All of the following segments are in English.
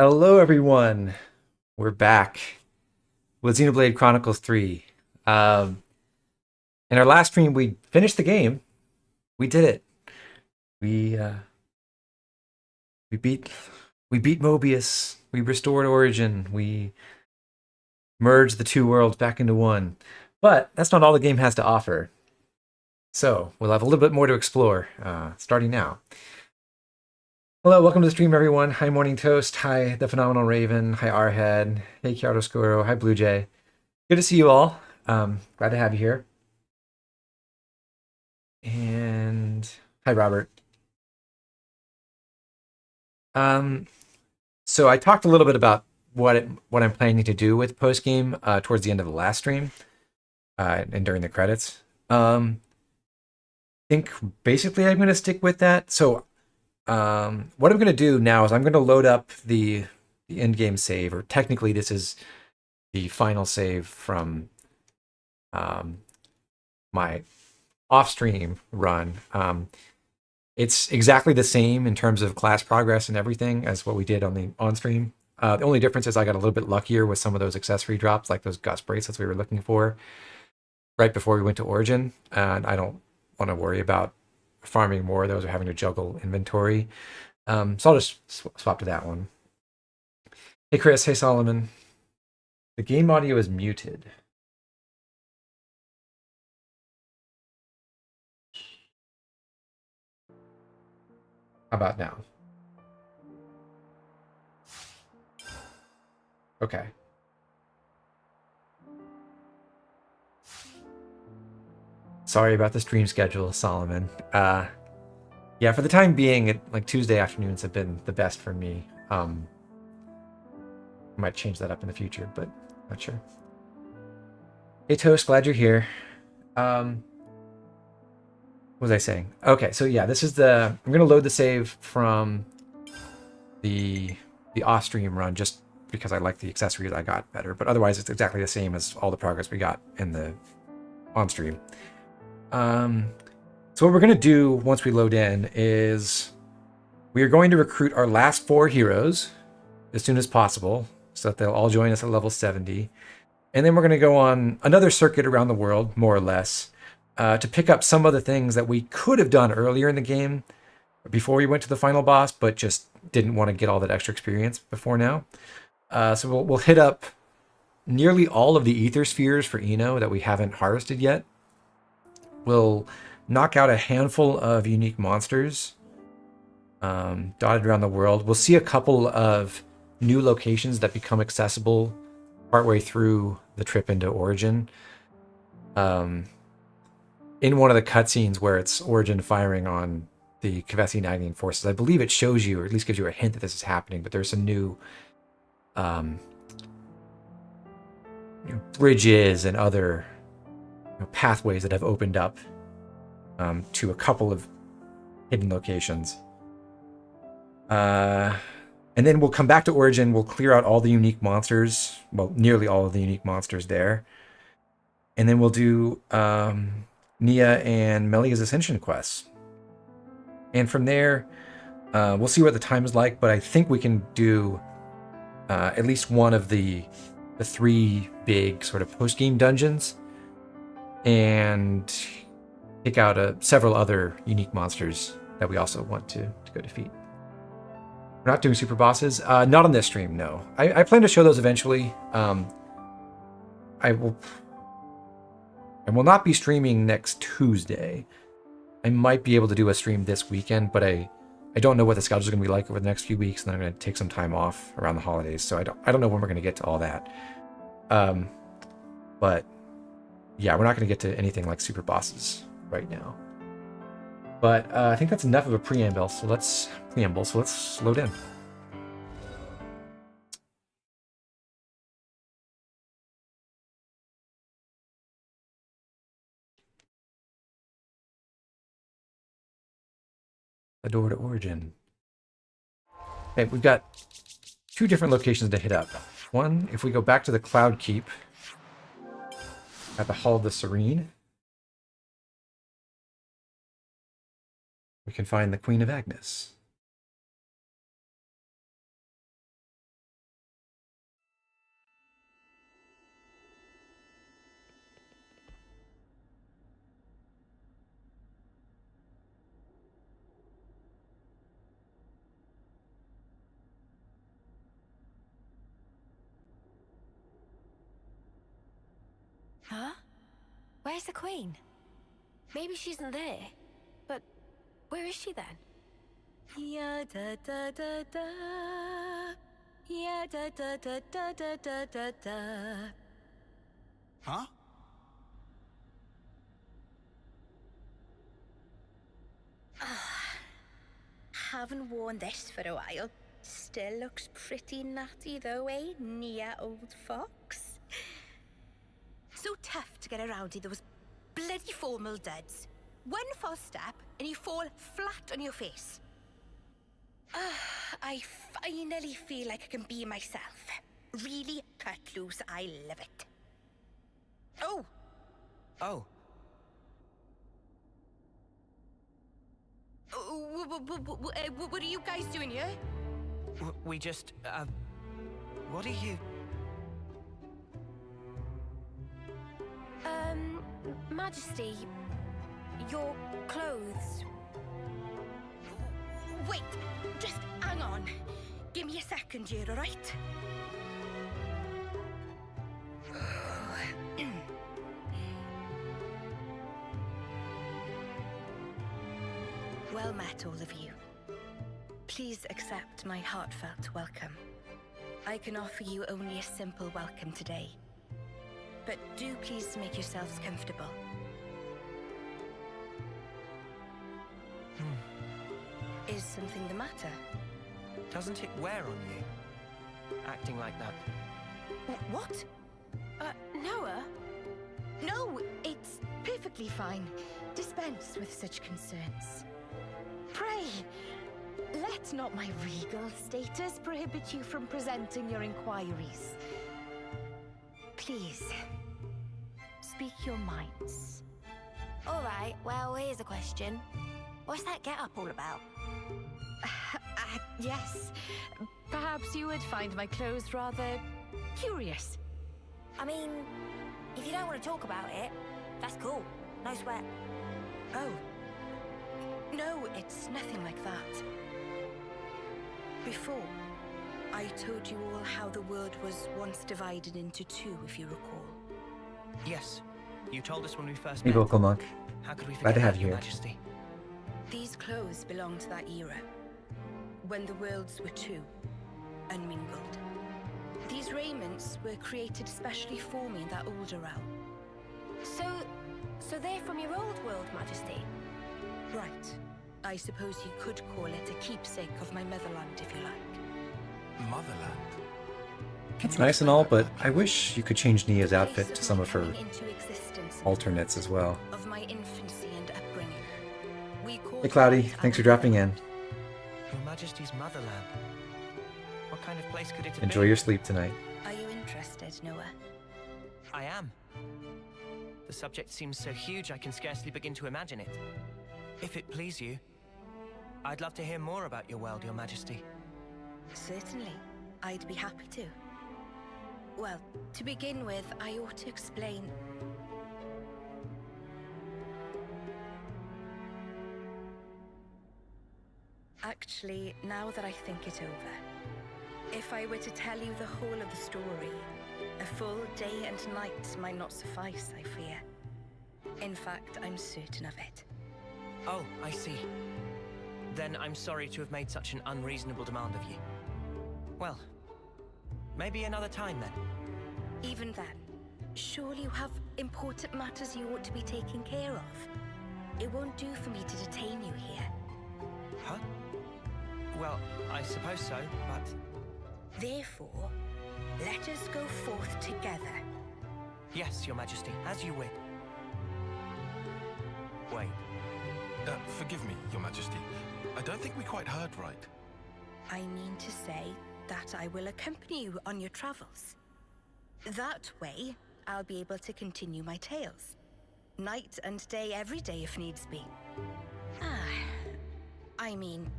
Hello, everyone. We're back with Xenoblade Chronicles 3. Um, in our last stream, we finished the game. We did it. We uh, we beat we beat Mobius. We restored Origin. We merged the two worlds back into one. But that's not all the game has to offer. So we'll have a little bit more to explore, starting now. Hello, welcome to the stream, everyone. Hi, Morning Toast. Hi, The Phenomenal Raven. Hi, Arhead. Hey, Chiaroscuro. Hi, Blue Jay. Good to see you all. Glad to have you here. And hi, Robert. Um, so I talked a little bit about what I'm planning to do with Postgame towards the end of the last stream and during the credits. I think basically I'm going to stick with that. So what I'm going to do now is I'm going to load up the end game save, or technically this is the final save from um, my off-stream run. It's exactly the same in terms of class progress and everything as what we did on the on-stream. The only difference is I got a little bit luckier with some of those accessory drops, like those gust bracelets we were looking for right before we went to Origin. And I don't want to worry about farming more of those or having to juggle inventory. So I'll just swap to that one. Hey, Chris. Hey, Solomon. The game audio is muted. How about now? Okay. Sorry about the stream schedule, Solomon. Yeah, for the time being, like Tuesday afternoons have been the best for me. I might change that up in the future, but not sure. Hey, Toast, glad you're here. What was I saying? Okay, so yeah, this is I'm gonna load the save from the off-stream run just because I like the accessories I got better, but otherwise it's exactly the same as all the progress we got in the on-stream. So what we're gonna do once we load in is we are going to recruit our last 4 heroes as soon as possible so that they'll all join us at level 70. And then we're going to go on another circuit around the world, more or less, to pick up some of the things that we could have done earlier in the game before we went to the final boss, but just didn't want to get all that extra experience before now. So we'll hit up nearly all of the ether spheres for Eno that we haven't harvested yet. We'll knock out a handful of unique monsters dotted around the world. We'll see a couple of new locations that become accessible partway through the trip into Origin. In one of the cutscenes where it's Origin firing on the Keves and Agnus forces, I believe it shows you, or at least gives you a hint that this is happening, but there's some new bridges and other pathways that have opened up to a couple of hidden locations. And then we'll come back to Origin, we'll clear out all the unique monsters, well, nearly all of the unique monsters there. And then we'll do Nia and Melia's ascension quests. And from there, we'll see what the time is like, but I think we can do at least one of the 3 big sort of post-game dungeons and pick out several other unique monsters that we also want to go defeat. We're not doing super bosses. Not on this stream, no. I plan to show those eventually. I will not be streaming next Tuesday. I might be able to do a stream this weekend, but I don't know what the schedule is going to be like over the next few weeks, and then I'm going to take some time off around the holidays, so I don't know when we're going to get to all that. But yeah, we're not going to get to anything like super bosses right now. But I think that's enough of a preamble, so let's load in. The door to Origin. Okay, we've got 2 different locations to hit up. One, if we go back to the Cloud Keep at the Hall of the Serene, we can find the Queen of Agnus. where's the Queen? Maybe she isn't there. But where is she then? Yeah, da da da da. Yeah, da da da da da da da da. Huh? Haven't worn this for a while. Still looks pretty natty though, eh, Nia, old fox? So tough to get around in those bloody formal duds. One false step and you fall flat on your face. I finally feel like I can be myself. Really cut loose, I love it. Oh! Oh. What are you guys doing here? We just, what are you? Majesty, your clothes. Wait, just hang on. Give me a second here, alright? Well met, all of you. Please accept my heartfelt welcome. I can offer you only a simple welcome today. But do please make yourselves comfortable. Is something the matter? Doesn't it wear on you? Acting like that. What? Noah? No, it's perfectly fine. Dispense with such concerns. Pray, let not my regal status prohibit you from presenting your inquiries. Please, speak your minds. Alright, well, here's a question. What's that get-up all about? Yes. Perhaps you would find my clothes rather curious. I mean, if you don't want to talk about it, that's cool. No sweat. Oh. No, it's nothing like that. Before, I told you all how the world was once divided into two, if you recall. Yes. You told us when we first Hey, met. vocal monk. How could we Glad forget to have that, you Your here. Majesty? These clothes belong to that era, when the worlds were two, unmingled. These raiments were created specially for me in that older realm. So they're from your old world, Majesty? Right. I suppose you could call it a keepsake of my motherland, if you like. Motherland. It's nice and all, but I wish you could change Nia's outfit to some of her alternates as well. Of my infancy and upbringing. We call Hey Cloudy, thanks for dropping in. Your Majesty's motherland. What kind of place could it have Enjoy been? your sleep tonight. Are you interested, Noah? I am. The subject seems so huge I can scarcely begin to imagine it. If it please you, I'd love to hear more about your world, Your Majesty. Certainly. I'd be happy to. Well, to begin with, I ought to explain. Actually, now that I think it over, if I were to tell you the whole of the story, a full day and night might not suffice, I fear. In fact, I'm certain of it. Oh, I see. Then I'm sorry to have made such an unreasonable demand of you. Well, maybe another time then. Even then, surely you have important matters you ought to be taking care of. It won't do for me to detain you here. Huh? Well, I suppose so, but... Therefore, let us go forth together. Yes, Your Majesty, as you wish. Wait. Forgive me, Your Majesty. I don't think we quite heard right. I mean to say that I will accompany you on your travels. That way, I'll be able to continue my tales. Night and day, every day if needs be. I mean,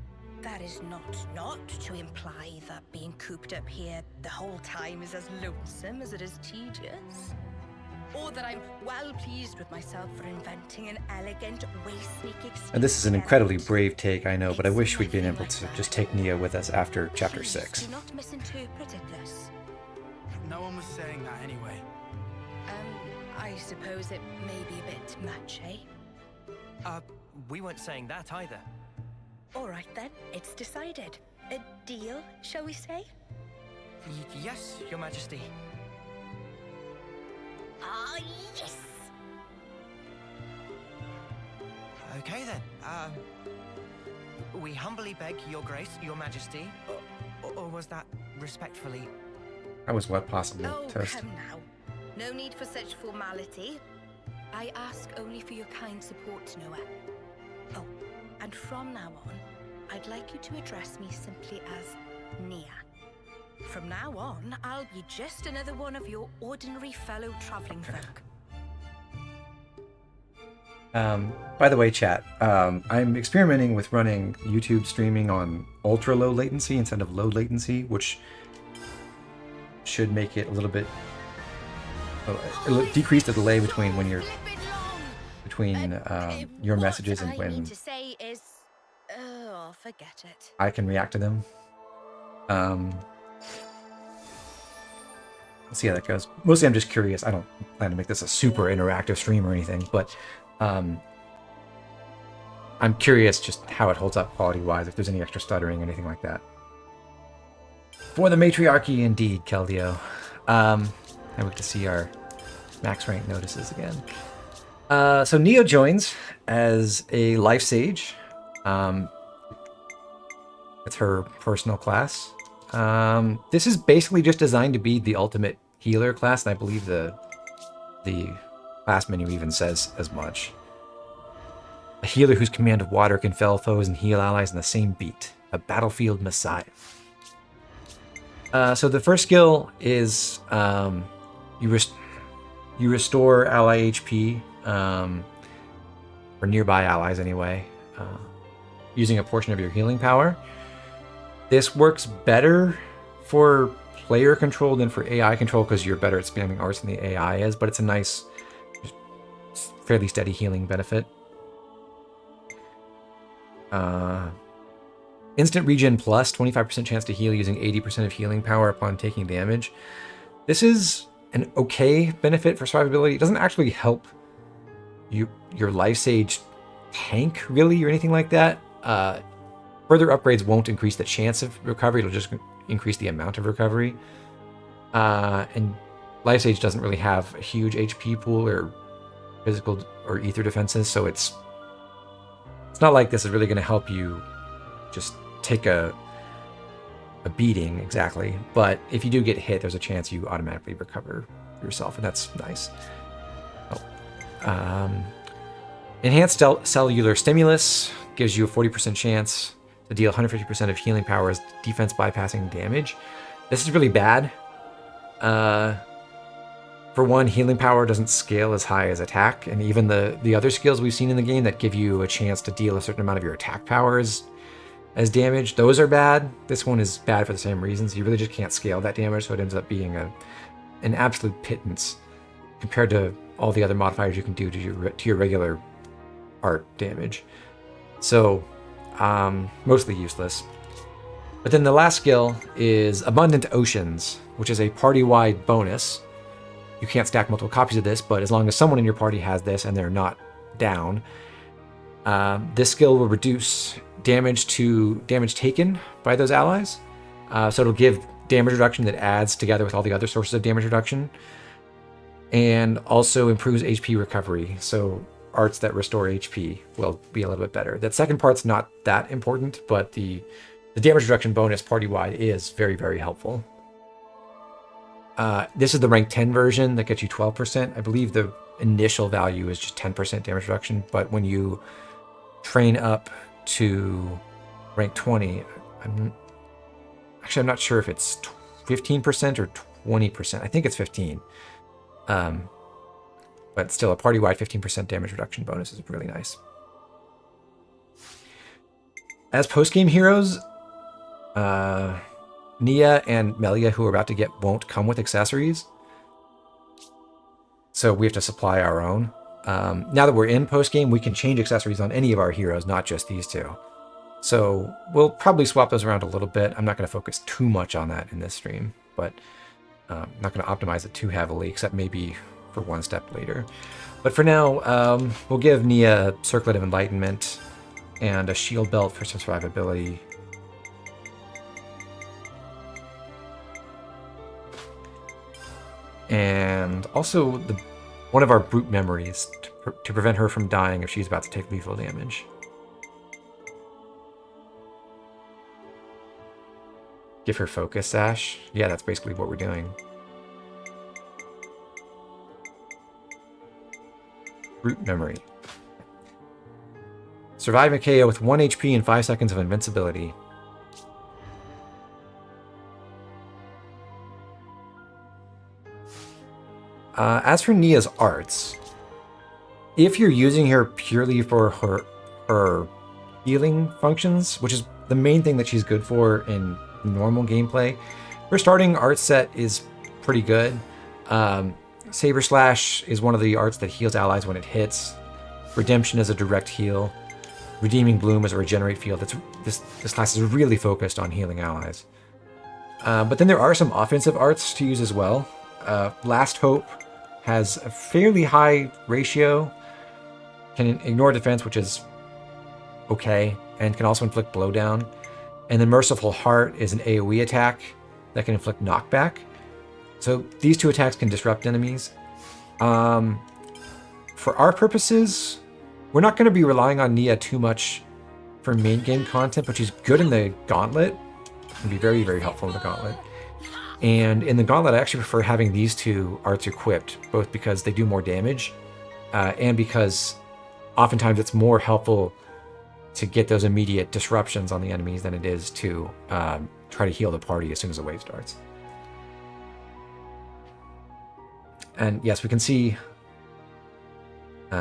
that is not to imply that being cooped up here the whole time is as lonesome as it is tedious. Or that I'm well pleased with myself for inventing an elegant way-sneak excuse. And this is an incredibly brave take, I know, but I wish we'd been able to just take Nia with us after Chapter Please, 6. do not misinterpret it thus. No one was saying that anyway. I suppose it may be a bit much, eh? We weren't saying that either. All right then, it's decided. A deal, shall we say? Yes, Your Majesty. Ah, yes! Okay then. We humbly beg Your Grace, Your Majesty, or was that respectfully? That was what possible Oh, test. come now. No need for such formality. I ask only for your kind support, Noah. Oh, and from now on, I'd like you to address me simply as Nia. From now on, I'll be just another one of your ordinary fellow traveling folk. By the way, chat, I'm experimenting with running YouTube streaming on ultra low latency instead of low latency, which should make it a little bit decrease the delay between when you're between your messages and what I mean when to say is, oh, forget it. I can react to them. Let's see how that goes. Mostly I'm just curious. I don't plan to make this a super interactive stream or anything, but I'm curious just how it holds up quality-wise, if there's any extra stuttering or anything like that. For the matriarchy, indeed, Keldeo. Now we get to see our max rank notices again. So Neo joins as a life sage. It's her personal class. This is basically just designed to be the ultimate healer class, and I believe the class menu even says as much. A healer whose command of water can fell foes and heal allies in the same beat. A battlefield messiah. So the first skill is you restore ally HP, or nearby allies anyway, using a portion of your healing power. This works better for player control than for AI control because you're better at spamming arts than the AI is, but it's a nice, fairly steady healing benefit. Instant regen plus, 25% chance to heal using 80% of healing power upon taking damage. This is an okay benefit for survivability. It doesn't actually help your life sage tank really or anything like that. Further upgrades won't increase the chance of recovery. It'll just increase the amount of recovery. And life sage doesn't really have a huge HP pool or physical or ether defenses, so it's not like this is really going to help you just take a beating exactly. But if you do get hit, there's a chance you automatically recover yourself, and that's nice. Enhanced cellular stimulus gives you a 40% chance to deal 150% of healing power as defense bypassing damage. This is really bad. For one, healing power doesn't scale as high as attack, and even the other skills we've seen in the game that give you a chance to deal a certain amount of your attack power as damage, those are bad. This one is bad for the same reasons. You really just can't scale that damage, so it ends up being an absolute pittance compared to all the other modifiers you can do to your regular art damage. So, mostly useless. But then the last skill is Abundant Oceans, which is a party-wide bonus. You can't stack multiple copies of this, but as long as someone in your party has this and they're not down, this skill will reduce damage taken by those allies. So it'll give damage reduction that adds together with all the other sources of damage reduction, and also improves HP recovery. So arts that restore HP will be a little bit better. That second part's not that important, but the damage reduction bonus party-wide is very, very helpful. This is the rank 10 version that gets you 12%. I believe the initial value is just 10% damage reduction, but when you train up to rank 20, I'm not sure if it's 15% or 20%. I think it's 15. But still, a party-wide 15% damage reduction bonus is really nice. As post-game heroes, Nia and Melia, who we're about to get, won't come with accessories. So we have to supply our own. Now that we're in post-game, we can change accessories on any of our heroes, not just these two. So we'll probably swap those around a little bit. I'm not going to focus too much on that in this stream, but I'm not going to optimize it too heavily, except maybe for one step later. But for now, we'll give Nia Circlet of Enlightenment and a shield belt for some survivability. And also one of our brute memories to prevent her from dying if she's about to take lethal damage. Give her focus sash. Yeah, that's basically what we're doing. Brute memory. Survive a KO with 1 HP and 5 seconds of invincibility. As for Nia's arts, if you're using her purely for her healing functions, which is the main thing that she's good for in normal gameplay, her starting art set is pretty good. Saber Slash is one of the arts that heals allies when it hits. Redemption is a direct heal. Redeeming Bloom is a regenerate field. This class is really focused on healing allies. But then there are some offensive arts to use as well. Last Hope has a fairly high ratio, can ignore defense, which is okay, and can also inflict blowdown. And then Merciful Heart is an AoE attack that can inflict knockback. So these two attacks can disrupt enemies. For our purposes, we're not going to be relying on Nia too much for main game content, but she's good in the Gauntlet. Can be very, very helpful in the Gauntlet. And in the Gauntlet, I actually prefer having these two arts equipped, both because they do more damage, and because oftentimes it's more helpful to get those immediate disruptions on the enemies than it is to try to heal the party as soon as the wave starts. And yes, we can see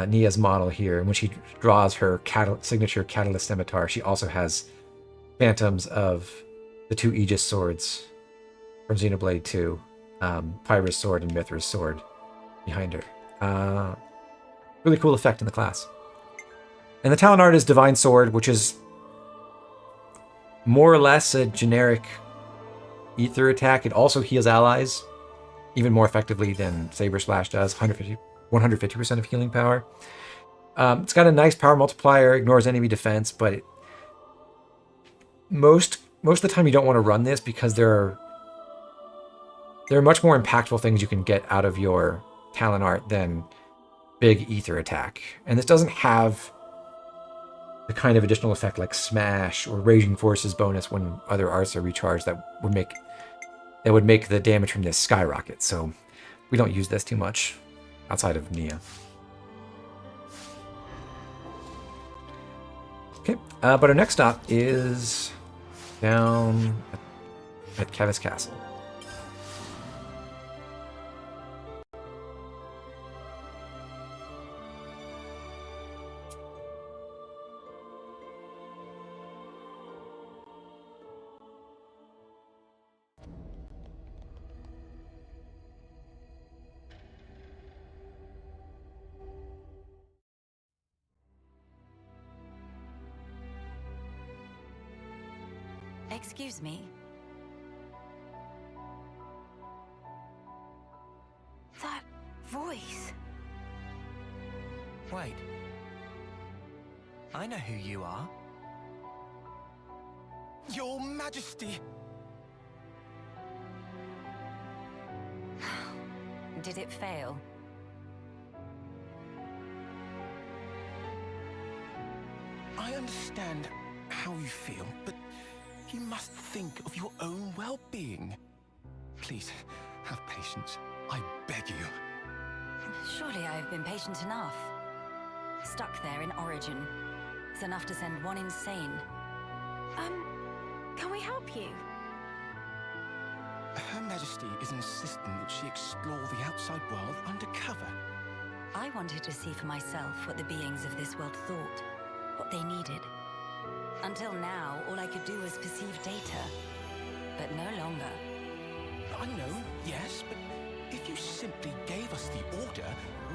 Nia's model here. And when she draws her signature Catalyst Scimitar, she also has phantoms of the two Aegis swords from Xenoblade 2, Pyra's sword and Mithra's sword behind her. Really cool effect in the class. And the talent art is Divine Sword, which is more or less a generic ether attack. It also heals allies even more effectively than Saber Slash does, 150% of healing power. It's got a nice power multiplier, ignores enemy defense, but most of the time you don't want to run this because there are much more impactful things you can get out of your talent art than big ether attack. And this doesn't have the kind of additional effect like Smash or Raging Forces bonus when other arts are recharged that would make the damage from this skyrocket. So we don't use this too much outside of Nia. Okay, but our next stop is down at Keves Castle. Excuse me. That voice. Wait. I know who you are. Your Majesty! Did it fail? I understand how you feel, but you must think of your own well-being. Please, have patience. I beg you. Surely I have been patient enough. Stuck there in Origin. It's enough to send one insane. Can we help you? Her Majesty is insisting that she explore the outside world undercover. I wanted to see for myself what the beings of this world thought, what they needed. Until now, all I could do was perceive data, but no longer. I know, yes, but if you simply gave us the order,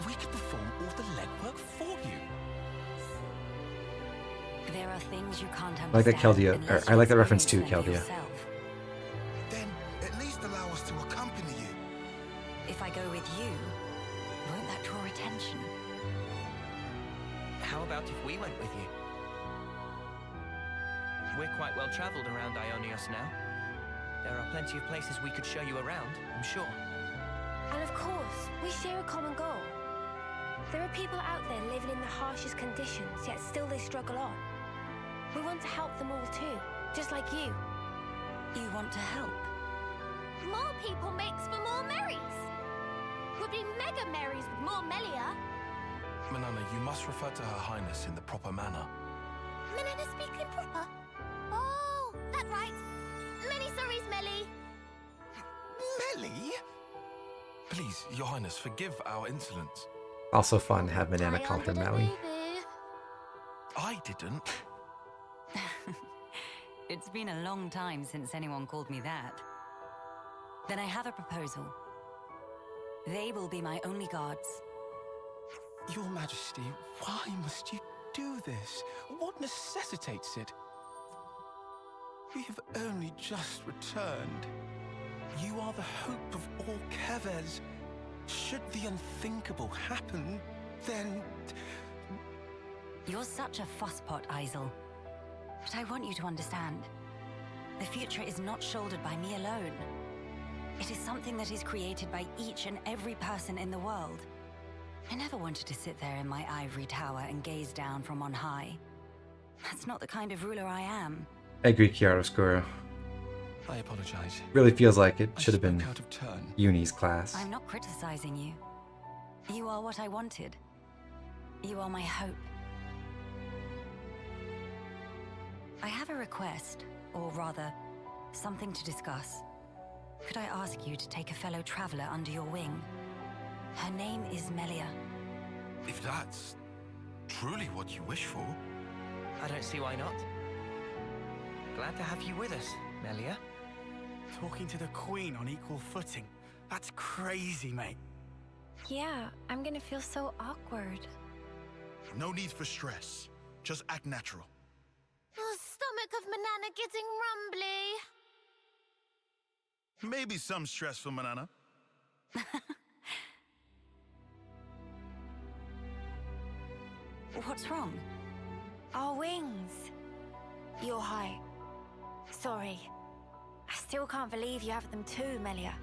we could perform all the legwork for you. There are things you can't understand. I like that Keldia, unless I like you that reference too, experience them Keldia. yourself. Then at least allow us to accompany you. If I go with you, about if we went with you? We're quite well traveled around Ionios now. There are plenty of places we could show you around, I'm sure. And of course, we share a common goal. There are people out there living in the harshest conditions, yet still they struggle on. We want to help them all too, just like you. You want to help? More people makes for more Marys. We'll be mega Marys with more Melia. Manana, you must refer to Her Highness in the proper manner. Manana speaking proper? Oh, that right. Many sorries, Melly. Melie? Please, Your Highness, forgive our insolence. Also fun to have Banana call her Melie. I didn't. It's been a long time since anyone called me that. Then I have a proposal. They will be my only guards. Your Majesty, why must you do this? What necessitates it? We have only just returned. You are the hope of all Keves. Should the unthinkable happen, then... You're such a fusspot, Isel. But I want you to understand. The future is not shouldered by me alone. It is something that is created by each and every person in the world. I never wanted to sit there in my ivory tower and gaze down from on high. That's not the kind of ruler I am. I agree, chiaroscuro. I apologize. Really feels like it I should have been spoke out of turn. Uni's class. I'm not criticizing you. You are what I wanted. You are my hope. I have a request, or rather, something to discuss. Could I ask you to take a fellow traveler under your wing? Her name is Melia. If that's truly what you wish for... I don't see why not. Glad to have you with us, Melia. Talking to the Queen on equal footing. That's crazy, mate. Yeah, I'm gonna feel so awkward. No need for stress. Just act natural. Oh, stomach of Manana getting rumbly. Maybe some stress for Manana. What's wrong? Our wings. You're high. Sorry. I still can't believe you have them too, Melia.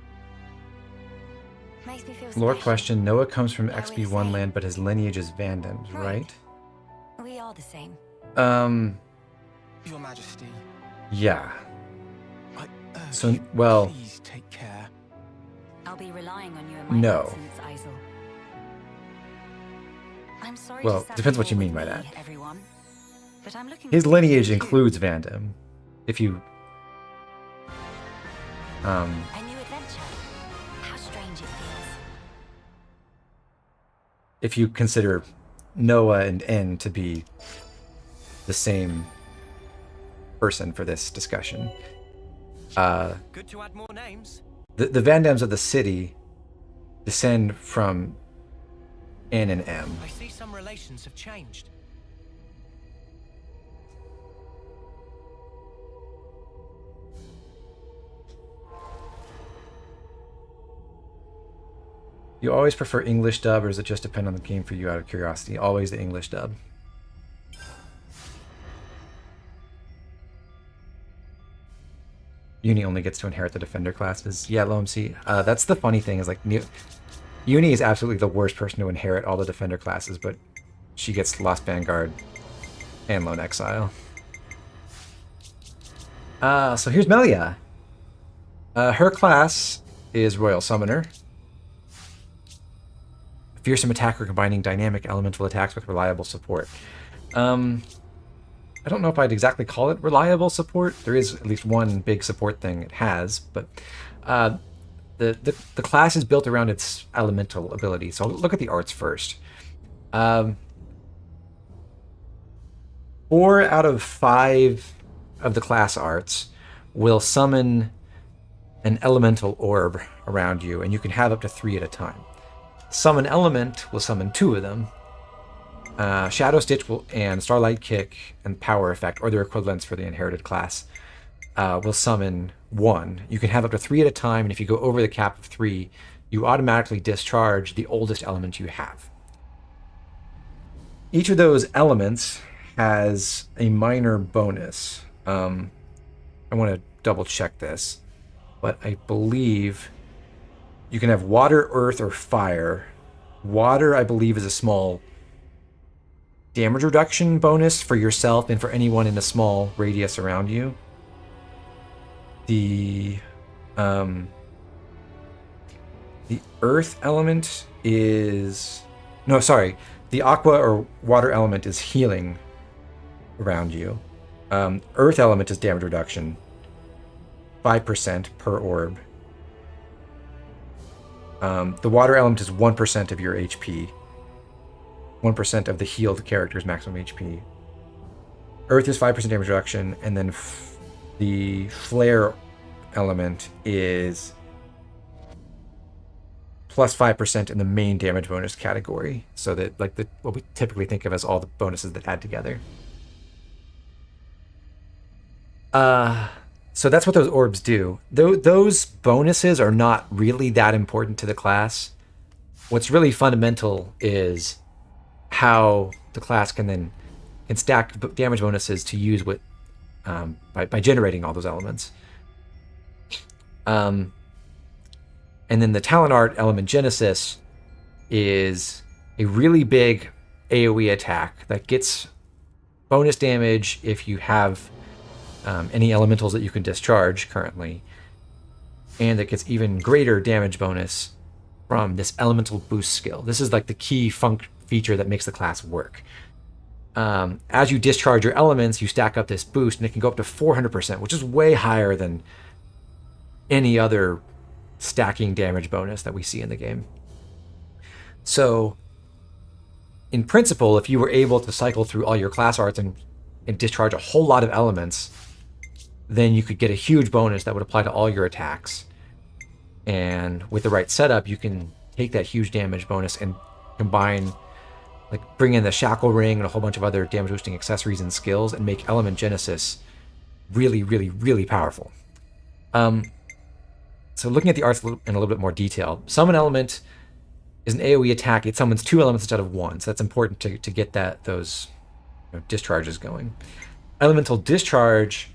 Makes me feel Lore special. question, Noah comes from Are we the XP1 same? land, but his lineage is Vandam's, right? We are the same. Your Majesty, Yeah. I urge So, you, well... please take care. I'll be relying on you in my No. absence, Isel. I'm sorry Well, to saddle depends what you with mean by me, that. everyone. But I'm looking His forward to lineage you. includes Vandam. If you... A new adventure. How strange it feels. if you consider Noah and N to be the same person for this discussion. Good to add more names. The Vandams of the city descend from N and M. I see some relations have changed. You always prefer English dub, or does it just depend on the game for you out of curiosity? Always the English dub. Uni only gets to inherit the defender classes. Yeah, Lomc. That's the funny thing is like Uni is absolutely the worst person to inherit all the defender classes, but she gets Lost Vanguard and Lone Exile. So here's Melia. Her class is Royal Summoner. Fearsome attacker combining dynamic elemental attacks with reliable support. I don't know if I'd exactly call it reliable support. There is at least one big support thing it has, but the class is built around its elemental ability. So look at the arts first. 4 out of 5 of the class arts will summon an elemental orb around you, and you can have up to 3 at a time. Summon Element will summon 2 of them. Shadow Stitch and Starlight Kick and Power Effect, or their equivalents for the inherited class, will summon 1. You can have up to 3 at a time, and if you go over the cap of 3, you automatically discharge the oldest element you have. each of those elements has a minor bonus. I want to double check this, but I believe you can have water, earth, or fire. Water, I believe, is a small damage reduction bonus for yourself and for anyone in a small radius around you. The earth element is... No, sorry. The aqua or water element is healing around you. Earth element is damage reduction. 5% per orb. The water element is 1% of your HP. 1% of the healed character's maximum HP. Earth is 5% damage reduction, and then the flare element is plus 5% in the main damage bonus category. So that, like, what we typically think of as all the bonuses that add together. So that's what those orbs do. Those bonuses are not really that important to the class. What's really fundamental is how the class can stack damage bonuses to use with by generating all those elements. And then the talent art element Genesis is a really big AoE attack that gets bonus damage if you have any elementals that you can discharge currently, and it gets even greater damage bonus from this elemental boost skill. This is like the key feature that makes the class work. As you discharge your elements, you stack up this boost, and it can go up to 400%, which is way higher than any other stacking damage bonus that we see in the game. So, in principle, if you were able to cycle through all your class arts and discharge a whole lot of elements, then you could get a huge bonus that would apply to all your attacks. And with the right setup, you can take that huge damage bonus and combine, like, bring in the shackle ring and a whole bunch of other damage boosting accessories and skills and make element Genesis really, really, really powerful. So looking at the arts in a little bit more detail, summon element is an AoE attack. It summons 2 elements instead of 1, so that's important to get those discharges going. Elemental discharge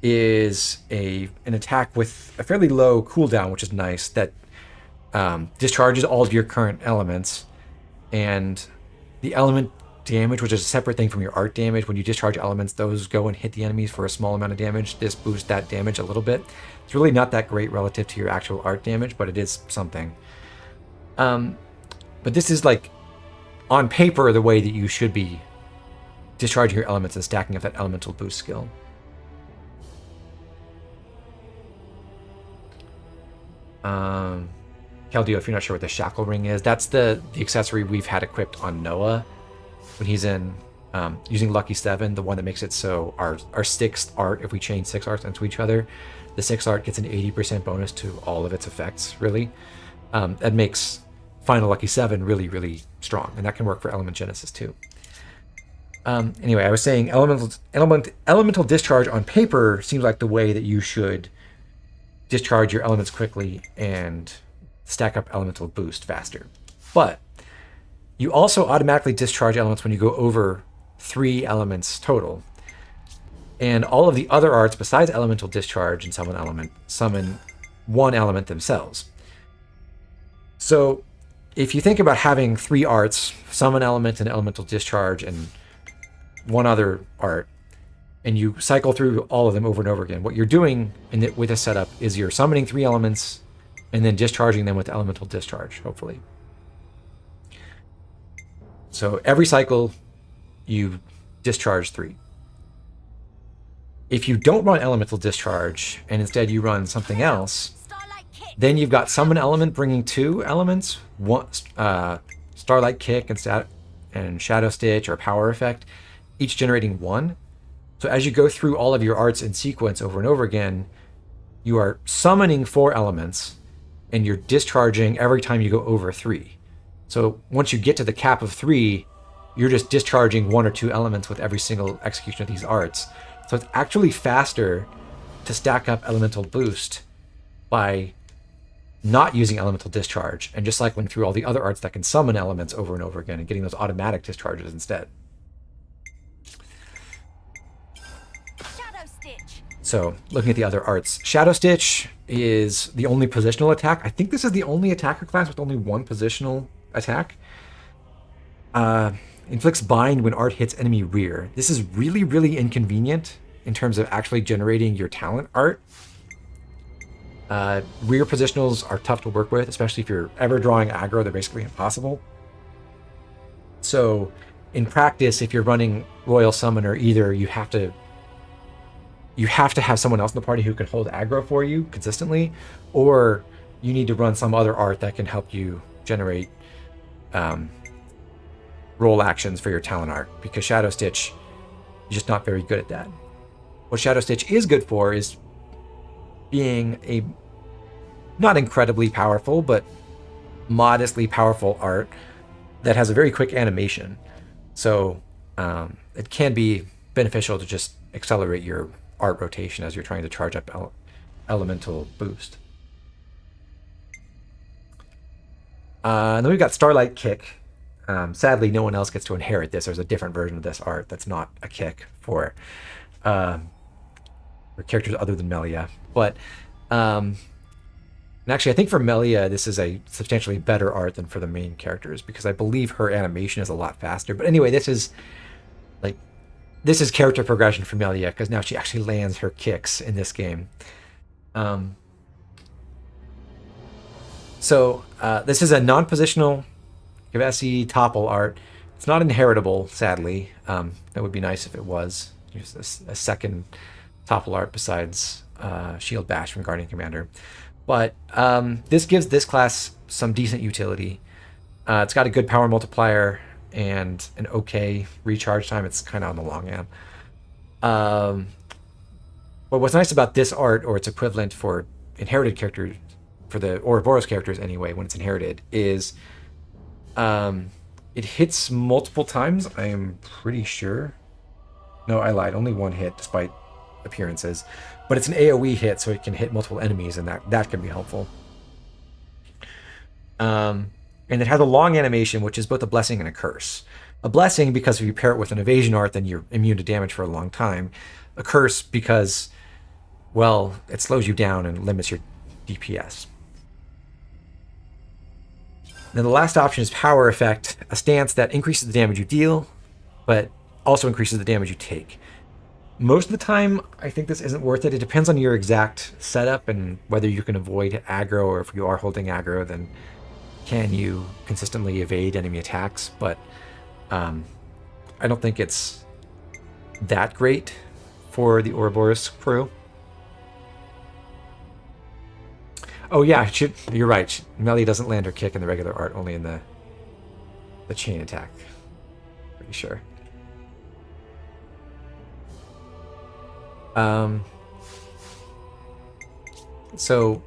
is an attack with a fairly low cooldown, which is nice, that discharges all of your current elements, and the element damage, which is a separate thing from your art damage. When you discharge elements, those go and hit the enemies for a small amount of damage. This boosts that damage a little bit. It's really not that great relative to your actual art damage, but it is something. But this is, like, on paper, the way that you should be discharging your elements and stacking up that elemental boost skill. Caldeo, if you're not sure what the shackle ring is, that's the accessory we've had equipped on Noah when he's in using Lucky 7, the one that makes it so our 6th art, if we chain 6 arts into each other, the 6th art gets an 80% bonus to all of its effects, really. That makes Final Lucky 7 really, really strong, and that can work for Element Genesis too. Anyway, I was saying elemental discharge on paper seems like the way that you should discharge your elements quickly and stack up elemental boost faster. But you also automatically discharge elements when you go over 3 elements total. And all of the other arts besides elemental discharge and summon 1 element themselves. So if you think about having 3 arts, summon element and elemental discharge and 1 other art, and you cycle through all of them over and over again, what you're doing with this setup is you're summoning 3 elements and then discharging them with elemental discharge, hopefully. So every cycle, you discharge 3. If you don't run elemental discharge and instead you run something else, then you've got summon element bringing 2 elements, Starlight Kick and Shadow Stitch or Power Effect, each generating 1. So as you go through all of your arts in sequence over and over again, you are summoning 4 elements and you're discharging every time you go over 3. So once you get to the cap of 3, you're just discharging 1 or 2 elements with every single execution of these arts. So it's actually faster to stack up elemental boost by not using elemental discharge and just cycling through all the other arts that can summon elements over and over again and getting those automatic discharges instead. Shadow Stitch. So looking at the other arts, Shadow Stitch is the only positional attack. I think this is the only attacker class with only one positional attack. Inflicts bind when art hits enemy rear. This is really, really inconvenient in terms of actually generating your talent art. Rear positionals are tough to work with, especially if you're ever drawing aggro. They're basically impossible. So in practice, if you're running Royal Summoner, either you have to have someone else in the party who can hold aggro for you consistently, or you need to run some other art that can help you generate roll actions for your talent art, because Shadow Stitch is just not very good at that. What Shadow Stitch is good for is being a not incredibly powerful, but modestly powerful art that has a very quick animation. So it can be beneficial to just accelerate your art rotation as you're trying to charge up elemental boost. And then we've got Starlight Kick. Sadly, no one else gets to inherit this. There's a different version of this art that's not a kick for characters other than Melia. But and actually, I think for Melia, this is a substantially better art than for the main characters, because I believe her animation is a lot faster. But anyway, this is character progression for Melia, because now she actually lands her kicks in this game. So this is a non-positional Kevesi topple art. It's not inheritable, sadly. That would be nice if it was. Just a second topple art besides Shield Bash from Guardian Commander. But this gives this class some decent utility. It's got a good power multiplier and an okay recharge time. It's kind of on the long end. But what's nice about this art, or its equivalent for inherited characters, for the Ouroboros characters anyway, when it's inherited, is it hits multiple times, I am pretty sure. No, I lied. Only one hit, despite appearances. But it's an AoE hit, so it can hit multiple enemies, and that can be helpful. And it has a long animation, which is both a blessing and a curse. A blessing because if you pair it with an evasion art, then you're immune to damage for a long time. A curse because, well, it slows you down and limits your DPS. Then the last option is Power Effect, a stance that increases the damage you deal, but also increases the damage you take. Most of the time, I think this isn't worth it. It depends on your exact setup and whether you can avoid aggro, or if you are holding aggro, then can you consistently evade enemy attacks. But I don't think it's that great for the Ouroboros crew. Oh yeah, you're right. Melia doesn't land her kick in the regular art, only in the chain attack. Pretty sure. So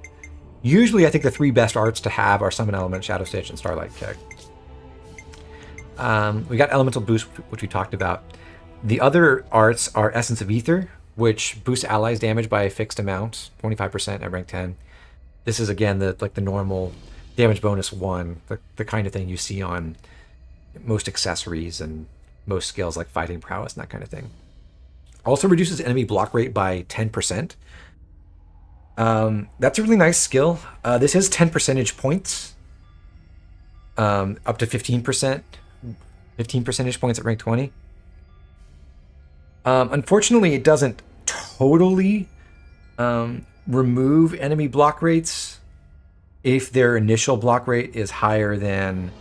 usually I think the three best arts to have are Summon Element, Shadow Stitch, and Starlight Kick. We got Elemental Boost, which we talked about. The other arts are Essence of Ether, which boosts allies damage by a fixed amount, 25% at rank 10. This is again the normal damage bonus 1, the kind of thing you see on most accessories and most skills like fighting prowess and that kind of thing. Also reduces enemy block rate by 10%. That's a really nice skill. This is 10 percentage points, up to 15%, 15 percentage points at rank 20. Unfortunately, it doesn't totally remove enemy block rates if their initial block rate is higher than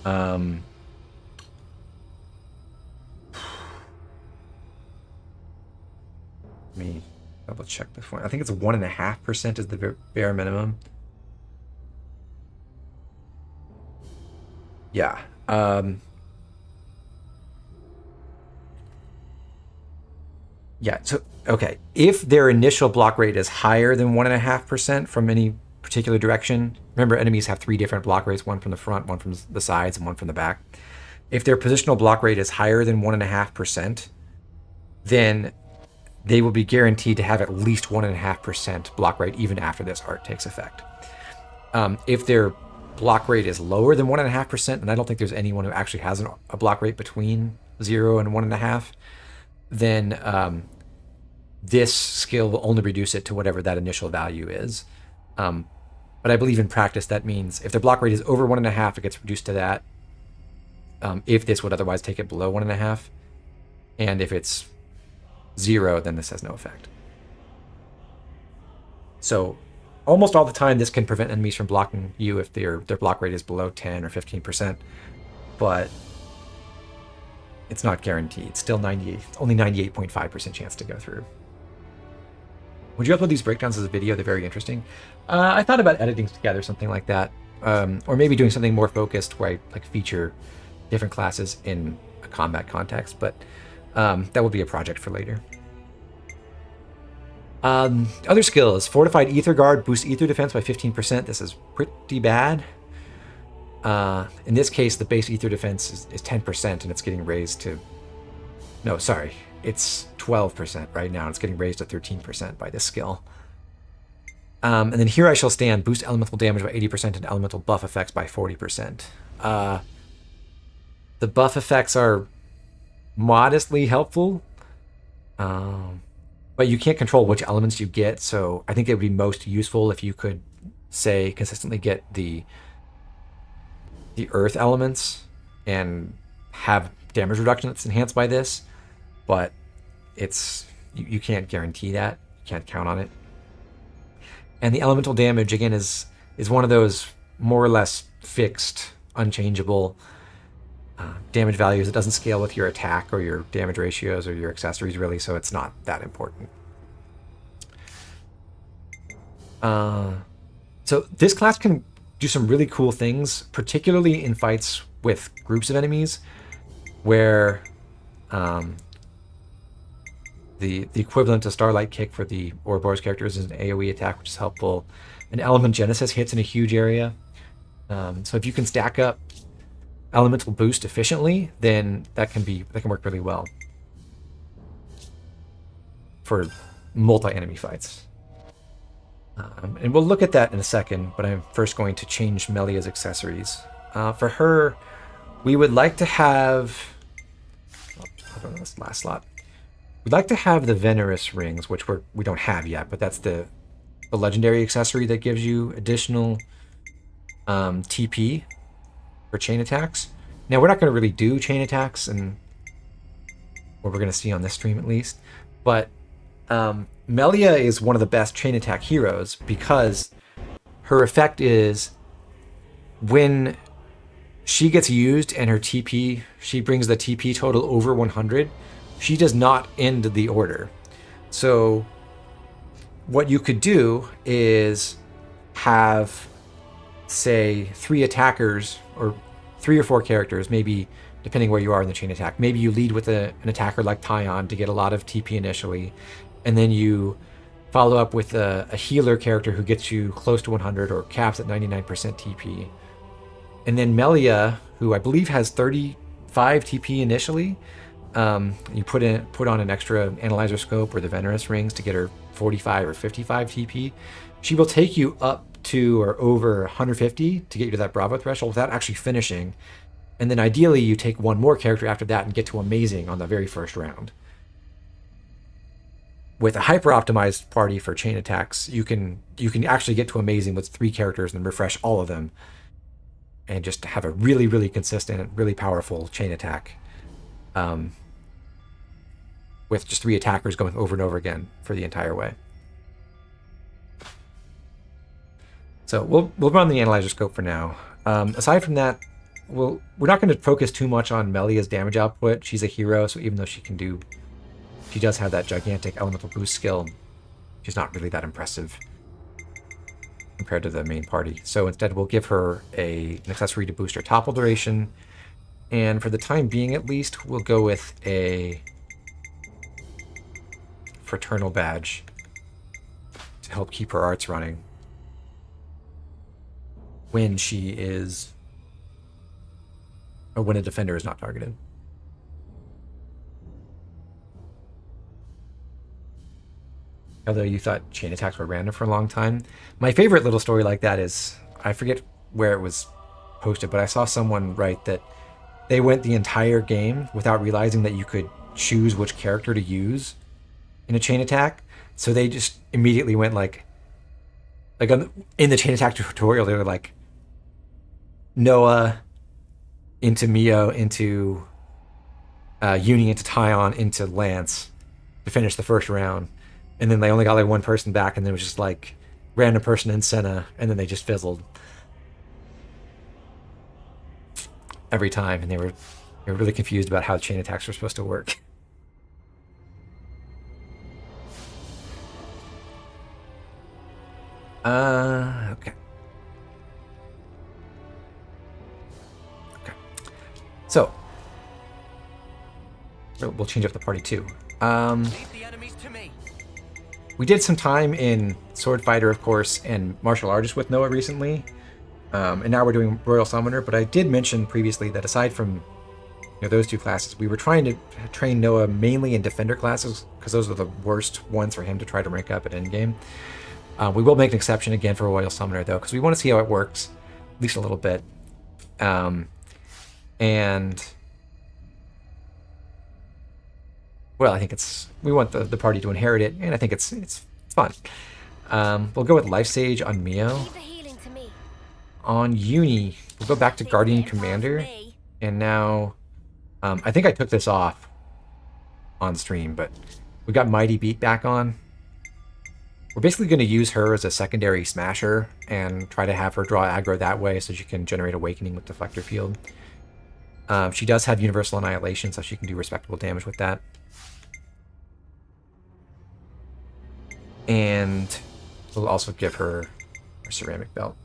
let me double check this one. I think it's 1.5% is the bare minimum. Yeah. Yeah, so, okay. If their initial block rate is higher than 1.5% from any particular direction, remember enemies have 3 different block rates, one from the front, one from the sides, and one from the back. If their positional block rate is higher than 1.5%, then they will be guaranteed to have at least 1.5% block rate even after this art takes effect. If their block rate is lower than 1.5%, and I don't think there's anyone who actually has a block rate between 0 and 1.5, then this skill will only reduce it to whatever that initial value is. But I believe in practice that means if their block rate is over 1.5, it gets reduced to that. If this would otherwise take it below 1.5, and if it's 0, then this has no effect. So almost all the time, this can prevent enemies from blocking you if their block rate is below 10 or 15%, but it's not guaranteed. It's still only 98.5% chance to go through. Would you upload these breakdowns as a video? They're very interesting. I thought about editing together something like that, or maybe doing something more focused where I feature different classes in a combat context, but that will be a project for later. Other skills: Fortified Ether Guard boosts Ether defense by 15%. This is pretty bad. In this case, the base Ether defense is 10%, and it's getting raised to... No, sorry. It's 12% right now. It's getting raised to 13% by this skill. And then Here I Shall Stand, boost elemental damage by 80% and elemental buff effects by 40%. The buff effects are modestly helpful, but you can't control which elements you get, so I think it would be most useful if you could, say, consistently get the earth elements and have damage reduction that's enhanced by this, but you can't guarantee that. You can't count on it. And the elemental damage, again, is one of those more or less fixed, unchangeable damage values. It doesn't scale with your attack or your damage ratios or your accessories, really, so it's not that important. So this class can do some really cool things, particularly in fights with groups of enemies, where the equivalent to Starlight Kick for the Ouroboros characters is an AoE attack, which is helpful. An Element Genesis hits in a huge area. So if you can stack up elemental boost efficiently, then that can work really well for multi-enemy fights. And we'll look at that in a second, but I'm first going to change Melia's accessories. For her, we would like to have... I don't know, this last slot. We'd like to have the Venerous rings, which we don't have yet, but that's the legendary accessory that gives you additional TP for chain attacks. Now, we're not going to really do chain attacks, and what we're going to see on this stream at least, but Melia is one of the best chain attack heroes because her effect is when she gets used and her TP, she brings the TP total over 100, she does not end the order. So what you could do is have, say, 3 attackers or 3 or 4 characters, maybe depending where you are in the chain attack. Maybe you lead with an attacker like Tyon to get a lot of TP initially, and then you follow up with a healer character who gets you close to 100 or caps at 99% TP. And then Melia, who I believe has 35 TP initially, you put on an extra analyzer scope or the Venerous rings to get her 45 or 55 TP. She will take you up to or over 150 to get you to that Bravo threshold without actually finishing. And then ideally you take one more character after that and get to amazing on the very first round. With a hyper-optimized party for chain attacks, you can actually get to amazing with 3 characters and refresh all of them and just have a really, really consistent and really powerful chain attack with just 3 attackers going over and over again for the entire way. So we'll run the analyzer scope for now. Aside from that, we're not going to focus too much on Melia's damage output. She's a hero, so even though she does have that gigantic elemental boost skill, she's not really that impressive compared to the main party. So instead we'll give her an accessory to boost her topple duration, and for the time being at least, we'll go with a Fraternal Badge to help keep her arts running when when a defender is not targeted. Although you thought chain attacks were random for a long time. My favorite little story like that is I forget where it was posted, but I saw someone write that they went the entire game without realizing that you could choose which character to use in a chain attack. So they just immediately went like in the chain attack tutorial, they were like Noah into Mio into Uni into Tyon into Lance to finish the first round, and then they only got like one person back, and then it was just like random person in Senna, and then they just fizzled every time, and they were really confused about how chain attacks were supposed to work. Okay. So we'll change up the party too. Leave the enemies to me. We did some time in Sword Fighter, of course, and Martial Artist with Noah recently, and now we're doing Royal Summoner. But I did mention previously that aside from those two classes, we were trying to train Noah mainly in Defender classes because those are the worst ones for him to try to rank up at endgame. We will make an exception again for Royal Summoner though, because we want to see how it works, at least a little bit. And well, I think we want the party to inherit it, and I think it's fun. We'll go with Life Sage on Mio. Leave the healing to me. On Uni, we'll go back to Guardian Commander, and now I think I took this off on stream, but we got Mighty Beat back on. We're basically going to use her as a secondary smasher and try to have her draw aggro that way so she can generate Awakening with Deflector Field. She does have Universal Annihilation, so she can do respectable damage with that. And we'll also give her a Ceramic Belt.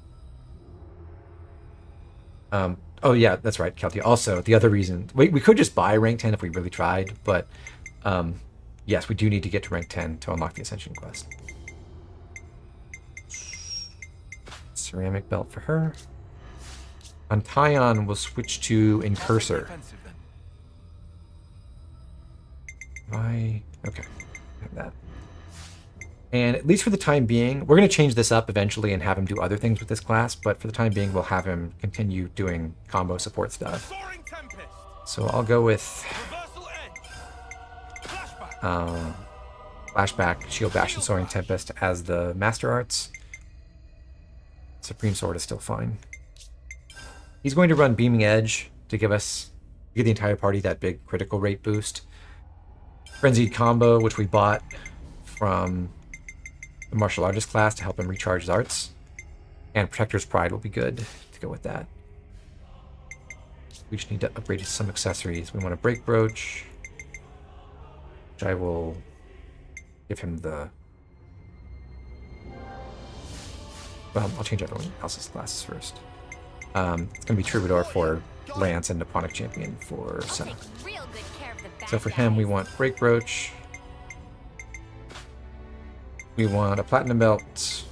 Oh yeah, that's right, Kelty. Also, the other reason... we could just buy rank 10 if we really tried, but yes, we do need to get to rank 10 to unlock the Ascension quest. Ceramic Belt for her. On Tyon, we'll switch to Incursor. Okay, have that. And at least for the time being, we're going to change this up eventually and have him do other things with this class, but for the time being, we'll have him continue doing combo support stuff. So I'll go with Flashback, Shield Bash, and Soaring Tempest as the Master Arts. Supreme Sword is still fine. He's going to run Beaming Edge to give the entire party that big critical rate boost. Frenzied Combo, which we bought from the Martial Artist class to help him recharge his arts. And Protector's Pride will be good to go with that. We just need to upgrade some accessories. We want a Break Brooch, which I will give him the... Well, I'll change everyone else's classes first. It's going to be Troubadour for Lance and Nipponic Champion for Senna. So for him, we want Break Brooch. We want a Platinum Belt.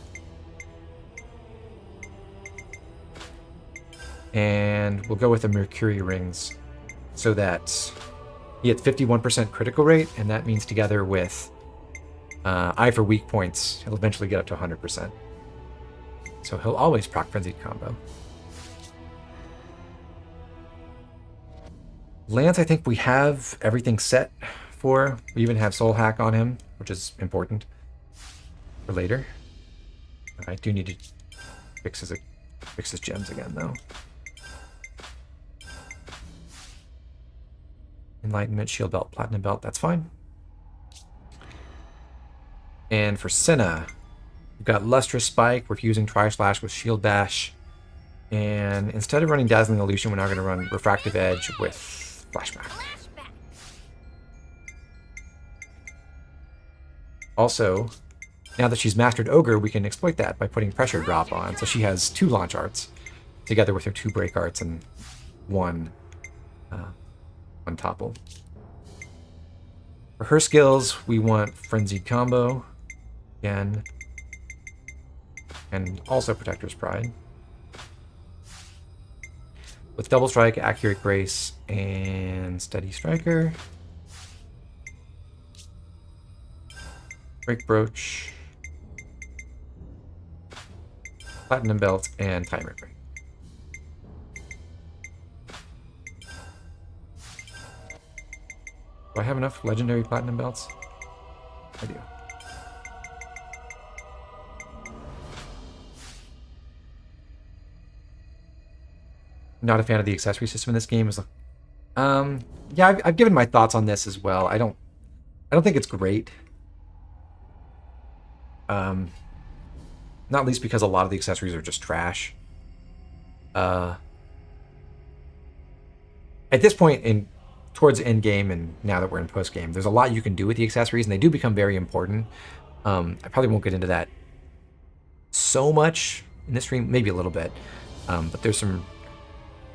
And we'll go with the Mercury Rings so that he gets 51% critical rate, and that means together with Eye for Weak Points, he'll eventually get up to 100%. So he'll always proc Frenzied Combo. Lance, I think we have everything set for. We even have Soul Hack on him, which is important for later. I do need to fix his gems again, though. Enlightenment, Shield Belt, Platinum Belt, that's fine. And for Senna, we've got Lustrous Spike. We're using Tri-Slash with Shield Bash. And instead of running Dazzling Illusion, we're now going to run Refractive Edge with Flashback. Also, now that she's mastered Ogre, we can exploit that by putting Pressure Drop on. So she has 2 launch arts, together with her 2 break arts and one topple. For her skills, we want Frenzied Combo, again, and also Protector's Pride. With Double Strike, Accurate Grace, and Steady Striker. Break Brooch. Platinum Belt, and Time Ring. Do I have enough legendary Platinum Belts? I do. Not a fan of the accessory system in this game. Yeah, I've given my thoughts on this as well. I don't think it's great. Not least because a lot of the accessories are just trash. At this point towards end game, and now that we're in post game, there's a lot you can do with the accessories, and they do become very important. I probably won't get into that so much in this stream, maybe a little bit, but there's some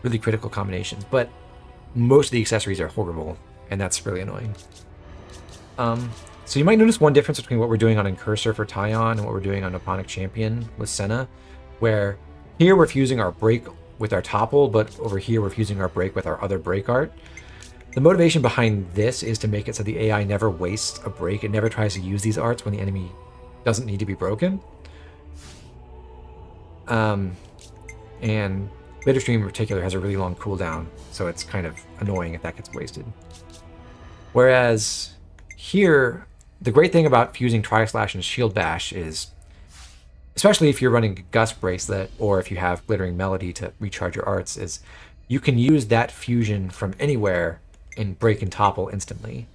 really critical combinations. But most of the accessories are horrible, and that's really annoying. So you might notice one difference between what we're doing on Incursor for Tyon and what we're doing on Nipponic Champion with Senna, where here we're fusing our break with our topple, but over here we're fusing our break with our other break art. The motivation behind this is to make it so the AI never wastes a break. It never tries to use these arts when the enemy doesn't need to be broken. And Bitterstream in particular has a really long cooldown, so it's kind of annoying if that gets wasted. Whereas here, the great thing about fusing Tri-Slash and Shield Bash is, especially if you're running Gust Bracelet or if you have Glittering Melody to recharge your arts, is you can use that fusion from anywhere and break and topple instantly.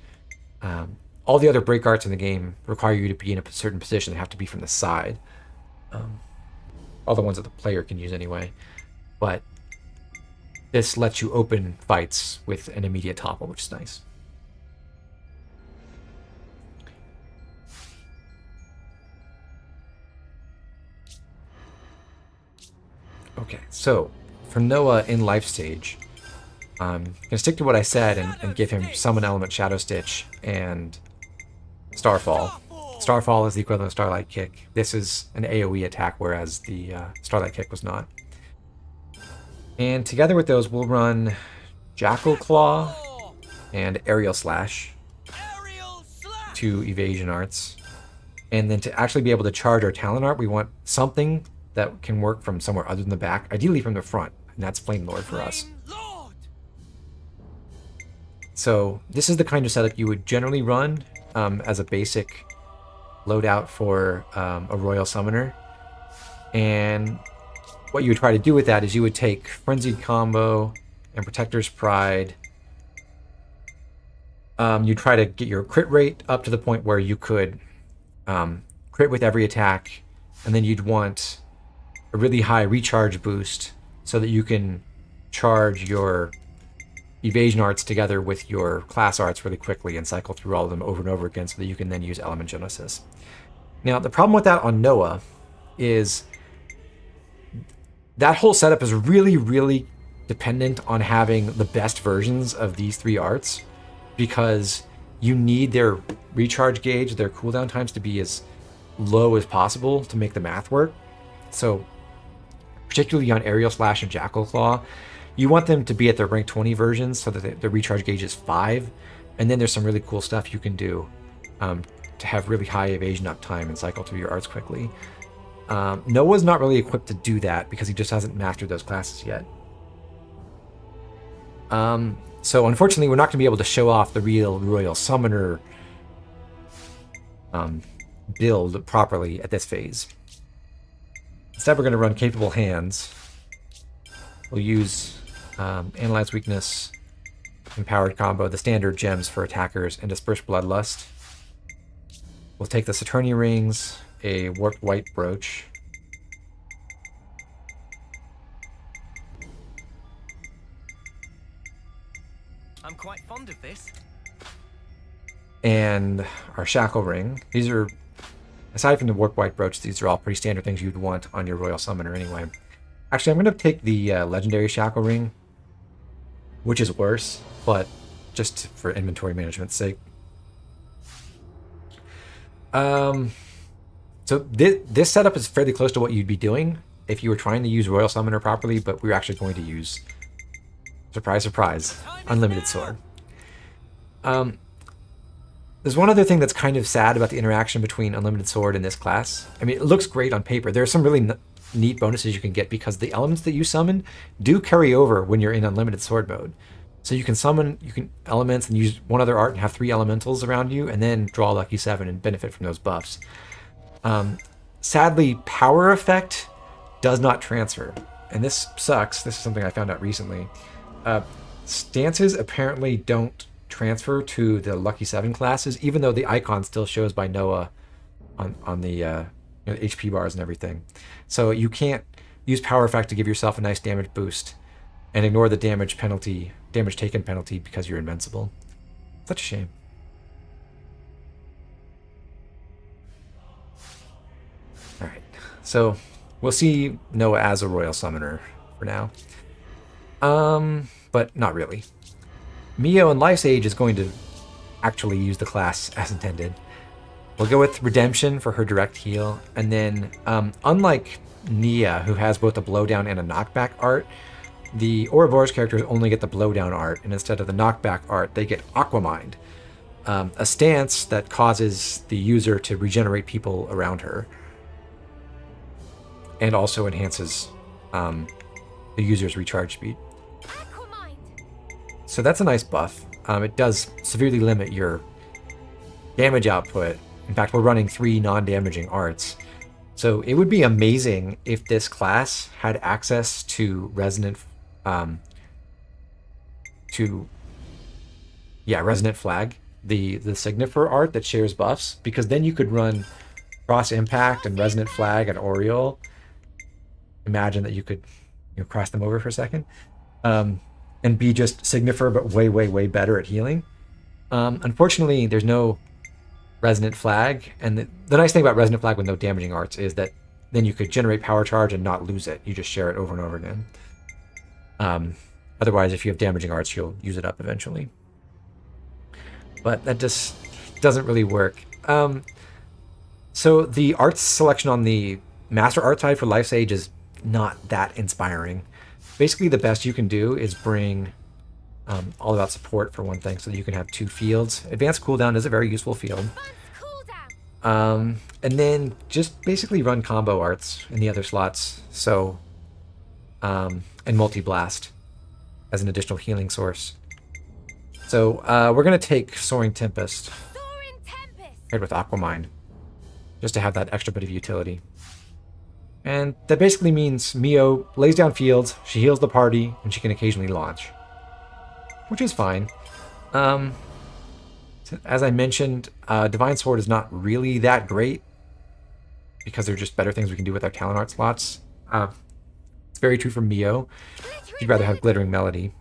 All the other break arts in the game require you to be in a certain position. They have to be from the side. All the ones that the player can use anyway. But this lets you open fights with an immediate topple, which is nice. Okay, so for Noah in life stage, I'm going to stick to what I said and give him Summon Element Shadow Stitch and Starfall. Starfall is the equivalent of Starlight Kick. This is an AoE attack, whereas the Starlight Kick was not. And together with those, we'll run Jackal Claw and Aerial Slash, 2 evasion arts. And then to actually be able to charge our Talon art, we want something that can work from somewhere other than the back, ideally from the front, and that's Flame Lord for us. So this is the kind of setup you would generally run as a basic loadout for a Royal Summoner. And what you would try to do with that is you would take Frenzied Combo and Protector's Pride. You try to get your crit rate up to the point where you could crit with every attack, and then you'd want a really high recharge boost so that you can charge your evasion arts together with your class arts really quickly and cycle through all of them over and over again so that you can then use Element Genesis. Now, the problem with that on Noah is that whole setup is really, really dependent on having the best versions of these 3 arts, because you need their recharge gauge, their cooldown times to be as low as possible to make the math work. So particularly on Aerial Slash and Jackal Claw, you want them to be at their rank 20 versions so that the recharge gauge is 5, and then there's some really cool stuff you can do to have really high evasion uptime and cycle through your arts quickly. Noah's not really equipped to do that because he just hasn't mastered those classes yet. So unfortunately, we're not going to be able to show off the real Royal Summoner build properly at this phase. Instead, we're going to run Capable Hands. We'll use Analyze Weakness, Empowered Combo, the standard gems for attackers, and Disperse Bloodlust. We'll take the Saturnia Rings, a Warped White Brooch. I'm quite fond of this. And our Shackle Ring. These are, aside from the Warped White Brooch, these are all pretty standard things you'd want on your Royal Summoner anyway. Actually, I'm going to take the Legendary Shackle Ring, which is worse, but just for inventory management's sake. So this setup is fairly close to what you'd be doing if you were trying to use Royal Summoner properly, but we're actually going to use, surprise, surprise, Unlimited Sword. There's one other thing that's kind of sad about the interaction between Unlimited Sword and this class. I mean, it looks great on paper. There are some really neat bonuses you can get because the elements that you summon do carry over when you're in unlimited sword mode. So you can summon elements and use one other art and have 3 elementals around you, and then draw Lucky 7 and benefit from those buffs. Sadly, power effect does not transfer, and this sucks. This is something I found out recently. Stances apparently don't transfer to the Lucky 7 classes, even though the icon still shows by Noah on the HP bars and everything. So you can't use power effect to give yourself a nice damage boost and ignore the damage taken penalty because you're invincible. Such a shame. Alright, so we'll see Noah as a royal summoner for now. But not really. Mio in Life's Age is going to actually use the class as intended. We'll go with Redemption for her direct heal, and then unlike Nia, who has both a blowdown and a knockback art, the Ouroboros characters only get the blowdown art, and instead of the knockback art, they get Aquamind, a stance that causes the user to regenerate people around her, and also enhances the user's recharge speed. So that's a nice buff. It does severely limit your damage output. In fact, we're running 3 non-damaging arts. So it would be amazing if this class had access to Resonant Resonant Flag, the Signifer art that shares buffs, because then you could run Cross Impact and Resonant Flag and Oriole. Imagine that you could cross them over for a second. And be just Signifer, but way, way, way better at healing. Unfortunately, there's no Resonant Flag, and the nice thing about Resonant Flag with no damaging arts is that then you could generate power charge and not lose it. You just share it over and over again. Otherwise, if you have damaging arts, you'll use it up eventually. But that just doesn't really work. So the arts selection on the Master Art side for Life's Age is not that inspiring. Basically, the best you can do is bring All About Support for one thing, so that you can have 2 fields. Advanced Cooldown is a very useful field. And then just basically run combo arts in the other slots. So, and Multi-Blast as an additional healing source. So we're going to take Soaring Tempest paired with Aquamind, just to have that extra bit of utility. And that basically means Mio lays down fields, she heals the party, and she can occasionally launch, which is fine. As I mentioned, Divine Sword is not really that great because there are just better things we can do with our talent art slots. It's very true for Mio. She'd rather have Glittering Melody.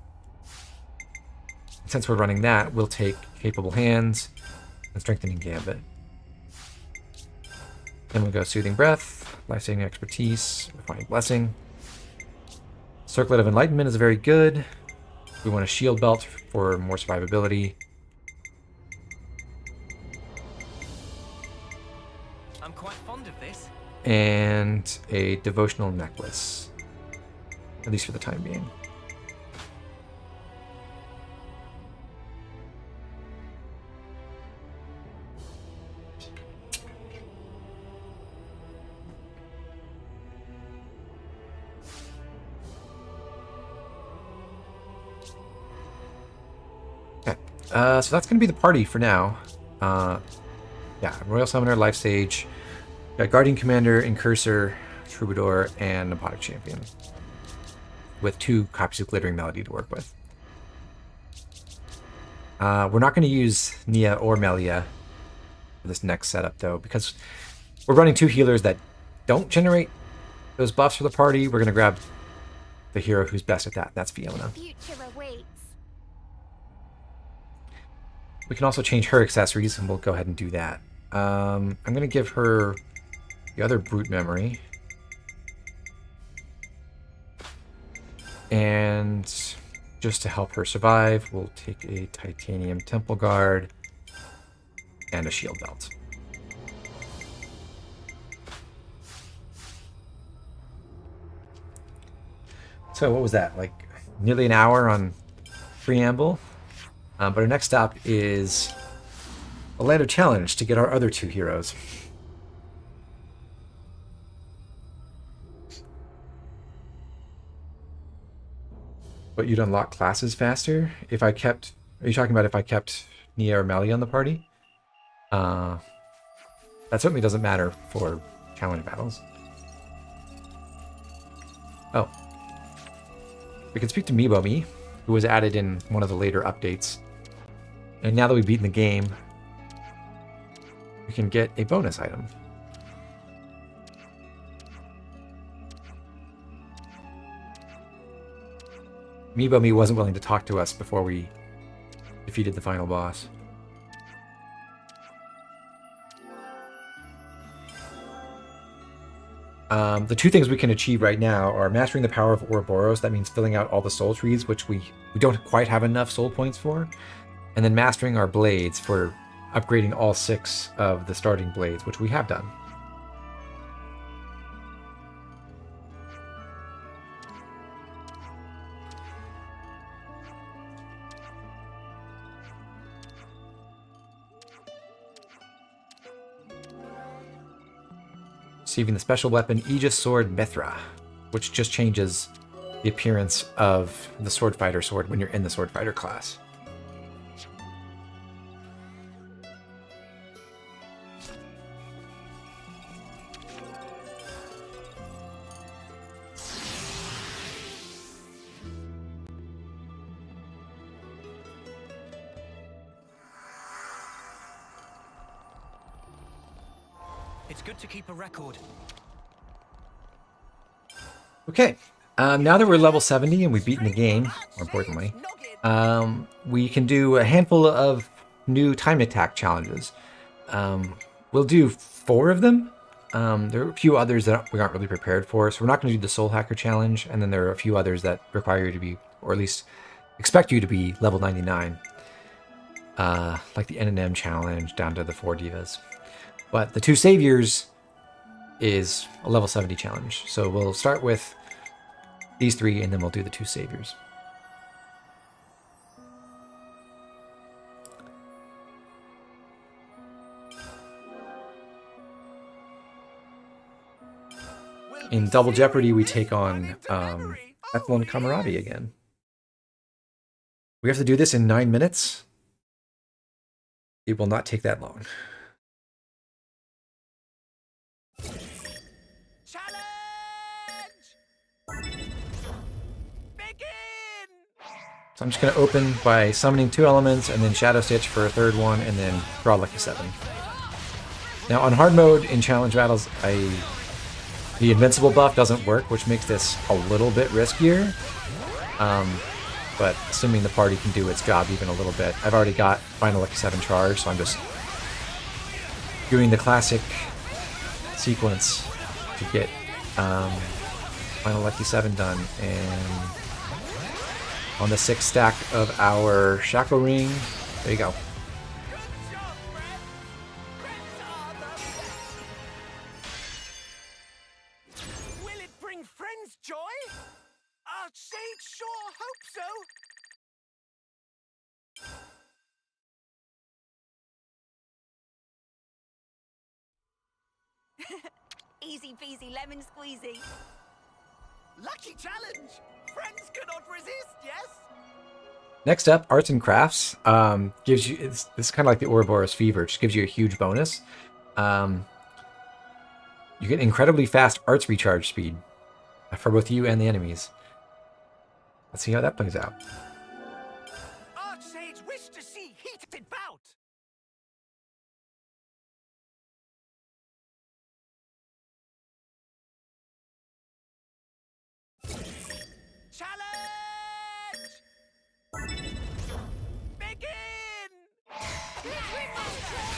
Since we're running that, we'll take Capable Hands and Strengthening Gambit. Then we'll go Soothing Breath, Life-Saving Expertise, Refining Blessing. Circlet of Enlightenment is very good. We want a Shield Belt for more survivability. I'm quite fond of this. And a Devotional Necklace, at least for the time being. So that's going to be the party for now. Yeah, Royal Summoner, Life Sage, got Guardian Commander, Incursor, Troubadour, and Nephotic Champion, with 2 copies of Glittering Melody to work with. We're not going to use Nia or Melia for this next setup, though, because we're running 2 healers that don't generate those buffs for the party. We're going to grab the hero who's best at that. That's Fiona. Future awaits. We can also change her accessories, and we'll go ahead and do that. I'm going to give her the other Brute Memory. And just to help her survive, we'll take a Titanium Temple Guard and a Shield Belt. So what was that, like nearly an hour on preamble? But our next stop is a Land of Challenge to get our other 2 heroes. But you'd unlock classes faster if I kept... Are you talking about if I kept Nia or Melia on the party? That certainly doesn't matter for challenge battles. Oh. We can speak to Mibomi, who was added in one of the later updates. And now that we've beaten the game, we can get a bonus item. Mibomi wasn't willing to talk to us before we defeated the final boss. The two things we can achieve right now are mastering the power of Ouroboros. That means filling out all the soul trees, which we don't quite have enough soul points for. And then mastering our blades for upgrading all 6 of the starting blades, which we have done. Receiving the special weapon Aegis Sword Mithra, which just changes the appearance of the Sword Fighter sword when you're in the Sword Fighter class. It's good to keep a record. Okay, now that we're level 70 and we've beaten the game, more importantly, we can do a handful of new time attack challenges. We'll do 4 of them. There are a few others that we aren't really prepared for, so we're not going to do the Soul Hacker challenge, and then there are a few others that require you to be, or at least expect you to be, level 99. Like the N&M challenge down to the 4 divas. But the 2 saviors is a level 70 challenge. So we'll start with these 3 and then we'll do the 2 saviors. In Double Jeopardy, we take on Ethelyn Kamaravi again. We have to do this in 9 minutes. It will not take that long. So I'm just going to open by summoning 2 elements and then Shadow Stitch for a 3rd one and then draw Lucky 7. Now on hard mode in challenge battles, the invincible buff doesn't work, which makes this a little bit riskier. But assuming the party can do its job even a little bit. I've already got Final Lucky 7 charged, so I'm just doing the classic sequence to get Final Lucky 7 done. And on the 6th stack of our Shackle Ring, there you go. Will it bring friends joy? Archsage sure hope so. Easy peasy lemon squeezy. Lucky challenge! Friends cannot resist, yes? Next up, Arts and Crafts gives you, this is kind of like the Ouroboros Fever, just gives you a huge bonus. You get incredibly fast arts recharge speed for both you and the enemies. Let's see how that plays out. Archsage wish to see heated bout! Challenge! Begin! Tear it all down!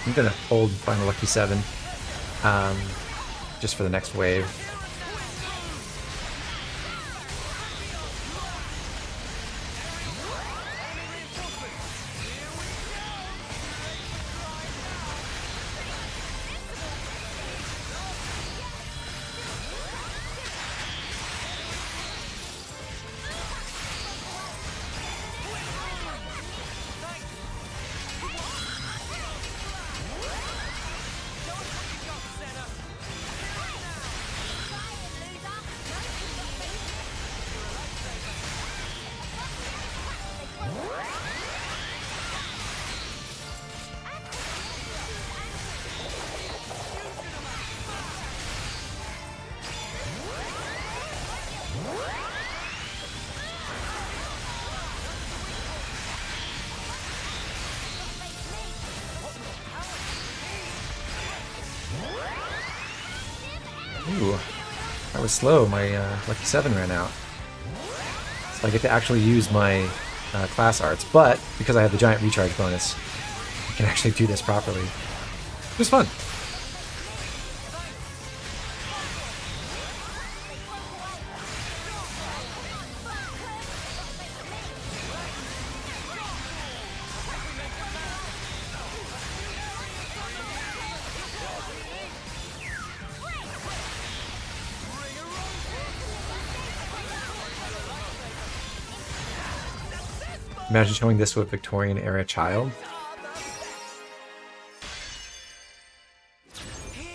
I'm gonna hold Final Lucky 7. just for the next wave. Ooh, that was slow. My Lucky 7 ran out. So I get to actually use my class arts, but because I have the giant recharge bonus, I can actually do this properly. It was fun. Imagine showing this to a Victorian era child.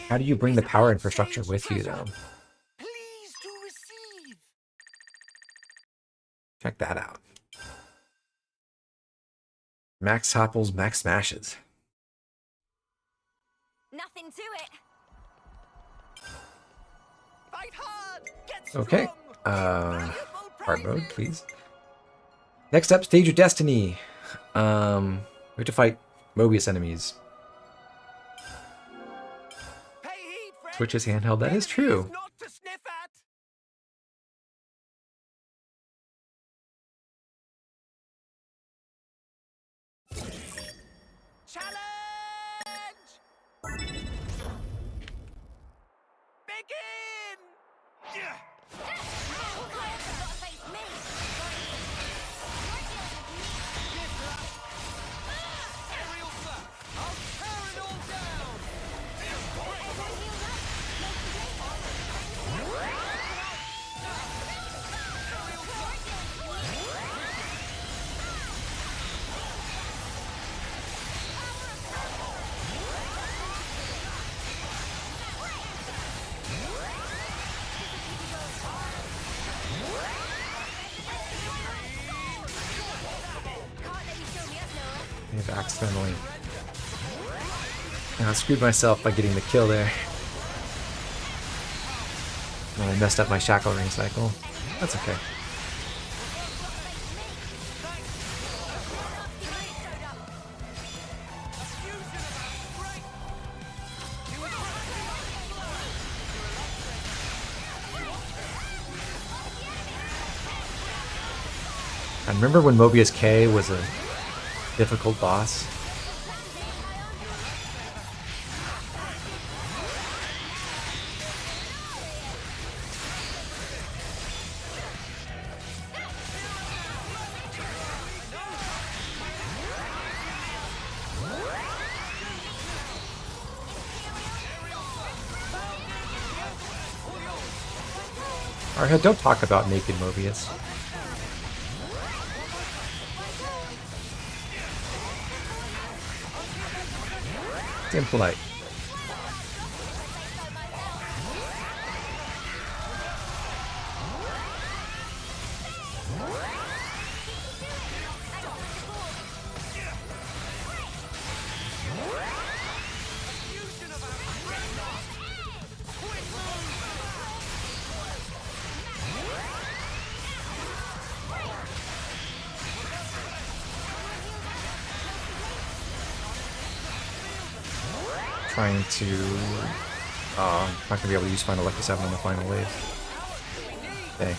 How do you bring the power infrastructure with you, though? Please to receive. Check that out. Max topples, max smashes. Nothing to it. Fight hard. Get Okay. strong. Hard mode, please. Next up, Stage of Destiny. We have to fight Mobius enemies. Pay heed, friends. Switch is handheld. That is Enemies true. not to sniff at. Challenge! Begin! I've accidentally I screwed myself by getting the kill there. And I messed up my shackle ring cycle. That's okay. I remember when Mobius K was a difficult boss. Alright, don't talk about naked Mobius. It's impolite. Trying to... I'm not going to be able to use Final Lucky 7 on the final wave. Okay.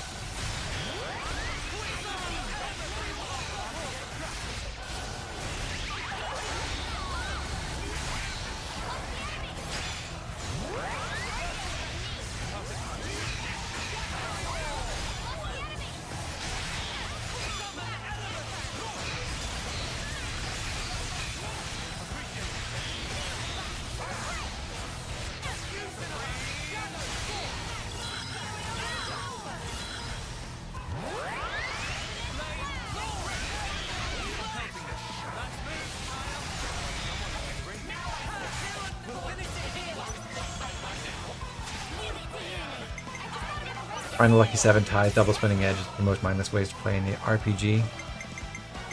Find the lucky 7 ties, double spinning edge is the most mindless ways to play in the RPG.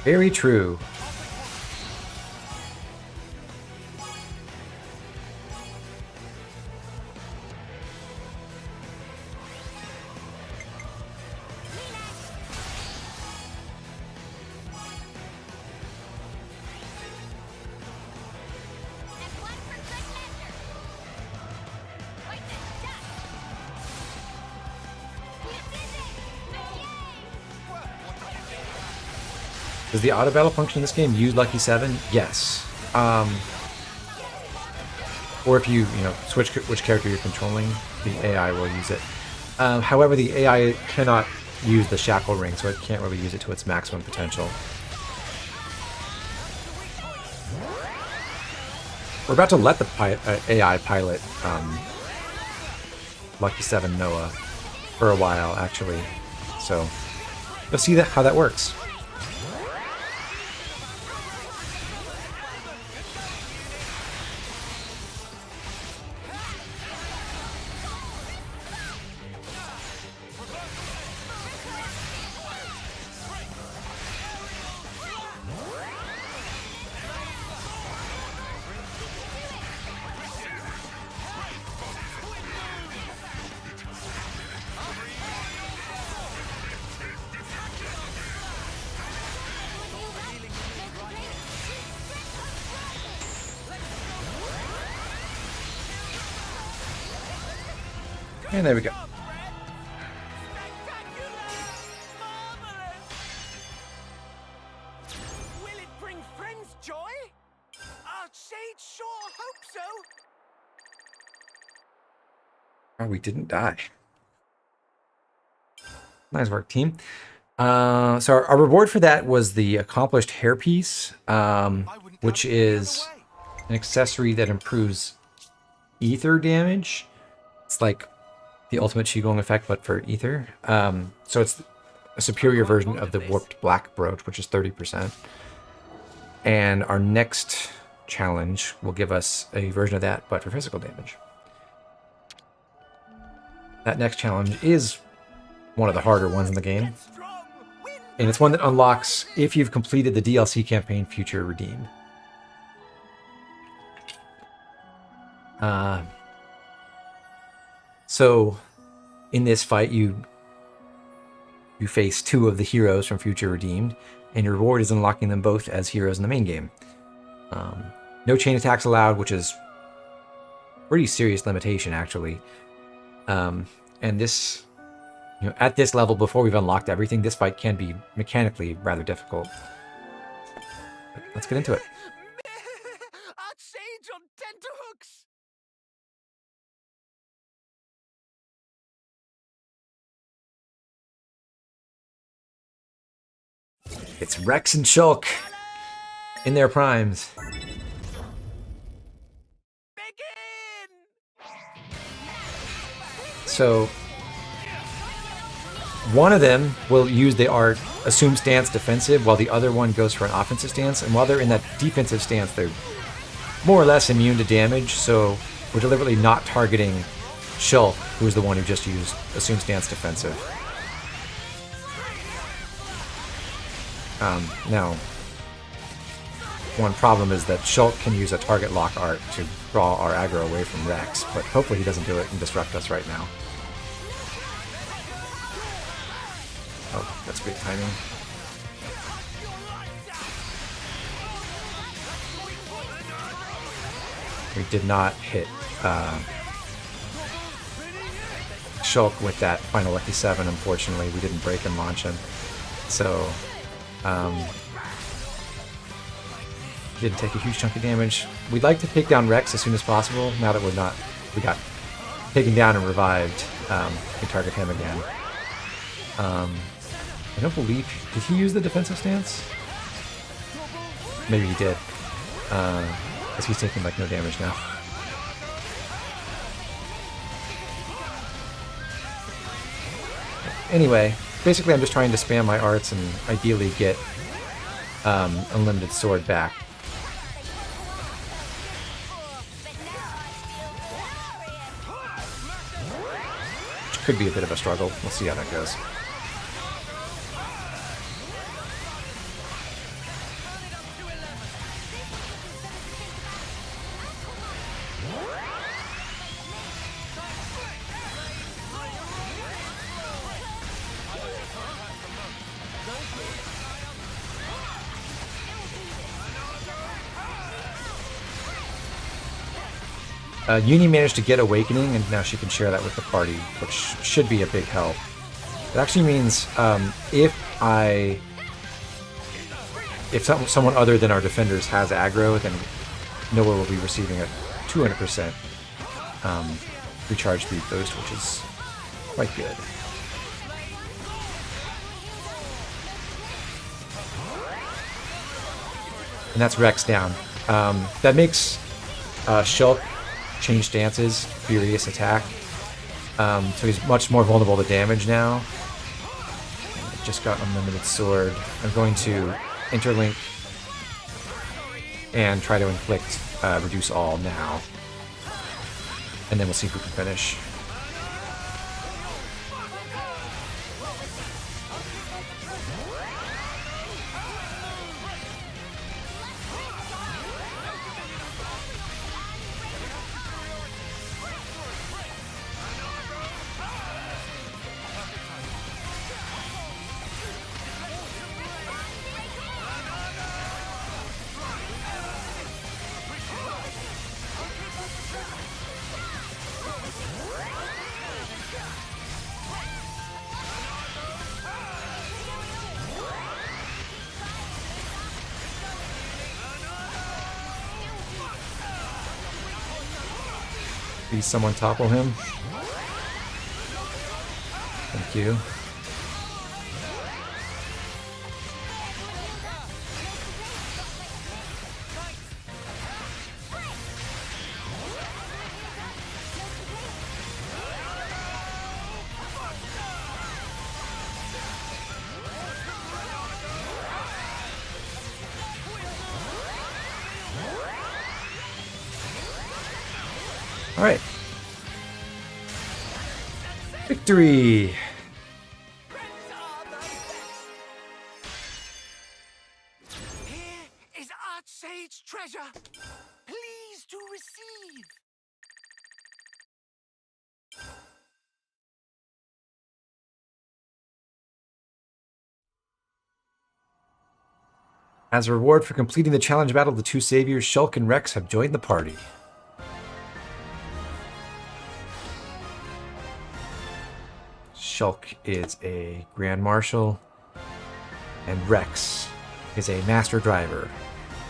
Very true. Does the auto battle function in this game use Lucky 7? Yes. Or if you switch which character you're controlling, the AI will use it. However, the AI cannot use the shackle ring, so it can't really use it to its maximum potential. We're about to let the AI pilot Lucky 7 Noah for a while, actually. So you'll see how that works. And there we go. Will it bring friends joy? Archsage sure hope so. Oh, we didn't die. Nice work, team. So our reward for that was the accomplished hairpiece, which is an accessory that improves ether damage. It's like the ultimate Qigong effect, but for ether. So it's a superior version of the warped black brooch, which is 30%. And our next challenge will give us a version of that, but for physical damage. That next challenge is one of the harder ones in the game. And it's one that unlocks if you've completed the DLC campaign Future Redeemed. So in this fight, you face 2 of the heroes from Future Redeemed, and your reward is unlocking them both as heroes in the main game. No chain attacks allowed, which is a pretty serious limitation, actually. And this, at this level, before we've unlocked everything, this fight can be mechanically rather difficult. But let's get into it. Archsage on tenterhooks. It's Rex and Shulk in their primes. So one of them will use the art assume stance defensive, while the other one goes for an offensive stance. And while they're in that defensive stance, they're more or less immune to damage. So we're deliberately not targeting Shulk, who is the one who just used assume stance defensive. Now, one problem is that Shulk can use a target lock art to draw our aggro away from Rex, but hopefully he doesn't do it and disrupt us right now. Oh, that's great timing. We did not hit Shulk with that final Lucky 7, unfortunately. We didn't break and launch him. So, didn't take a huge chunk of damage. We'd like to take down Rex as soon as possible. Now that we got taken down and revived, we can target him again. I don't believe, did he use the defensive stance? Maybe he did, because he's taking like no damage now. Anyway, basically I'm just trying to spam my arts and ideally get unlimited sword back. could be a bit of a struggle. We'll see how that goes. Uni managed to get Awakening, and now she can share that with the party, which should be a big help. It actually means if someone other than our defenders has aggro, then Noah will be receiving a 200% recharge speed boost, which is quite good. And that's Rex down. That makes Shulk change stances, Furious attack. So he's much more vulnerable to damage now. Just got Unlimited Sword. I'm going to interlink and try to inflict Reduce All now. And then we'll see if we can finish. Please someone topple him. Thank you. All right. Victory! Here is Archsage's treasure. Please to receive. As a reward for completing the challenge battle, the two saviors, Shulk and Rex, have joined the party. Shulk is a Grand Marshal, and Rex is a Master Driver.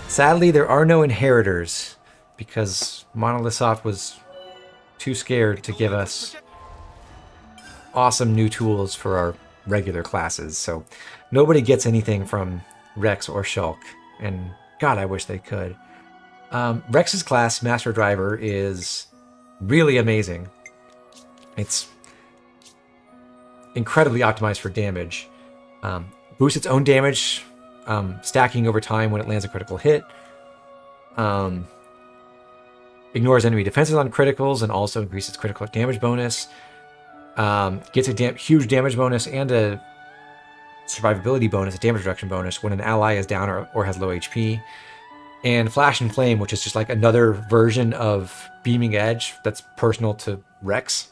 Sadly, there are no inheritors, because Monolith Soft was too scared to give us awesome new tools for our regular classes, so nobody gets anything from Rex or Shulk, and God, I wish they could. Rex's class, Master Driver, is really amazing. It's incredibly optimized for damage. Boosts its own damage, stacking over time when it lands a critical hit. Ignores enemy defenses on criticals and also increases critical damage bonus. Gets a huge damage bonus and a survivability bonus, a damage reduction bonus when an ally is down or has low HP. And Flash and Flame, which is just like another version of Beaming Edge that's personal to Rex,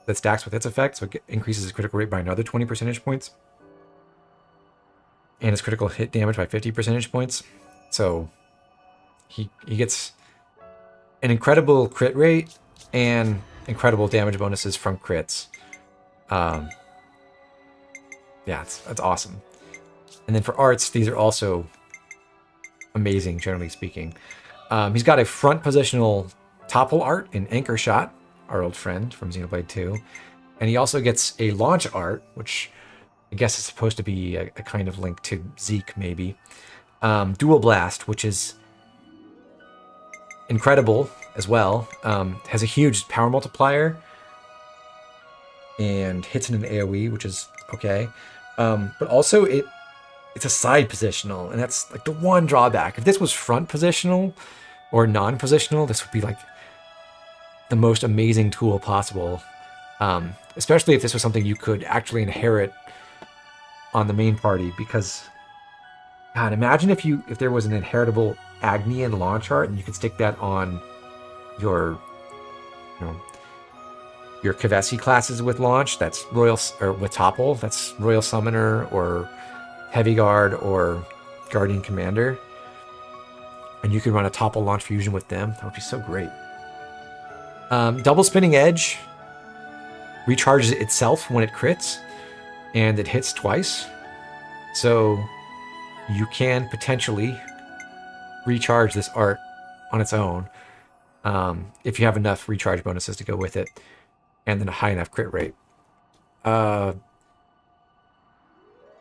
that stacks with its effect, so it increases his critical rate by another 20 percentage points. And his critical hit damage by 50 percentage points. So he gets an incredible crit rate and incredible damage bonuses from crits. Yeah, that's awesome. And then for arts, these are also amazing, generally speaking. He's got a front positional topple art in Anchor Shot, our old friend from Xenoblade 2. And he also gets a launch art, which I guess is supposed to be a kind of link to Zeke, maybe. Dual Blast, which is incredible as well. Has a huge power multiplier and hits in an AoE, which is okay. But also it's a side positional, and that's like the one drawback. If this was front positional or non-positional, this would be like the most amazing tool possible. especially if this was something you could actually inherit on the main party, because God, imagine if there was an inheritable Agnian launch art and you could stick that on your your Kevesi classes with launch. That's Royal, or with Topple. That's Royal Summoner or Heavy Guard or Guardian Commander, and you could run a Topple launch fusion with them. That would be so great. Double Spinning Edge recharges itself when it crits, and it hits twice. So you can potentially recharge this art on its own if you have enough recharge bonuses to go with it, and then a high enough crit rate.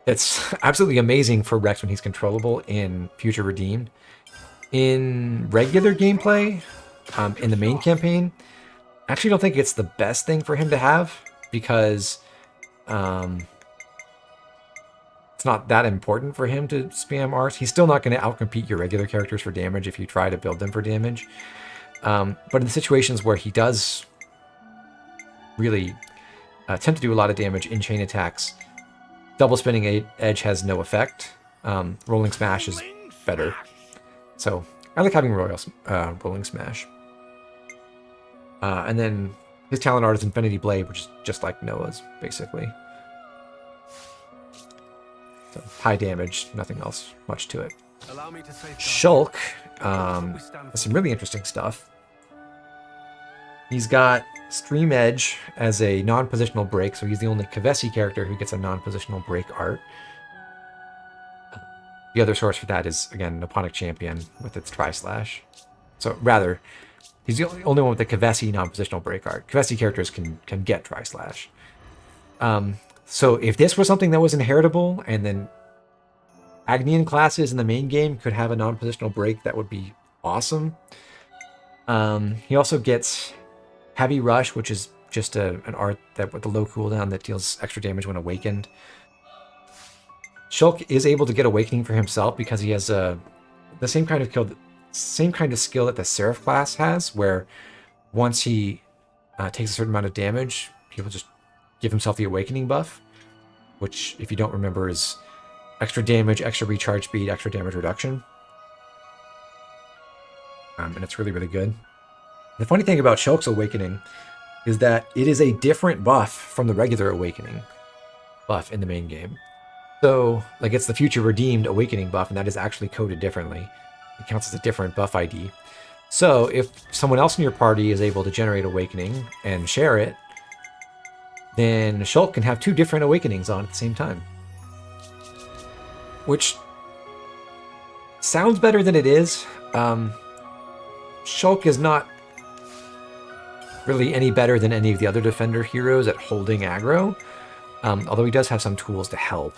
It's absolutely amazing for Rex when he's controllable in Future Redeemed. In regular gameplay, in the main campaign, I actually don't think it's the best thing for him to have, because it's not that important for him to spam arts. He's still not going to outcompete your regular characters for damage if you try to build them for damage. But in the situations where he does really attempt to do a lot of damage in chain attacks, Double Spinning Edge has no effect. Rolling Smash is better. So I like having Rolling Smash. And then his talent art is Infinity Blade, which is just like Noah's, basically. So high damage, nothing else much to it. Shulk has some really interesting stuff. He's got Stream Edge as a non-positional break, so he's the only Kevesi character who gets a non-positional break art. The other source for that is, again, Nipponic Champion with its Tri-Slash. So, rather, he's the only one with the Kevesi non-positional break art. Kevesi characters can get Tri-Slash. So if this was something that was inheritable, and then Agnian classes in the main game could have a non-positional break, that would be awesome. He also gets Heavy Rush, which is just an art that with the low cooldown that deals extra damage when awakened. Shulk is able to get Awakening for himself because he has the same kind of skill that the Seraph class has, where once he takes a certain amount of damage, he will just give himself the Awakening buff, which, if you don't remember, is extra damage, extra recharge speed, extra damage reduction. And it's really, really good. The funny thing about Shulk's Awakening is that it is a different buff from the regular Awakening buff in the main game. So, like, it's the Future Redeemed Awakening buff, and that is actually coded differently. It counts as a different buff ID. So, if someone else in your party is able to generate Awakening and share it, then Shulk can have two different Awakenings on at the same time. Which sounds better than it is. Shulk is not really any better than any of the other Defender heroes at holding aggro, although he does have some tools to help.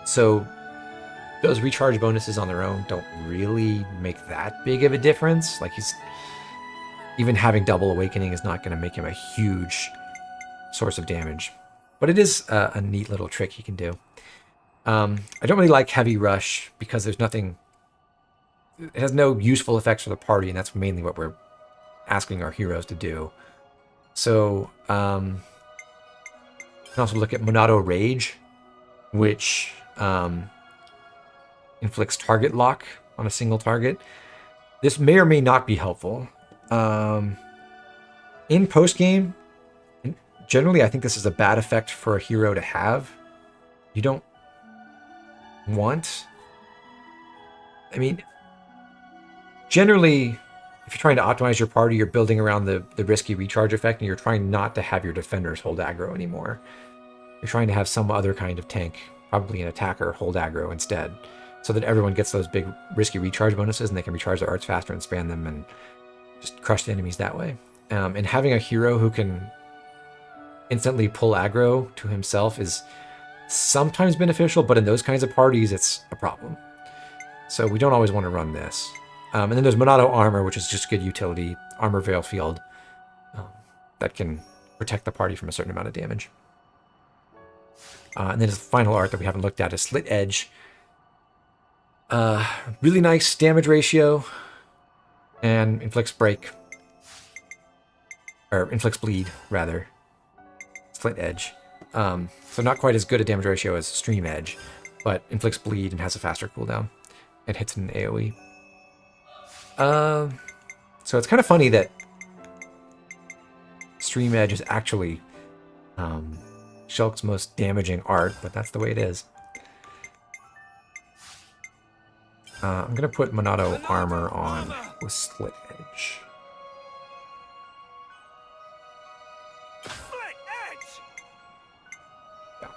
So those recharge bonuses on their own don't really make that big of a difference. Like, even having double Awakening is not going to make him a huge source of damage. But it is a neat little trick he can do. I don't really like Heavy Rush because there's nothing... It has no useful effects for the party, and that's mainly what we're asking our heroes to do. So, you can also look at Monado Rage, which inflicts target lock on a single target. This may or may not be helpful. In postgame, generally I think this is a bad effect for a hero to have. You don't want... I mean, generally, if you're trying to optimize your party, you're building around the risky recharge effect, and you're trying not to have your defenders hold aggro anymore. You're trying to have some other kind of tank, probably an attacker, hold aggro instead, so that everyone gets those big risky recharge bonuses and they can recharge their arts faster and spam them and just crush the enemies that way. And having a hero who can instantly pull aggro to himself is sometimes beneficial, but in those kinds of parties, it's a problem. So we don't always want to run this. And then there's Monado Armor, which is just good utility. Armor Veil Field that can protect the party from a certain amount of damage. And then the final art that we haven't looked at is Slit Edge. Really nice damage ratio and inflicts break. or inflicts bleed, rather. Slit Edge. So not quite as good a damage ratio as Stream Edge, but inflicts bleed and has a faster cooldown. And hits in an AoE. So it's kind of funny that Stream Edge is actually Shulk's most damaging art, but that's the way it is. I'm going to put Monado armor on with Slit Edge. Yeah.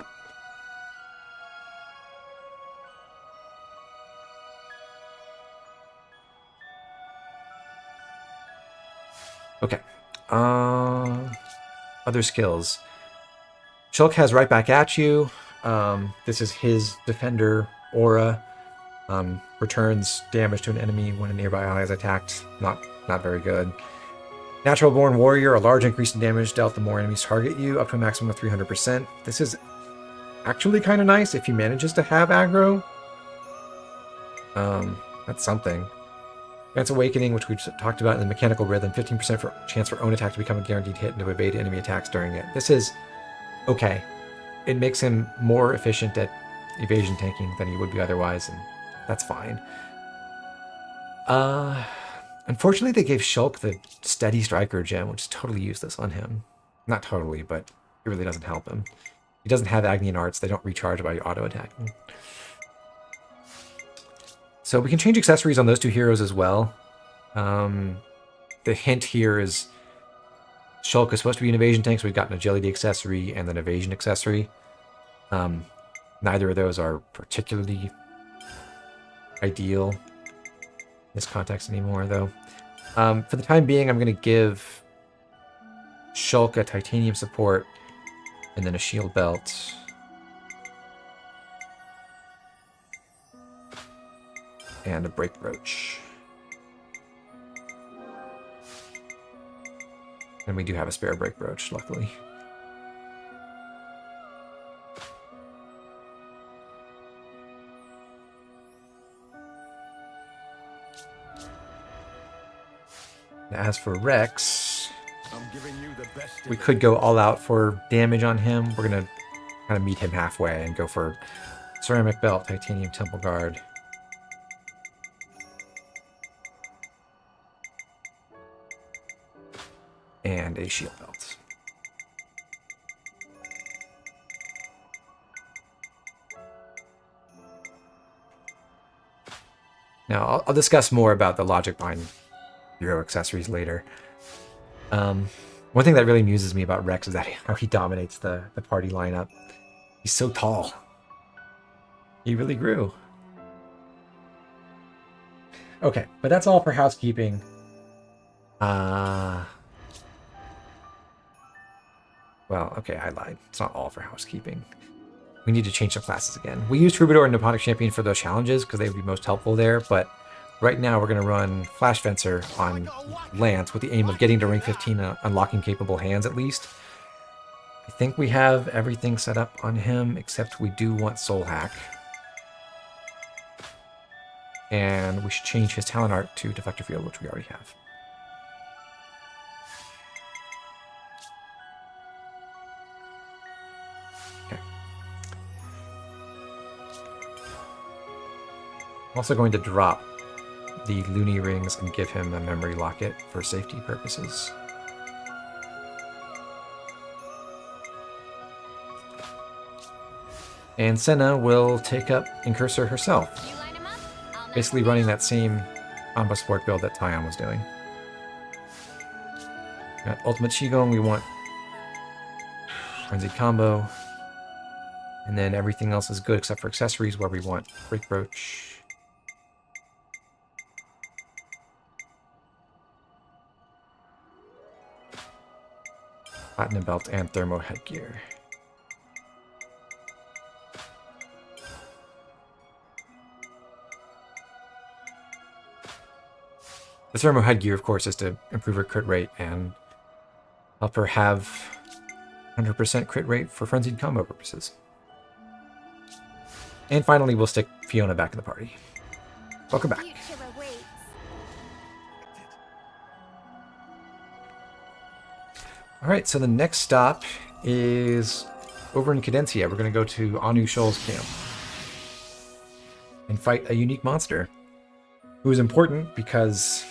Okay. Other skills. Shulk has right back at you. This is his defender aura. Returns damage to an enemy when a nearby ally is attacked. Not very good. Natural Born Warrior, a large increase in damage dealt the more enemies target you, up to a maximum of 300%. This is actually kind of nice if he manages to have aggro. That's something. Advanced Awakening, which we talked about in the mechanical rhythm, 15% for chance for own attack to become a guaranteed hit and to evade enemy attacks during it. This is okay. It makes him more efficient at evasion tanking than he would be otherwise, and that's fine. Unfortunately, they gave Shulk the Steady Striker gem, which is totally useless on him. Not totally, but it really doesn't help him. He doesn't have Agnian Arts. They don't recharge by auto-attacking. So we can change accessories on those two heroes as well. The hint here is Shulk is supposed to be an evasion tank, so we've got an agility accessory and an evasion accessory. Neither of those are particularly ideal in this context anymore, though. For the time being, I'm going to give Shulk a titanium support and then a shield belt. And a break brooch. And we do have a spare break brooch, luckily. As for Rex, we could go all out for damage on him. We're going to kind of meet him halfway and go for ceramic belt, titanium temple guard. And a shield belt. Now, I'll discuss more about the logic behind hero accessories later. One thing that really amuses me about Rex is that how he dominates the party lineup. He's so tall. He really grew. Okay, but that's all for housekeeping. Well, okay, I lied. It's not all for housekeeping. We need to change some classes again. We used Troubadour and Nipponic Champion for those challenges because they would be most helpful there, but right now we're going to run Flash Fencer on Lance with the aim of getting to rank 15 and unlocking capable hands at least. I think we have everything set up on him, except we do want Soul Hack. And we should change his talent art to Deflector Field, which we already have. I'm also going to drop the Looney Rings and give him a memory locket for safety purposes. And Senna will take up Incursor herself, basically running that same combo support build that Tyon was doing. Got Ultimate Qigong, we want Frenzied Combo, and then everything else is good except for accessories where we want Break Brooch, Platinum Belt, and Thermo Headgear. The Thermo Headgear, of course, is to improve her crit rate and help her have 100% crit rate for Frenzied Combo purposes. And finally, we'll stick Fiona back in the party. Welcome back. Alright, so the next stop is over in Cadensia. We're going to go to Anu Shoal's camp and fight a unique monster who is important because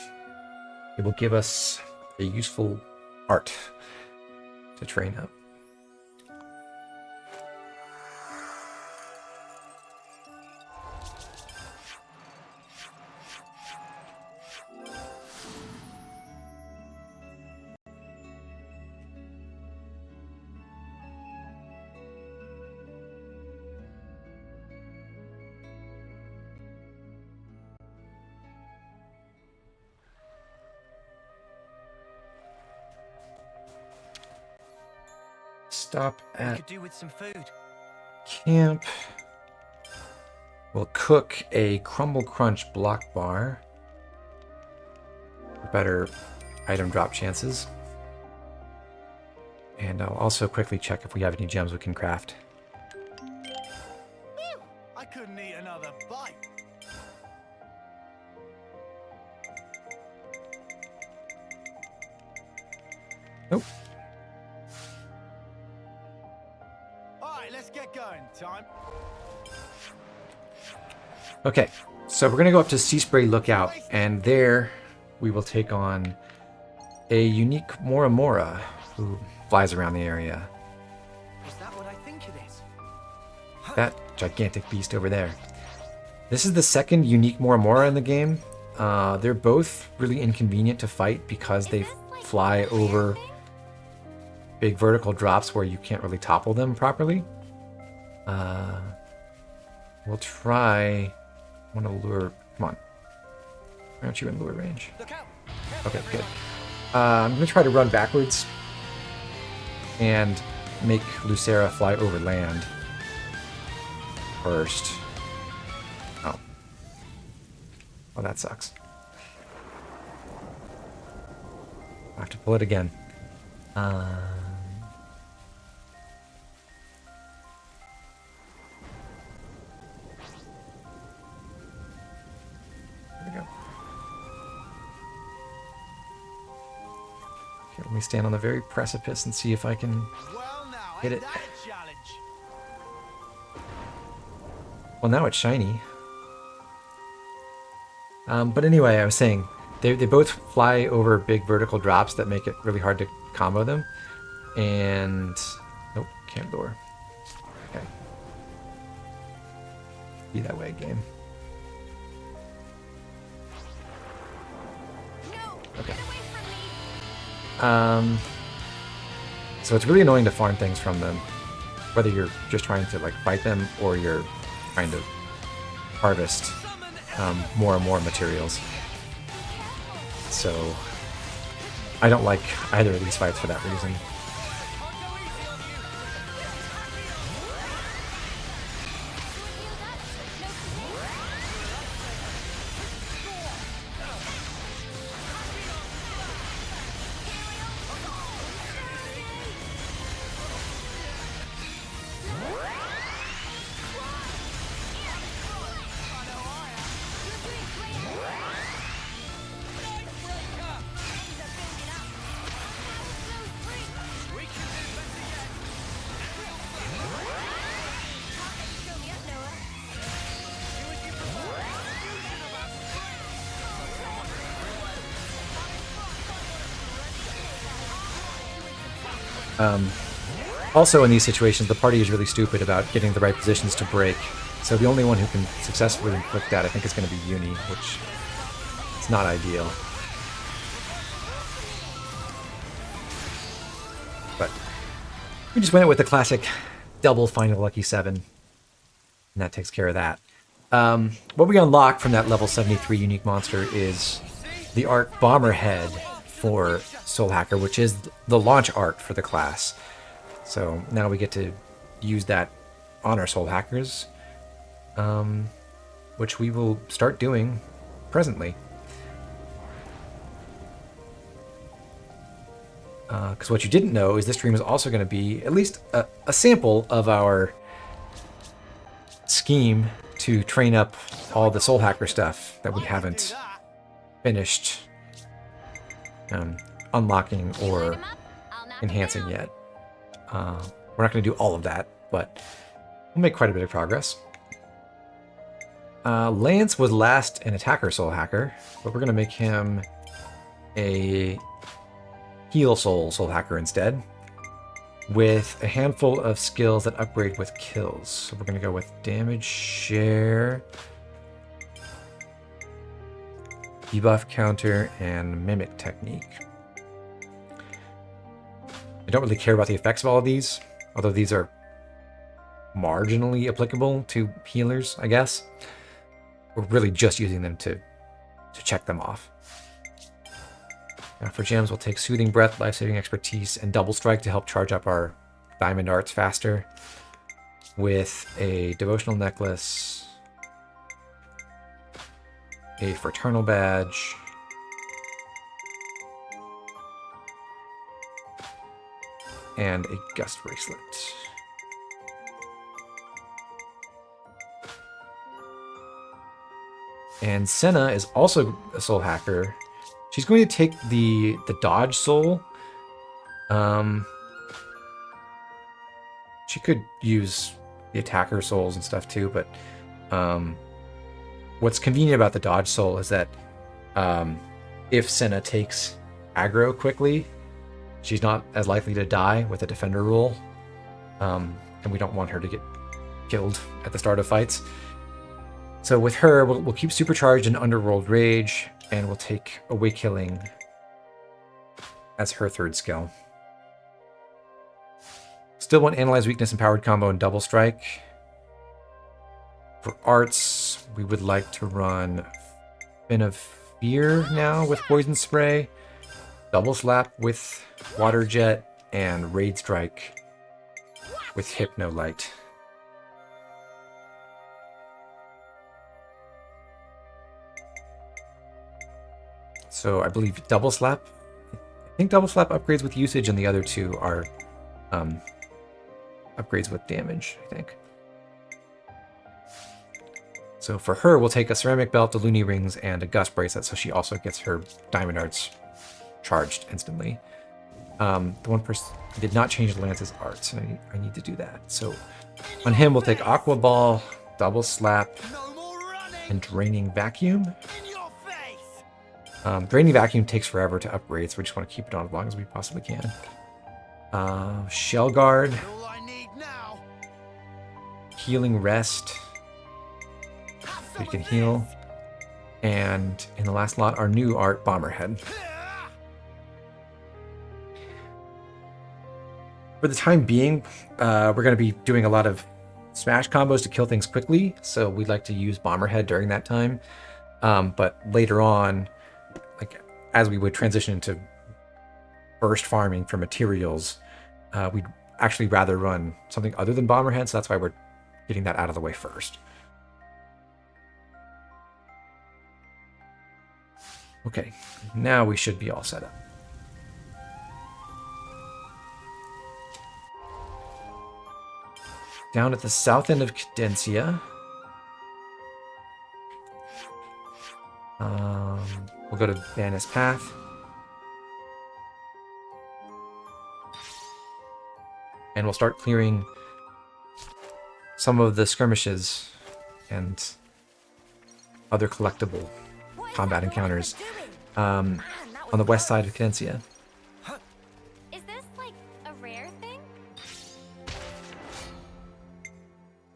it will give us a useful art to train up. Stop We at could do with some food. camp. We'll cook a Crumble Crunch block bar for better item drop chances. And I'll also quickly check if we have any gems we can craft. I couldn't eat another bite. Nope. Alright, let's get going. Time. Okay, so we're going to go up to Sea Spray Lookout, and there we will take on a unique Mora Mora who flies around the area. Is that what I think it is? That gigantic beast over there. This is the second unique Mora Mora in the game. They're both really inconvenient to fight because they fly over big vertical drops where you can't really topple them properly. We'll try... I want to lure... Come on. Why aren't you in lure range? Look out! Okay, good. I'm going to try to run backwards and make Lucera fly over land first. Oh. Oh, that sucks. I have to pull it again. There we go. Okay, let me stand on the very precipice and see if I can Well now, hit ain't it. that a challenge? Well, now it's shiny. But anyway, I was saying, they both fly over big vertical drops that make it really hard to combo them. And... Nope, can't door. Okay. Be that way, game. Okay. So it's really annoying to farm things from them. Whether you're just trying to like fight them or you're trying to harvest more and more materials. So I don't like either of these fights for that reason. Also in these situations, the party is really stupid about getting the right positions to break. So the only one who can successfully inflict that, I think, is going to be Uni, which is not ideal. But we just went with the classic double final lucky 7, and that takes care of that. What we unlock from that level 73 unique monster is the art Bomber Head for Soul Hacker, which is the launch art for the class. So now we get to use that on our Soul Hackers, which we will start doing presently. Because what you didn't know is this stream is also going to be at least a sample of our scheme to train up all the Soul Hacker stuff that we haven't finished unlocking or enhancing yet. We're not going to do all of that, but we'll make quite a bit of progress. Lance was last an attacker soul hacker, but we're going to make him a heal soul hacker instead, with a handful of skills that upgrade with kills. So we're going to go with damage share, debuff counter, and mimic technique. I don't really care about the effects of all of these, although these are marginally applicable to healers, I guess. We're really just using them to check them off. Now for gems, we'll take Soothing Breath, Life-Saving Expertise, and Double Strike to help charge up our Diamond Arts faster, with a Devotional Necklace, a Fraternal Badge, and a Gust Bracelet. And Senna is also a soul hacker. She's going to take the dodge soul. She could use the attacker souls and stuff too, but what's convenient about the dodge soul is that if Senna takes aggro quickly, she's not as likely to die with a defender rule, and we don't want her to get killed at the start of fights. So with her, we'll keep Supercharged and Underworld Rage, and we'll take Away Killing as her third skill. Still want Analyze Weakness, Empowered Combo, and Double Strike. For arts, we would like to run Fin of Fear now with Poison Spray, Double Slap with Water Jet, and Raid Strike with Hypno Light. So I believe Double Slap. I think Double Slap upgrades with usage, and the other two are upgrades with damage, I think. So for her, we'll take a Ceramic Belt, the Looney Rings, and a Gust Bracelet, so she also gets her Diamond Arts charged instantly. The one person did not change Lance's arts, and I need to do that. So on him, we'll take Aqua Ball, Double Slap, and Draining Vacuum. Draining Vacuum takes forever to upgrade, so we just want to keep it on as long as we possibly can. Shell Guard, Healing Rest, so you can heal, and in the last lot, our new art, Bomberhead. For the time being, we're going to be doing a lot of smash combos to kill things quickly, so we'd like to use Bomberhead during that time. But later on, like as we would transition into burst farming for materials, we'd actually rather run something other than Bomberhead, so that's why we're getting that out of the way first. Okay, now we should be all set up. Down at the south end of Cadensia, we'll go to Bannis Path. And we'll start clearing some of the skirmishes and other collectible combat encounters on the west side of Cadensia. Is this like a rare thing?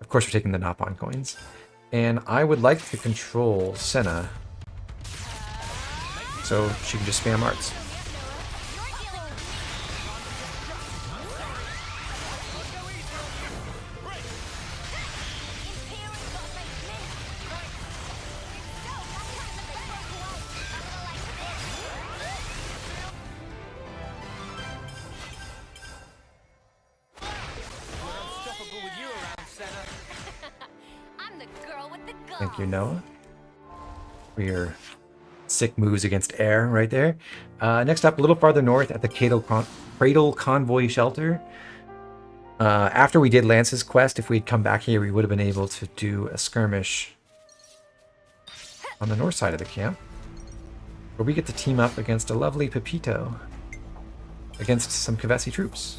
Of course, we're taking the Nopon coins. And I would like to control Senna, so she can just spam arts. Thank you, Noah, for your sick moves against air right there. Next up, a little farther north at the Cradle Convoy Shelter. After we did Lance's quest, if we'd come back here, we would have been able to do a skirmish on the north side of the camp, where we get to team up against a lovely Pepito. against some Kevesi troops.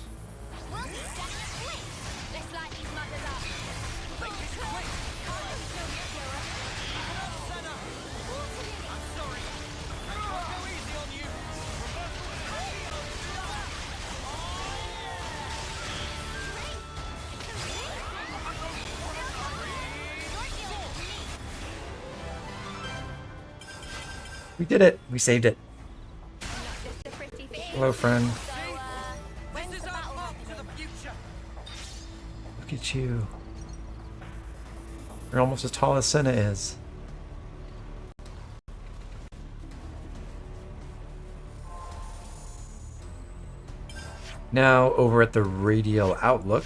We did it. We saved it. Hello, friend. Look at you. You're almost as tall as Senna is. Now, over at the radial outlook,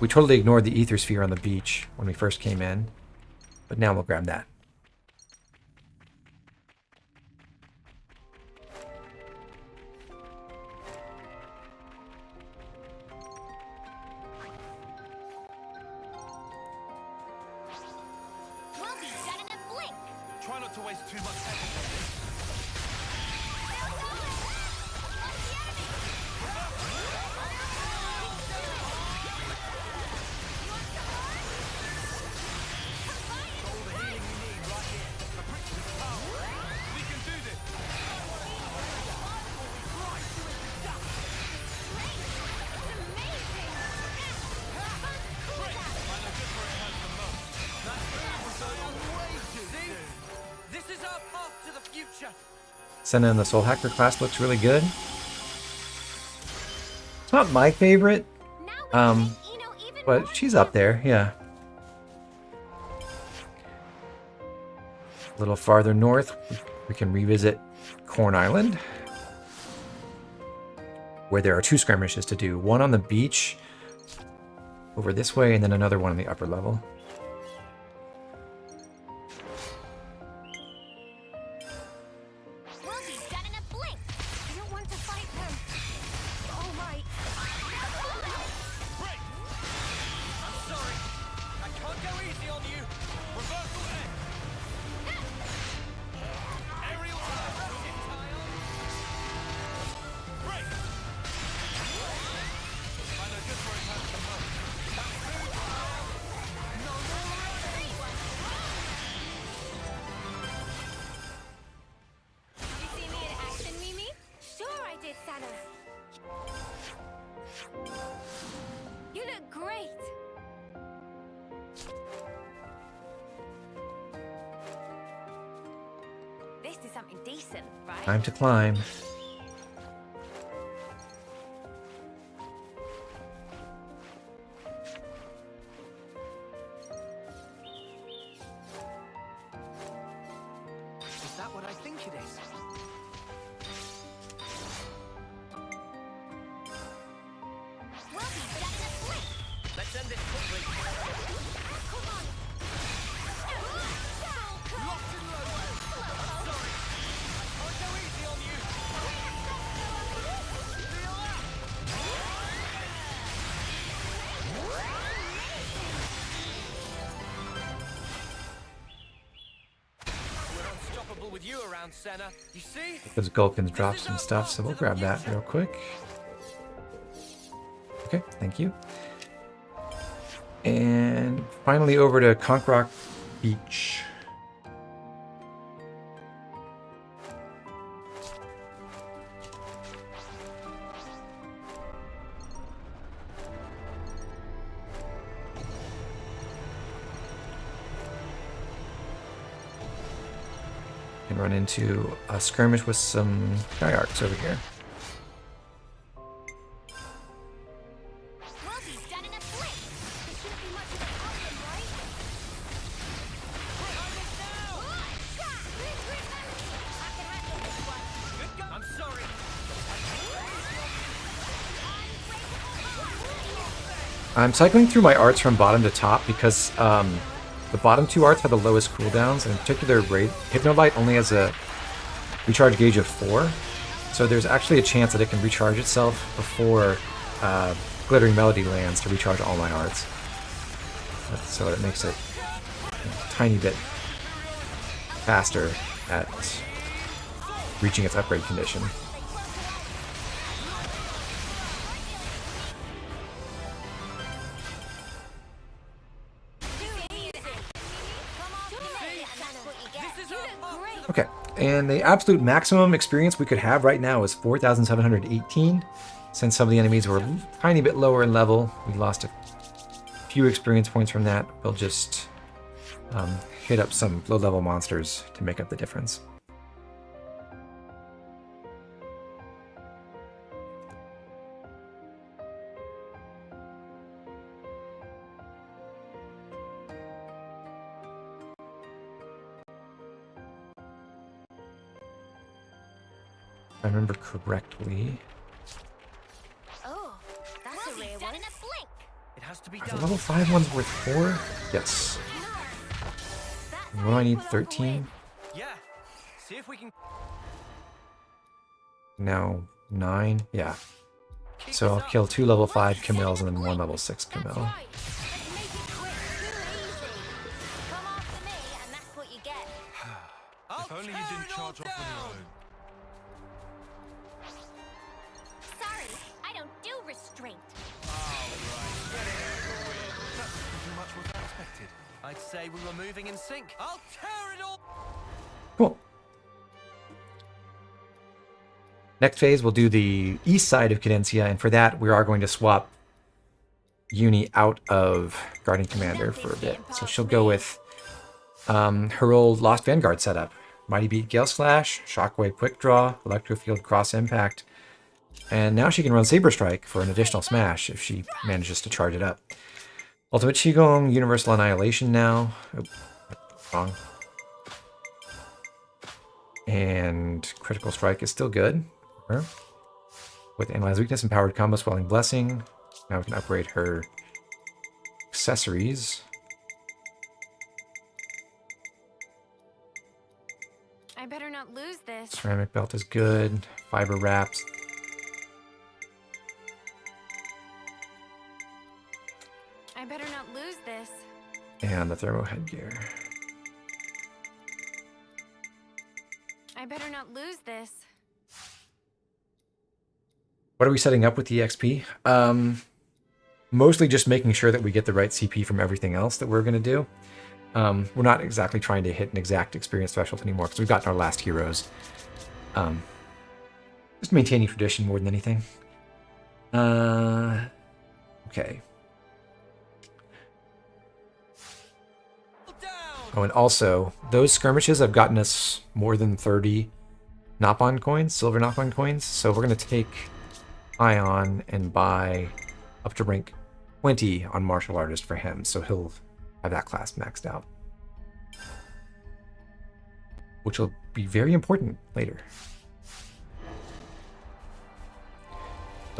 we totally ignored the ether sphere on the beach when we first came in, but now we'll grab that. Try not to waste too much effort. Senna in the Soul Hacker class looks really good. It's not my favorite, but she's up there, yeah. A little farther north, we can revisit Corn Island, where there are 2 skirmishes to do. One on the beach, over this way, and then another one on the upper level. You look great. This is something decent, right? Time to climb. Is that what I think it is? Let's end this quickly. Come on. Locked and loaded. Sorry. I can't go easy on you. Feel that? We're unstoppable with you around, Senna. You see? Because Gulkins dropped some stuff, so we'll grab that real quick. Okay, thank you. And finally over to Conch Beach. And run into a skirmish with some Skyarks over here. I'm cycling through my arts from bottom to top because the bottom 2 arts have the lowest cooldowns, and in particular, Hypnolight only has a recharge gauge of 4, so there's actually a chance that it can recharge itself before Glittering Melody lands to recharge all my arts. So it makes it a tiny bit faster at reaching its upgrade condition. Okay, and the absolute maximum experience we could have right now is 4,718. Since some of the enemies were a tiny bit lower in level, we lost a few experience points from that. We'll just hit up some low-level monsters to make up the difference. If I remember correctly, Oh, that's a rare one. It has to be are the done. level 5 ones worth 4? Yes. And what do I need? 13? Yeah. See if we can Now 9? Yeah. keep So this I'll up. kill 2 level 5 Camilles and then 1 level 6 Camille. Right. Let's make it quick, too easy. Come after me, and that's what you get. I'll If only you tear didn't it all charge off on your down. own. Sorry, I don't do restraint. Too much was expected. I'd say we were moving in sync. I'll tear it all. Cool. Next phase, we'll do the east side of Cadensia, and for that, we are going to swap Uni out of Guardian Commander for a bit. So she'll go with her old Lost Vanguard setup. Mighty Beat Gale Slash, Shockwave Quick Draw, Electrofield Cross Impact, and now she can run Saber Strike for an additional smash if she manages to charge it up. Ultimate Qigong, Universal Annihilation now. Oh, wrong. And Critical Strike is still good. With Analyze Weakness, Empowered Combo, Swelling Blessing. Now we can upgrade her accessories. I better not lose this. Ceramic Belt is good. Fiber Wraps. I better not lose this. And the Thermo Headgear. I better not lose this. What are we setting up with the XP? Mostly just making sure that we get the right CP from everything else that we're going to do. We're not exactly trying to hit an exact experience threshold anymore because we've gotten our last heroes. Just maintaining tradition more than anything. Okay. Oh, and also, those skirmishes have gotten us more than 30 Nopon coins, silver Nopon coins. So we're going to take Ion and buy up to rank 20 on Martial Artist for him. So he'll have that class maxed out, which will be very important later.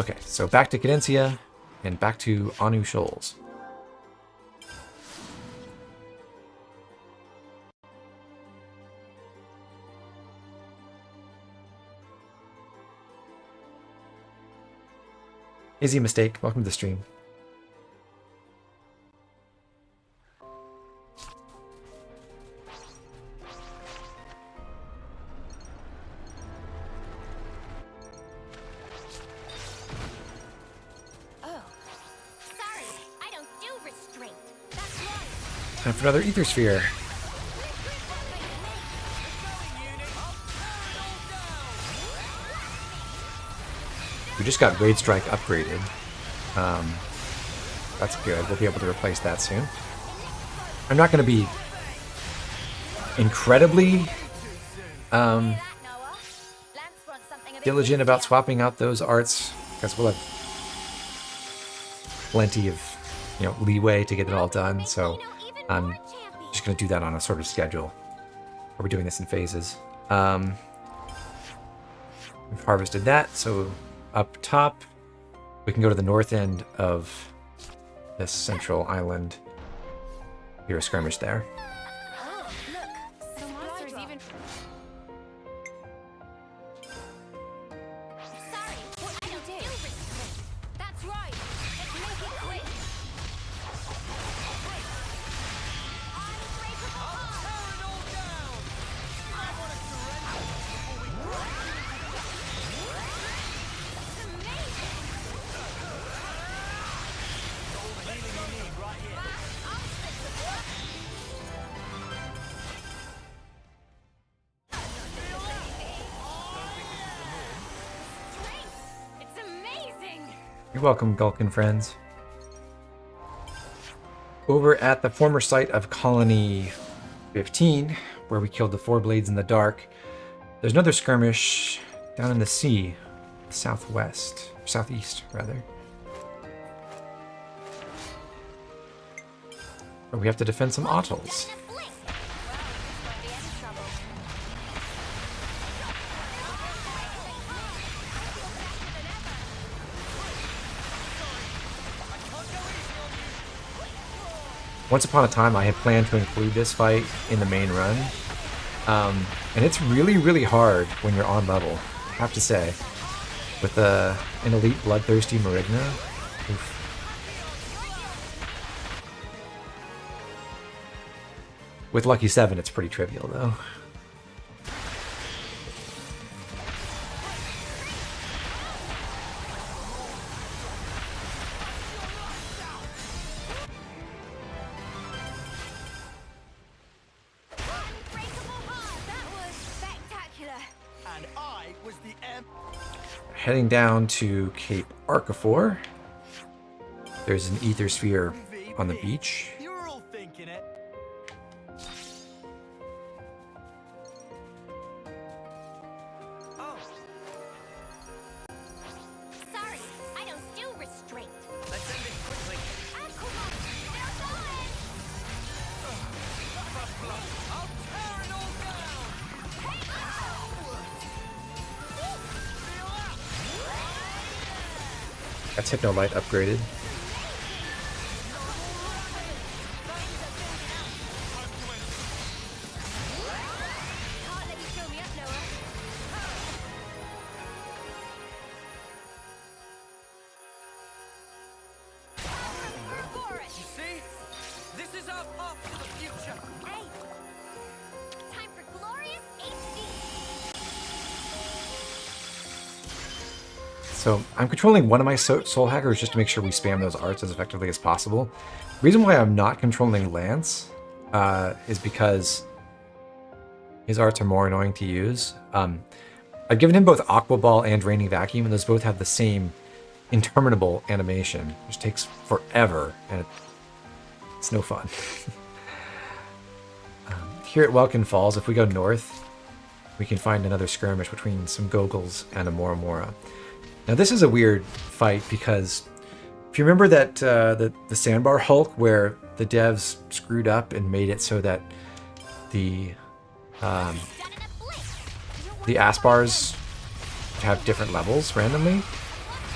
Okay, so back to Cadensia and back to Anu Shoals. Easy mistake. Welcome to the stream. Oh, sorry, I don't do restraint. That's right. Time for another Ether Sphere. We just got Raid Strike upgraded. That's good. We'll be able to replace that soon. I'm not going to be incredibly diligent about swapping out those arts because we'll have plenty of leeway to get it all done. So I'm just going to do that on a sort of schedule. We're doing this in phases. We've harvested that, so up top we can go to the north end of this central island. Hear a skirmish there. Oh, look, some monsters even. Sorry, what I don't do restraint. That's right. Let's make it quick. Unbreakable arm. You're welcome, Gulkin friends. Over at the former site of Colony 15, where we killed the 4 blades in the dark, there's another skirmish down in the sea, southwest, southeast rather. Where we have to defend some atolls. Once upon a time, I had planned to include this fight in the main run, and it's really, really hard when you're on level, I have to say. With an elite bloodthirsty Marigna. Oof. With Lucky 7, it's pretty trivial, though. Heading down to Cape Arcafor. There's an ether sphere on the beach. You're all thinking it. Oh, Sorry, I don't do restraint. let's end this quickly. And come on, they're going! I'll tear it all down! That's Hypno Light upgraded. Can't let you show me up, Noah. You see? This is our path to the future. Hey! Time for glorious HD! So I'm controlling one of my soul hackers just to make sure we spam those arts as effectively as possible. The reason why I'm not controlling Lance is because his arts are more annoying to use. I've given him both Aqua Ball and Raining Vacuum, and those both have the same interminable animation, which takes forever, and it's no fun. Here at Welkin Falls, if we go north, we can find another skirmish between some Goggles and a Mora Mora. Now this is a weird fight because if you remember that the Sandbar Hulk where the devs screwed up and made it so that the Aspars have different levels randomly,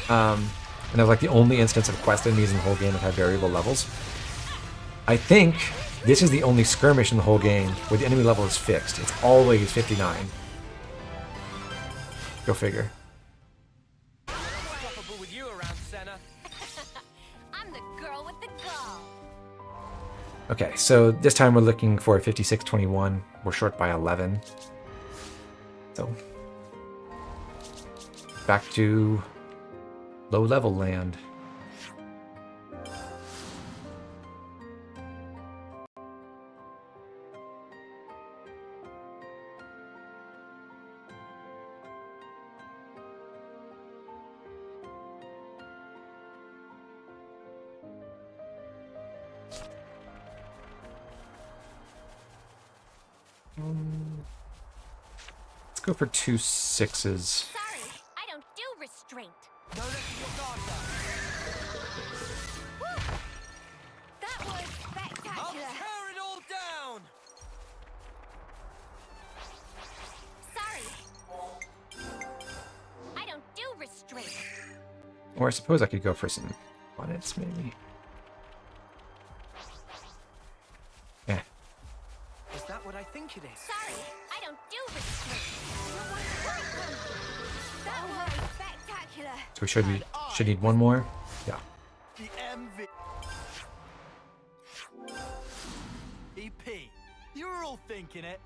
and they're like the only instance of quest enemies in the whole game that have variable levels. I think this is the only skirmish in the whole game where the enemy level is fixed. It's always 59. Go figure. Unstoppable with you around, Senna. I'm the girl with the gall. Okay, so this time we're looking for 56-21. We're short by 11. So back to low level land. Let's go for 2 6s. Sorry, I don't do restraint. No letting your guard down. Woo! That was I'll spectacular. tear it all down. Sorry. I don't do restraint. Or I suppose I could go for some bonnets, maybe. Yeah. Is that what I think it is? Sorry, I don't do restraint. That was spectacular. So we should need one more. Yeah. The MV. EP. You're all thinking it.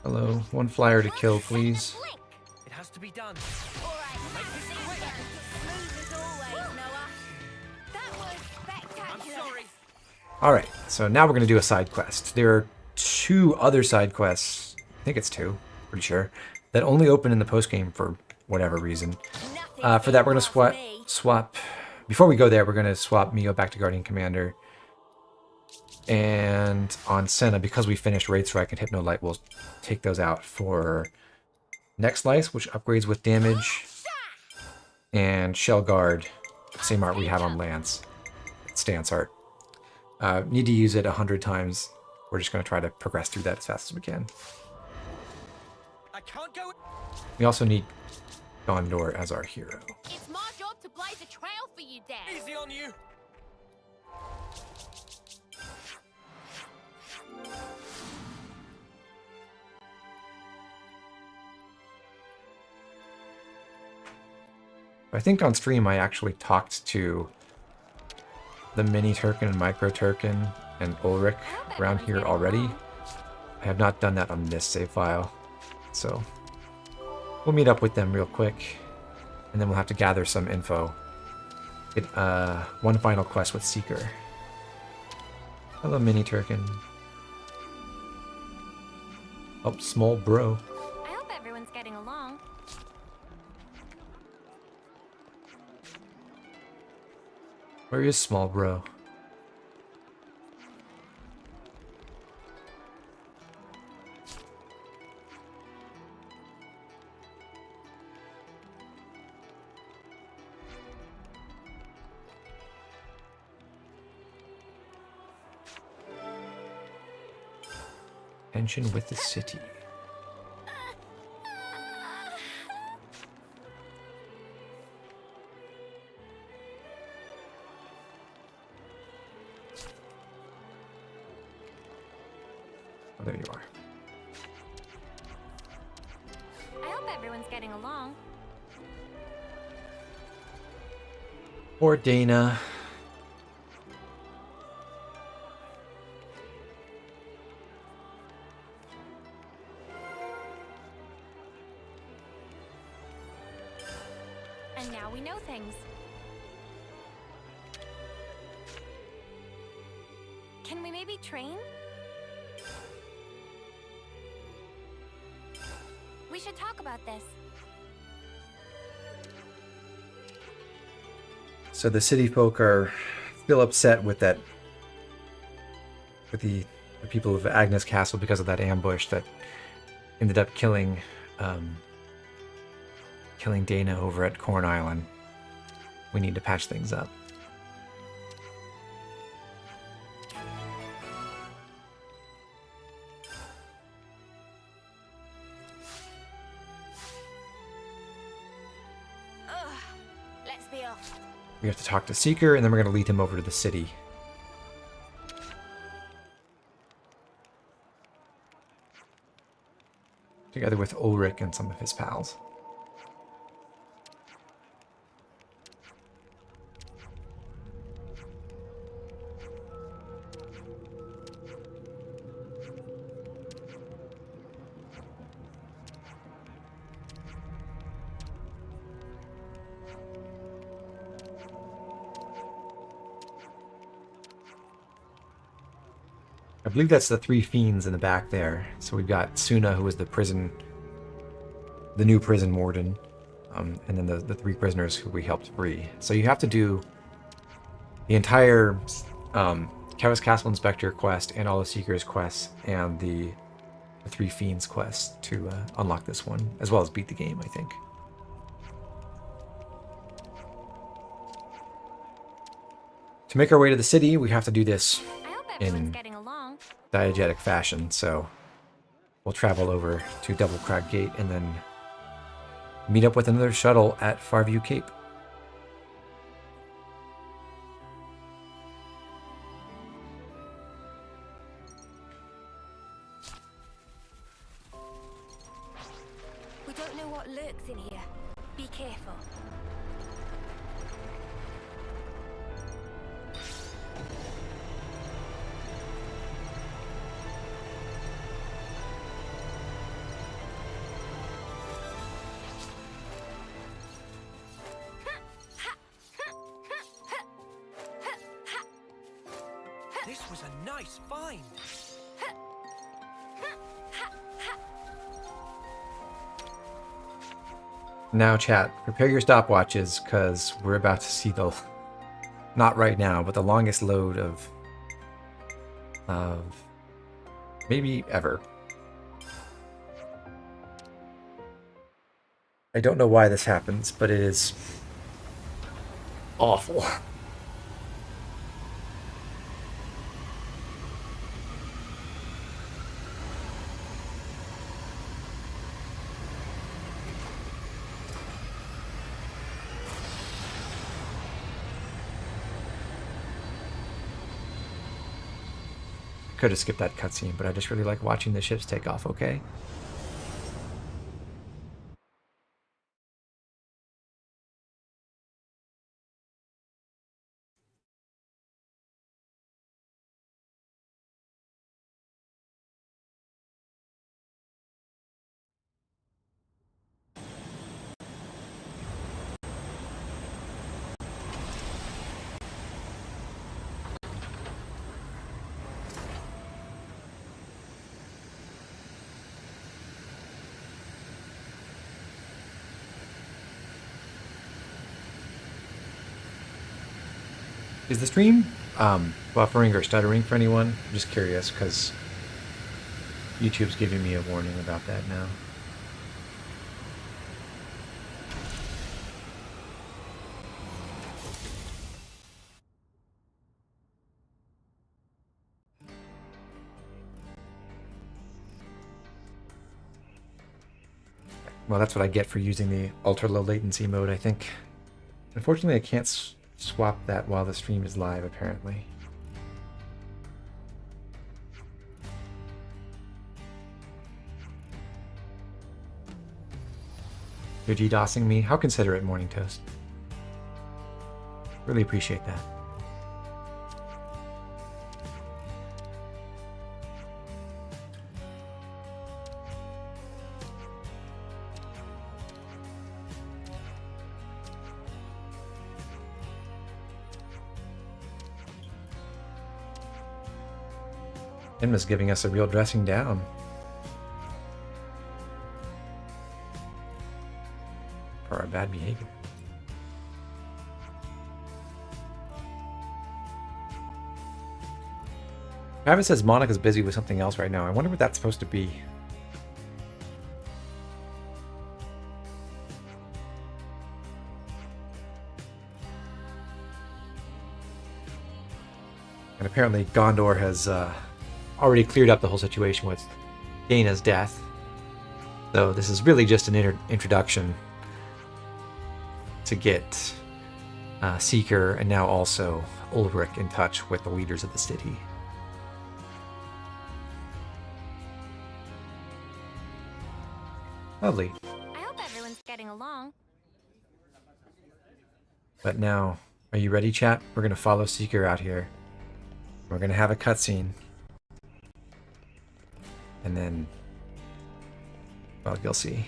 Hello, one flyer to kill, please. Blink. It has to be done. All right, Make this quick. smooth as always, Noah. That was I'm spectacular. sorry. All right, so now we're going to do a side quest. There are 2 other side quests. I think it's 2, pretty sure, that only open in the post game for whatever reason. For that, we're gonna swap. Before we go there, we're gonna swap Mio back to Guardian Commander. And on Senna, because we finished Raid Strike and Hypno Light, we'll take those out for Next Slice, which upgrades with damage, and Shell Guard, same art we have on Lance, Stance art. Need to use it 100 times. We're just going to try to progress through that as fast as we can. I can't go. We also need Gondor as our hero. It's my job to blaze a trail for you, Dad. Easy on you. I think on stream I actually talked to the Mini Turkin and Micro Turkin and Ulrich around here already. I have not done that on this save file, so we'll meet up with them real quick, and then we'll have to gather some info. Get one final quest with Seeker. Hello, Mini Turkin. Oh, small bro. I hope everyone's getting along. Where is small bro? Tension with the city. Oh, there you are. I hope everyone's getting along. Poor Dana. And now we know things. Can we maybe train? We should talk about this. So the city folk are still upset with that, with the people of Agnus Castle because of that ambush that ended up killing Dana over at Corn Island. We need to patch things up. Let's be off. We have to talk to Seeker, and then we're going to lead him over to the city. Together with Ulrich and some of his pals. I believe that's the 3 fiends in the back there. So we've got Suna, who is the new prison warden, and then the 3 prisoners who we helped free. So you have to do the entire Keves Castle Inspector quest and all the Seekers quests and the 3 fiends quest to unlock this one, as well as beat the game, I think. To make our way to the city, we have to do this in Getting along. diegetic fashion, so we'll travel over to Double Crag Gate and then meet up with another shuttle at Farview Cape. We don't know what lurks in here. Be careful. This was a nice find. Now, chat, prepare your stopwatches, because we're about to see the, not right now, but the longest load of maybe ever. I don't know why this happens, but it is awful. Could have skipped that cutscene, but I just really like watching the ships take off, okay? Is the stream buffering or stuttering for anyone? I'm just curious, because YouTube's giving me a warning about that now. Well, that's what I get for using the ultra low latency mode, I think. Unfortunately, I can't swap that while the stream is live, apparently. You're DDoSing me? How considerate, Morning Toast. Really appreciate that. Enma's giving us a real dressing down. For our bad behavior. Travis says Monica's busy with something else right now. I wonder what that's supposed to be. And apparently Gondor has already cleared up the whole situation with Dana's death. So this is really just an introduction to get Seeker and now also Ulrich in touch with the leaders of the city. Lovely. I hope everyone's getting along. But now, are you ready, chat? We're going to follow Seeker out here. We're going to have a cutscene. And then, well, you'll see.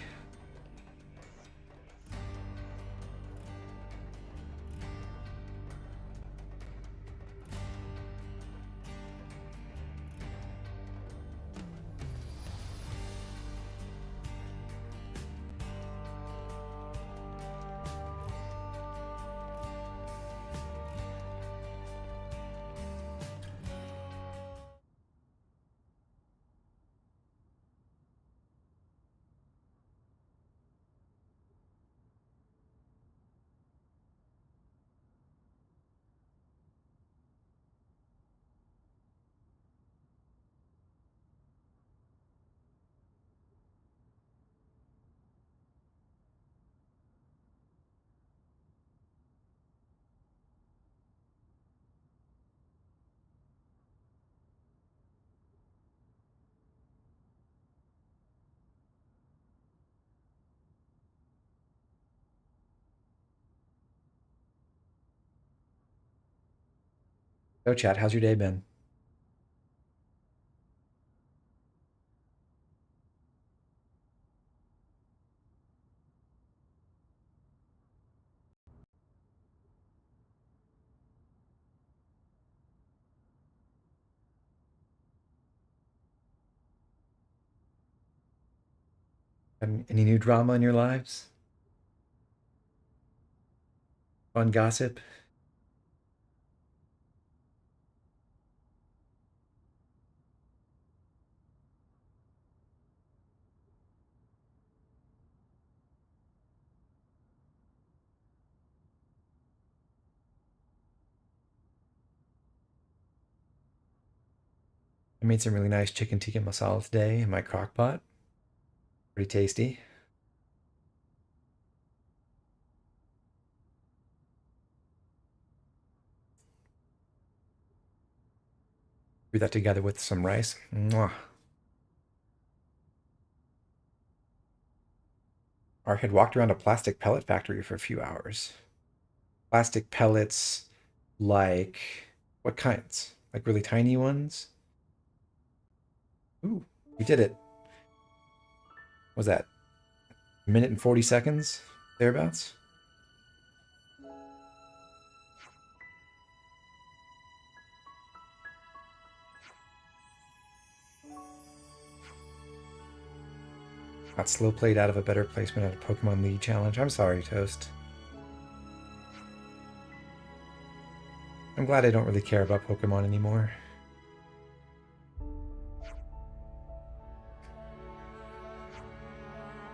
So, chat, how's your day been? Any new drama in your lives? Fun gossip? I made some really nice chicken tikka masala today in my crock pot. Pretty tasty. Do that together with some rice. Mwah. Ark had walked around a plastic pellet factory for a few hours. Plastic pellets, like what kinds? Like really tiny ones? Ooh, we did it. What was that? A minute and 40 seconds? Thereabouts? Got slow played out of a better placement at a Pokemon League challenge. I'm sorry, Toast. I'm glad I don't really care about Pokemon anymore.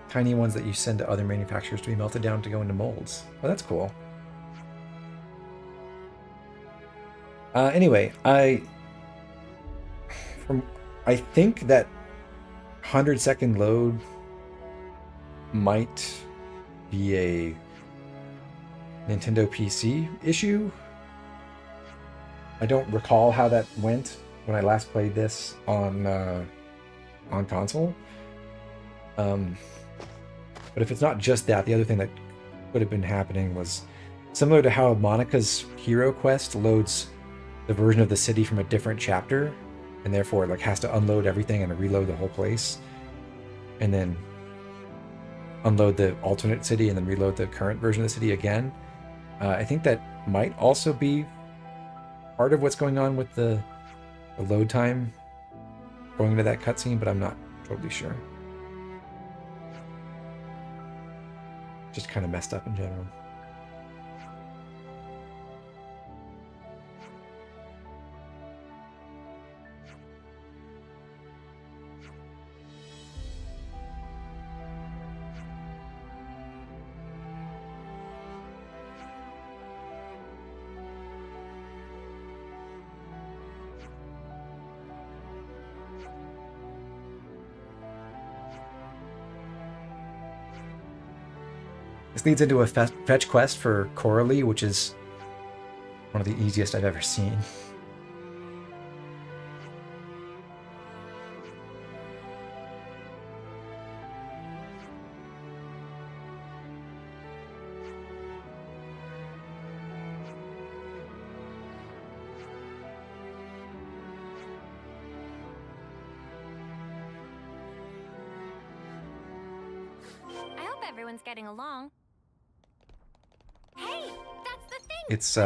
Tiny ones that you send to other manufacturers to be melted down to go into molds. Oh, that's cool. Anyway, I think that 100-second load might be a Nintendo PC issue. I don't recall how that went when I last played this on console. But if it's not just that, the other thing that could have been happening was similar to how Monica's Hero Quest loads the version of the city from a different chapter, and therefore like has to unload everything and reload the whole place, and then unload the alternate city and then reload the current version of the city again. I think that might also be part of what's going on with the load time going into that cutscene, but I'm not totally sure. Just kind of messed up in general. This leads into a fetch quest for Coralie, which is one of the easiest I've ever seen. I hope everyone's getting along. Hey, that's the thing. It's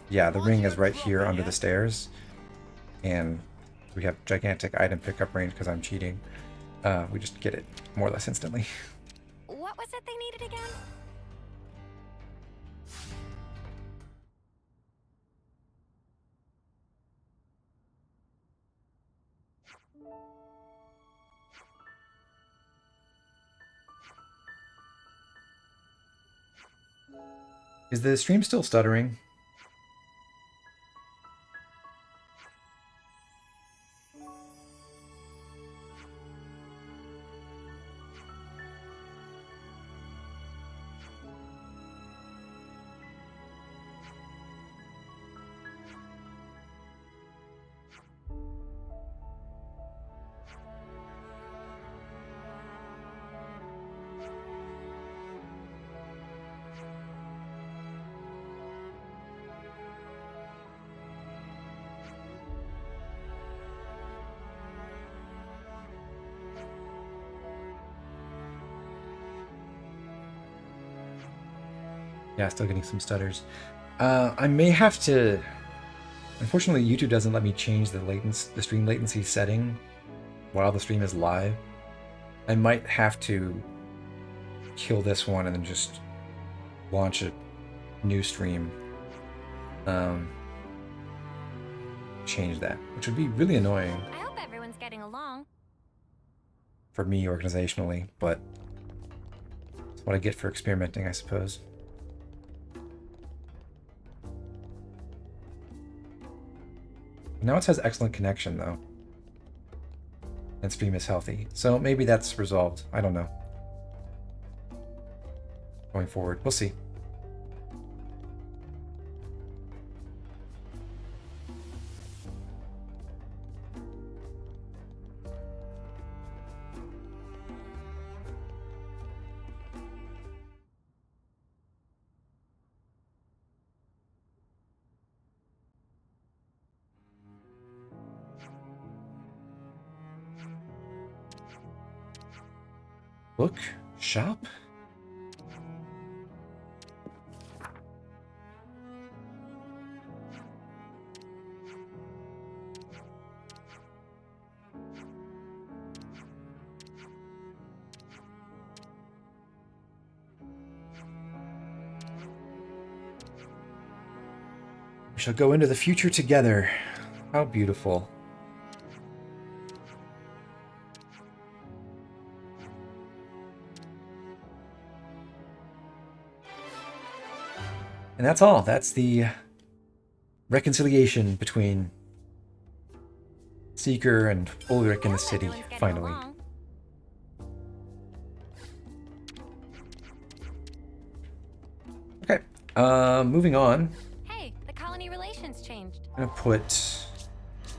yeah, the ring is right here under the stairs, and we have gigantic item pickup range because I'm cheating. We just get it more or less instantly. What was it they needed again? Is the stream still stuttering? Yeah, still getting some stutters. I may have to... Unfortunately, YouTube doesn't let me change the stream latency setting while the stream is live. I might have to kill this one and then just launch a new stream. Change that, which would be really annoying. I hope everyone's getting along. For me organizationally, but that's what I get for experimenting, I suppose. Now it says excellent connection though. And stream is healthy. So maybe that's resolved. I don't know. Going forward, we'll see. Book shop? We shall go into the future together. How beautiful. And that's all. That's the reconciliation between Seeker and Ulrich in the city, finally. Okay, moving on. Hey, the colony relations changed. I'm gonna put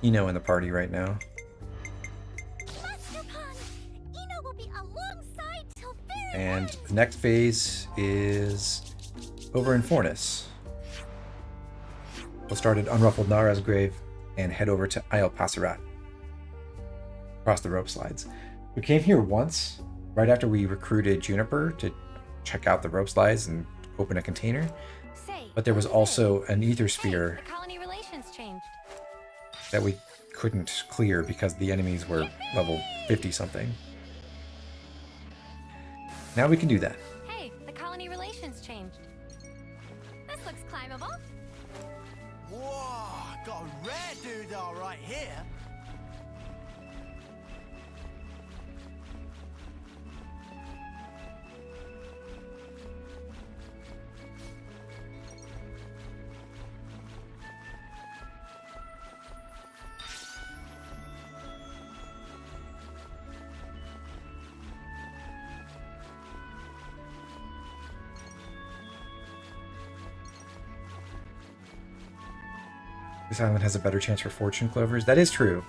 Eno in the party right now. Eno will be alongside till very And the next phase is over in Foris. We'll start at Unruffled Nara's grave and head over to Isle Passerat. Across the rope slides. We came here once, right after we recruited Juniper to check out the rope slides and open a container. But there was also an ether sphere The colony relations changed. that we couldn't clear because the enemies were level 50 something. Now we can do that. Hey, the colony relations changed. This looks climbable. Whoa, got a rare doodah right here. This island has a better chance for fortune clovers. That is true.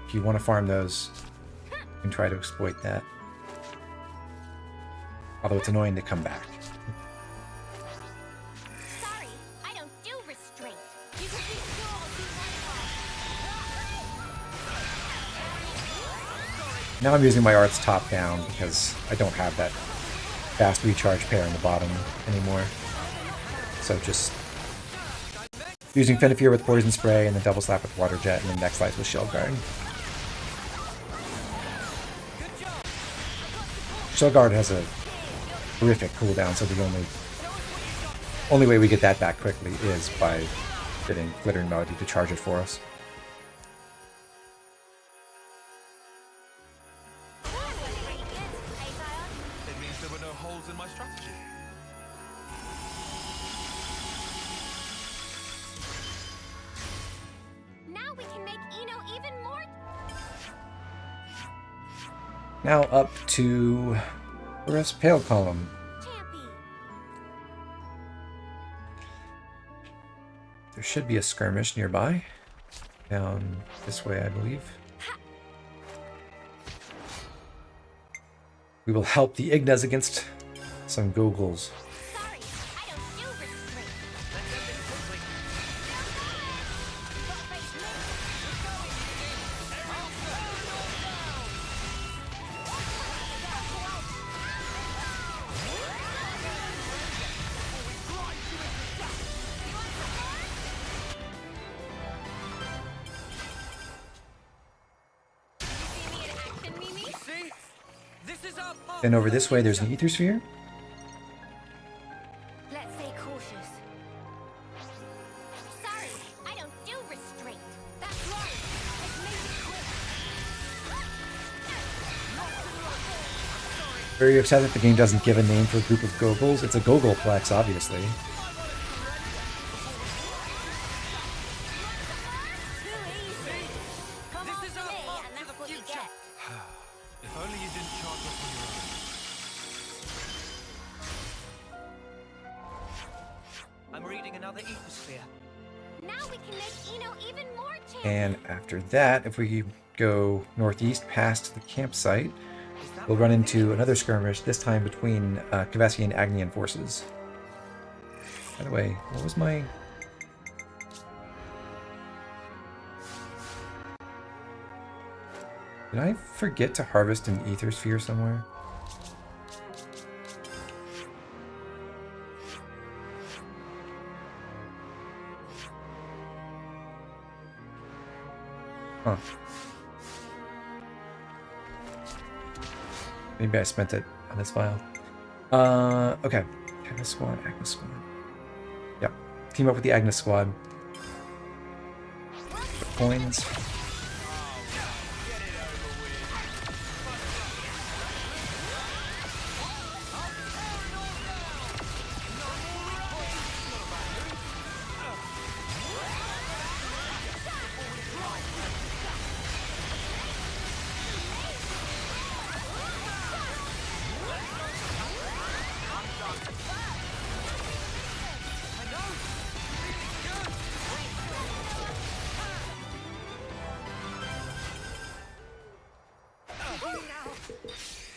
If you want to farm those, you can try to exploit that. Although it's annoying to come back. Sorry, I don't do restraint. You can be Now I'm using my arts top down because I don't have that fast recharge pair in the bottom anymore. So just using Fenifear with Poison Spray and then Double Slap with Water Jet and then Next Slice with Shell Guard. Shell Guard has a horrific cooldown, so the only way we get that back quickly is by getting Glittering Melody to charge it for us. It means there were no holes in my strategy. Now we can make Eno even more. Now up to Foris Pale Column. Champy. There should be a skirmish nearby. Down this way, I believe. We will help the Ignas against some Googles. Sorry, I don't do restraint. See? This Then over this way, there's an ether sphere. Let's stay cautious. Sorry, I don't do restraint. That's wrong. Let's make it quick. Very upset that the game doesn't give a name for a group of Gogles. It's a Gogolplex, obviously. Too easy. Come on to me, and that's what you get. If only you didn't charge up on your own. I'm reading another ethosphere. Now we can make Eno even more champion. And after that, if we go northeast past the campsite, we'll run into another skirmish, this time between Keves and Agnus forces. By the way, what was my... Did I forget to harvest an ether sphere somewhere? Huh. Maybe I spent it on this file. Okay. Agnus squad, Agnus squad. Yep. Team up with the Agnus squad. Coins.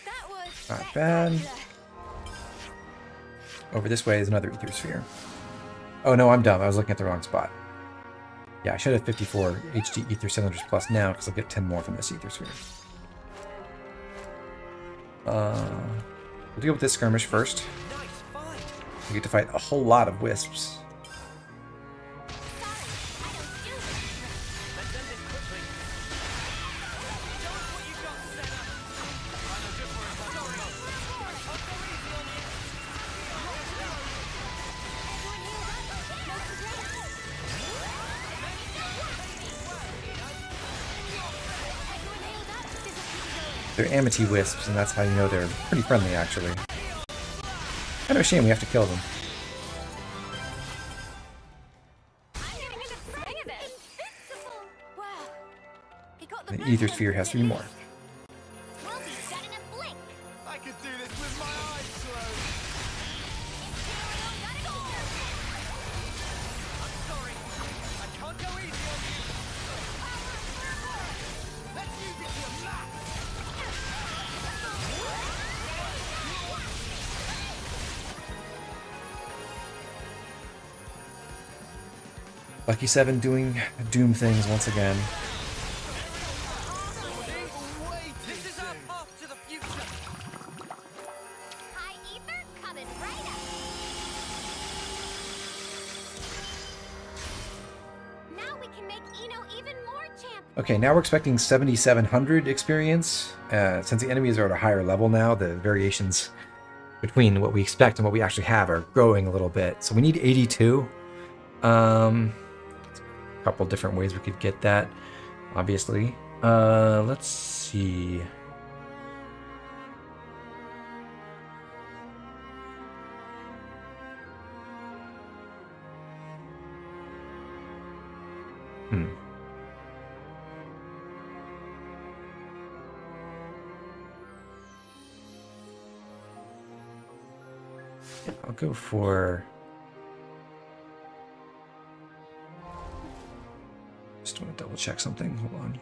That was Not bad. Over this way is another ether sphere. Oh no, I'm dumb. I was looking at the wrong spot. Yeah, I should have 54 HD ether cylinders plus now because I'll get 10 more from this ether sphere. We'll deal with this skirmish first. We get to fight a whole lot of wisps. They're Amity wisps, and that's how you know they're pretty friendly, actually. Kind of a shame we have to kill them. The ether sphere has 3 more. We'll be done in a blink. I could do this with my eyes closed. I'm sorry. I can't go easy on you. Let's use it to the max. Lucky 7 doing Doom things once again. This is our path to the future. High ether coming right up. Now we can make Eno even more champion. Okay, now we're expecting 7,700 experience. Since the enemies are at a higher level now, the variations between what we expect and what we actually have are growing a little bit. So we need 82. A couple different ways we could get that, obviously. Let's see. I'll go for... Just want to double check something. Hold on.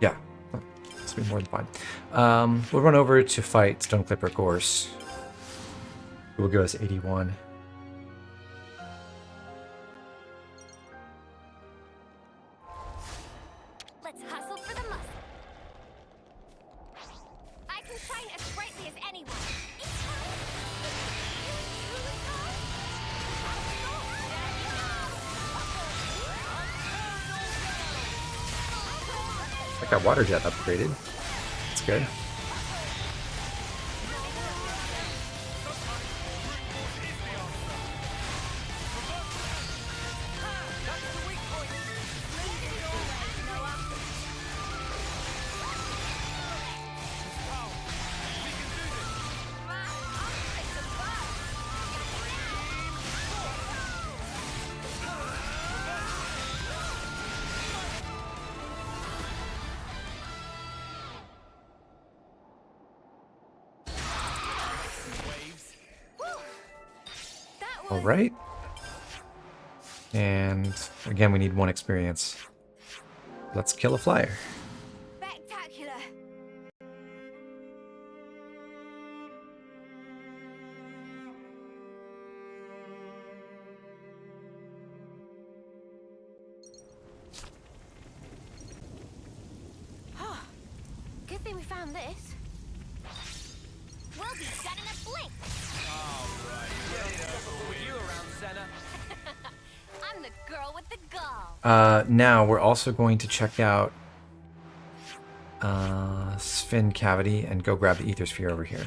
Yeah, this will be more than fine. We'll run over to fight Stone Clipper Gorse. We'll give us 81. Got water jet upgraded. That's good. All right. And again, we need 1 experience. Let's kill a flyer. Spectacular. Good thing we found this. We'll be done in a blink. You around, Senna? I'm the girl with the gall. Now we're also going to check out Sphin Cavity and go grab the Ether Sphere over here.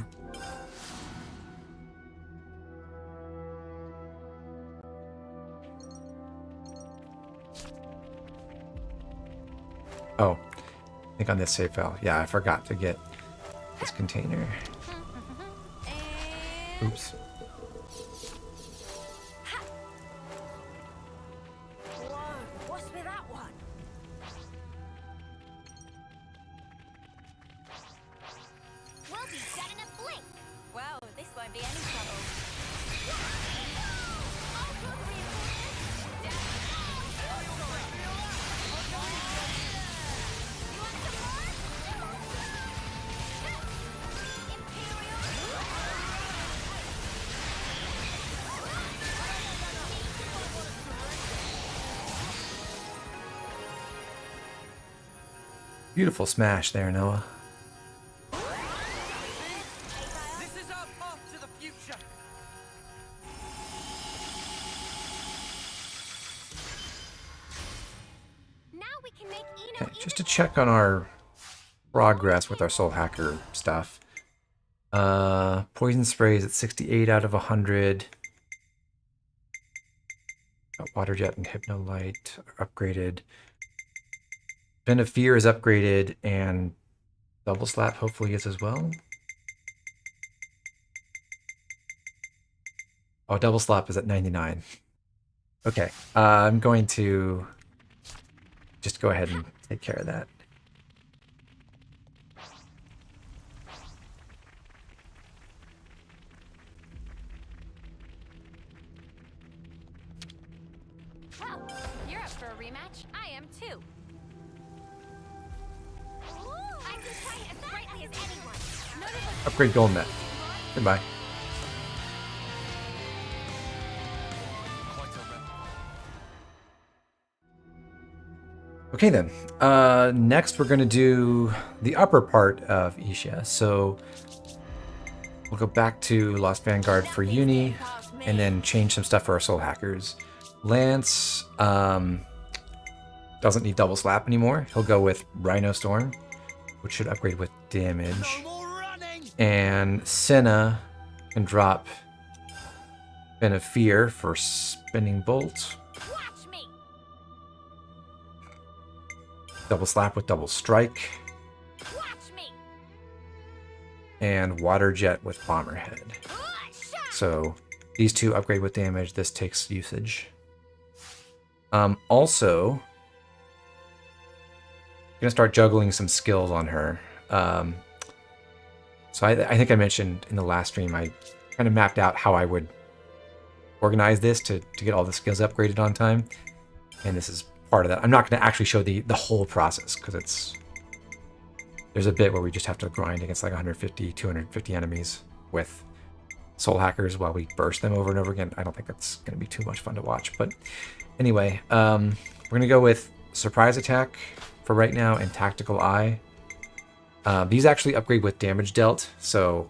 Oh, I think on this save file. Yeah, I forgot to get this container. Oops. Whoa, what's with that one? We'll be done in a blink. Well, this won't be any trouble. Beautiful smash there, Noah. This is our path to the future. Now we can make Eno Okay, just to check on our progress with our Soul Hacker stuff. Poison sprays at 68 out of 100. Got Water Jet and Hypno Light are upgraded. Bend of Fear is upgraded, and Double Slap hopefully is as well. Oh, Double Slap is at 99. Okay, I'm going to just go ahead and take care of that. Well, you're up for a rematch. I am too. I can fight as brightly as anyone. None of us Upgrade Golden Net. Goodbye. Okay then, next we're going to do the upper part of Isha. So we'll go back to Lost Vanguard for Uni, and then change some stuff for our Soul Hackers. Lance doesn't need Double Slap anymore. He'll go with Rhino Storm, which should upgrade with damage. And Senna can drop Fin of Fear for Spinning Bolt. watch me. Double Slap with Double Strike. Watch me. And Water Jet with Bomberhead. So these two upgrade with damage. This takes usage. Also, gonna start juggling some skills on her. So I think I mentioned in the last stream, I kind of mapped out how I would organize this to get all the skills upgraded on time. And this is part of that. I'm not going to actually show the whole process because there's a bit where we just have to grind against like 150, 250 enemies with Soul Hackers while we burst them over and over again. I don't think that's going to be too much fun to watch. But anyway, we're going to go with Surprise Attack for right now and Tactical Eye. These actually upgrade with damage dealt, so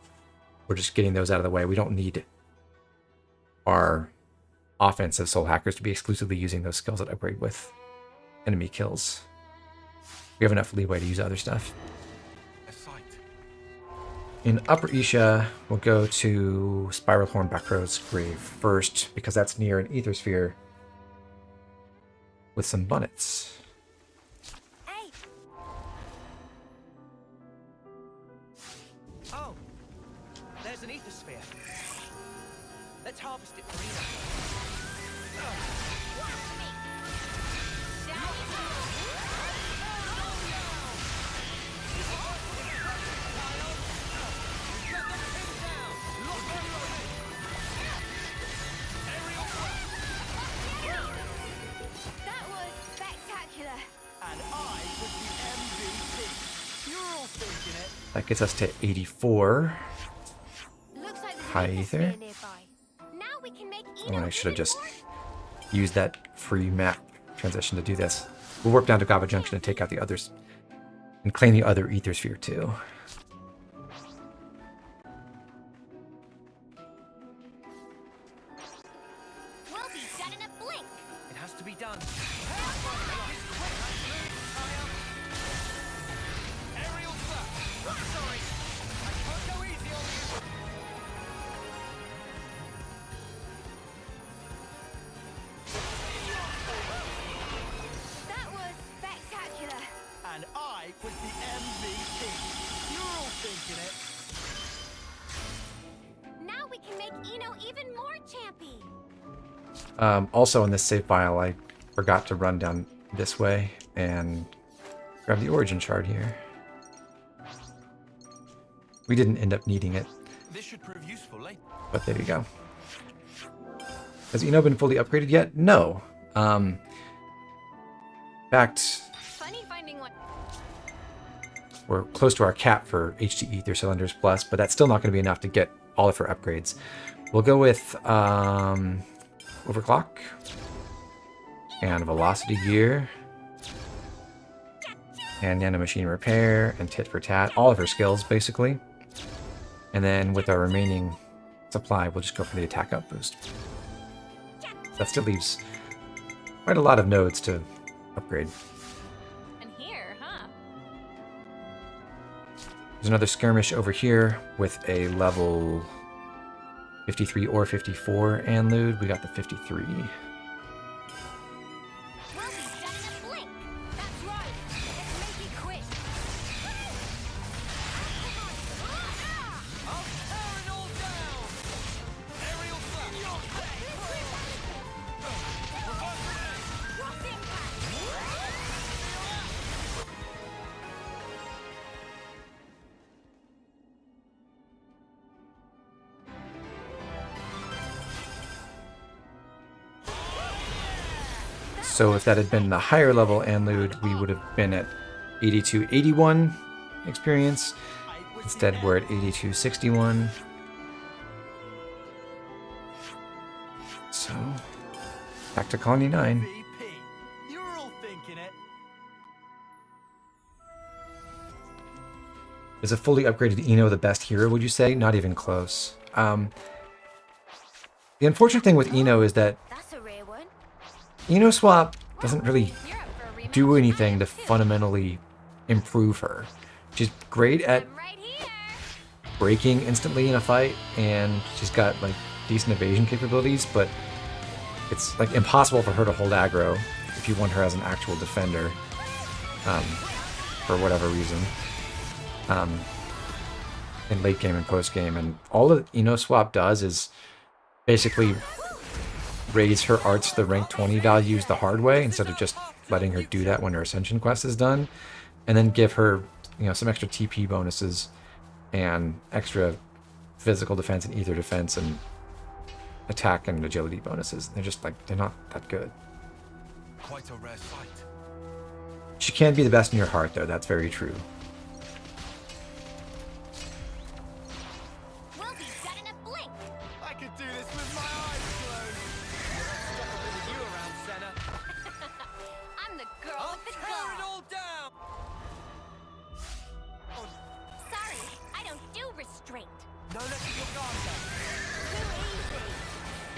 we're just getting those out of the way. We don't need our offensive Soul Hackers to be exclusively using those skills that upgrade with enemy kills. We have enough leeway to use other stuff. A sight. In Upper Isha, we'll go to Spiral Horn Bakrow's grave first, because that's near an ether sphere with some bunnets. Hey, Oh, there's an ether sphere. Let's harvest it for Eno. that was spectacular. And I was the MVP. You're all thinking it. That gets us to 84. Looks like there's High an ether. ether nearby. Now we can make Oh, and I should have even just more. used that free map transition to do this. We'll warp down to Gaba Junction and take out the others. And claim the other ether sphere too. We'll be done in a blink. It has to be done. Aerial thrust. Sorry, I can't go easy on you. That was spectacular. And I was the MVP. You're all thinking it. Now we can make Eno even more champy. Also in this save file, I forgot to run down this way and grab the origin shard here. We didn't end up needing it, This should prove useful later. but there you go. Has Eno been fully upgraded yet? No. In fact, Funny finding one. we're close to our cap for HT Ether Cylinders Plus, but that's still not going to be enough to get all of her upgrades. We'll go with Overclock and Velocity Gear and Nanomachine Repair and Tit for Tat, all of her skills basically. And then with our remaining supply, we'll just go for the attack up boost. That still leaves quite a lot of nodes to upgrade. And here, huh? There's another skirmish over here with a level 53 or 54 Anlude. We got the 53. We'll be done in a blink. That's right. Let's make it quick. I'll tear it all down. Aerial thrust. Cross impact. So if that had been the higher level Anlude, we would have been at 8281 experience. Instead, we're at 8261. So, back to Colony 9. MVP. You're all thinking it. Is a fully upgraded Eno the best hero, would you say? Not even close. The unfortunate thing with Eno is that That's a rare one. Eno Swap doesn't really You're up for a rematch. do anything to fundamentally improve her. She's great at I'm right here. breaking instantly in a fight, and she's got like decent evasion capabilities, but it's like impossible for her to hold aggro if you want her as an actual defender, for whatever reason. In late game and post game, and all that Eno Swap does is basically raise her arts to the rank 20 values the hard way instead of just letting her do that when her ascension quest is done, and then give her, you know, some extra TP bonuses and extra physical defense and ether defense and attack and agility bonuses. They're just like, they're not that good. Quite a rare sight. She can be the best in your heart though, that's very true. We'll be done in a blink. I could do this with my eyes closed. You around, Senna. I'm the girl I'll with the tear it claw. all down. Sorry, I don't do restraint. No letting your guard down. Too easy.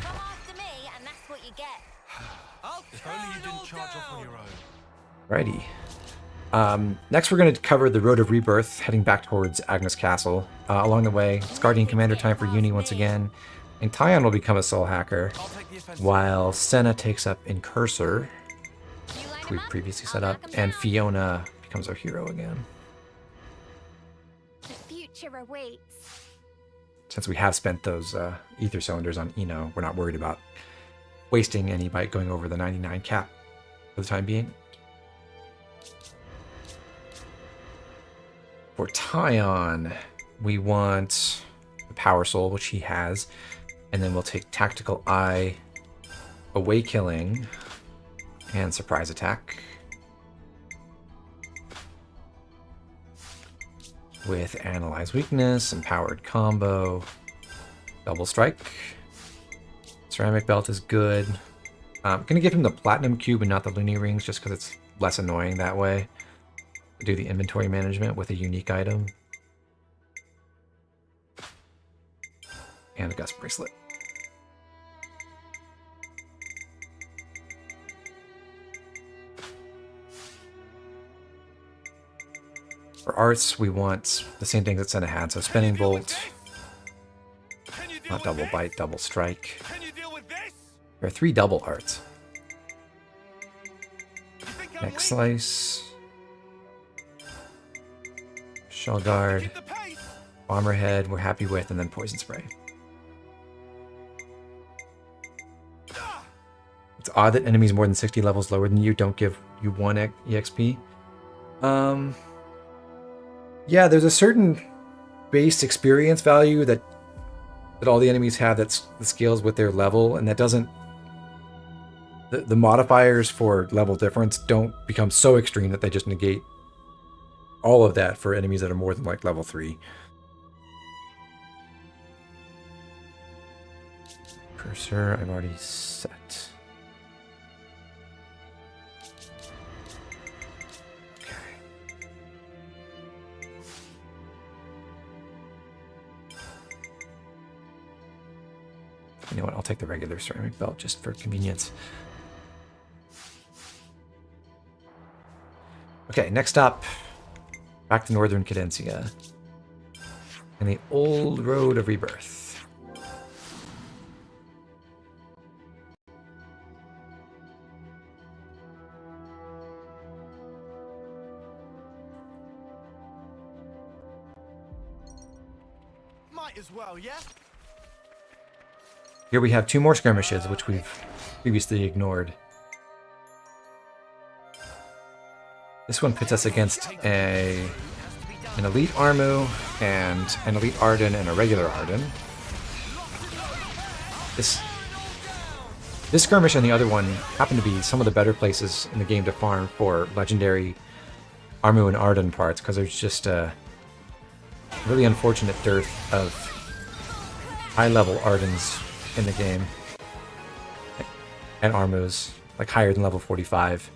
Come after me, and that's what you get. I'll If tear only you it all didn't charge off on down. your own. Righty. Next, we're going to cover the Road of Rebirth, heading back towards Agnus Castle. Along the way, it's Guardian Commander time for Uni once again, and Tyon will become a Soul Hacker, while Senna takes up Incursor, which we previously set up, and Fiona becomes our hero again. The future awaits. Since we have spent those Ether Cylinders on Eno, we're not worried about wasting any by going over the 99 cap for the time being. For Tyon, we want the Power Soul, which he has, and then we'll take Tactical Eye, Away Killing, and Surprise Attack. With Analyze Weakness, Empowered Combo, Double Strike. Ceramic Belt is good. I'm going to give him the Platinum Cube and not the Looney Rings, just because it's less annoying that way. Do the inventory management with a unique item. And the Gust Bracelet. For arts, we want the same things that Senna had. So Spinning Bolt, not Double Bite, Double Strike. There are 3 double arts. Next Slice. Shell Guard, Bomber Head, we're happy with, and then Poison Spray. It's odd that enemies more than 60 levels lower than you don't give you 1 EXP. Yeah, there's a certain base experience value that all the enemies have that scales with their level, and that doesn't... The modifiers for level difference don't become so extreme that they just negate all of that for enemies that are more than like level 3. Cursor, I've already set. Okay. You know what? I'll take the regular ceramic belt just for convenience. Okay, next up. Back to Northern Cadensia. And the old Road of Rebirth. Might as well, yeah? Here we have 2 more skirmishes, which we've previously ignored. This one pits us against an Elite Armu and an Elite Arden and a regular Arden. This skirmish and the other one happen to be some of the better places in the game to farm for legendary Armu and Arden parts, because there's just a really unfortunate dearth of high-level Ardens in the game. And Armus, like higher than level 45.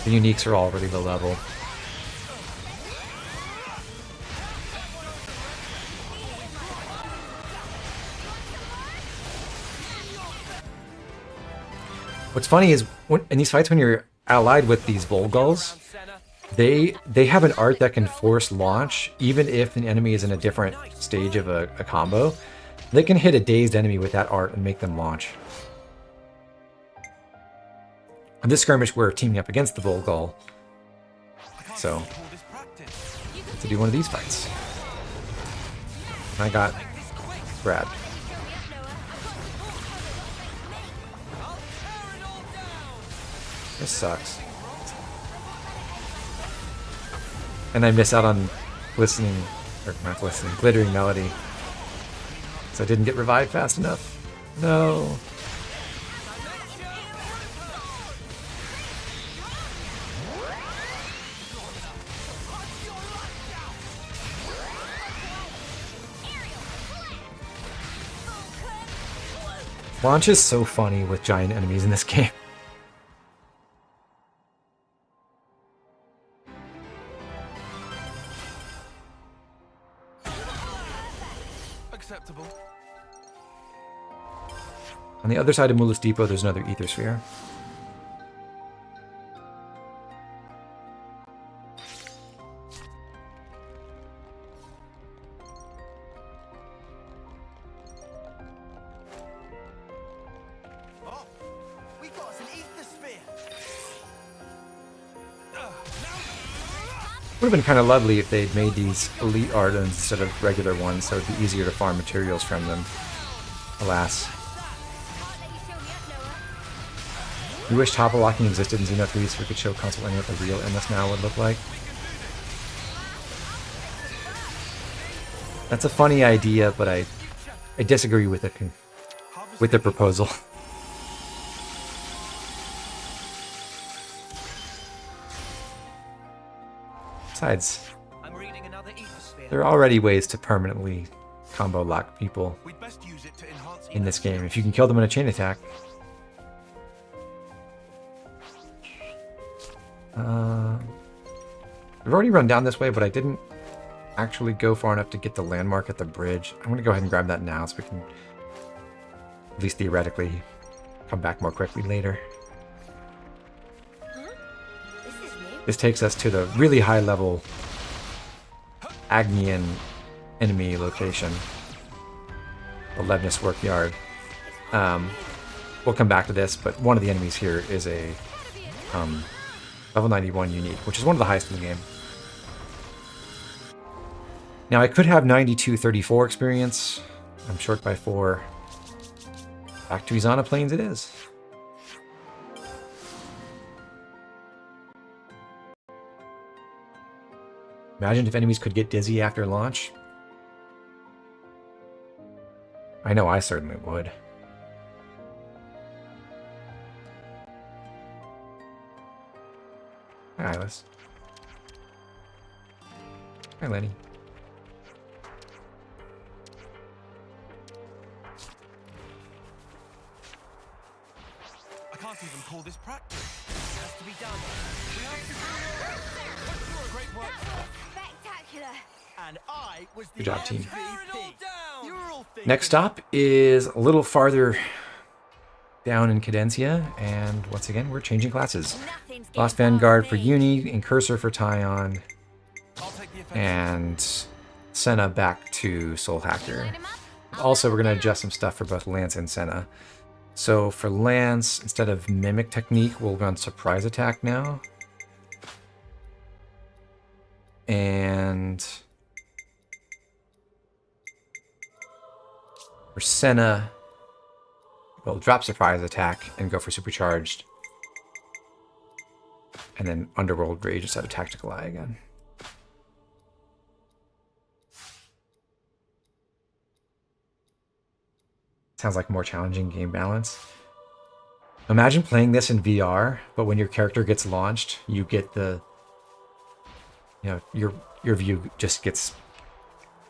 The uniques are all really low level. What's funny is in these fights when you're allied with these Volgulls, they have an art that can force launch even if an enemy is in a different stage of a combo. They can hit a dazed enemy with that art and make them launch. In this skirmish, we're teaming up against the Volgull, so to do one of these fights. I got Brad. This sucks. And I miss out on glistening, or not glistening, glittering melody. So I didn't get revived fast enough. No. Launch is so funny with giant enemies in this game. Acceptable. On the other side of Mulus Depot, there's another Ether Sphere. Would have been kind of lovely if they'd made these elite ardens instead of regular ones, so it'd be easier to farm materials from them. Alas. We wish topple locking existed in Xeno 3 so we could show console what the real MS now would look like. That's a funny idea, but I disagree with the proposal. Besides, there are already ways to permanently combo lock people in this game if you can kill them in a chain attack. We've already run down this way, but I didn't actually go far enough to get the landmark at the bridge. I'm going to go ahead and grab that now so we can, at least theoretically, come back more quickly later. This takes us to the really high level Agnian enemy location, the Levnis Workyard. We'll come back to this, but one of the enemies here is a level 91 unique, which is one of the highest in the game. Now I could have 9234 experience. I'm short by 4. Back to Izana Plains it is. Imagine if enemies could get dizzy after launch. I know I certainly would. Hi, Alice. Hi, Lenny. I can't even call this practice. It has to be done. We have to do it. But you're a great work. Spectacular. And I was the Good job, team. MVP. Next stop is a little farther down in Cadensia, and once again, we're changing classes. Lost Vanguard for Uni, Incursor for Tyon, and Senna back to Soul Hacker. Also, we're going to adjust some stuff for both Lance and Senna. So for Lance, instead of Mimic Technique, we'll run Surprise Attack now. And for Senna, we'll drop Surprise Attack and go for Supercharged. And then Underworld Rage instead of Tactical Eye again. Sounds like more challenging game balance. Imagine playing this in VR, but when your character gets launched, you get the... You know, your view just gets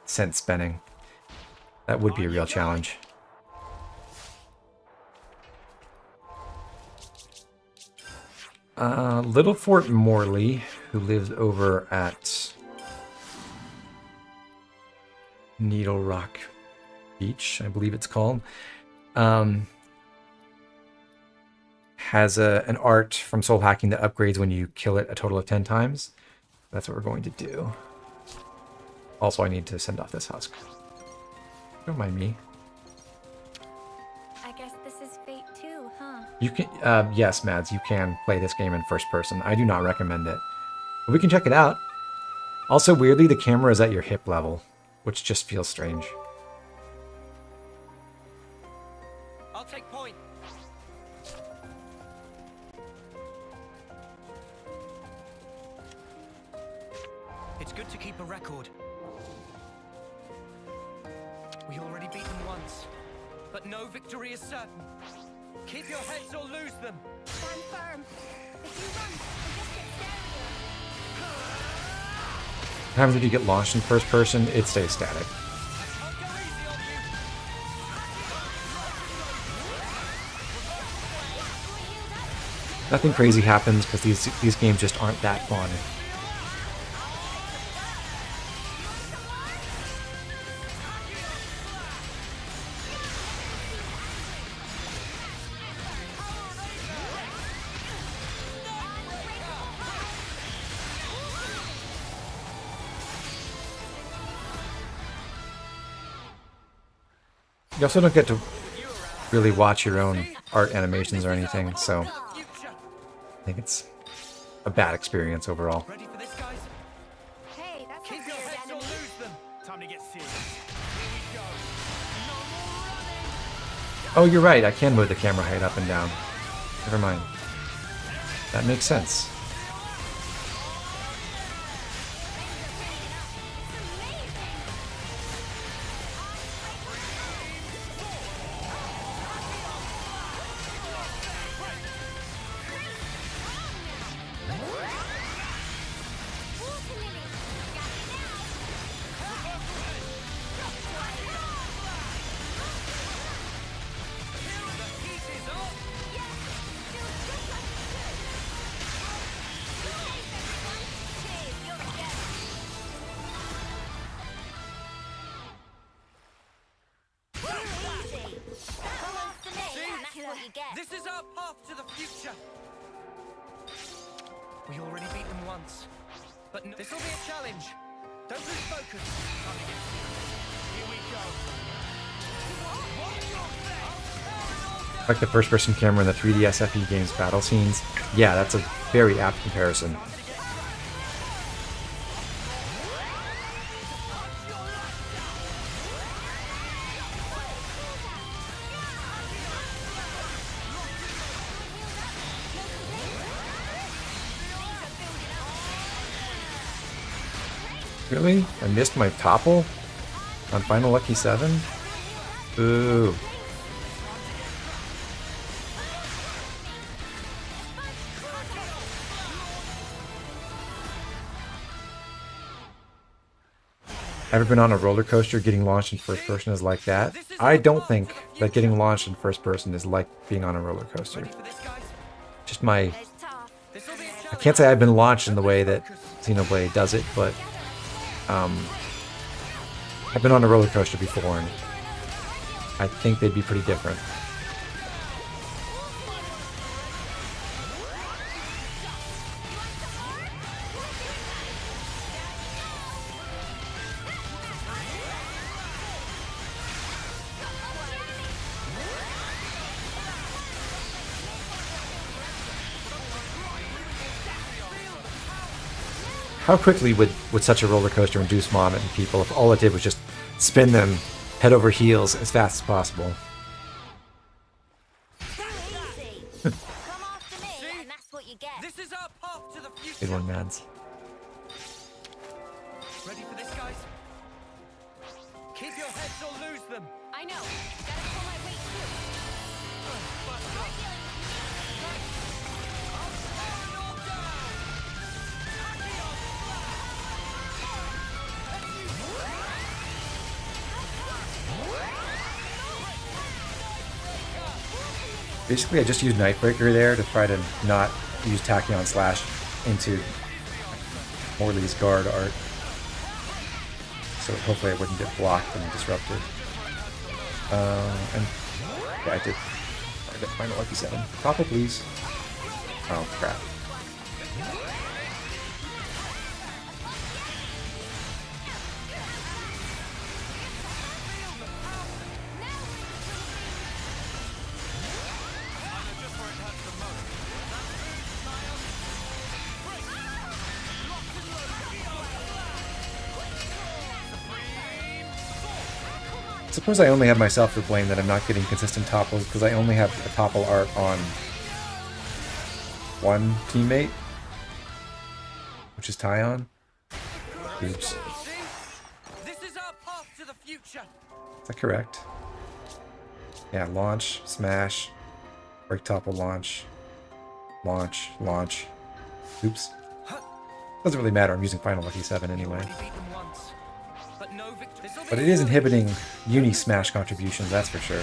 sent spinning. That would be a real challenge. Little Fort Morley, who lives over at Needle Rock Beach, I believe it's called, has an art from Soul Hacking that upgrades when you kill it a total of 10 times. That's what we're going to do. Also, I need to send off this husk. Don't mind me. I guess this is fate too, huh? You can, yes, Mads, you can play this game in first person. I do not recommend it, but we can check it out. Also, weirdly, the camera is at your hip level, which just feels strange. I'll take point. It's good to keep a record. We already beat them once, but no victory is certain. Keep your heads or lose them. Stand firm. If you run, it just gets scarier. What happens if you get launched in first person? It stays static. I'll go easy on you. Nothing crazy happens because these games just aren't that fun. You also don't get to really watch your own art animations or anything, so I think it's a bad experience overall. Ready for this, guys? Oh, you're right. I can move the camera height up and down. Never mind. That makes sense. This is our path to the future. We already beat them once, but this will be a challenge. Don't lose focus. Here we go. Like the first-person camera in the 3D SFE games battle scenes. Yeah, that's a very apt comparison. Really? I missed my topple? On Final Lucky 7? Boo. Ever been on a roller coaster? Getting launched in first person is like that. I don't think that getting launched in first person is like being on a roller coaster. Just my... I can't say I've been launched in the way that Xenoblade does it, but I've been on a roller coaster before, and I think they'd be pretty different. How quickly would such a roller coaster induce vomit in people if all it did was just spin them head over heels as fast as possible? Good one, Mads. Ready for this, guys? Keep your heads or lose them. I know. Gotta pull my weight too. Basically, I just used Nightbreaker there to try to not use Tachyon Slash into Morley's guard art. So hopefully I wouldn't get blocked and disrupted. And yeah, I did. I got Final Lucky 7. Topple, please. Oh, crap. I suppose I only have myself to blame that I'm not getting consistent topples because I only have a topple art on one teammate, which is Tyon. Oops. This is our path to the future. Is that correct? Yeah, launch, smash, break topple, launch, launch, launch. Oops. Doesn't really matter, I'm using Final Lucky 7 anyway. But it is inhibiting uni smash contributions, that's for sure.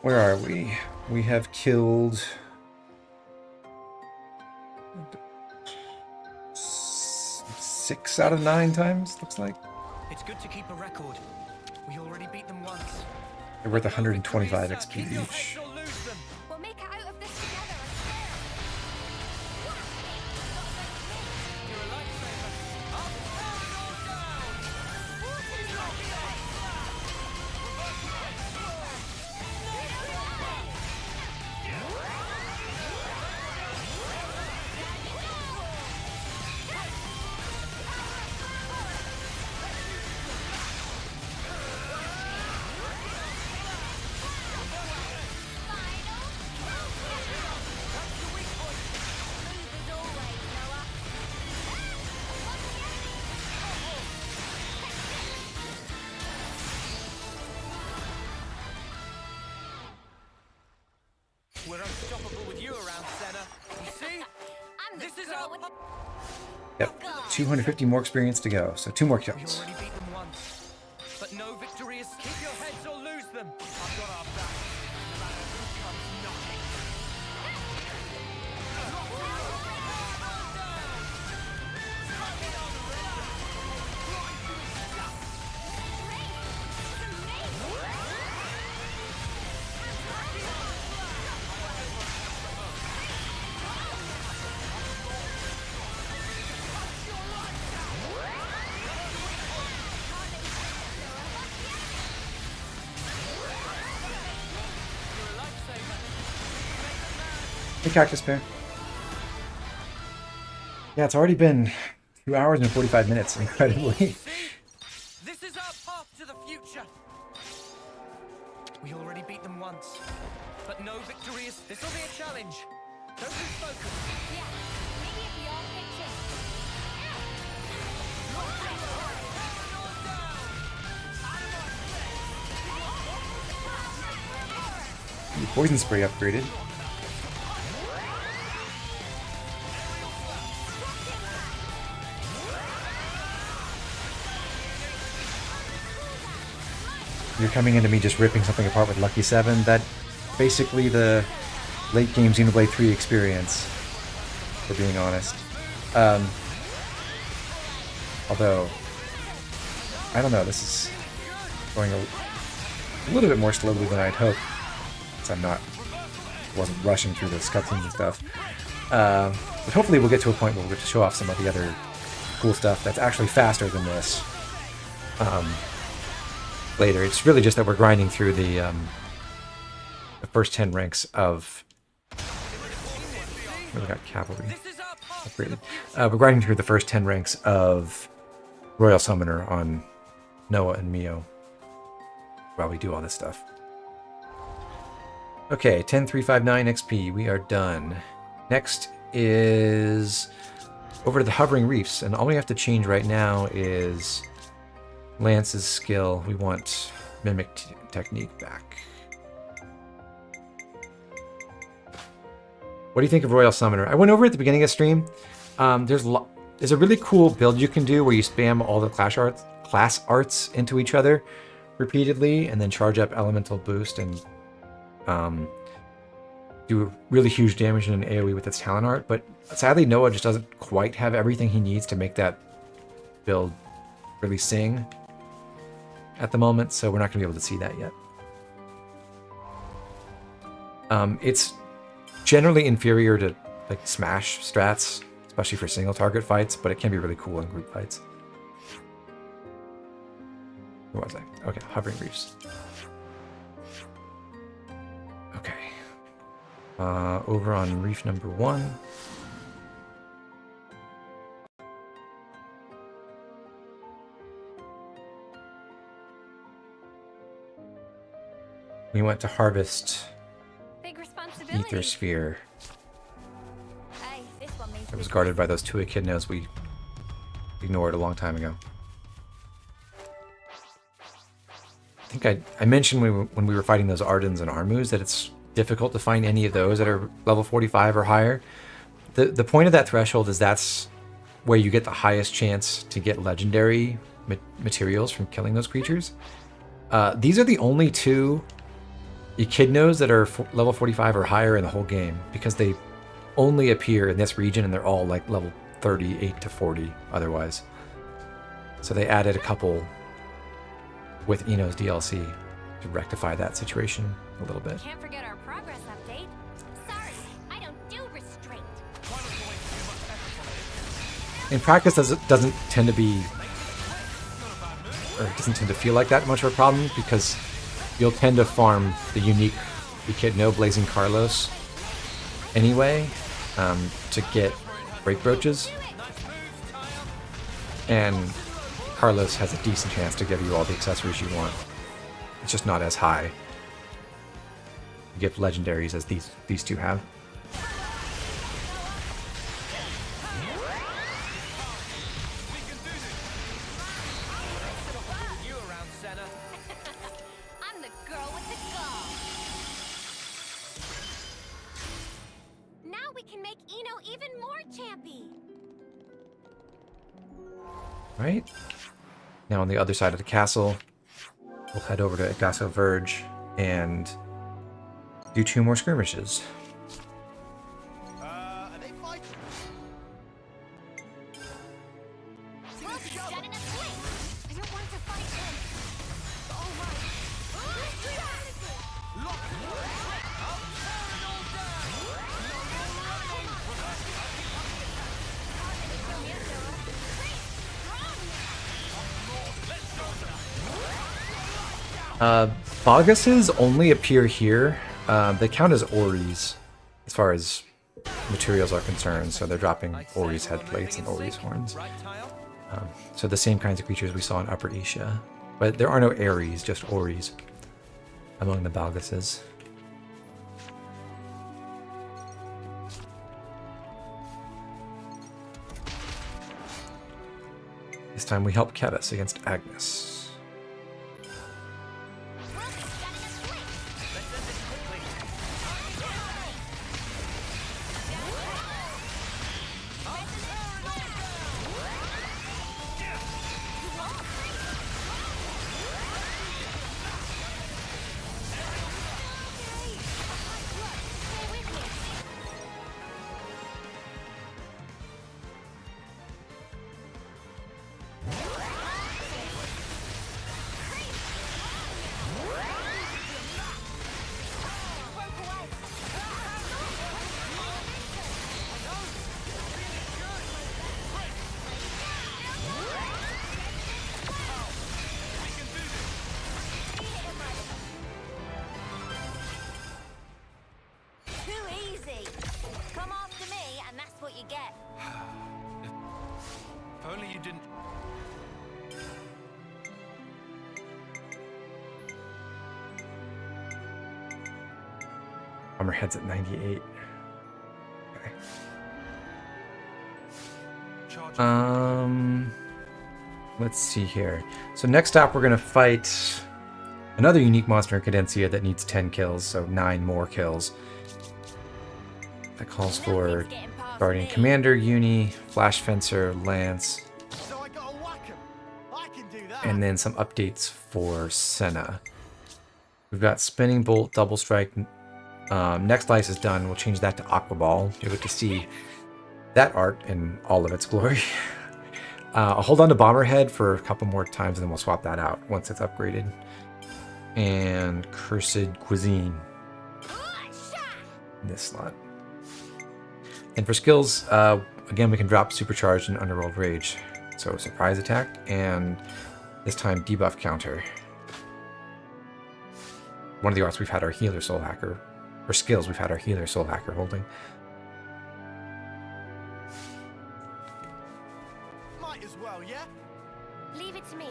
Where are we? We have killed 6 out of 9 times, looks like. It's good to keep a record. We already beat them once. They're worth 125 XP Keep your each. heads or lose them. We'll make it out of this together, You're a lifesaver. Up, down, or down. We're unstoppable with you around, Senna. You see? This is our... Yep, 250 more experience to go, so 2 more We kills. already beat them once. But no victory is... Keep your heads or lose them. I've got our back. No matter who comes knocking. Hey, Cactus Bear. Yeah, it's already been 2 hours and 45 minutes, incredibly. See? This is our path to the future. We already beat them once. But no victory is... This will be a challenge. Don't lose focus. Yeah, maybe if we all pitch in. The poison spray upgraded. You're coming into me just ripping something apart with Lucky 7. That basically the late game Xenoblade 3 experience, for being honest. Although, I don't know, this is going a little bit more slowly than I'd hoped. Since wasn't rushing through the cutscenes and stuff. But hopefully we'll get to a point where we'll get to show off some of the other cool stuff that's actually faster than this. Later. It's really just that we're grinding through the first 10 ranks of... We got cavalry upgraded. We're grinding through the first 10 ranks of Royal Summoner on Noah and Mio while we do all this stuff. Okay, 10,359 XP. We are done. Next is over to the Hovering Reefs, and all we have to change right now is Lance's skill. We want Mimic Technique back. What do you think of Royal Summoner? I went over at the beginning of the stream. There's a really cool build you can do where you spam all the class arts into each other repeatedly and then charge up Elemental Boost and do really huge damage in an AoE with its talent art. But sadly, Noah just doesn't quite have everything he needs to make that build really sing at the moment, so we're not going to be able to see that yet. It's generally inferior to like Smash strats, especially for single target fights, but it can be really cool in group fights. Where was I? Okay, Hovering Reefs. Okay. Over on reef number 1. We went to harvest Big responsibility. Ether Sphere. Hey, this one means It was guarded by those 2 echidnas we ignored a long time ago. I think I mentioned when we were fighting those Ardens and Armus that it's difficult to find any of those that are level 45 or higher. The point of that threshold is that's where you get the highest chance to get legendary materials from killing those creatures. These are the only 2 Echidnos that are level 45 or higher in the whole game, because they only appear in this region, and they're all like level 38 to 40 otherwise. So they added a couple with Eno's DLC to rectify that situation a little bit. Can't forget our progress update. Sorry, I don't do restraint. In practice, doesn't tend to be, or it doesn't tend to feel like that much of a problem, because you'll tend to farm the unique Echidna Blazing Carlos anyway, to get break brooches, and Carlos has a decent chance to give you all the accessories you want. It's just not as high to give legendaries as these two have. You around, Senna? I'm the girl with the gall. Now we can make Eno even more champy. Right? Now on the other side of the castle, we'll head over to Gasso Verge and do 2 more skirmishes. Are they fighting? Look, he's got enough swing. I don't want to fight him. All Boguses only appear here. They count as Oris as far as materials are concerned, so they're dropping Oris head plates and Oris horns. Right, Tile? So the same kinds of creatures we saw in Upper Asia. But there are no Ares, just Oris among the Boguses. This time we help Keves against Agnus. If only you didn't... Armor heads at 98. Okay. Let's see here. So next up, we're gonna fight another unique monster in Cadensia that needs 10 kills, so 9 more kills. That calls for Guardian Commander, Uni, Flash Fencer, Lance, So I gotta whack 'em. I can do that. and then some updates for Senna. We've got Spinning Bolt, Double Strike. Next Slice is done. We'll change that to Aqua Ball. You'll get to see that art in all of its glory. I'll hold on to Bomberhead for a couple more times, and then we'll swap that out once it's upgraded. And Cursed Cuisine in this slot. And for skills, again, we can drop Supercharged and Underworld Rage. So Surprise Attack, and this time Debuff Counter. One of the arts we've had our Healer Soul Hacker, or skills we've had our Healer Soul Hacker holding. Might as well, yeah? Leave it to me.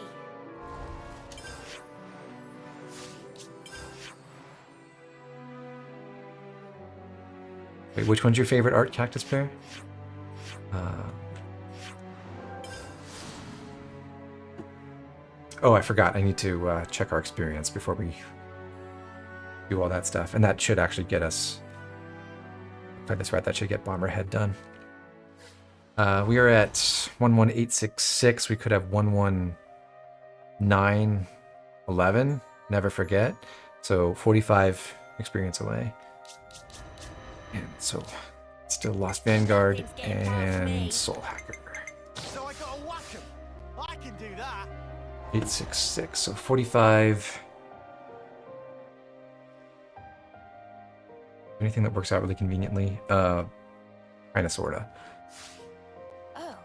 Wait, which one's your favorite art, Cactus Bear? Oh, I forgot. I need to check our experience before we do all that stuff. And that should actually get us... If I that's right, that should get Bomberhead done. We are at 11866. We could have 11911. Never forget. So 45 experience away. And so Still Lost Vanguard and Soul Hacker. So I gotta whack 'em. I can do that. 866, so 45. Anything that works out really conveniently? Kinda, sorta. Oh.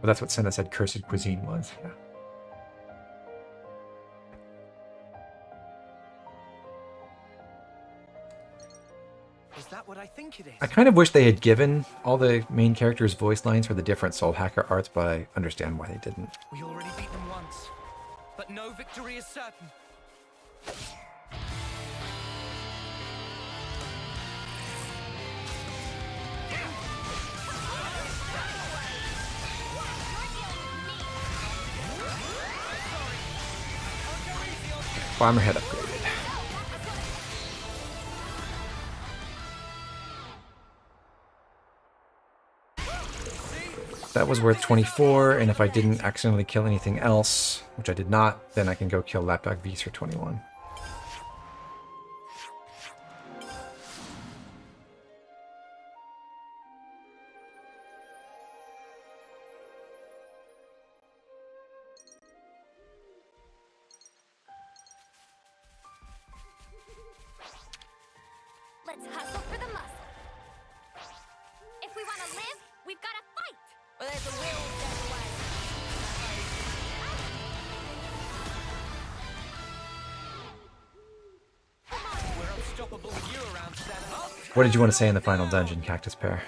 Well, that's what Senna said cursed cuisine was. Yeah. Is that what I think it is? I kind of wish they had given all the main characters voice lines for the different Soul Hacker arts, but I understand why they didn't. We already beat them once, but no victory is certain. Bomberhead upgraded. That was worth 24, and if I didn't accidentally kill anything else, which I did not, then I can go kill Lapdog Beast for 21. Let's hustle for the muscle. If we want to live, we've got to fight. Well, there's a will, there's a way. We're unstoppable with you around, Senna. What did you want to say in the final dungeon, Cactus Pear?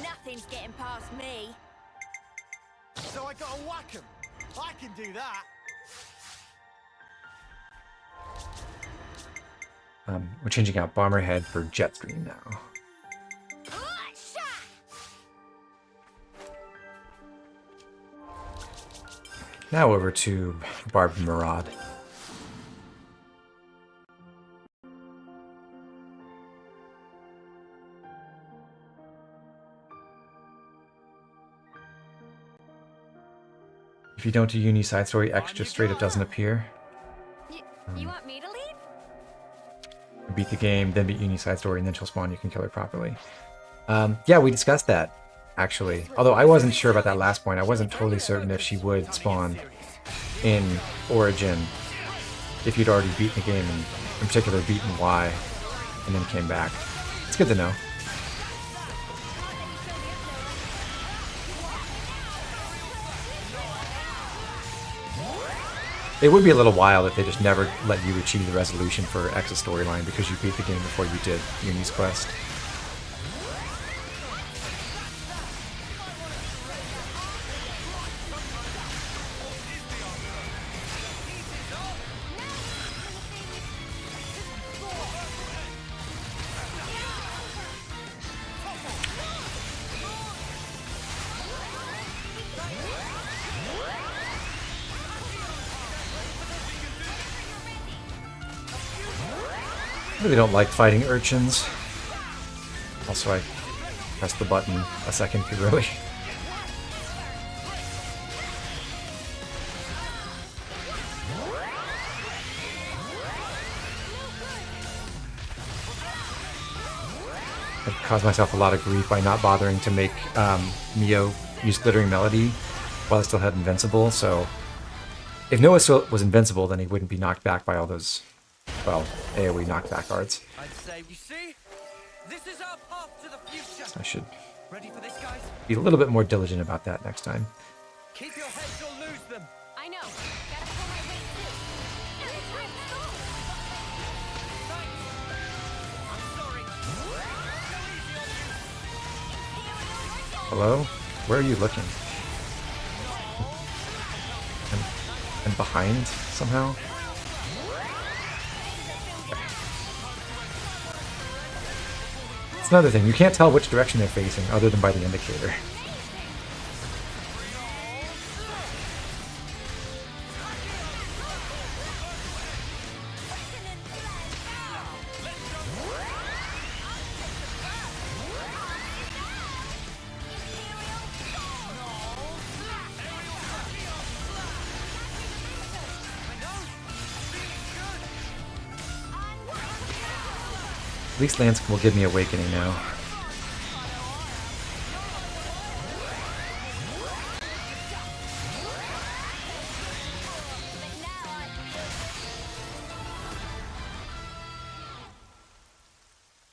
Nothing's getting past me. So I gotta whack 'em. I can do that. We're changing out Bomberhead for Jetstream now. Now over to Barbed Maraud. If you don't do Uni side story, X just straight up doesn't appear. You want me to lead? Beat the game, then beat Uni side story, and then she'll spawn. You can kill her properly. Yeah, we discussed that, actually. Although I wasn't sure about that last point. I wasn't totally certain if she would spawn in Origin if you'd already beaten the game, and in particular beaten Y, and then came back. It's good to know. It would be a little wild if they just never let you achieve the resolution for X's storyline because you beat the game before you did Uni's quest. I really don't like fighting urchins. Also, I pressed the button a second too early. I've caused myself a lot of grief by not bothering to make Mio use Glittering Melody while I still had Invincible, so if Noah still was invincible, then he wouldn't be knocked back by all those, well, AoE knockback arts. I'd say, you see, this is our path to the future. I should Ready for this, guys? be a little bit more diligent about that next time. Keep your heads or lose them. I know. Gotta pull my weight too. Hello? Where are you looking? I'm behind somehow? It's another thing, you can't tell which direction they're facing other than by the indicator. At least Lance will give me Awakening now.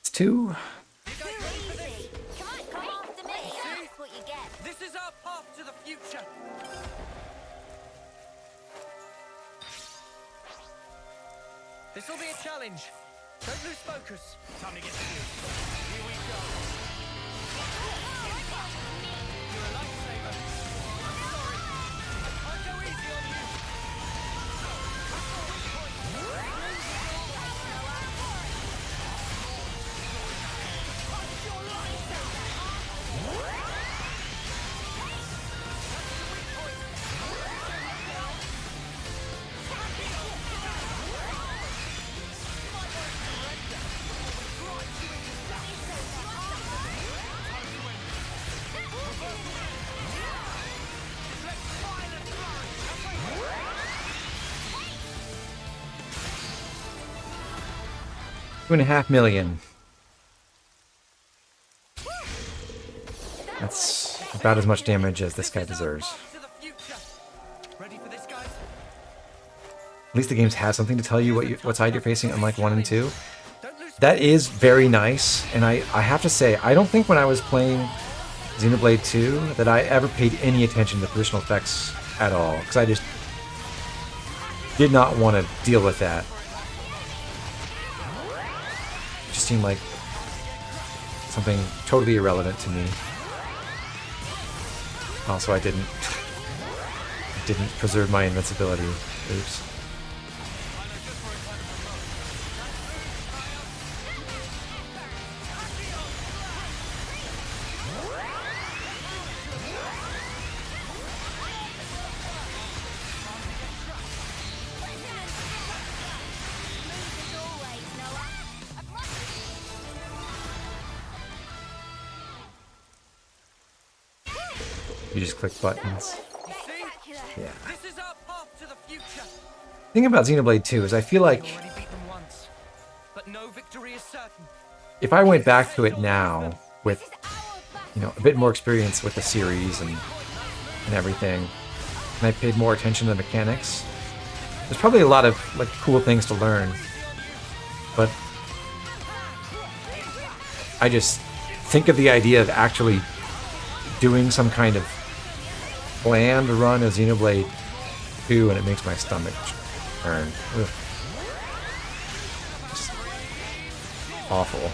It's 2. This is our path to the future. This will be a challenge. Don't lose focus. Time to get serious. Here we go. You're a lifesaver. I'm sorry. I'll go easy on you. $2.5 million. That's about as much damage as this guy deserves. Ready for this, guys? At least the games have something to tell you what side you're facing, unlike 1 and 2. That is very nice, and I have to say, I don't think when I was playing Xenoblade 2 that I ever paid any attention to positional effects at all, because I just did not want to deal with that. It just seemed like something totally irrelevant to me. Also, I didn't preserve my invincibility. Oops. You just click buttons. Yeah. This is our path to the future. The thing about Xenoblade 2 is I feel like Already beat them once, but no victory is certain. if I went back to it now with, you know, a bit more experience with the series and everything, and I paid more attention to the mechanics, there's probably a lot of like cool things to learn. But I just think of the idea of actually doing some kind of planned run of Xenoblade 2 and it makes my stomach turn. Ugh. Just awful.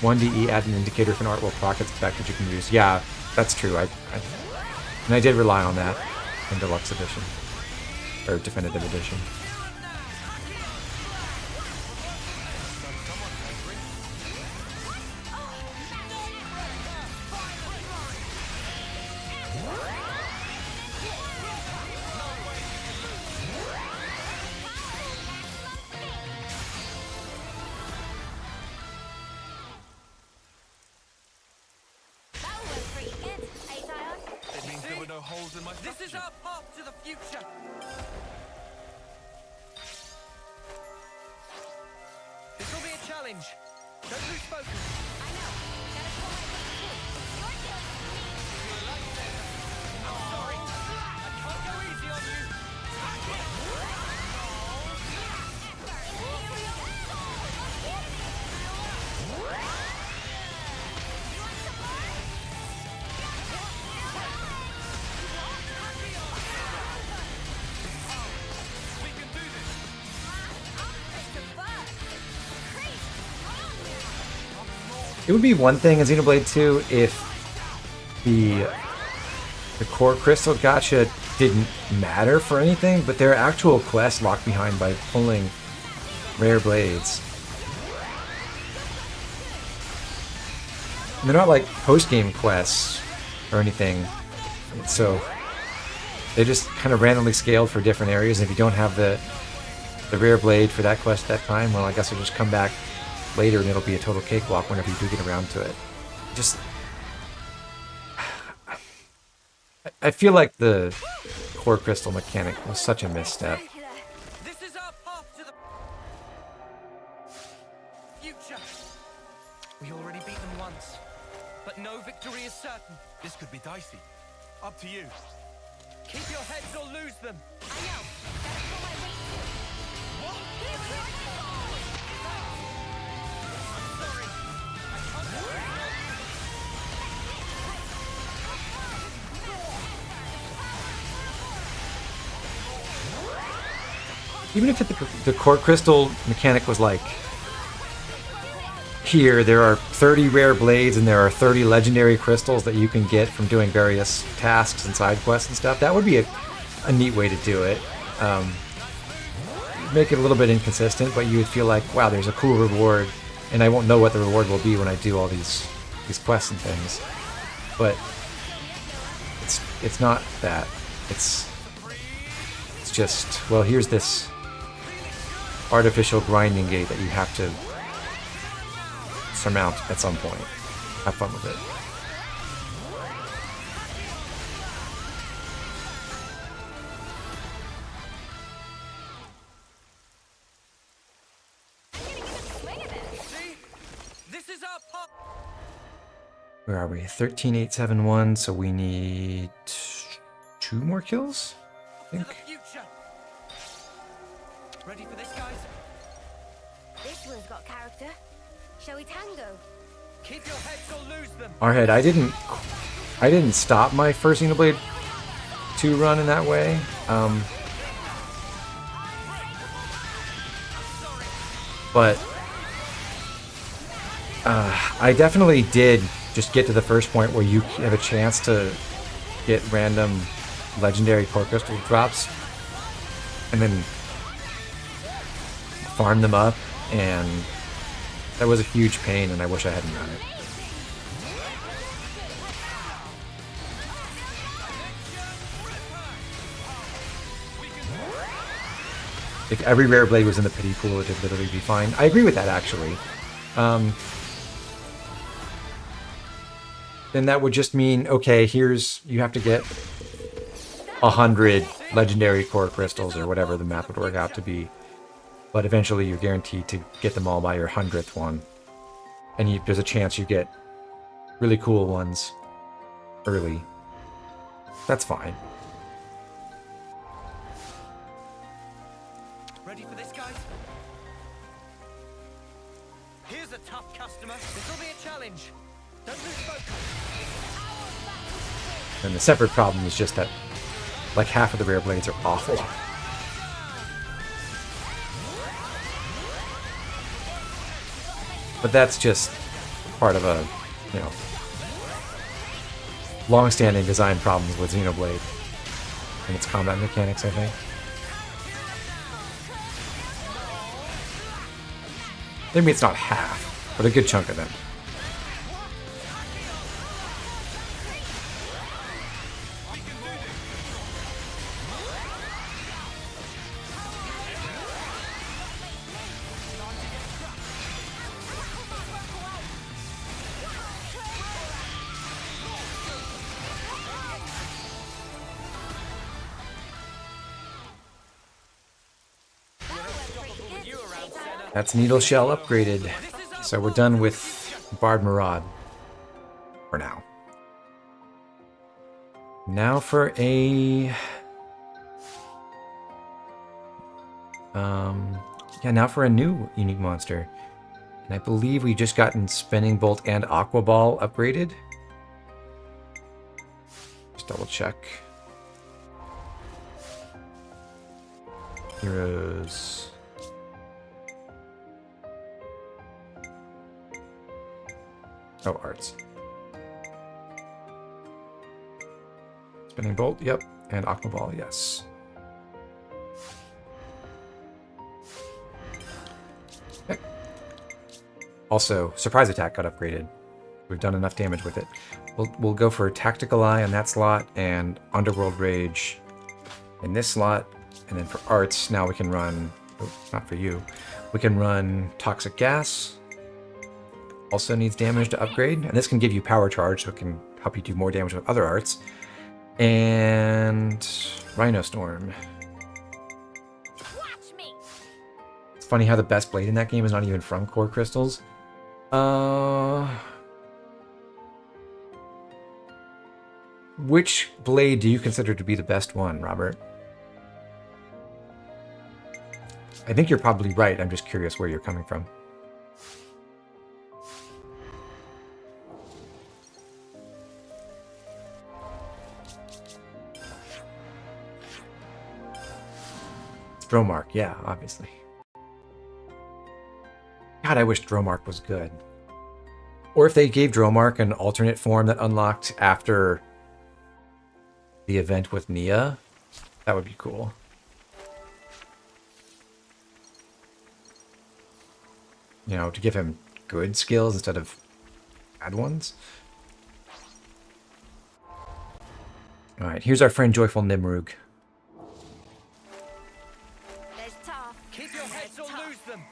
One DE add an indicator if an art will proc its effect that you can use. Yeah, that's true. And I did rely on that in Deluxe Edition. Or Definitive Edition. It means there were no holes in my This is our path to the future. This will be a challenge. Don't lose focus. I know. Gotta pull my weight too. You're dealing with me. I'm sorry. I can't go easy on you. We can do this. It would be one thing in Xenoblade 2 if the core crystal gacha didn't matter for anything, but there are actual quests locked behind by pulling rare blades. And they're not like post-game quests or anything, so they just kind of randomly scaled for different areas. And if you don't have the rare blade for that quest at that time, well, I guess it'll just come back later and it'll be a total cakewalk whenever you do get around to it. Just I feel like the core crystal mechanic was such a misstep. This is our path to the future. We already beat them once, but no victory is certain. This could be dicey. Up to you. Keep your heads or lose them. I know. That's what I wait for. Even if the core crystal mechanic was like, here there are 30 rare blades and there are 30 legendary crystals that you can get from doing various tasks and side quests and stuff, that would be a neat way to do it. Make it a little bit inconsistent, but you would feel like, wow, there's a cool reward, and I won't know what the reward will be when I do all these quests and things. But it's not that. It's just, well, here's this artificial grinding gate that you have to surmount at some point. Have fun with it. This is our path. Where are we? 13871, so we need 2 more kills, I To the think. future. Ready for this, guys? This one's got character. Shall we tango? Keep your heads or lose them. Arhead, I didn't stop my first Xenoblade 2 run in that way. But I definitely did just get to the first point where you have a chance to get random legendary core crystal drops and then farm them up, and that was a huge pain, and I wish I hadn't done it. If every rare blade was in the pity pool, it would literally be fine. I agree with that, actually. Then that would just mean, okay, you have to get 100 legendary core crystals or whatever the map would work out to be. But eventually you're guaranteed to get them all by your 100th one. And there's a chance you get really cool ones early. That's fine. Ready for this, guys? Here's a tough customer. This will be a challenge. Don't lose focus. And the separate problem is just that like half of the rare blades are awful. But that's just part of a, long-standing design problems with Xenoblade and its combat mechanics, I think. Maybe it's not half, but a good chunk of them. That's Needle Shell upgraded. So we're done with Bard Maraude. For now. Now for a... now for a new unique monster. And I believe we just gotten Spinning Bolt and Aqua Ball upgraded. Just double check. Heroes... Oh, arts. Spinning Bolt, yep. And Aqua Ball, yes. Okay. Also, Surprise Attack got upgraded. We've done enough damage with it. We'll go for Tactical Eye on that slot and Underworld Rage in this slot. And then for arts, now we can run... Oh, not for you. We can run Toxic Gas. Also needs damage to upgrade, and this can give you power charge, so it can help you do more damage with other arts. And Rhino Storm. It's funny how the best blade in that game is not even from core crystals. Which blade do you consider to be the best one, Robert? I think you're probably right. I'm just curious where you're coming from. Dromark, yeah, obviously. God, I wish Dromark was good. Or if they gave Dromark an alternate form that unlocked after the event with Nia, that would be cool. You know, to give him good skills instead of bad ones. Alright, here's our friend Joyful Nimrug. Keep your heads or lose them.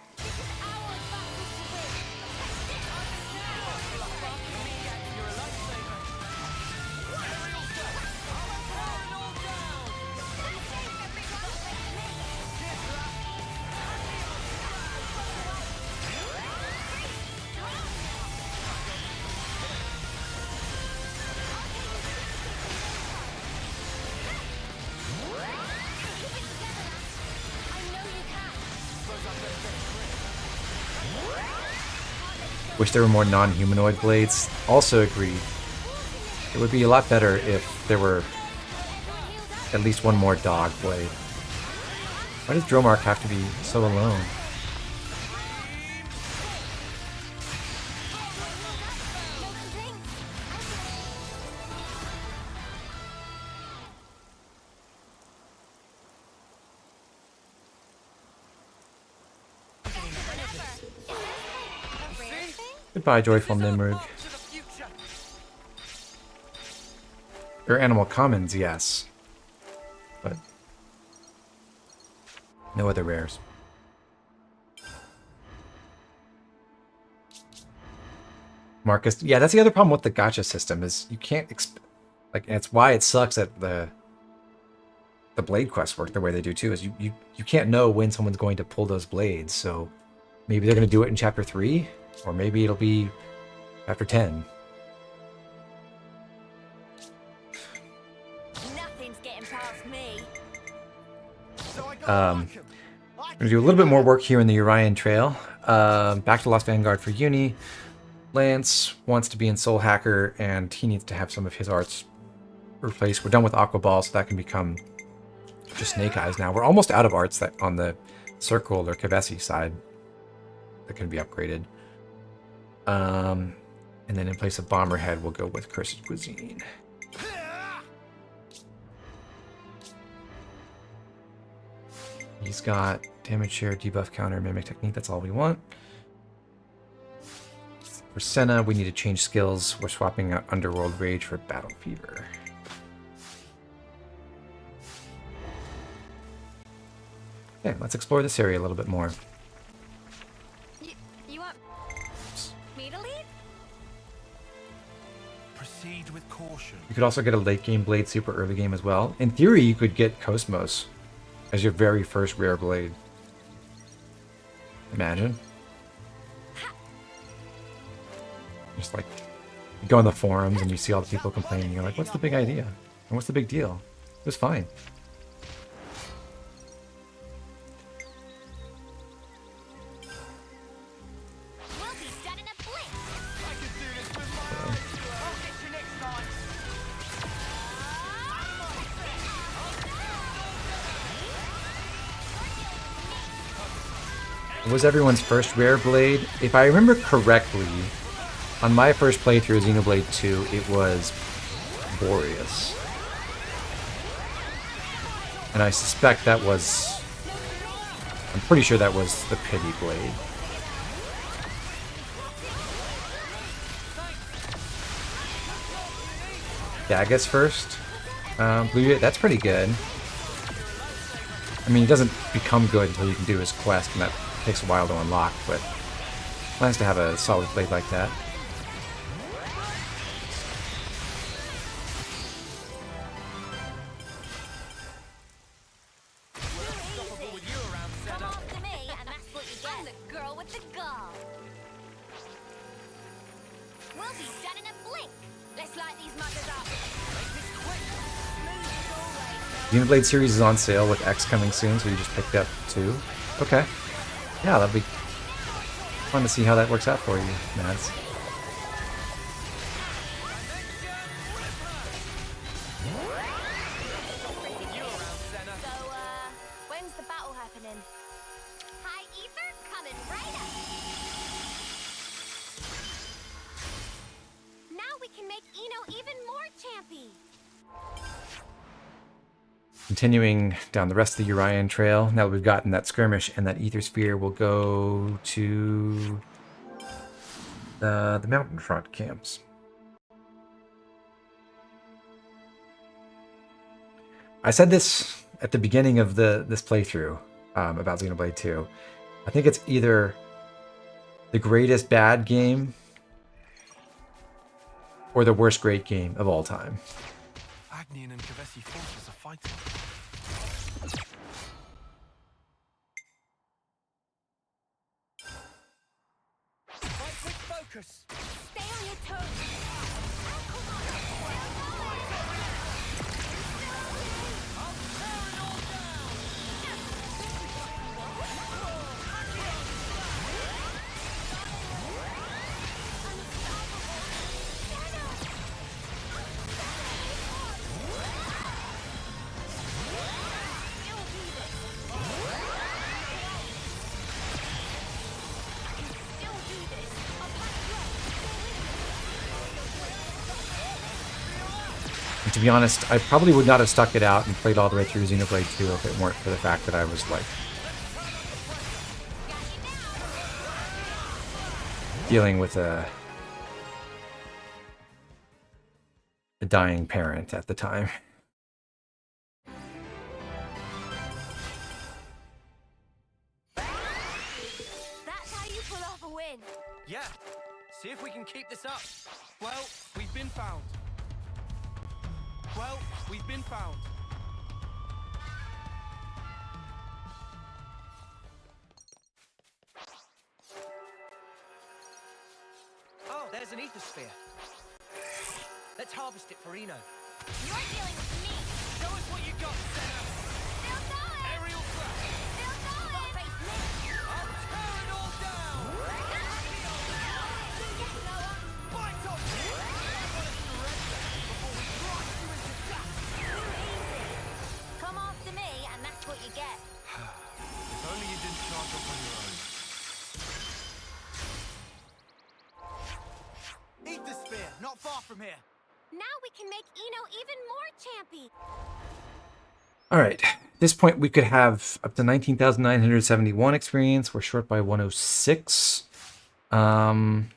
Wish there were more non-humanoid blades. Also agreed. It would be a lot better if there were at least one more dog blade. Why does Dromark have to be so alone? Goodbye, Joyful Nimrug. Your animal commons, yes. But no other rares. Marcus, yeah, that's the other problem with the gacha system is you can't like, and it's why it sucks that the blade quests work the way they do too. Is you can't know when someone's going to pull those blades. So maybe they're going to do it in chapter 3. Or maybe it'll be after 10. Nothing's getting past me. I'm gonna do a little bit more work here in the Urian Trail. Back to Lost Vanguard for Uni. Lance wants to be in Soul Hacker, and he needs to have some of his arts replaced. We're done with Aqua Ball, so that can become just Snake Eyes now. We're almost out of arts that on the Circle or Kavesi side that can be upgraded. And then in place of Bomberhead, we'll go with Cursed Cuisine. He's got damage share, debuff counter, mimic technique. That's all we want. For Senna, we need to change skills. We're swapping out Underworld Rage for Battle Fever. Okay, let's explore this area a little bit more. You want me to lead? Proceed with caution. You could also get a late game blade super early game as well. In theory, you could get Cosmos as your very first rare blade. Imagine. Just like, you go on the forums and you see all the people complaining. You're like, what's the big idea? And what's the big deal? It was fine. It was everyone's first rare blade. If I remember correctly, on my first playthrough of Xenoblade 2, it was Boreas. And I suspect that was... I'm pretty sure that was the Pity Blade. Daggis first. Blue, that's pretty good. I mean, it doesn't become good until you can do his quest, and that takes a while to unlock, but nice to have a solid blade like that. blink. Let's light these muggers up. Xenoblade series is on sale with X coming soon, so you just picked up 2. Okay. Yeah, that'll be fun to see how that works out for you, Mads. When's the battle happening? High ether coming right up. Now we can make Eno even more champy. Continuing down the rest of the Urian Trail, now that we've gotten that skirmish and that ether sphere, we'll go to the mountain front camps. I said this at the beginning of this playthrough about Xenoblade 2. I think it's either the greatest bad game or the worst great game of all time. Agnian and Kevesi forces are fighting. Fight with focus. Stay on your toes. And to be honest, I probably would not have stuck it out and played all the way through Xenoblade 2 if it weren't for the fact that I was like dealing with a dying parent at the time. That's how you pull off a win. Yeah. See if we can keep this up. Well, we've been found. Well, we've been found. Oh, there's an ether sphere. Let's harvest it for Eno. You're dealing with me. Show us what you got, Senna. Still going. Aerial thrust. Still going. Face me. I'll tear it all down. Bite off it. Before we crush you into dust. Come after me, and that's what you get. If only you didn't charge up on your own. Eat the spear, not far from here. Now we can make Eno even more champy. All right. At this point, we could have up to 19,971 experience. We're short by 106. I'm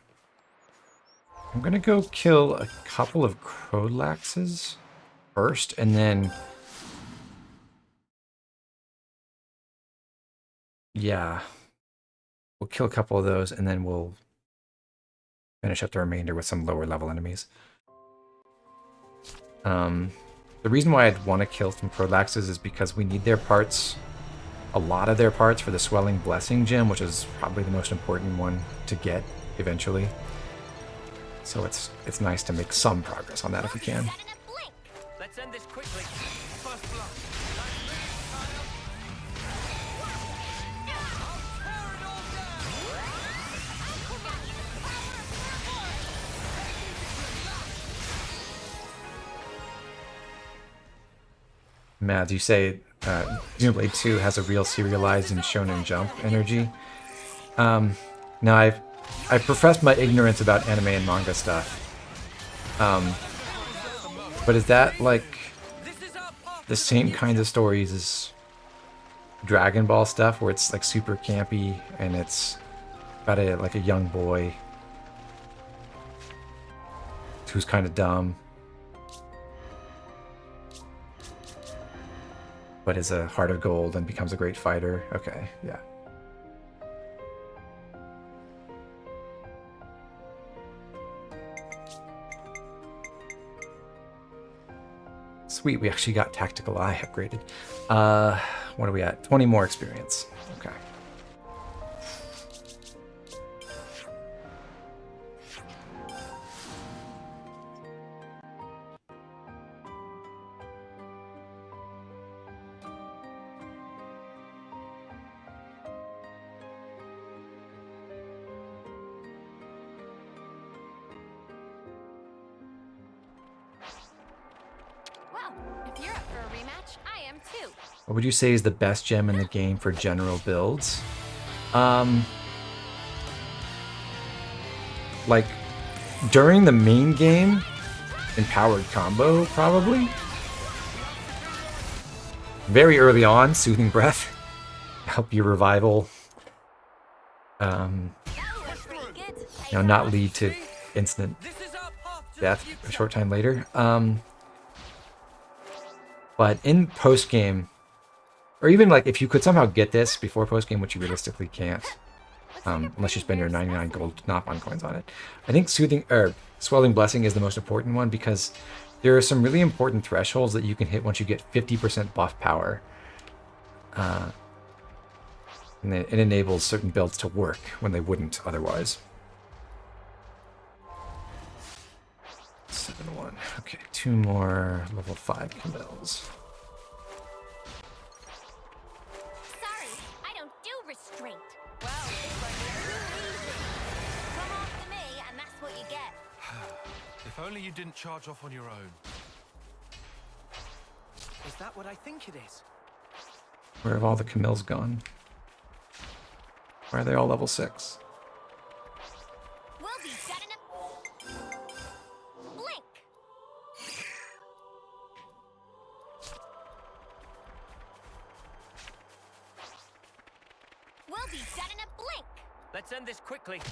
going to go kill a couple of Crowlaxes first, and then... yeah. We'll kill a couple of those, and then we'll finish up the remainder with some lower level enemies. The reason why I'd want to kill some Crowlaxes is because we need their parts, a lot of their parts, for the Swelling Blessing gem, which is probably the most important one to get eventually. So it's nice to make some progress on that if we can. Set in a blink. Let's end this quickly. First blood. Mads, you say Xenoblade 2 has a real serialized and Shonen Jump energy. Now, I've professed my ignorance about anime and manga stuff. But is that like the same kinds of stories as Dragon Ball stuff, where it's like super campy and it's about a young boy who's kind of dumb, but is a heart of gold and becomes a great fighter? Okay, yeah. Sweet, we actually got Tactical Eye upgraded. What are we at? 20 more experience. Okay. them too. What would you say is the best gem in the game for general builds? Like, during the main game, Empowered Combo, probably. Very early on, Soothing Breath. Help your revival, not lead to instant death a short time later. But in post-game, or even like if you could somehow get this before post-game, which you realistically can't, unless you spend your 99 gold knock-on coins on it. I think Swelling Blessing is the most important one because there are some really important thresholds that you can hit once you get 50% buff power. And it enables certain builds to work when they wouldn't otherwise. 7-1. Okay, 2 more level 5 Camels. Sorry, I don't do restraint. Well, it's like come after me, and that's what you get. If only you didn't charge off on your own. Is that what I think it is? Where have all the Camels gone? Why are they all level 6? We'll be dead in a blink. We'll be dead in a blink. Let's end this quickly. That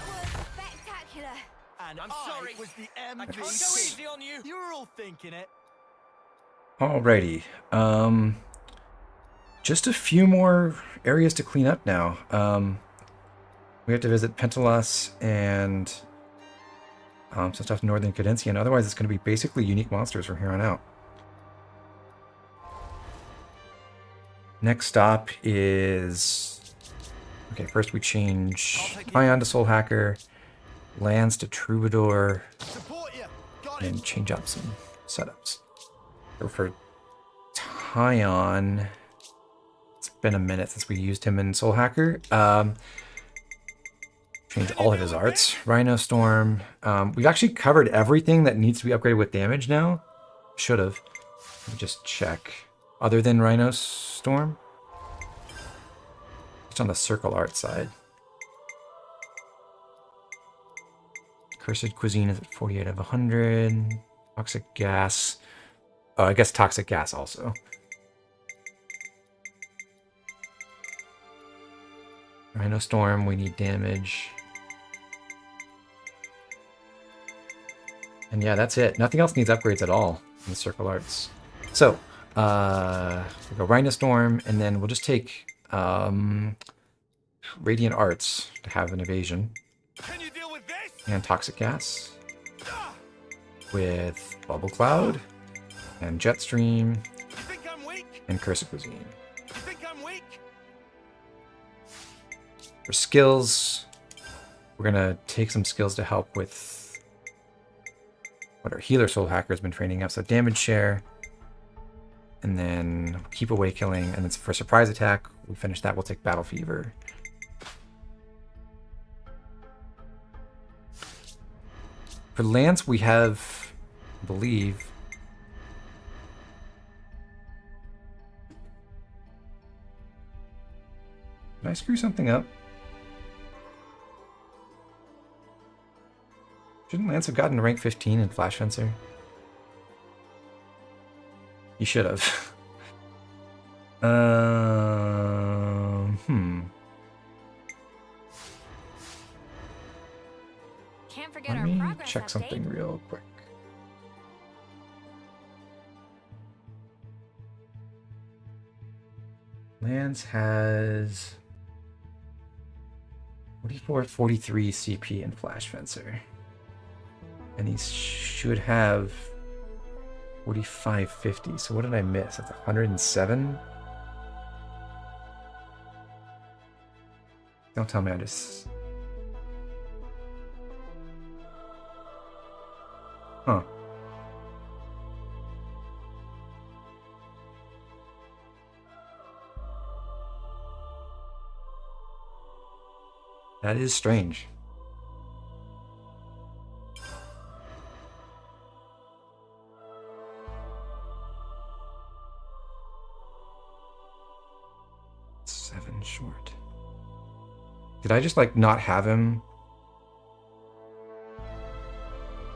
was spectacular. And I'm I sorry. was the MVP. I can't go easy on you. You were all thinking it. Alrighty. Just a few more areas to clean up now. We have to visit Pentelos and some stuff in Northern Cadensia, and otherwise it's going to be basically unique monsters from here on out. Next stop is... Okay, first we change Ion to Soul Hacker, lands to Troubadour, Support you. Got it. and change up some setups. So for Tyon, it's been a minute since we used him in Soul Hacker. Change all of his arts. Rhino Storm. We've actually covered everything that needs to be upgraded with damage now. Should have. Let me just check. Other than Rhino Storm. Just on the circle art side. Cursed Cuisine is at 48 of 100. Toxic Gas. Oh, I guess Toxic Gas also. Rhino Storm, we need damage. And yeah, that's it. Nothing else needs upgrades at all in the circle arts. So, we'll go Rhino Storm, and then we'll just take Radiant Arts to have an evasion. Can you deal with this? And Toxic Gas. With Bubble Cloud, and Jetstream, You think I'm weak? and Cursed Cuisine. You think I'm weak? For skills, we're gonna take some skills to help with what our healer soul hacker has been training up. So damage share, and then keep away killing, and then for surprise attack, we finish that. We'll take battle fever. For Lance, we have, I believe, did I screw something up? Shouldn't Lance have gotten rank 15 in Flash Fencer? He should have. Can't forget Let our me progress check update. something real quick. Lance has 44, 43 CP in Flash Fencer. And he should have 45, 50. So what did I miss? That's 107? Don't tell me I just... Huh. That is strange. Did I just, like, not have him?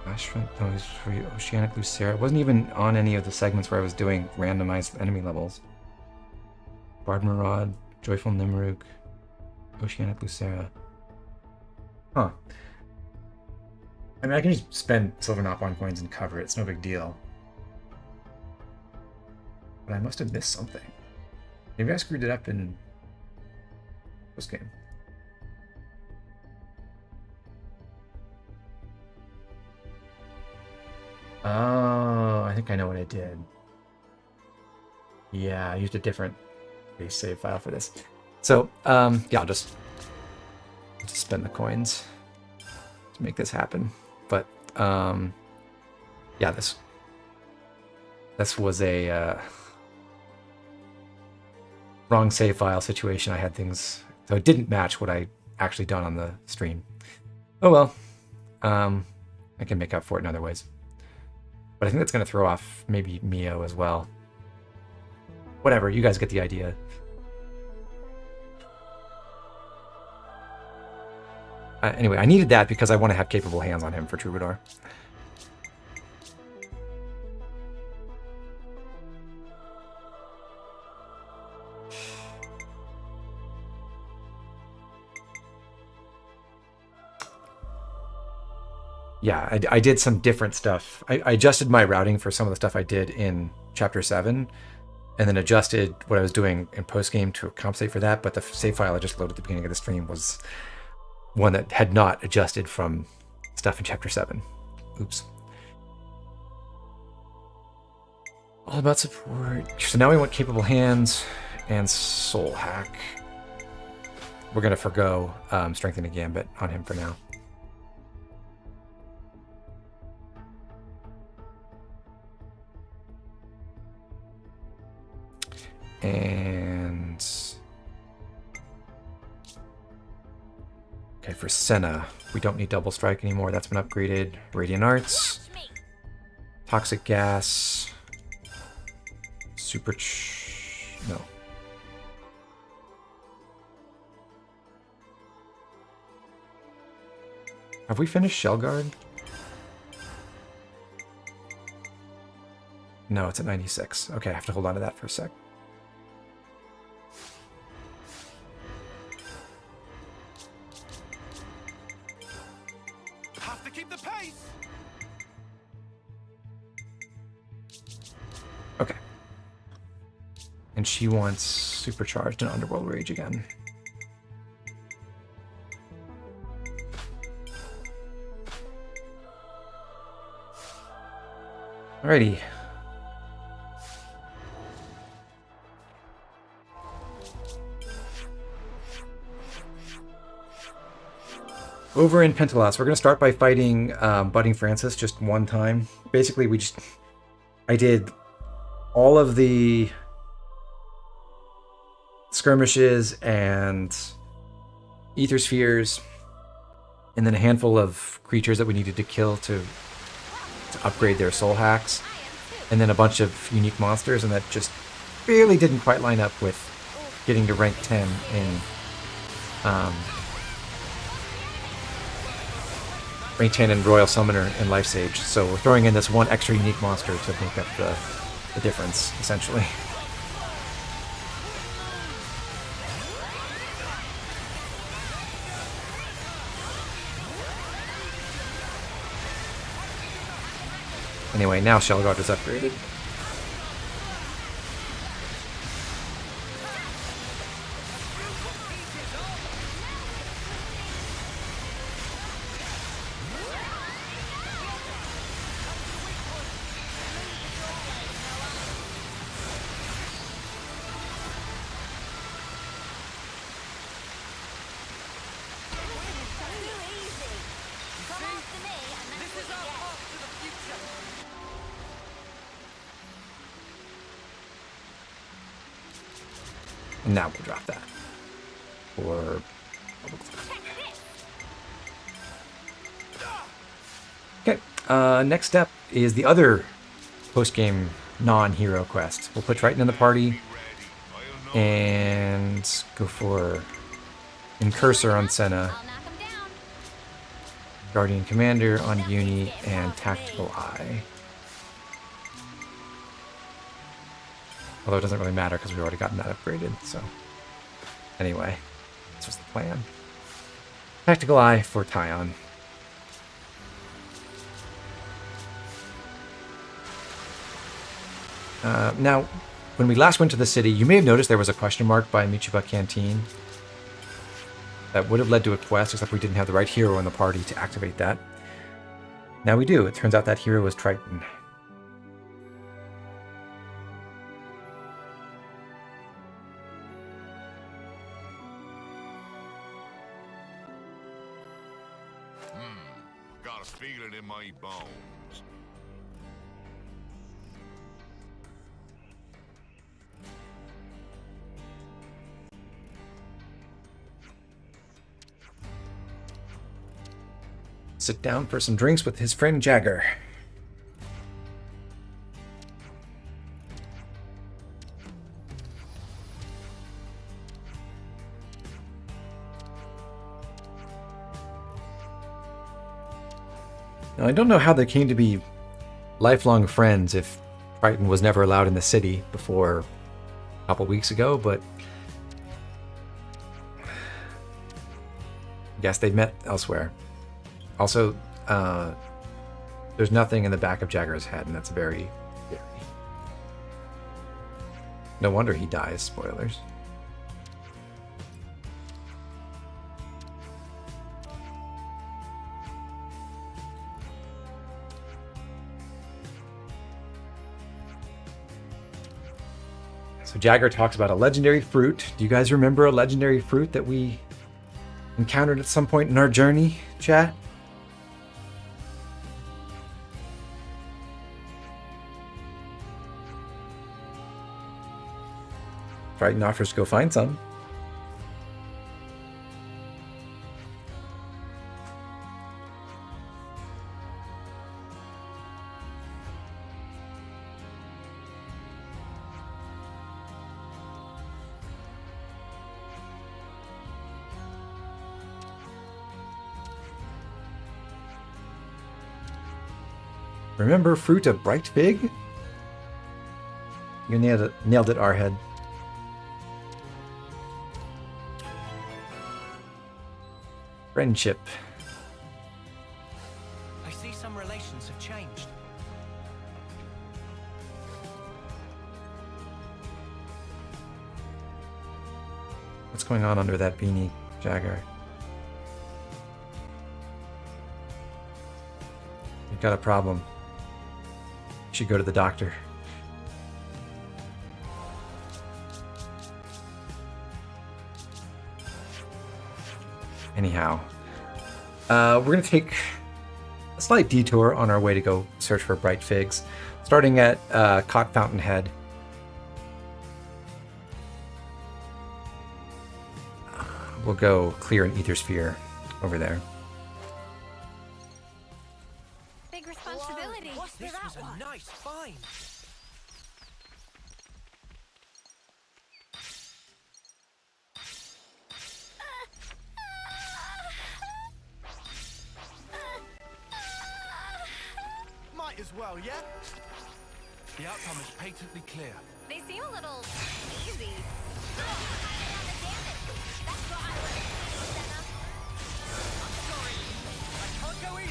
Ashfront, no, he's for Oceanic Lucera. It wasn't even on any of the segments where I was doing randomized enemy levels. Bard Maraude, Joyful Nimruk, Oceanic Lucera. Huh. I mean, I can just spend Silver Nopon coins and cover it. It's no big deal. But I must have missed something. Maybe I screwed it up in Postgame. Oh, I think I know what I did. Yeah, I used a different base save file for this. So, yeah, I'll just spend the coins to make this happen. But, yeah, this was a wrong save file situation. I had things, so it didn't match what I actually done on the stream. Oh well, I can make up for it in other ways. But I think that's going to throw off maybe Mio as well. Whatever, you guys get the idea. Anyway, I needed that because I want to have capable hands on him for Troubadour. Yeah, I did some different stuff. I adjusted my routing for some of the stuff I did in Chapter 7, and then adjusted what I was doing in Postgame to compensate for that, but the save file I just loaded at the beginning of the stream was one that had not adjusted from stuff in Chapter 7. Oops. All about support. So now we want capable hands and soul hack. We're going to forgo strengthening gambit on him for now. And okay, for Senna, we don't need double strike anymore. That's been upgraded. Radiant Arts, toxic gas, no. Have we finished Shell Guard? No, it's at 96. Okay, I have to hold on to that for a sec. Okay. And she wants supercharged and Underworld Rage again. Alrighty. Over in Pentelas, we're going to start by fighting Budding Francis just one time. Basically, I did all of the skirmishes and ether spheres, and then a handful of creatures that we needed to kill to upgrade their soul hacks, and then a bunch of unique monsters, and that just really didn't quite line up with getting to rank 10 in rank 10 in Royal Summoner and Life Sage. So we're throwing in this one extra unique monster to make up the difference, essentially. Anyway, now Shellguard is upgraded. And now we'll drop that. Or... Okay, next up is the other post-game non-hero quest. We'll put Triton in the party and go for and Cursor on Senna. Guardian Commander on Uni, and Tactical Eye. Although it doesn't really matter because we've already gotten that upgraded, so... Anyway, this was the plan. Tactical Eye for Tyon. Now, when we last went to the city, you may have noticed there was a question mark by Michiba Canteen. That would have led to a quest, except we didn't have the right hero in the party to activate that. Now we do. It turns out that hero was Triton. Got a feeling in my bones. Sit down for some drinks with his friend Jagger. Now, I don't know how they came to be lifelong friends if Triton was never allowed in the city before a couple weeks ago, but I guess they met elsewhere. Also, there's nothing in the back of Jagger's head, and that's very scary. No wonder he dies, spoilers. So Jagger talks about a legendary fruit. Do you guys remember a legendary fruit that we encountered at some point in our journey, chat? Triton offers to go find some. Remember Fruit of Bright Fig? You nailed it, Arhead. Friendship. I see some relations have changed. What's going on under that beanie, Jagger? You've got a problem. You should go to the doctor. Anyhow, we're going to take a slight detour on our way to go search for bright figs, starting at Cot Fountainhead. We'll go clear an ether sphere over there. Big responsibility. This was a nice find. Might as well, yeah? The outcome is patently clear. They seem a little easy. Can't go easy on you.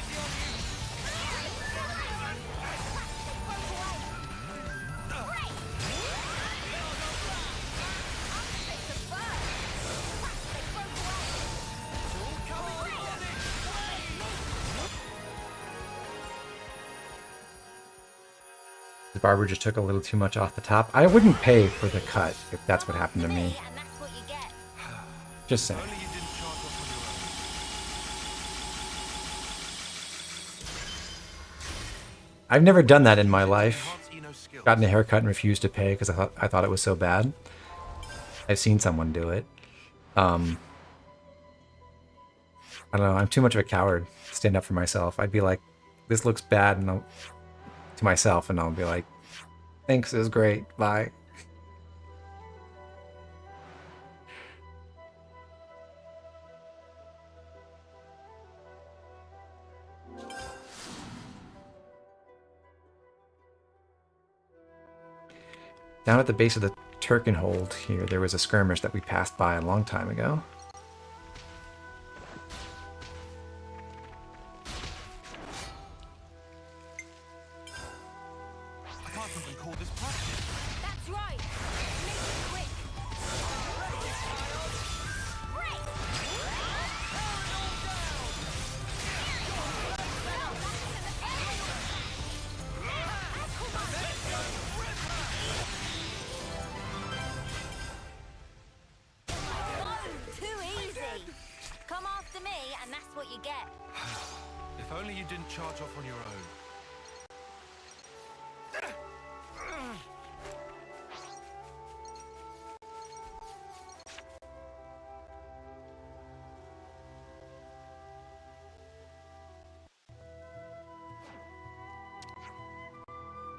The barber just took a little too much off the top. I wouldn't pay for the cut if that's what happened to me. And that's what you get. Just saying. Only you didn't charge off on your own. I've never done that in my life. Enhance Eno's skills. Gotten a haircut and refused to pay because I thought it was so bad. I've seen someone do it. I don't know. I'm too much of a coward to stand up for myself. I'd be like, "This looks bad," and to myself, and I'll be like, "Thanks, it was great. Bye." Down at the base of the Turkenhold here, there was a skirmish that we passed by a long time ago. I can't even call this practice. That's right. Make it quick. Too easy. Come after me, and that's what you get. If only you didn't charge off on your own.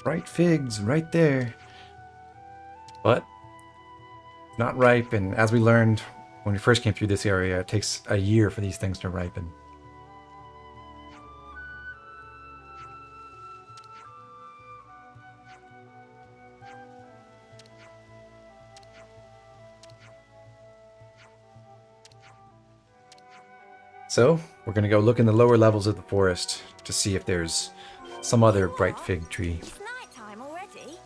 Bright figs, right there. But not ripe, and as we learned when we first came through this area, it takes a year for these things to ripen. So, we're going to go look in the lower levels of the forest to see if there's some other bright fig tree. It's night time already.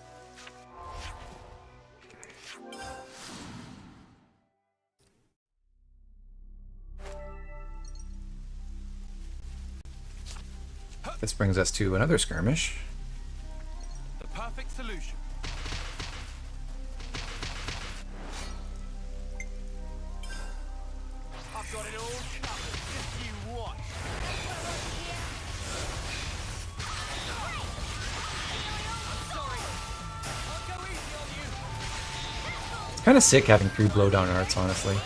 This brings us to another skirmish. The perfect solution. I've got it all covered. Just you watch. It's kind of sick having 3 blowdown arts, honestly.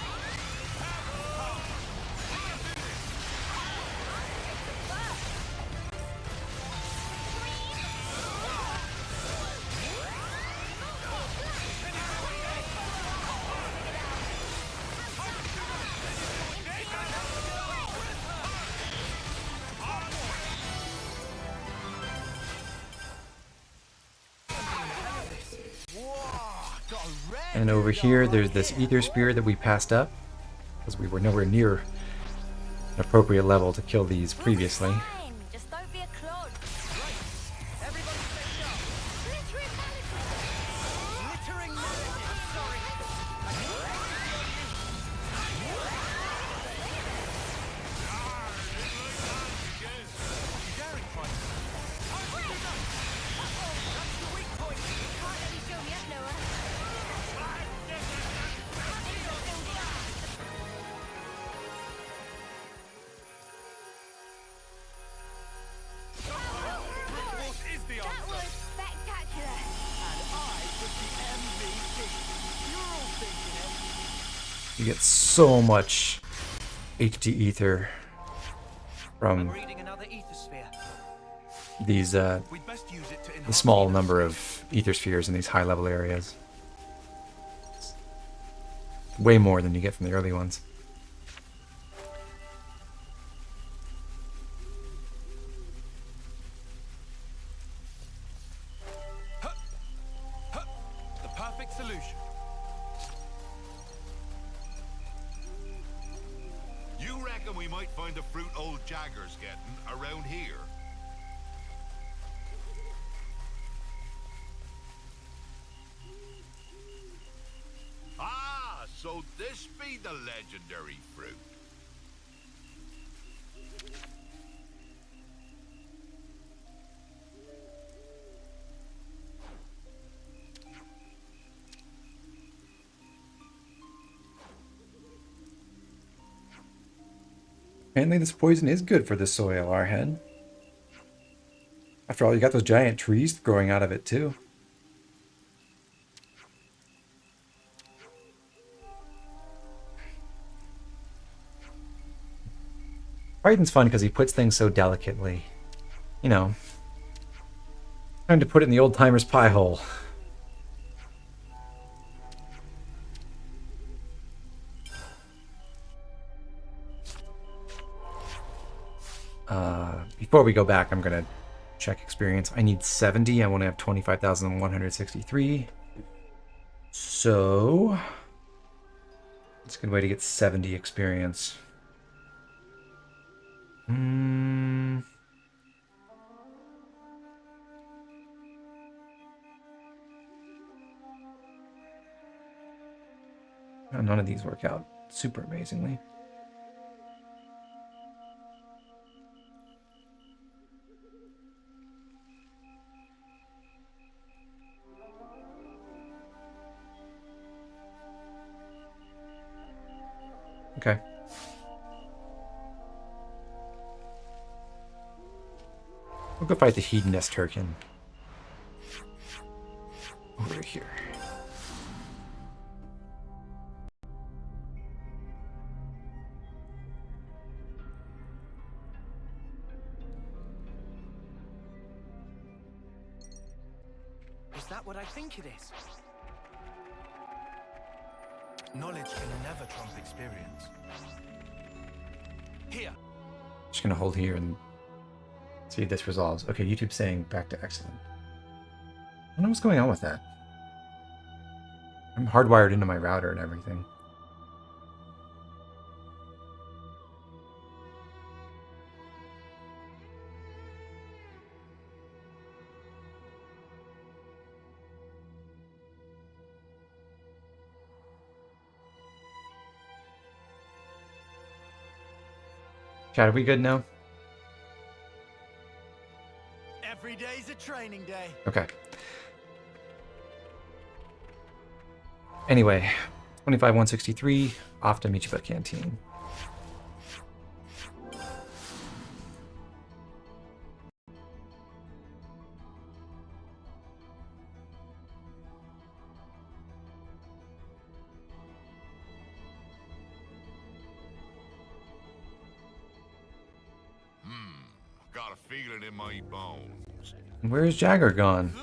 And over here, there's this ether spear that we passed up because we were nowhere near an appropriate level to kill these previously. Fine, just don't be a clod. Everybody stay sharp. Glittering melody. Sorry. Daring fight. That's the weak point. Can't let you show me up, Noah. What is the That answer? was spectacular. And I was the MVP. You're all thinking it. You get so much HD ether I'm from reading another ether sphere. these We'd best use it to the enhance small the number of ether spheres in these high level areas. Way more than you get from the early ones. the perfect solution. You reckon we might find the fruit old Jagger's getting around here? Ah, so this be the legendary fruit. Apparently this poison is good for the soil, Arhead. After all, you got those giant trees growing out of it too. Brighton's fun because he puts things so delicately. You know, time to put it in the old timer's pie hole. Before we go back, I'm gonna check experience. I need 70. I want to have 25,163. So it's a good way to get 70 experience. None of these work out super amazingly. Okay. We'll go fight the hedonist Turkin. Over here. Is that what I think it is? Knowledge can never trump experience. Here. Just gonna hold here and see if this resolves. Okay, YouTube's saying back to excellent. I don't know what's going on with that. I'm hardwired into my router and everything. Chat, are we good now? Every day's a training day. Okay. Anyway, 25-163, off to Michiba Canteen. Got a feeling in my bones. Where's Jagger gone?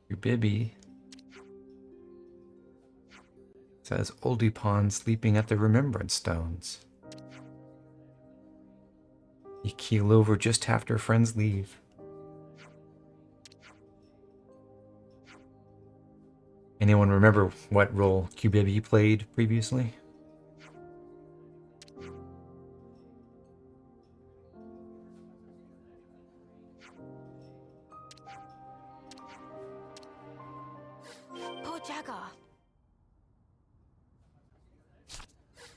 Your Bibby says Oldie Pond sleeping at the Remembrance Stones. You keel over just after friends leave. Anyone remember what role QBB played previously? Poor Jagger.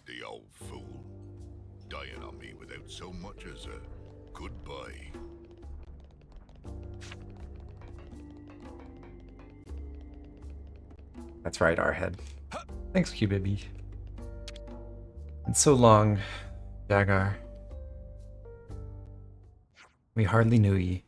The old fool. Dying on me without so much as a goodbye. That's right, Arhead. Thanks, QBB. And so long, Jagar. We hardly knew ye.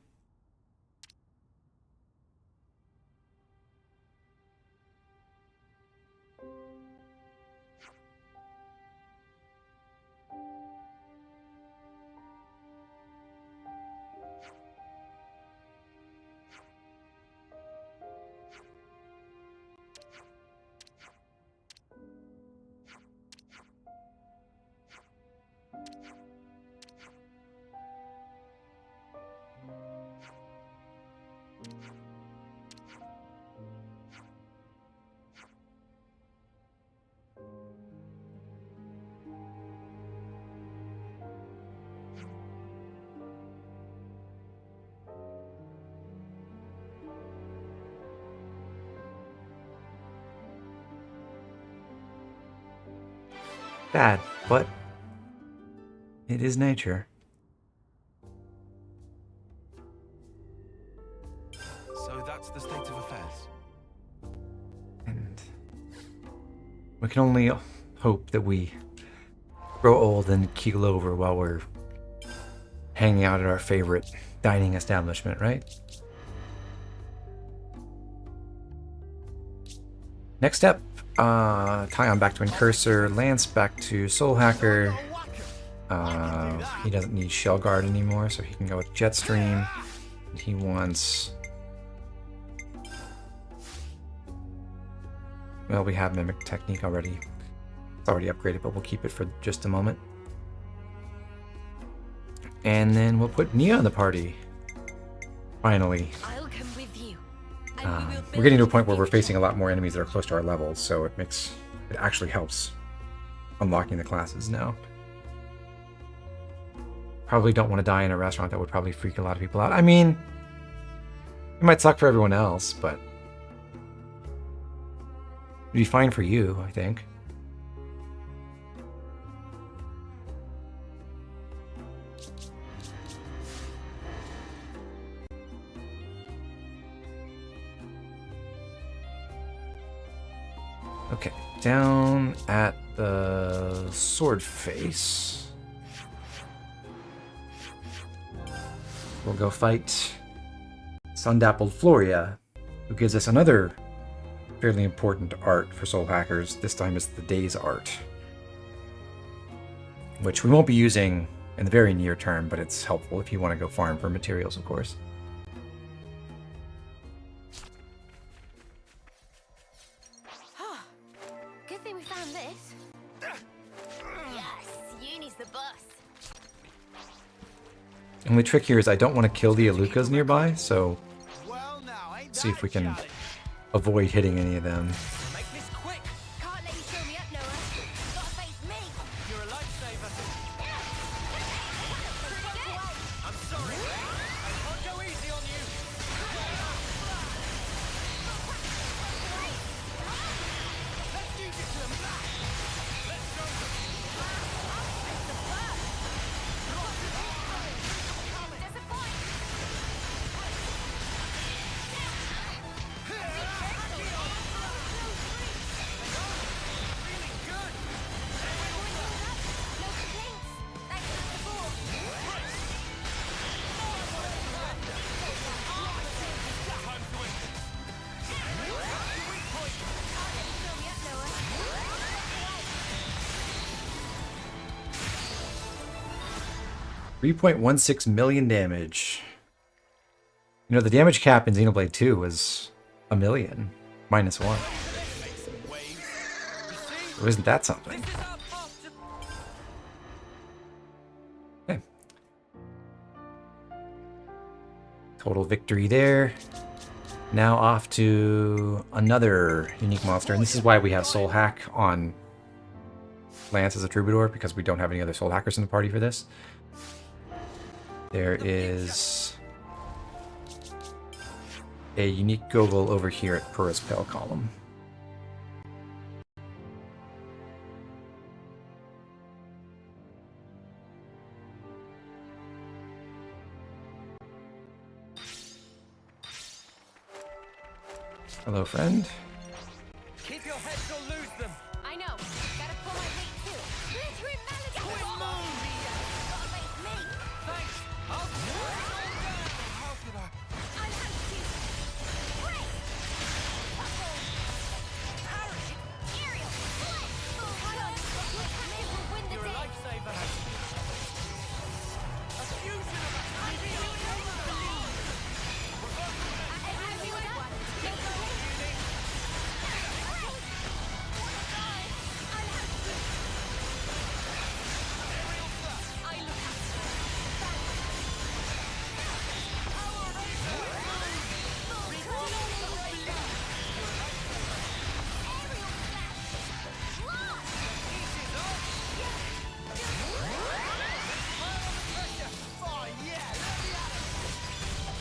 Bad, but it is nature. So that's the state of affairs. And we can only hope that we grow old and keel over while we're hanging out at our favorite dining establishment, right? Next step, Tyon back to Incursor, Lance back to Soul Hacker. He doesn't need Shell Guard anymore, so he can go with Jetstream. He wants Well, we have Mimic Technique already. It's already upgraded, but we'll keep it for just a moment. And then we'll put Nia in the party. Finally. I'll come with you. We're getting to a point where we're facing a lot more enemies that are close to our levels, so it actually helps unlocking the classes now. Probably don't want to die in a restaurant. That would probably freak a lot of people out. I mean, it might suck for everyone else, but it'd be fine for you, I think. Okay, down at the sword face. We'll go fight Sundappled Floria, who gives us another fairly important art for soul hackers. This time it's the Days art, which we won't be using in the very near term, but it's helpful if you want to go farm for materials, of course. Good thing we found this. Yes, Uni's the boss. The only trick here is I don't want to kill the Alukas nearby, so Well, now, ain't see if that we a can challenge? avoid hitting any of them. Make this quick! Can't let you show me up, Noah. Gotta face me. You're a lifesaver. I'm sorry. I can't go easy on you. Let's use it to the max. Let's go. No complaints. Thanks for the support. Show me up, Noah. 3.16 million damage. You know, the damage cap in Xenoblade 2 was 1 million, minus 1. So isn't that something? This is our path to Okay. Total victory there. Now off to another unique monster, and this is why we have Soul Hack on Lance as a Troubadour, because we don't have any other Soul Hackers in the party for this. There is a unique Gogol over here at Purus Pale Column. Hello, friend. keep your heads or lose them. I know. Gotta pull my weight too. Glittering melody. Gotta face me. Thanks. How could I? I'll help you. Break. Harry, Aerial. Flip. Hold on. Your captain will win the you're a day. lifesaver. A fusion of a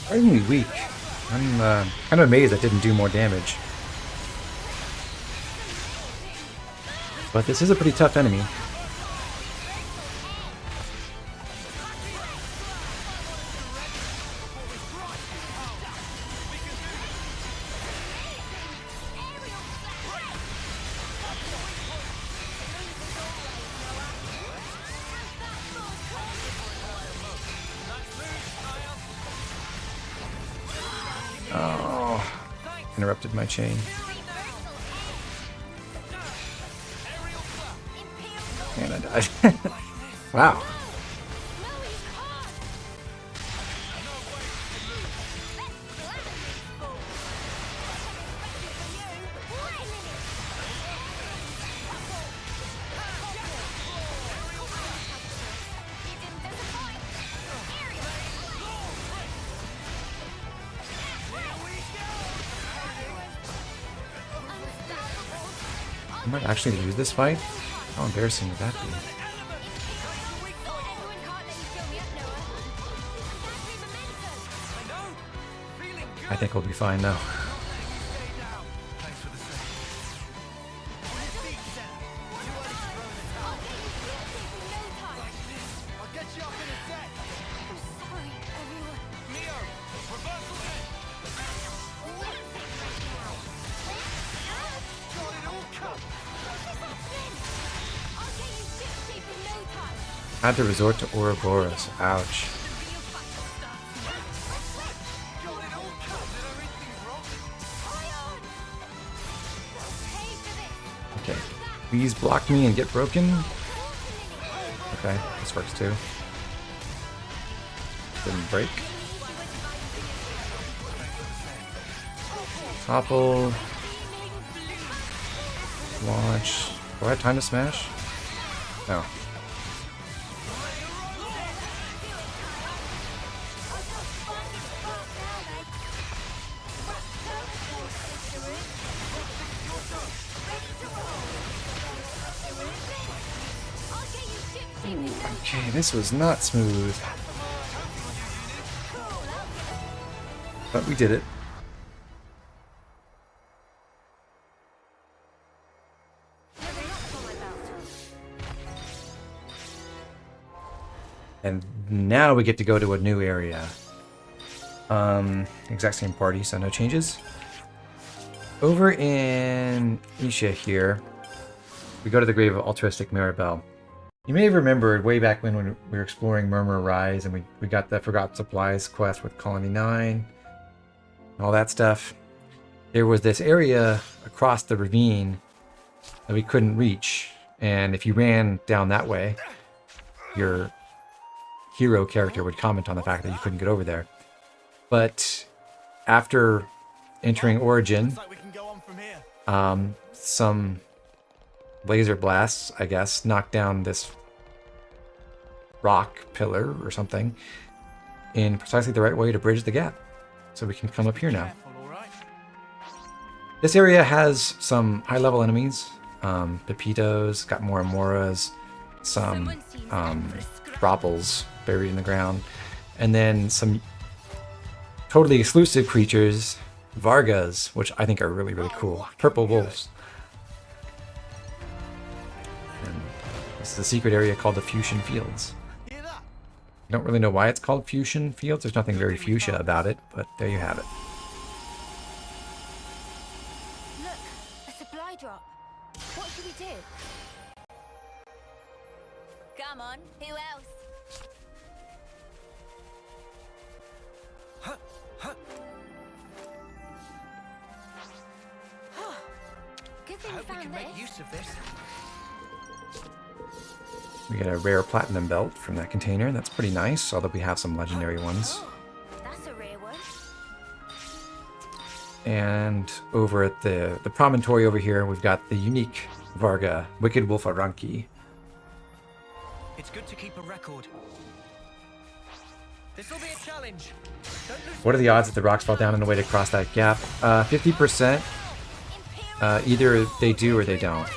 Surprisingly weak. I'm kind of amazed that didn't do more damage. But this is a pretty tough enemy. Oh, interrupted my chain. And I died. Wow. I might actually lose this fight. How embarrassing would that be? I think we'll be fine though. Had to resort to Ouroboros. Ouch. Okay. Please block me and get broken. Okay, this works too. Didn't break. Topple. Launch. Do I have time to smash? No. Okay, this was not smooth. But we did it. And now we get to go to a new area. Exact same party, so no changes. Over in Isha here, we go to the grave of altruistic Mirabelle. You may have remembered way back when we were exploring Murmur Rise and we got the Forgotten Supplies quest with Colony 9 and all that stuff. There was this area across the ravine that we couldn't reach, and if you ran down that way, your hero character would comment on the fact that you couldn't get over there. But after entering Origin, some laser blasts, I guess, knocked down this rock pillar or something in precisely the right way to bridge the gap. So we can come up here now. This area has some high-level enemies. Pepitos, got more Amoras, some Bropples buried in the ground, and then some totally exclusive creatures, Vargas, which I think are really, really cool. Purple wolves. And this is a secret area called the Fuchsian Fields. I don't really know why it's called Fuchsian Fields. There's nothing very fuchsia about it, but there you have it. Look, a supply drop. What should we do? Come on, who else? Good I thing we hope we found can this. make use of this. We get a rare platinum belt from that container. That's pretty nice, although we have some legendary ones. Oh, that's a rare one. And over at the promontory over here, we've got the unique Varga, Wicked Wolf Aranki. It's good to keep a record. This will be a challenge. Don't lose. What are the odds that the rocks fall down in a way to cross that gap? 50%. Either they do or they don't.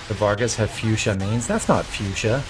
The Vargas have fuchsia mains. That's not fuchsia.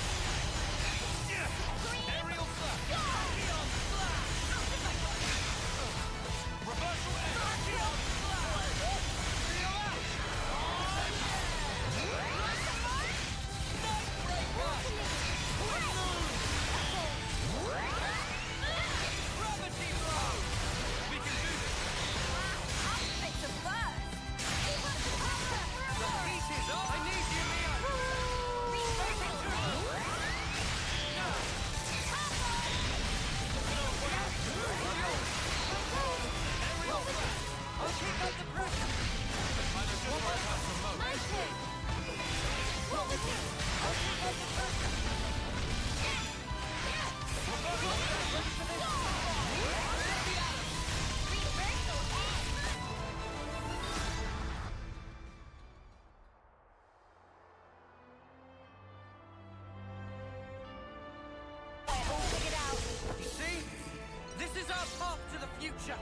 our path to the future.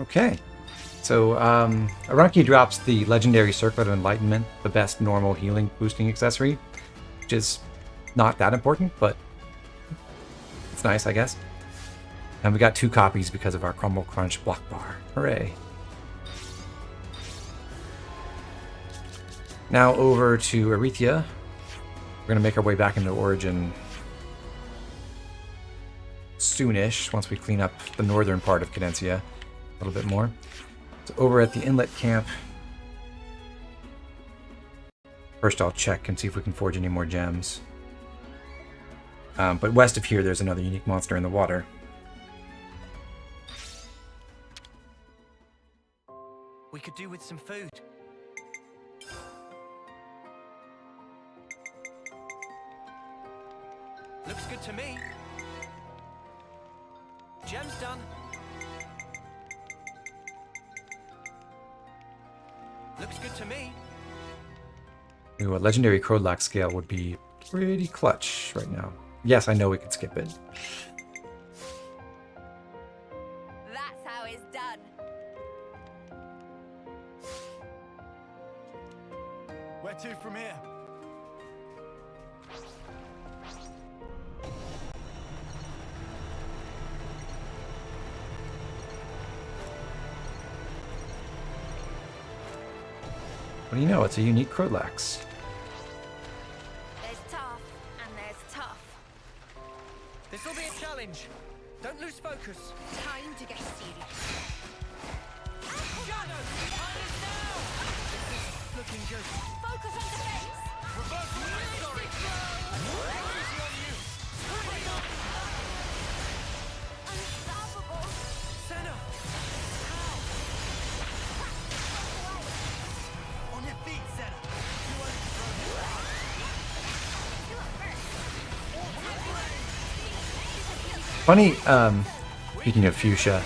Okay. So, Aranki drops the legendary Circlet of Enlightenment, the best normal healing boosting accessory, which is not that important, but it's nice, I guess. And we got 2 copies because of our Crumble Crunch block bar. Hooray. Now over to Arethia. We're going to make our way back into Origin soonish, once we clean up the northern part of Cadensia a little bit more. So over at the inlet camp, first I'll check and see if we can forge any more gems. But west of here, there's another unique monster in the water. We could do with some food. Looks good to me. Gem's done. Looks good to me. Ooh, a legendary Crodlac scale would be pretty clutch right now. Yes, I know we could skip it. That's how it's done. Where to from here? What do you know? It's a unique Crodlax. There's tough and there's tough. This'll be a challenge. Don't lose focus. Time to get serious. Shadow! Time is now! This is looking good. Focus on defense. Reverse my story. Easy on you. Bring on. Unstoppable. Senna! On your feet, Senna. You won't throw me. Funny, speaking of fuchsia,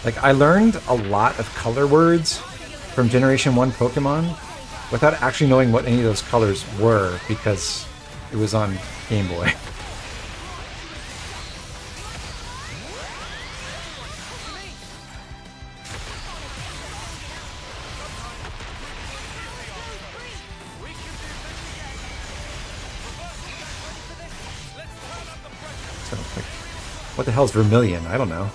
like I learned a lot of color words from Generation 1 Pokemon without actually knowing what any of those colors were because it was on Game Boy. So, like, what the hell's Vermilion? I don't know.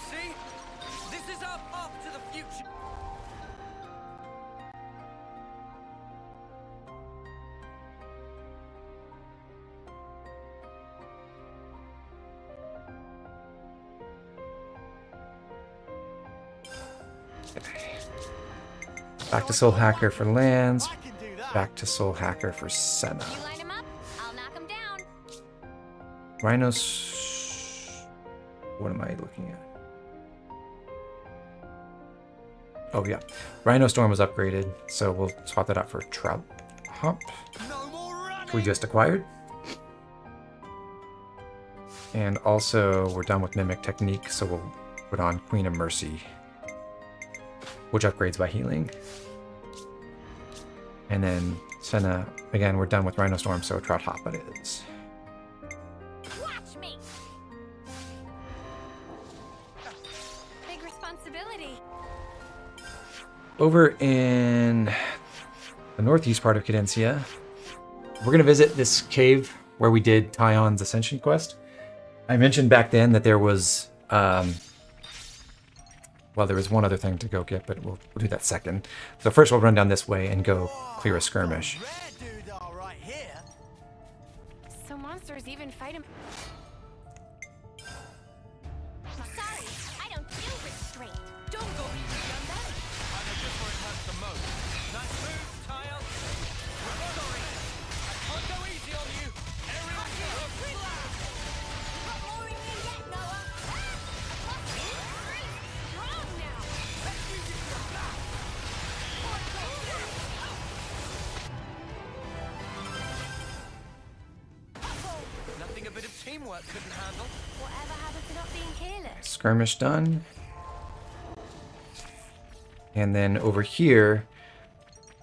See? This is our path to the future. Back to Soul Hacker for lands. I can do that. Back to Soul Hacker for Senna. You line him up, I'll knock him down. Rhinos. What am I looking at? Oh yeah, Rhino Storm was upgraded, so we'll swap that out for Trout Hump, No more running. we just acquired. And also, we're done with Mimic Technique, so we'll put on Queen of Mercy, which upgrades by healing. And then Senna, again, we're done with Rhino Storm, so Trout Hop it is. Watch me. Big responsibility. Over in the northeast part of Cadensia, we're going to visit this cave where we did Tyon's Ascension quest. I mentioned back then that there was, well, there was one other thing to go get, but we'll do that second. So first we'll run down this way and go clear a skirmish. Rare doodah right here. So monsters even fight him. Sorry, I don't feel restrained. Don't go easy on that. I know just where it hurts the most. Nice move, Tile. Sorry. I can't go easy on you. Aerial blast. Not boring you yet, Noah. Strong now. Let's use it for a blast. Nothing a bit of teamwork couldn't handle. Whatever happened to not being careless? Skirmish done. And then over here,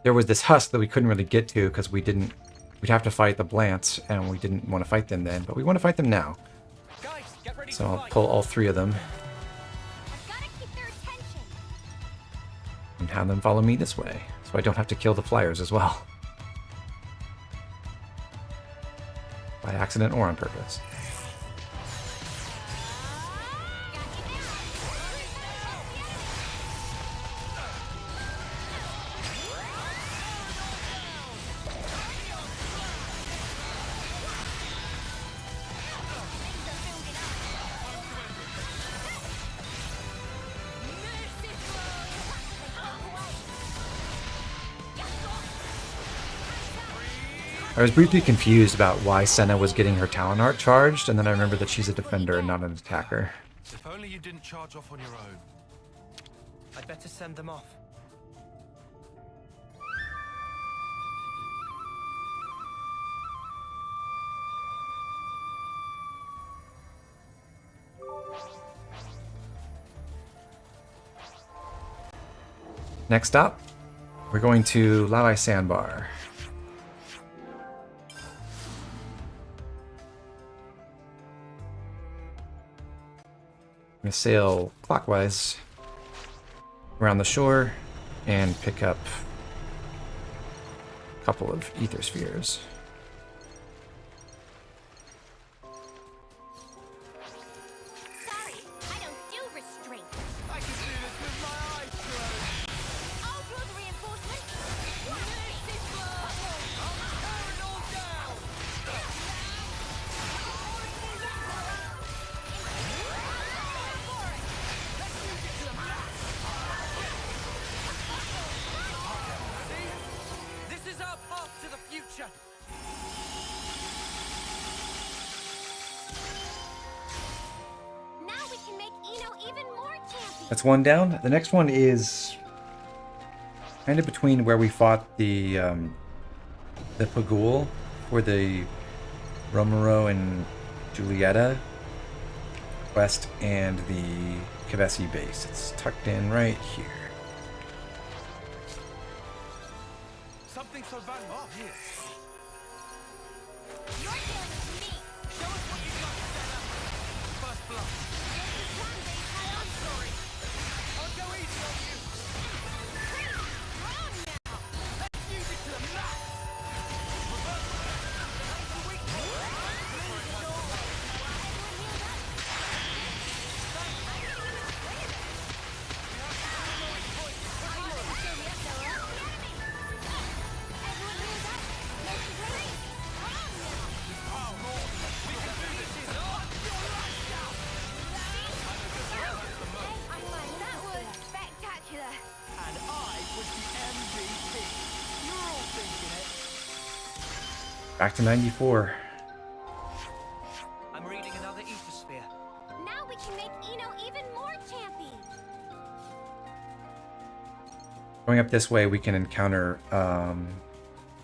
there was this husk that we couldn't really get to because we'd have to fight the Blants, and we didn't want to fight them then, but we want to fight them now. Guys, get ready So to I'll fight. pull all 3 of them I've got to keep their attention. and have them follow me this way, so I don't have to kill the flyers as well. By accident or on purpose. I was briefly confused about why Senna was getting her talent art charged, and then I remembered that she's a defender and not an attacker. If only you didn't charge off on your own. I'd better send them off. Next up, we're going to Lalai Sandbar. I'm going to sail clockwise around the shore and pick up a couple of ether spheres. Sorry, I don't do restraint. I can do this with my eyes closed. I'll draw the reinforcements. This is our path to the future. Now we can make Eno even more champion. That's one down. The next one is kind of between where we fought the Pagul for the Romero and Julieta quest and the Kavesi base. It's tucked in right here. Something so valuable here. Your deal with me. Show us what you got, Senna. First blood. I'm sorry. I'll go easy on you. Let's use it to the max. That was spectacular. And I was the MVP. You're all thinking it. Back to 94. I'm reading another ether sphere. Now we can make Eno even more champion. Going up this way, we can encounter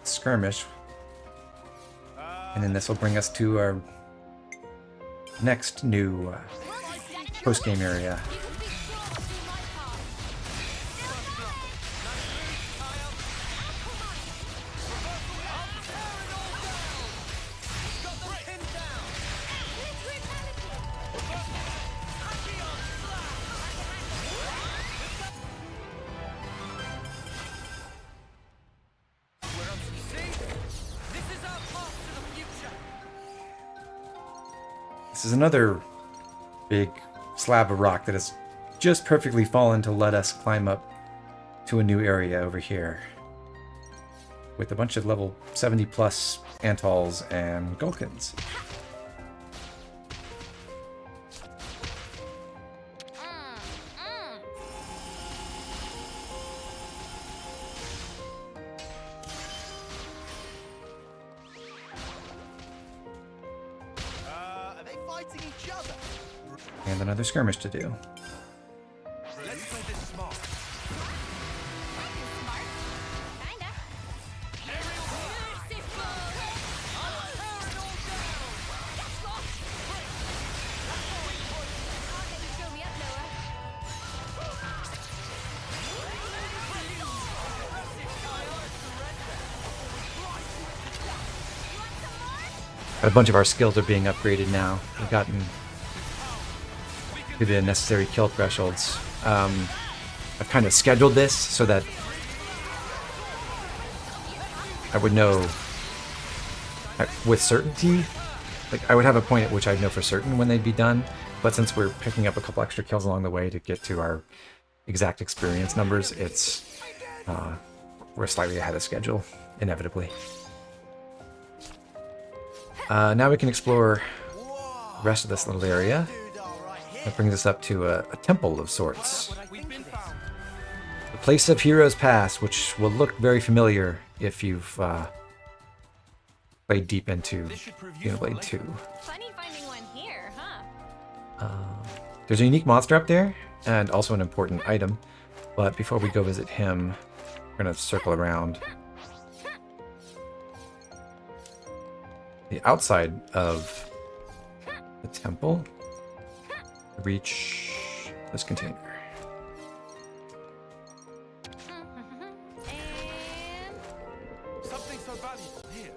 skirmish, and then this will bring us to our next new post-game area. You can be sure I'll do my part. This is our path to the future. This is another big slab of rock that has just perfectly fallen to let us climb up to a new area over here with a bunch of level 70 plus Antols and Gulkins. Are they fighting each other? And another skirmish to do. Let's play this smart. Kinda. I'll let you show me up, Noah. A bunch of our skills are being upgraded now. We've gotten to the necessary kill thresholds. I've kind of scheduled this so that I would know with certainty. Like, I would have a point at which I'd know for certain when they'd be done, but since we're picking up a couple extra kills along the way to get to our exact experience numbers, it's we're slightly ahead of schedule, inevitably. Now we can explore the rest of this little area. That brings us up to a temple of sorts. The place of Heroes Past, which will look very familiar if you've played deep into Xenoblade 2. Funny finding one here, huh? There's a unique monster up there, and also an important item. But before we go visit him, we're going to circle around the outside of the temple to reach this container. Something so valuable here.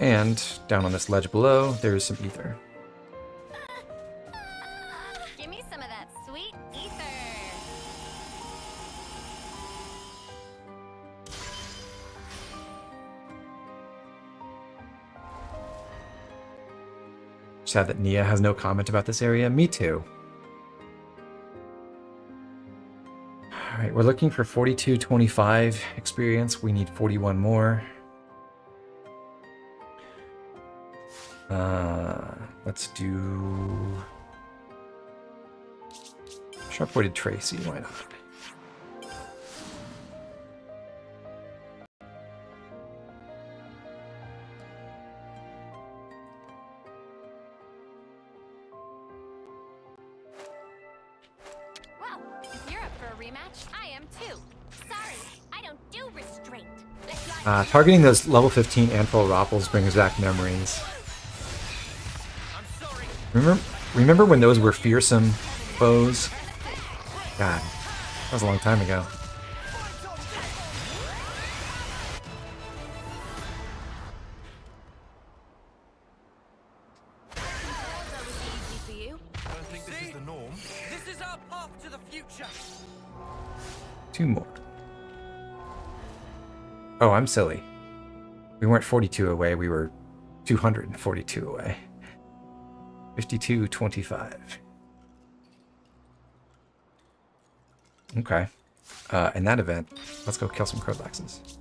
And down on this ledge below, there is some ether. Give me some of that sweet ether. Sad that Nia has no comment about this area. Me too. Alright, we're looking for 4225 experience. We need 41 more. Let's do Sharp-Pointed Tracy, why not? Well, if you're up for a rematch, I am too. Sorry, I don't do restraint. Targeting those level 15 Anvil Ropples brings back memories. Remember when those were fearsome foes? God, that was a long time ago. Don't think this is the norm. This is our path to the future. Two more. Oh, I'm silly. We weren't 42 away, we were 242 away. 5225. Okay. In that event, let's go kill some Crowlaxes.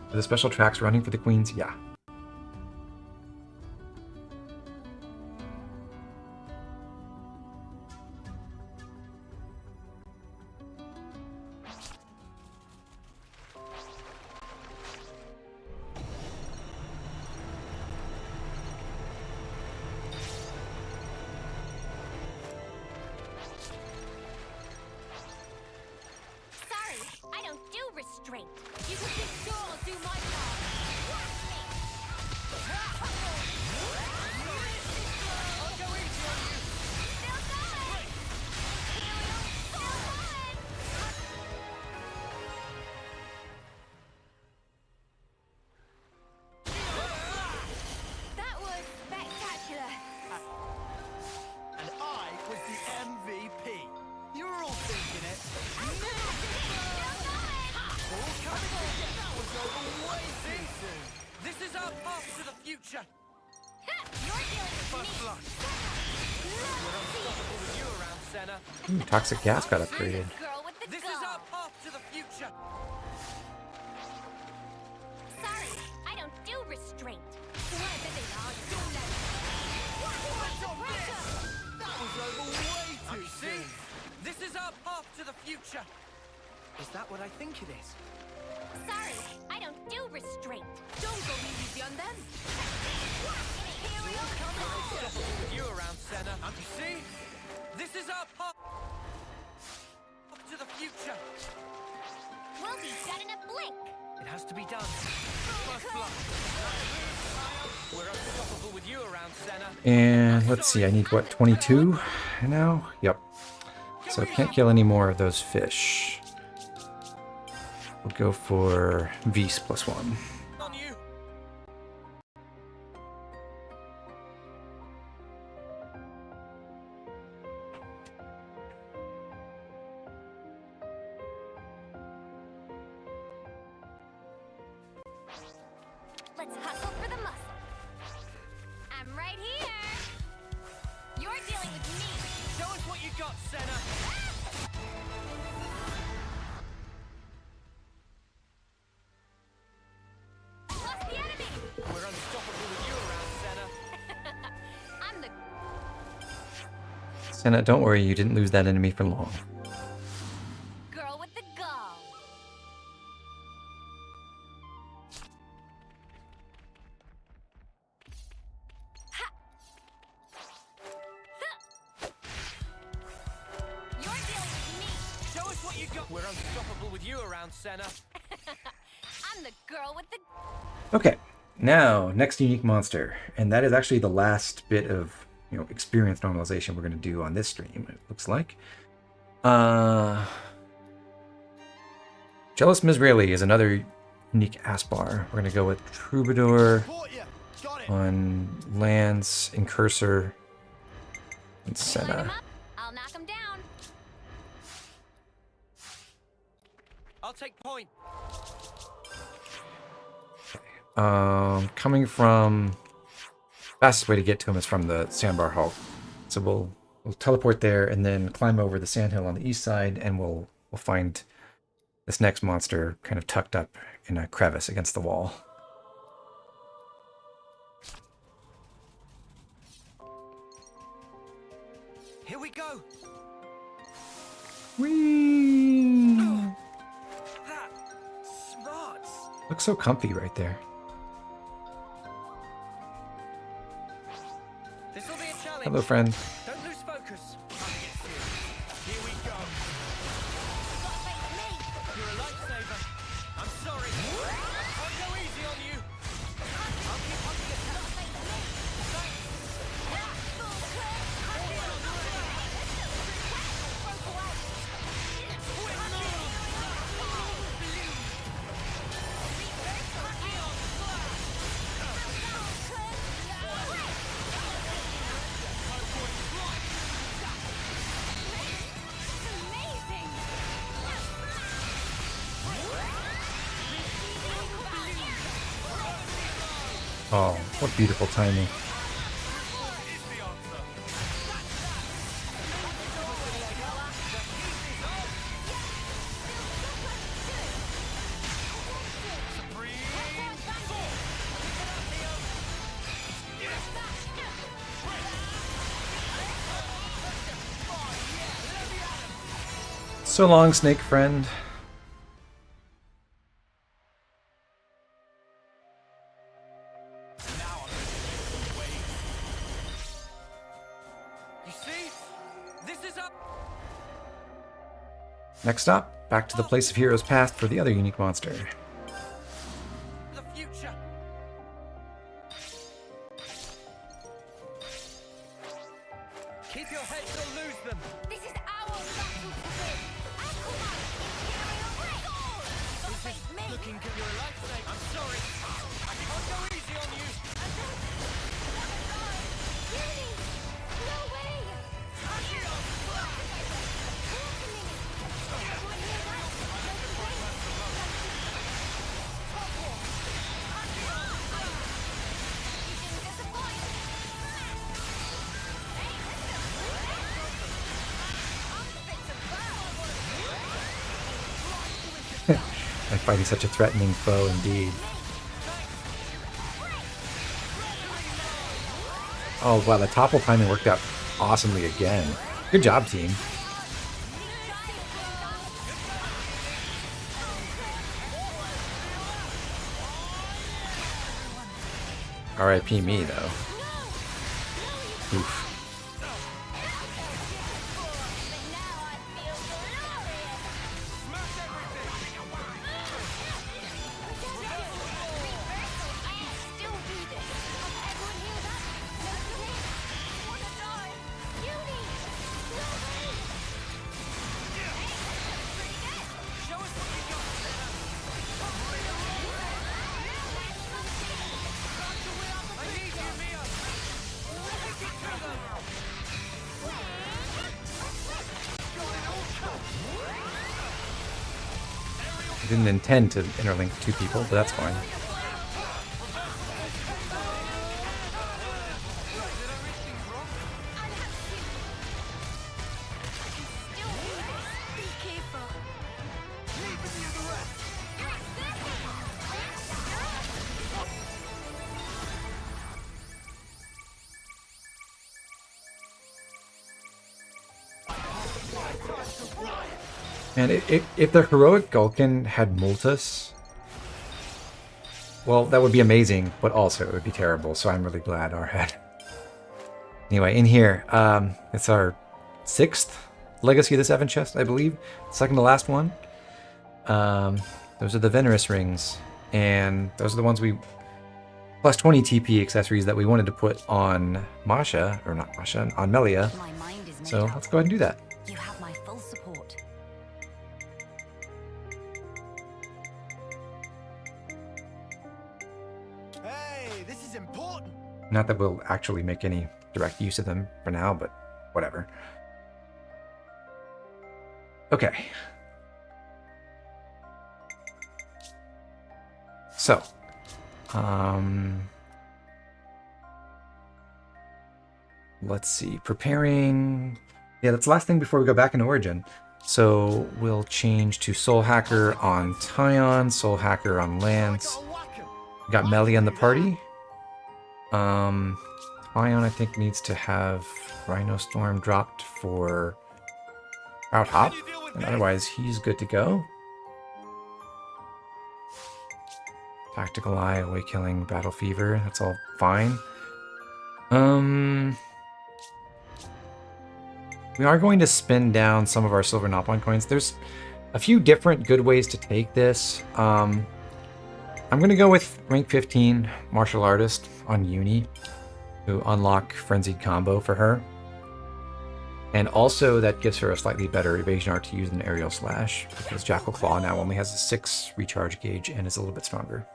Are the special tracks running for the queens? Yeah. Sorry, I don't do restraint. You can be sure I'll do my part. Watch me. I'll go easy on you. Still going. Still going. That was spectacular. And I was the MVP. You were all thinking it. All coming together. That was over way too soon. This is our path to the future. You're dealing with First me. blood. We're unstoppable with you around, Senna. Ooh, toxic gas got upgraded. Girl with the This gun. is our path to the future. Sorry, I don't do restraint. That was over way too See? soon. This is our path to the future. Is that what I think it is? Sorry, I don't do restraint. Don't go easy on them. Unstoppable with you around, Senna. You see? This is our path to the future. It has to be done. First blood. We're unstoppable with you around, Senna. And let's see, I need what, 22 now? Yep. So I can't kill any more of those fish. We'll go for Vis +1. On you. Let's hustle for the muscle. I'm right here. You're dealing with me. Show us what you got, Senna. Lost the enemy. We're unstoppable with you around, Senna. I'm the Senna, don't worry, you didn't lose that enemy for long. girl with the gall. You're dealing with me. Show us what you got. We're unstoppable with you around, Senna. I'm the girl with the Okay, now, next unique monster. And that is actually the last bit of, experience normalization we're going to do on this stream, it looks like. Jealous Mizraeli is another unique Aspar. We're going to go with Troubadour Caught ya. Got it. on Lance, Incursor, and Line 'em Senna. up. I'll knock 'em down. I'll take point. Coming from... Fastest way to get to him is from the Sandbar Hulk. So we'll teleport there and then climb over the sandhill on the east side, and we'll find this next monster kind of tucked up in a crevice against the wall. Here we go. Whee! That smarts. Looks so comfy right there. This will be a challenge. Hello, friend. Don't lose focus. Here we go. You're a lifesaver. I'm sorry. I'll go easy on you. I'll keep up the attack. Oh, what beautiful timing. So long, snake friend. You see? This is up. Next up, back to the place of heroes past for the other unique monster. The future. Keep your head, you'll lose them. This is our battle to win. Aquaman, don't face me. Looking good. You're a lifesaver. I'm sorry. I'll go easy on you. Really? No way. I find he's such a threatening foe indeed. Oh wow, the topple timing worked out awesomely again. Good job, team. R.I.P. me, though. Oof. I didn't intend to interlink two people, but that's fine. And if the heroic Gulkin had Multus, well, that would be amazing, but also it would be terrible, so I'm really glad our had. Anyway, in here, it's our 6th Legacy of the Seven Chest, I believe. Second to last one. Those are the Venerous Rings, and those are the ones we... plus 20 TP accessories that we wanted to put on Masha, or not Masha, on Melia. So let's go ahead and do that. You have my full support. Hey, this is important. Not that we'll actually make any direct use of them for now, but whatever. Okay. So, let's see. Preparing. Yeah, that's the last thing before we go back into Origin. So we'll change to Soul Hacker on Tyon, Soul Hacker on Lance. We got Melia in the party. Tyon, I think, needs to have Rhino Storm dropped for Proud Hop, and otherwise he's good to go. Tactical Eye, Away Killing, Battle Fever, that's all fine. We are going to spin down some of our Silver Nopon coins. There's a few different good ways to take this. I'm going to go with rank 15 Martial Artist on Uni to unlock Frenzied Combo for her. And also that gives her a slightly better evasion art to use than Aerial Slash, because Jackal Claw now only has a 6 recharge gauge and is a little bit stronger.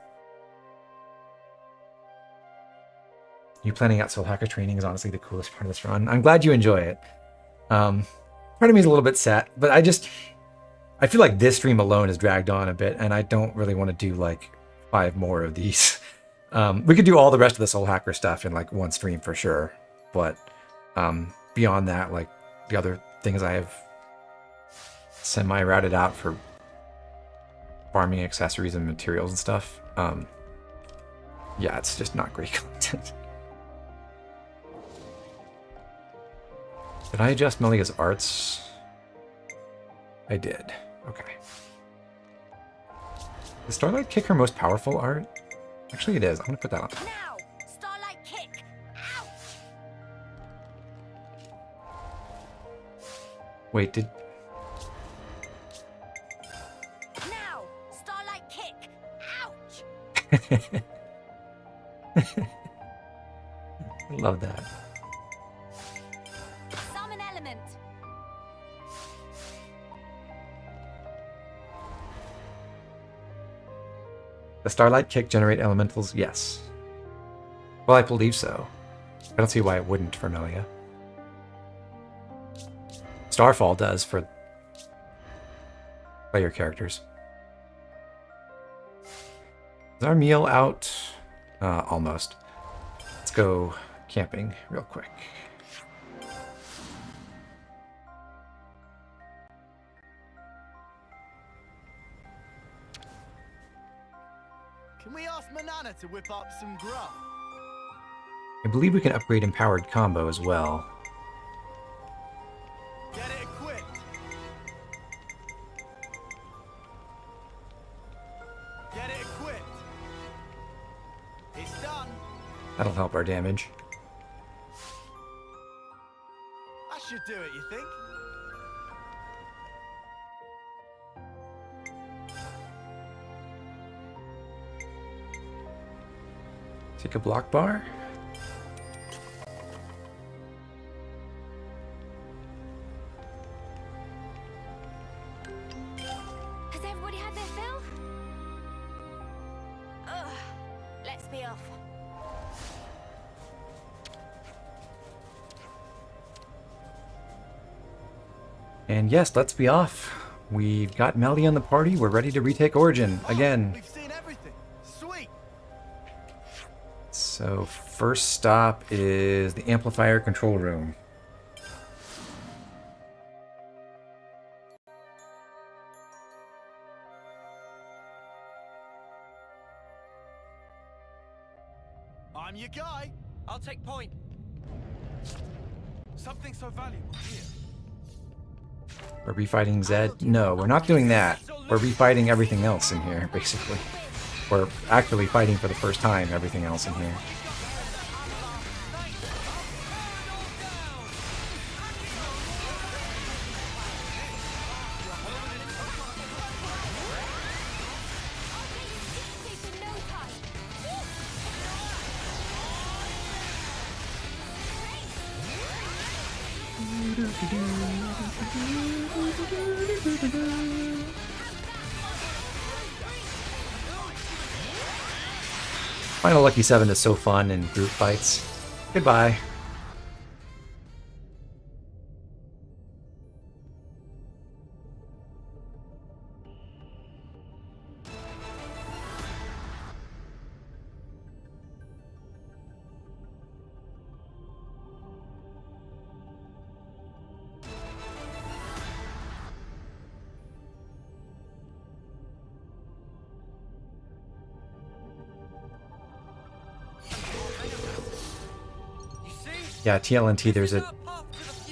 You planning out Soul Hacker training is honestly the coolest part of this run. I'm glad you enjoy it. Part of me is a little bit sad, but I feel like this stream alone has dragged on a bit, and I don't really want to do like 5 more of these. We could do all the rest of the Soul Hacker stuff in like one stream for sure, but beyond that, like the other things I have semi-routed out for farming accessories and materials and stuff, yeah, it's just not great content. Did I adjust Melia's arts? I did. Okay. Is Starlight Kick her most powerful art? Actually, it is. I'm gonna put that on. Now, Starlight Kick. Ouch! Wait, did... Now, Starlight Kick. Ouch! I love that. Summon element. The Starlight Kick generate elementals? Yes. Well, I believe so. I don't see why it wouldn't for Melia. Starfall does for player characters. Is our meal out? Almost. Let's go camping real quick. Can we ask Manana to whip up some grub? I believe we can upgrade Empowered Combo as well. Get it equipped. Get it equipped. It's done. That'll help our damage. I should do it, you think? Take a block bar. Has everybody had their fill? Ugh. Let's be off. And yes, let's be off. We've got Melia in the party. We're ready to retake Origin again. We've seen everything. Sweet. So first stop is the amplifier control room. I'm your guy. I'll take point. Something so valuable here. We're refighting Zed? No, we're not doing that. We're refighting everything else in here, basically. We're actually fighting for the first time everything else in here. Final Lucky 7 is so fun in group fights. Goodbye. Yeah, TLNT, there's a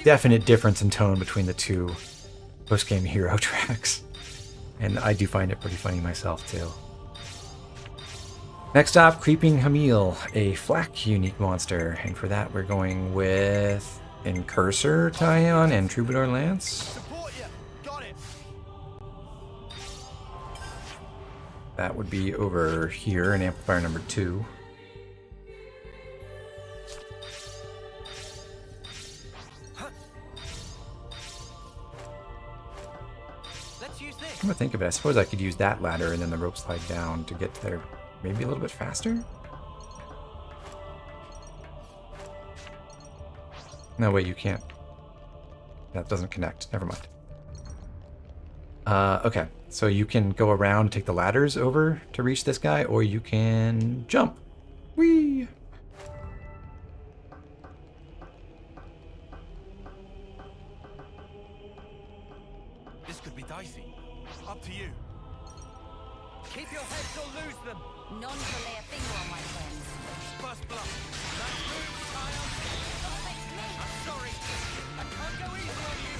definite difference in tone between the two post-game hero tracks. And I do find it pretty funny myself, too. Next up, Creeping Hamil, a flak unique monster. And for that, we're going with Incursor Tyon and Troubadour Lance. Support you. Got it. That would be over here in amplifier number 2. I'm gonna think of it. I suppose I could use that ladder and then the rope slide down to get there maybe a little bit faster? No, wait, you can't. That doesn't connect. Never mind. Okay, so you can go around and take the ladders over to reach this guy, or you can jump. Whee! This could be dicey. Up to you. Keep your heads or lose them. None shall lay a finger on my friends. First blood. Nice move, Tyon. I'm sorry. I can't go easy on you.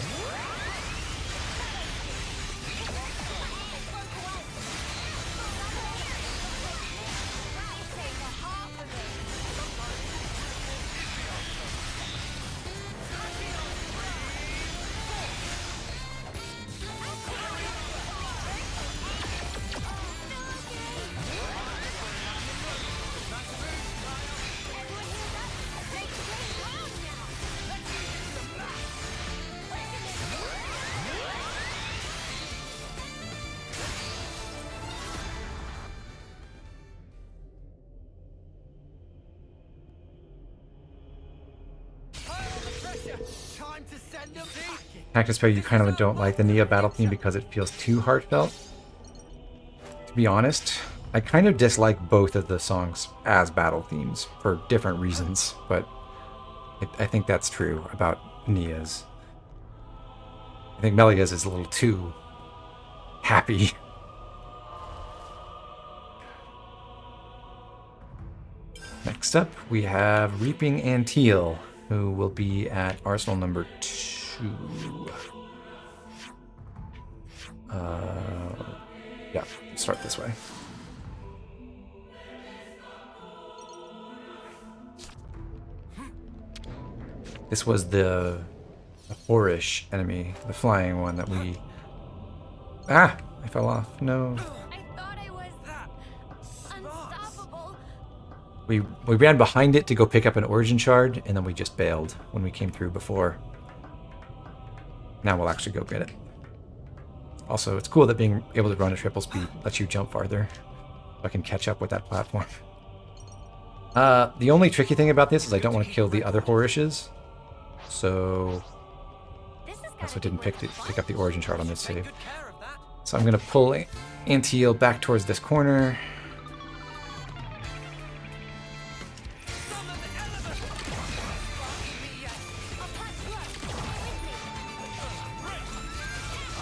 Time to send them packing. Cactus Player, you kind of don't like the Nia battle theme because it feels too heartfelt. To be honest, I kind of dislike both of the songs as battle themes for different reasons, but I think that's true about Nia's. I think Melia's is a little too happy. Next up, we have Reaping Anteal, who will be at Arsenal number 2. Yeah, start this way. This was the Foris enemy, the flying one that we... Ah! I fell off. No. I thought I was unstoppable. We ran behind it to go pick up an origin shard, and then we just bailed when we came through before. Now we'll actually go get it. Also, it's cool that being able to run at triple speed lets you jump farther. So I can catch up with that platform. The only tricky thing about this is I don't want to kill the other Horishes. So... This is Also didn't pick up the origin chart on this Take save. good care of that. So I'm going to pull Antiel back towards this corner.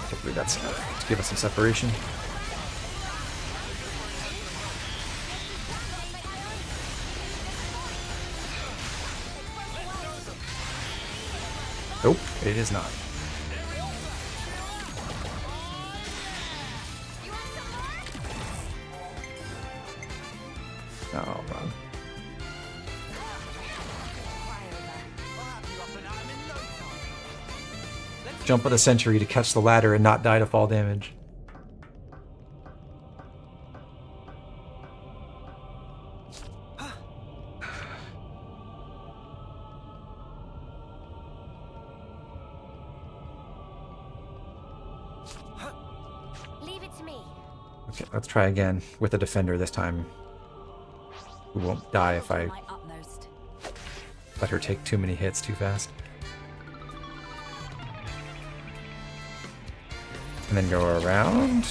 Hopefully that's enough to give us some separation. Nope, it is not. Oh, wrong. Jump with a sentry to catch the ladder and not die to fall damage. Leave it to me. Okay, let's try again with a defender this time. Who won't die if I My utmost. let her take too many hits too fast. And then go around.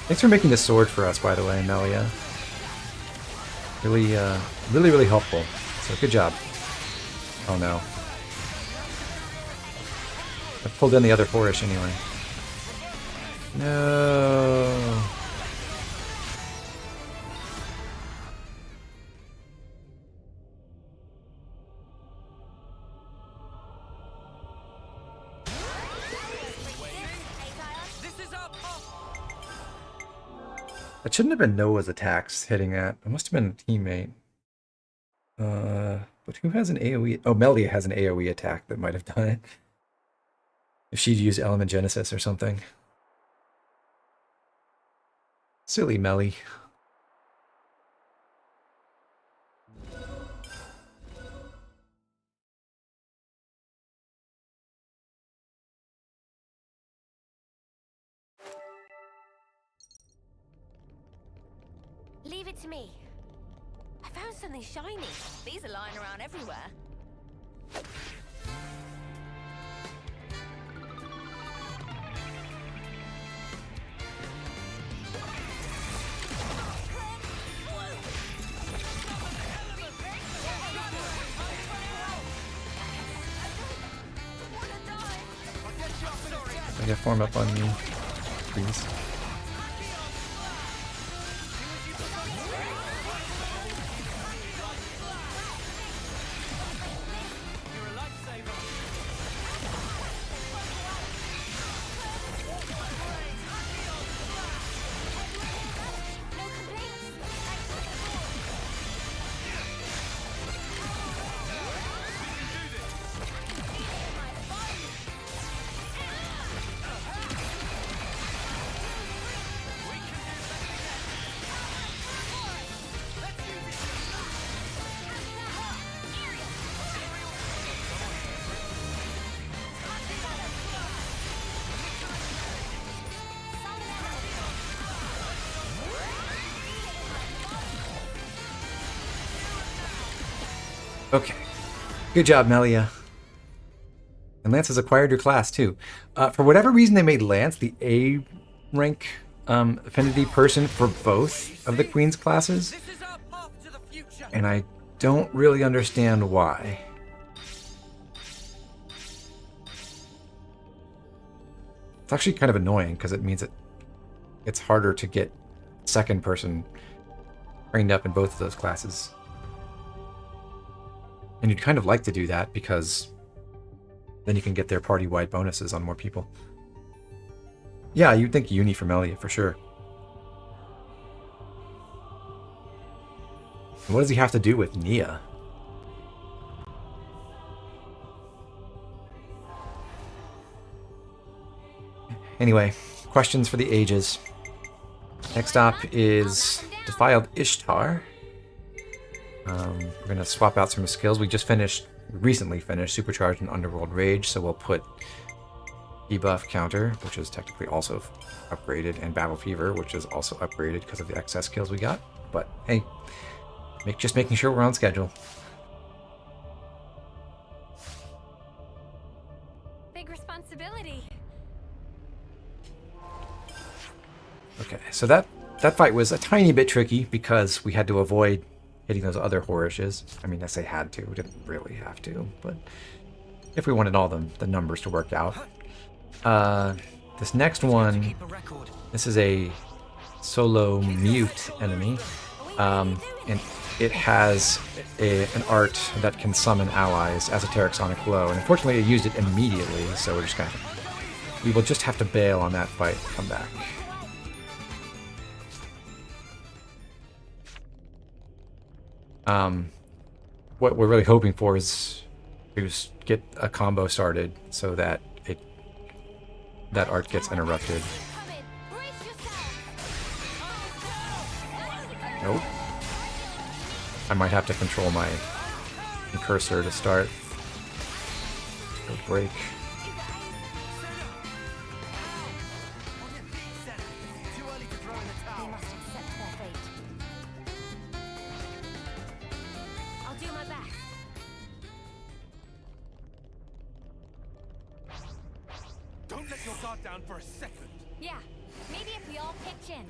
Thanks for making this sword for us, by the way, Melia. Really, really helpful. So good job. Oh no. I pulled in the other Foris anyway. No. That shouldn't have been Noah's attacks hitting that. It must have been a teammate. But who has an AoE? Oh, Melia has an AoE attack that might have done it. If she'd used Element Genesis or something. Silly Melly. Leave it to me. I found something shiny. These are lying around everywhere. I get form up on me, please. Okay. Good job, Melia. And Lance has acquired your class, too. For whatever reason, they made Lance the A rank affinity person for both of the Queen's classes. And I don't really understand why. It's actually kind of annoying, because it means it's harder to get second person trained up in both of those classes. And you'd kind of like to do that, because then you can get their party-wide bonuses on more people. Yeah, you'd think Uni for Melia, for sure. What does he have to do with Nia? Anyway, questions for the ages. Next up is Defiled Ishtar. We're going to swap out some skills. We recently finished Supercharged and Underworld Rage, so we'll put Debuff Counter, which is technically also upgraded, and Battle Fever, which is also upgraded because of the excess kills we got. But hey, just making sure we're on schedule. Big responsibility. Okay, so that fight was a tiny bit tricky because we had to avoid hitting those other Horishes. I mean, I say had to, we didn't really have to, but if we wanted all the numbers to work out. This next one, this is a solo mute enemy, and it has an art that can summon allies, Esoteric Sonic Blow, and unfortunately it used it immediately, so we're just we will just have to bail on that fight and come back. What we're really hoping for is to get a combo started so that that art gets interrupted. Nope. I might have to control my cursor to start. Go break. Don't let your guard down for a second. Yeah, maybe if we all pitch in.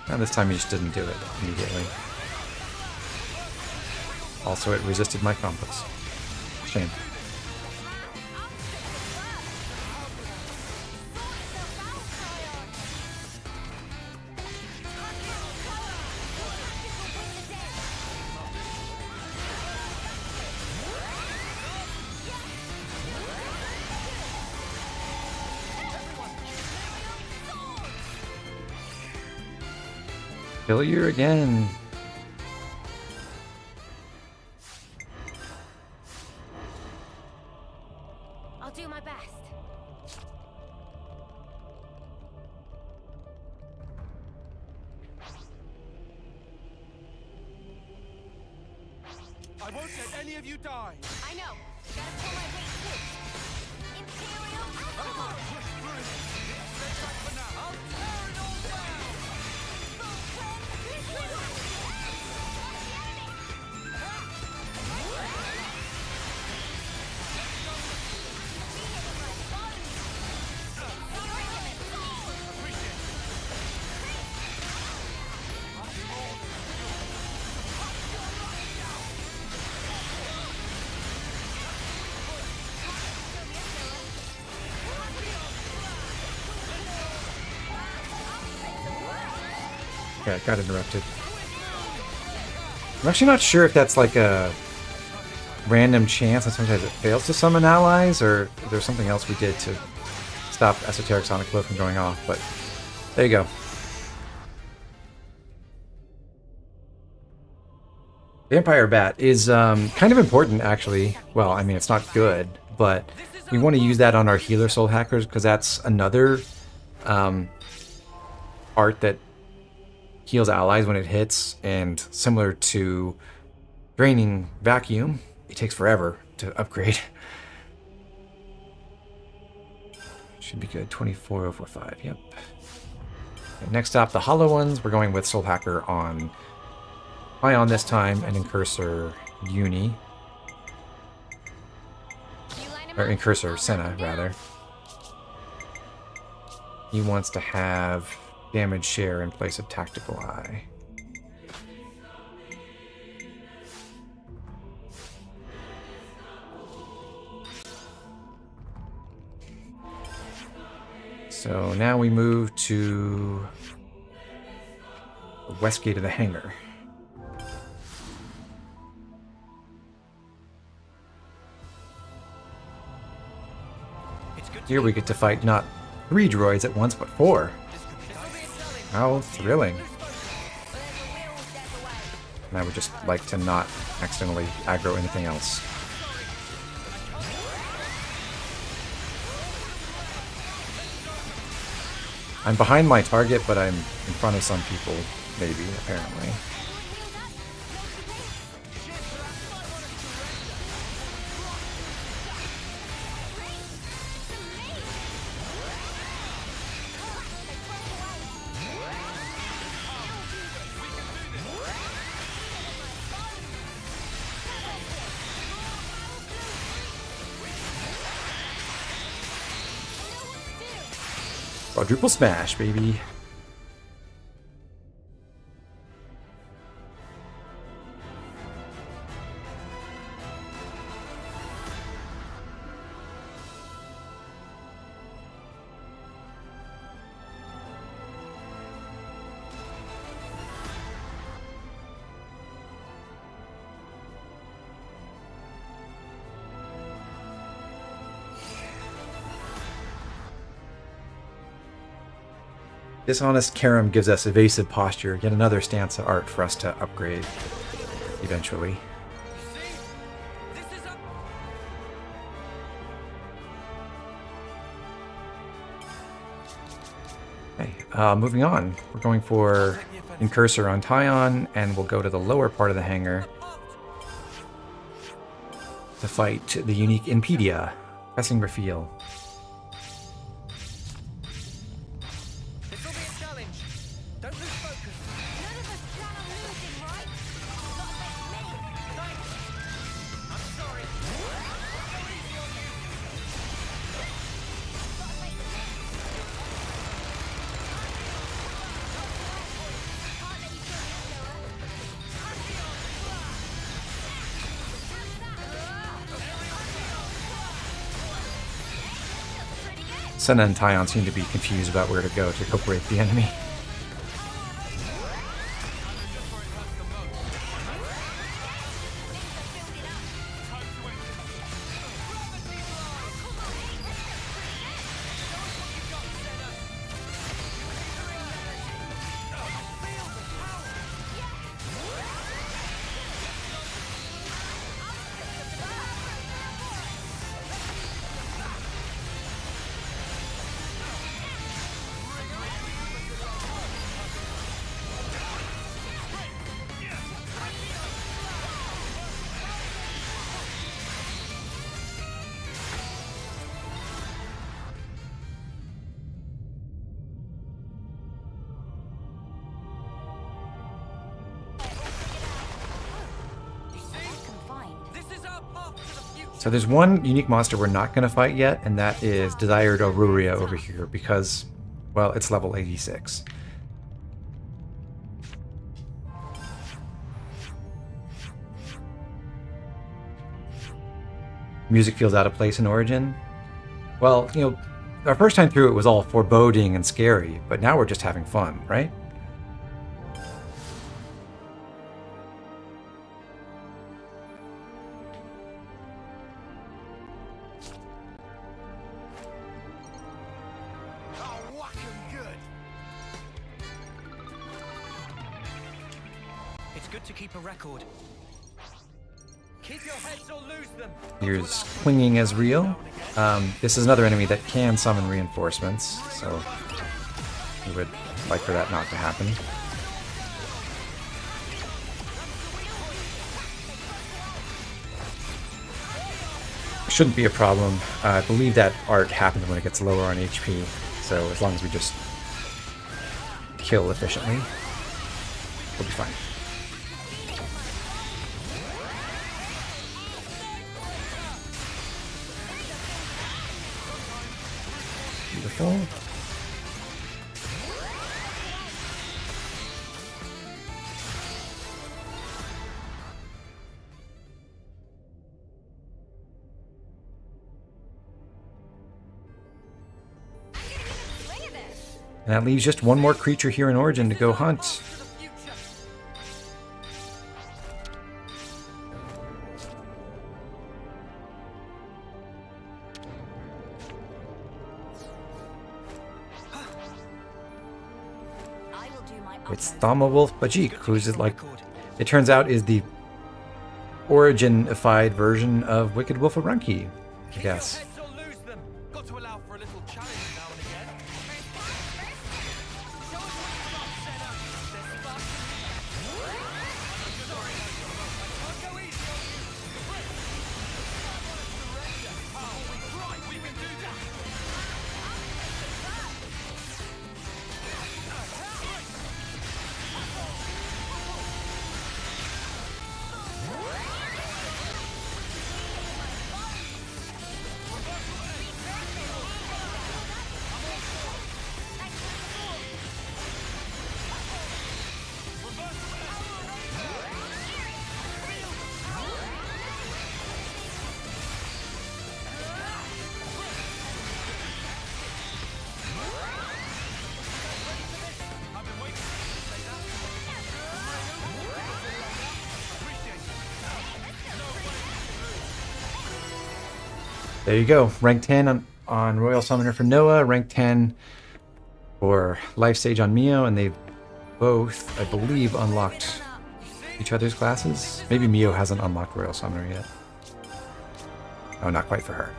And this time he just didn't do it immediately. Also, it resisted my combos. Shame. Failure again. I'll do my best. I won't let any of you die. I know. Gotta pull my weight too. Imperial alcohol. Yeah, it got interrupted. I'm actually not sure if that's like a random chance and sometimes it fails to summon allies, or if there's something else we did to stop Esoteric Sonic Blow from going off, but there you go. Vampire Bat is kind of important, actually. Well, I mean, it's not good, but we want to use that on our healer soul hackers because that's another art that heals allies when it hits, and similar to Draining Vacuum, it takes forever to upgrade. Should be good. 24045, yep. Okay, next up, the hollow ones. We're going with Soul Hacker on Ion this time, and Incursor Uni. Or Incursor Senna, rather. He wants to have damage share in place of Tactical Eye. So now we move to the west gate of the hangar. It Here we get to fight not 3 droids at once, but 4. How thrilling. And I would just like to not accidentally aggro anything else. I'm behind my target, but I'm in front of some people, maybe, apparently. Quadruple smash, baby. Dishonest Karam gives us evasive posture, yet another stance of art for us to upgrade eventually. Okay, moving on. We're going for Incursor on Tyon, and we'll go to the lower part of the hangar to fight the unique Impedia. Pressing reveal. Senna and Tyon seem to be confused about where to go to incorporate the enemy. So there's one unique monster we're not going to fight yet, and that is Desired Aururia over here, because, well, it's level 86. Music feels out of place in Origin. Well, you know, our first time through it was all foreboding and scary, but now we're just having fun, right? Here's Clinging as Real. This is another enemy that can summon reinforcements, so we would like for that not to happen. Shouldn't be a problem. I believe that art happens when it gets lower on HP, so as long as we just kill efficiently, we'll be fine. Beautiful. And that leaves just one more creature here in Origin to go hunt. It's Thama Wolf Bajik, who's like, it turns out is the originified version of Wicked Wolf of Runki, I guess. Heads or lose them. Got to allow for a little challenge now and again. There you go. Rank 10 on Royal Summoner for Noah, rank 10 for Life Stage on Mio, and they've both, I believe, unlocked each other's classes. Maybe Mio hasn't unlocked Royal Summoner yet. Oh, not quite for her.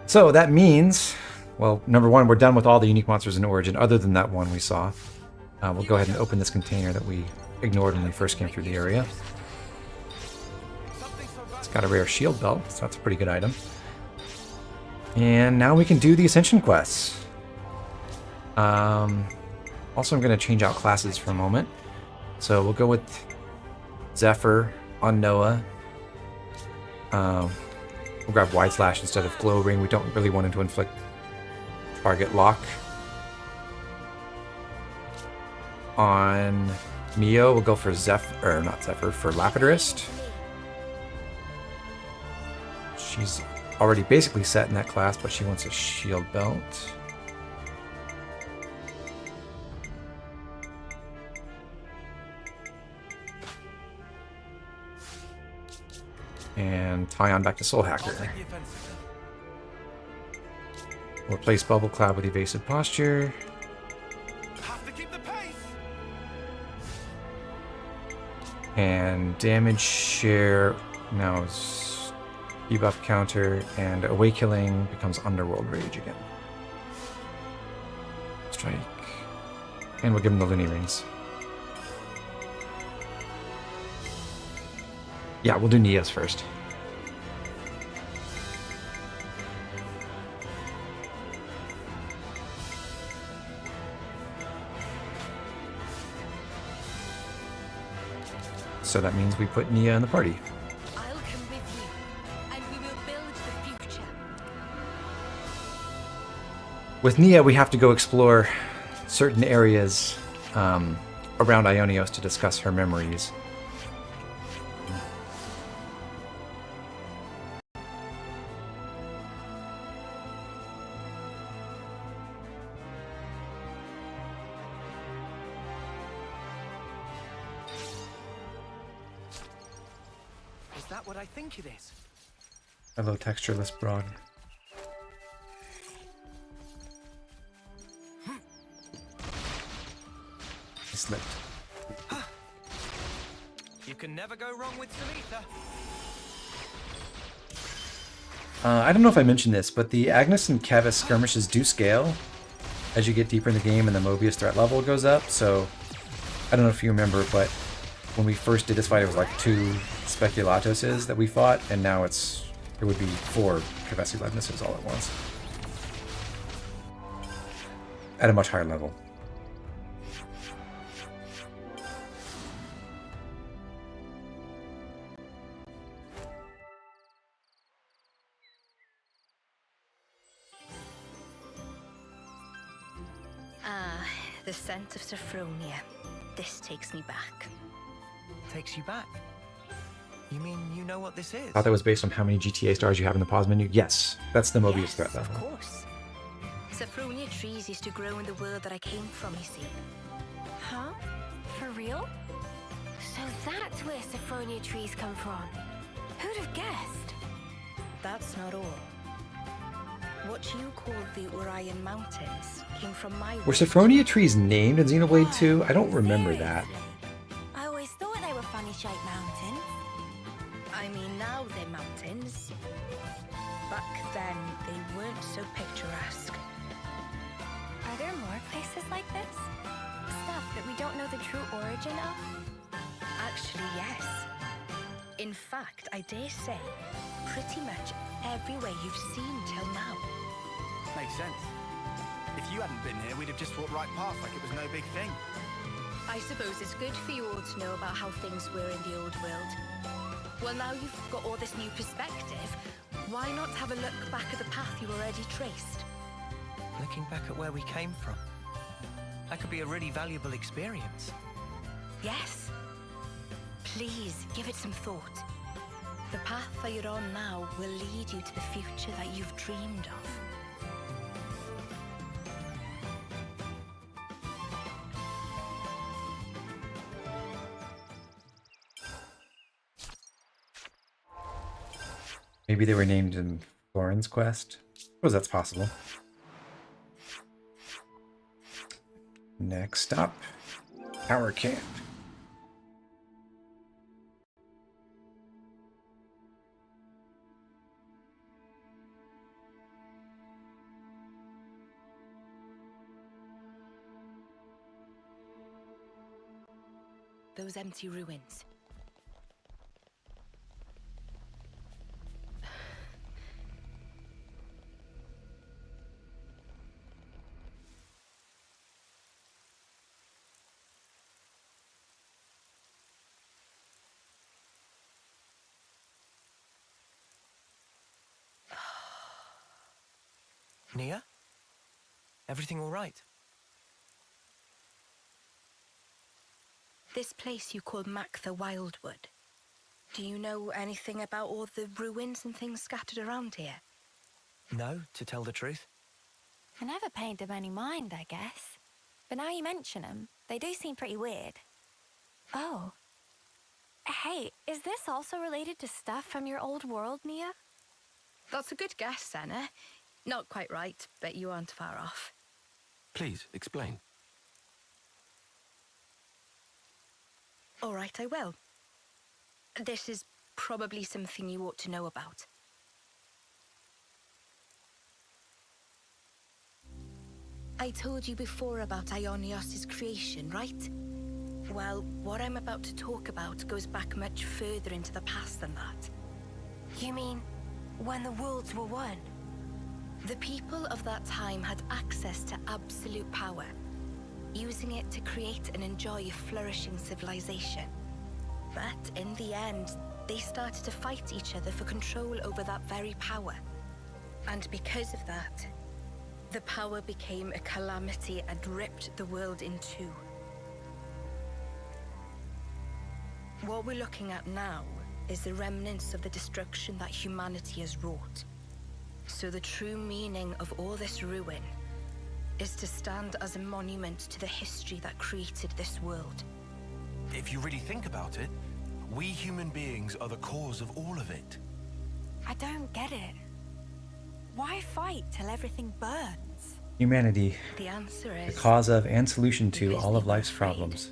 So that means, well, number one, we're done with all the unique monsters in Origin, other than that one we saw. We'll go ahead and open this container that we ignored when we first came through the area. It's got a rare shield belt, so that's a pretty good item. And now we can do the Ascension quests. Also, I'm going to change out classes for a moment. So we'll go with Zephyr on Noah. We'll grab Wide Slash instead of Glow Ring. We don't really want him to inflict target lock. On Mio, we'll go for Zephyr, or not Zephyr, for Lapidurist. She's already basically set in that class, but she wants a shield belt. And Tyon back to Soul Hacker. We'll replace Bubble Cloud with Evasive Posture. Have to keep the pace. And damage share now is debuff counter, and Away Killing becomes Underworld Rage again. Strike. And we'll give him the Looney Rings. Yeah, we'll do Nia's first. So that means we put Nia in the party. I'll come with you, and we will build the future. With Nia, we have to go explore certain areas around Ionios to discuss her memories. Is that what I think it is? Hello, textureless broad. I slipped. You can never go wrong with Salitha. I don't know if I mentioned this, but the Agnus and Keves skirmishes do scale as you get deeper in the game and the Mobius threat level goes up. So I don't know if you remember, but when we first did this fight, it was like 2 Speculatoses that we fought, and now it would be 4 Keves Agnuses all at once. At a much higher level. The scent of Sophronia. This takes me back. Takes you back. You mean you know what this is? I thought that was based on how many GTA stars you have in the pause menu. Yes, that's the Mobius threat level. Of course. Sophronia trees used to grow in the world that I came from, you see. Huh? For real? So that's where Sophronia trees come from. Who'd have guessed? That's not all. What you call the Orion Mountains came from my Were world. Sophronia trees named in Xenoblade 2? I don't remember that. I always thought they were funny-shaped mountains. I mean, now they're mountains. Back then, they weren't so picturesque. Are there more places like this? Stuff that we don't know the true origin of? Actually, yes. In fact, I dare say, pretty much everywhere you've seen till now. Makes sense. If you hadn't been here, we'd have just walked right past like it was no big thing. I suppose it's good for you all to know about how things were in the old world. Well, now you've got all this new perspective, why not have a look back at the path you already traced? Looking back at where we came from, that could be a really valuable experience. Yes. Please, give it some thought. The path that you're on now will lead you to the future that you've dreamed of. Maybe they were named in Florin's quest. I suppose that's possible. Next up, our camp. Those empty ruins. Nia? Everything all right? This place you call Mactha Wildwood. Do you know anything about all the ruins and things scattered around here? No, to tell the truth. I never paid them any mind, I guess. But now you mention them, they do seem pretty weird. Oh. Hey, is this also related to stuff from your old world, Nia? That's a good guess, Senna. Not quite right, but you aren't far off. Please, explain. All right, I will. This is probably something you ought to know about. I told you before about Ionios' creation, right? Well, what I'm about to talk about goes back much further into the past than that. You mean when the worlds were one? The people of that time had access to absolute power, using it to create and enjoy a flourishing civilization. But in the end, they started to fight each other for control over that very power. And because of that, the power became a calamity and ripped the world in two. What we're looking at now is the remnants of the destruction that humanity has wrought. So the true meaning of all this ruin is to stand as a monument to the history that created this world. If you really think about it, we human beings are the cause of all of it. I don't get it. Why fight till everything burns? Humanity, The answer the is... cause of and solution to because all they of were life's afraid. problems.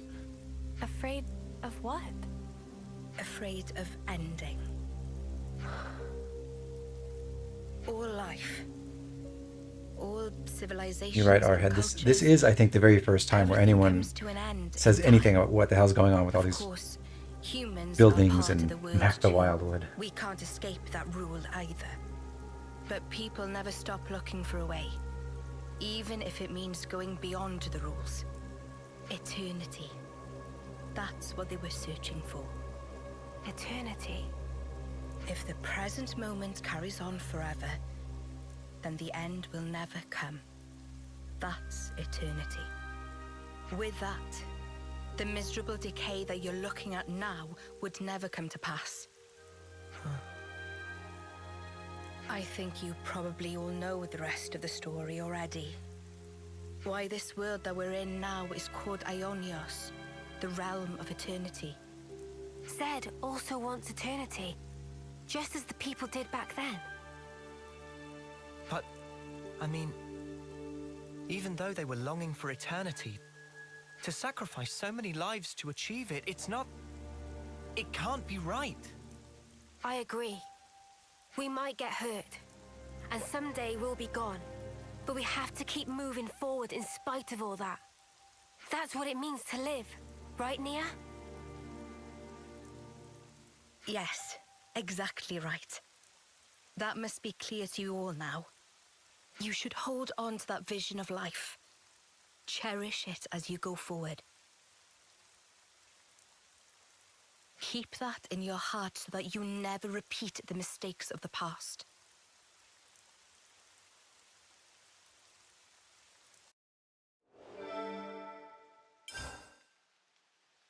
Afraid of what? Afraid of ending. All life. All civilizations. You're right, and Arhead. This cultures, is, I think, the very first time where everything anyone comes to an end says and anything die. about what the hell's going on with all Of these course, humans buildings are part and of the world Mactha too. Wildwood. We can't escape that rule either. But people never stop looking for a way, even if it means going beyond the rules. Eternity. That's what they were searching for. Eternity. If the present moment carries on forever, then the end will never come. That's eternity. With that, the miserable decay that you're looking at now would never come to pass. I think you probably all know the rest of the story already. Why this world that we're in now is called Ionios, the realm of eternity. Zed also wants eternity, just as the people did back then. But I mean, even though they were longing for eternity, to sacrifice so many lives to achieve it, it's not... It can't be right. I agree. We might get hurt, and someday we'll be gone. But we have to keep moving forward in spite of all that. That's what it means to live, right, Nia? Yes, exactly right. That must be clear to you all now. You should hold on to that vision of life. Cherish it as you go forward. Keep that in your heart so that you never repeat the mistakes of the past.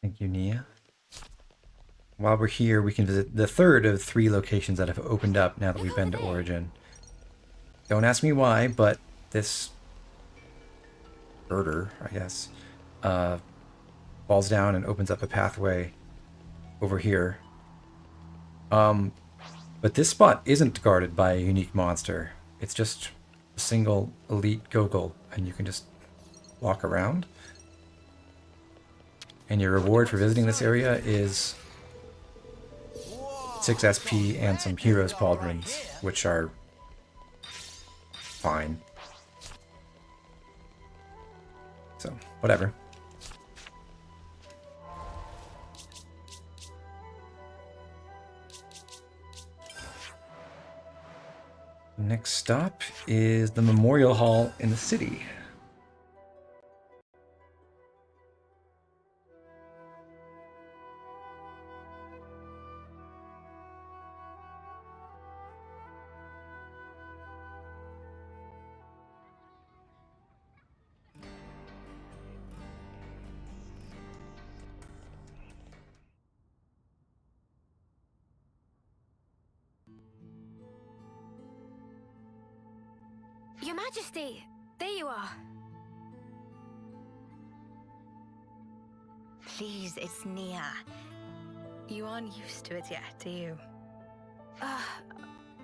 Thank you, Nia. While we're here, we can visit the third of 3 locations that have opened up now that we've been to Origin. Don't ask me why, but this birder, I guess, falls down and opens up a pathway over here. But this spot isn't guarded by a unique monster. It's just a single elite goggle, and you can just walk around. And your reward for visiting this area is 6 SP and some Heroes Pauldrons, which are fine. So, whatever. Next stop is the Memorial Hall in the city. Your Majesty, there you are. Please, it's Nia. You aren't used to it yet, are you?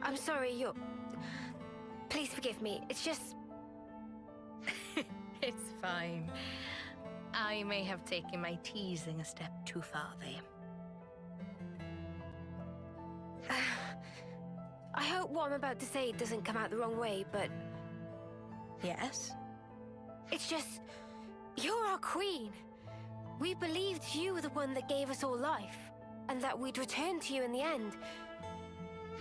I'm sorry, Please forgive me. It's just... It's fine. I may have taken my teasing a step too far there. I hope what I'm about to say doesn't come out the wrong way, but... Yes? It's just... You're our queen. We believed you were the one that gave us all life, and that we'd return to you in the end.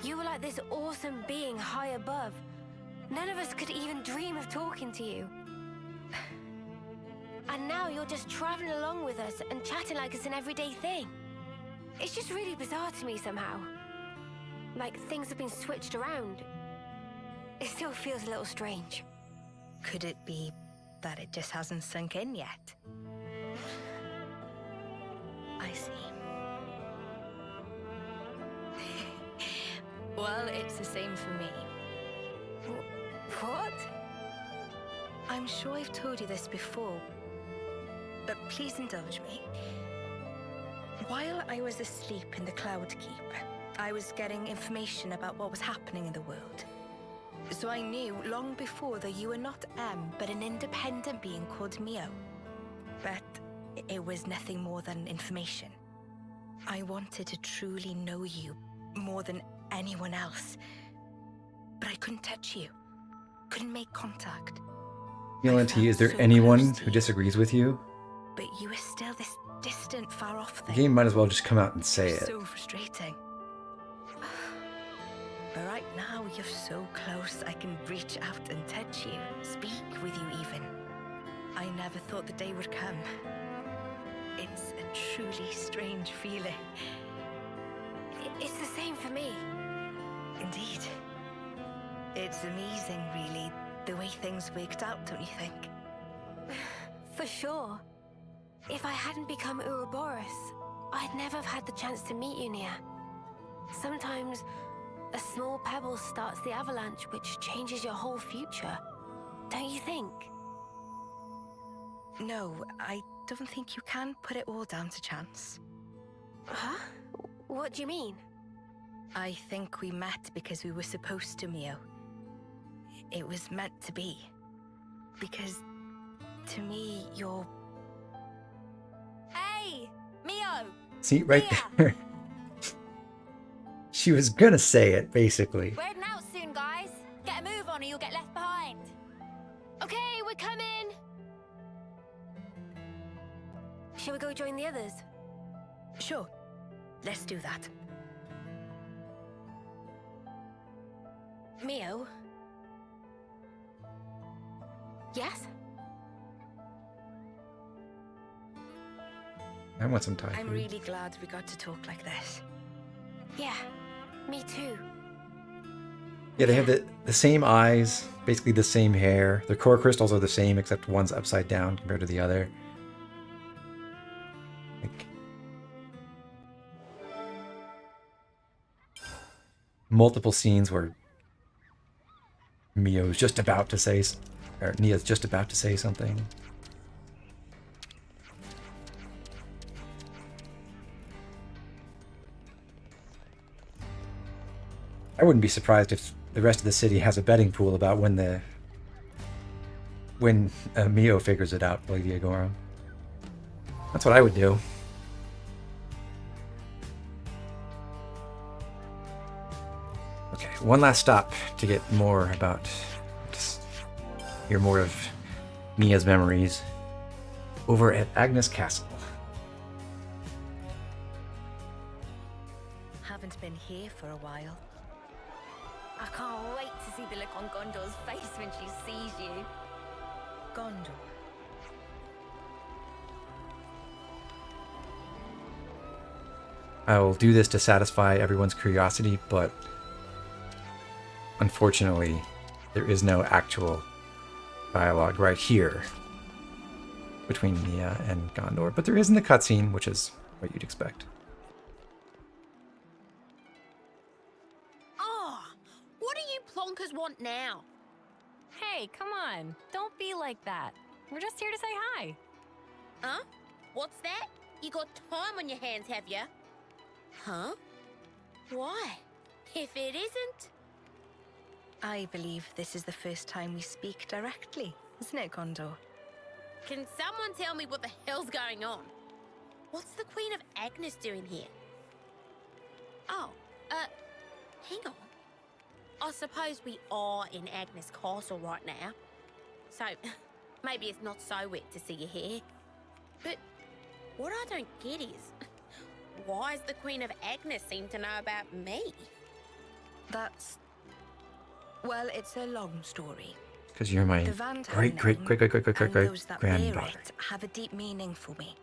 You were like this awesome being high above. None of us could even dream of talking to you. And now you're just traveling along with us and chatting like it's an everyday thing. It's just really bizarre to me somehow. Like things have been switched around. It still feels a little strange. Could it be that it just hasn't sunk in yet? I see. Well, it's the same for me. What? I'm sure I've told you this before, but please indulge me. While I was asleep in the Cloud Keep, I was getting information about what was happening in the world. So I knew long before that you were not M, but an independent being called Mio. But it was nothing more than information. I wanted to truly know you more than anyone else. But I couldn't touch you. Couldn't make contact. T, is there so anyone close to who you. disagrees with you? But you were still this distant, far off The thing. game might as well just come out and say it. So frustrating. But right now, you're so close, I can reach out and touch you, speak with you even. I never thought the day would come. It's a truly strange feeling. It's the same for me. Indeed. It's amazing, really, the way things worked out, don't you think? For sure. If I hadn't become Ouroboros, I'd never have had the chance to meet you, Nia. Sometimes a small pebble starts the avalanche which changes your whole future. Don't you think? No, I don't think you can put it all down to chance. Huh? What do you mean? I think we met because we were supposed to, Mio. it was meant to be. Because, to me, you're... Hey, Mio! See, right Mia! there. She was gonna say it, basically. We're heading out soon, guys. Get a move on or you'll get left behind. Okay, we're coming. Shall we go join the others? Sure, let's do that. Mio? Yes? I want some Thai I'm food. really glad we got to talk like this. Yeah, me too. Yeah, they have the same eyes, basically the same hair. Their core crystals are the same, except one's upside down compared to the other. Like, multiple scenes where Mio's just about to say, or Nia's just about to say something. I wouldn't be surprised if the rest of the city has a betting pool about when Mio figures it out, Lady Agora. That's what I would do. Okay, one last stop to get more about, just hear more of Mia's memories over at Agnus Castle. Haven't been here for a while. I can't wait to see the look on Gondor's face when she sees you. Gondor. I will do this to satisfy everyone's curiosity, but unfortunately, there is no actual dialogue right here between Mia and Gondor, but there is in the cutscene, which is what you'd expect. What do you plonkers want now? Hey, come on. Don't be like that. We're just here to say hi. Huh? What's that? You got time on your hands, have ya? Huh? Why? If it isn't... I believe this is the first time we speak directly, isn't it, Gondor? Can someone tell me what the hell's going on? What's the Queen of Agnus doing here? Oh, hang on. I suppose we are in Agnus Castle right now. So, maybe it's not so weird to see you here. But what I don't get is, why does the Queen of Agnus seem to know about me? That's... Well, it's a long story. Because you're my The Van great and those that bear granddaughter. it have a deep meaning for me.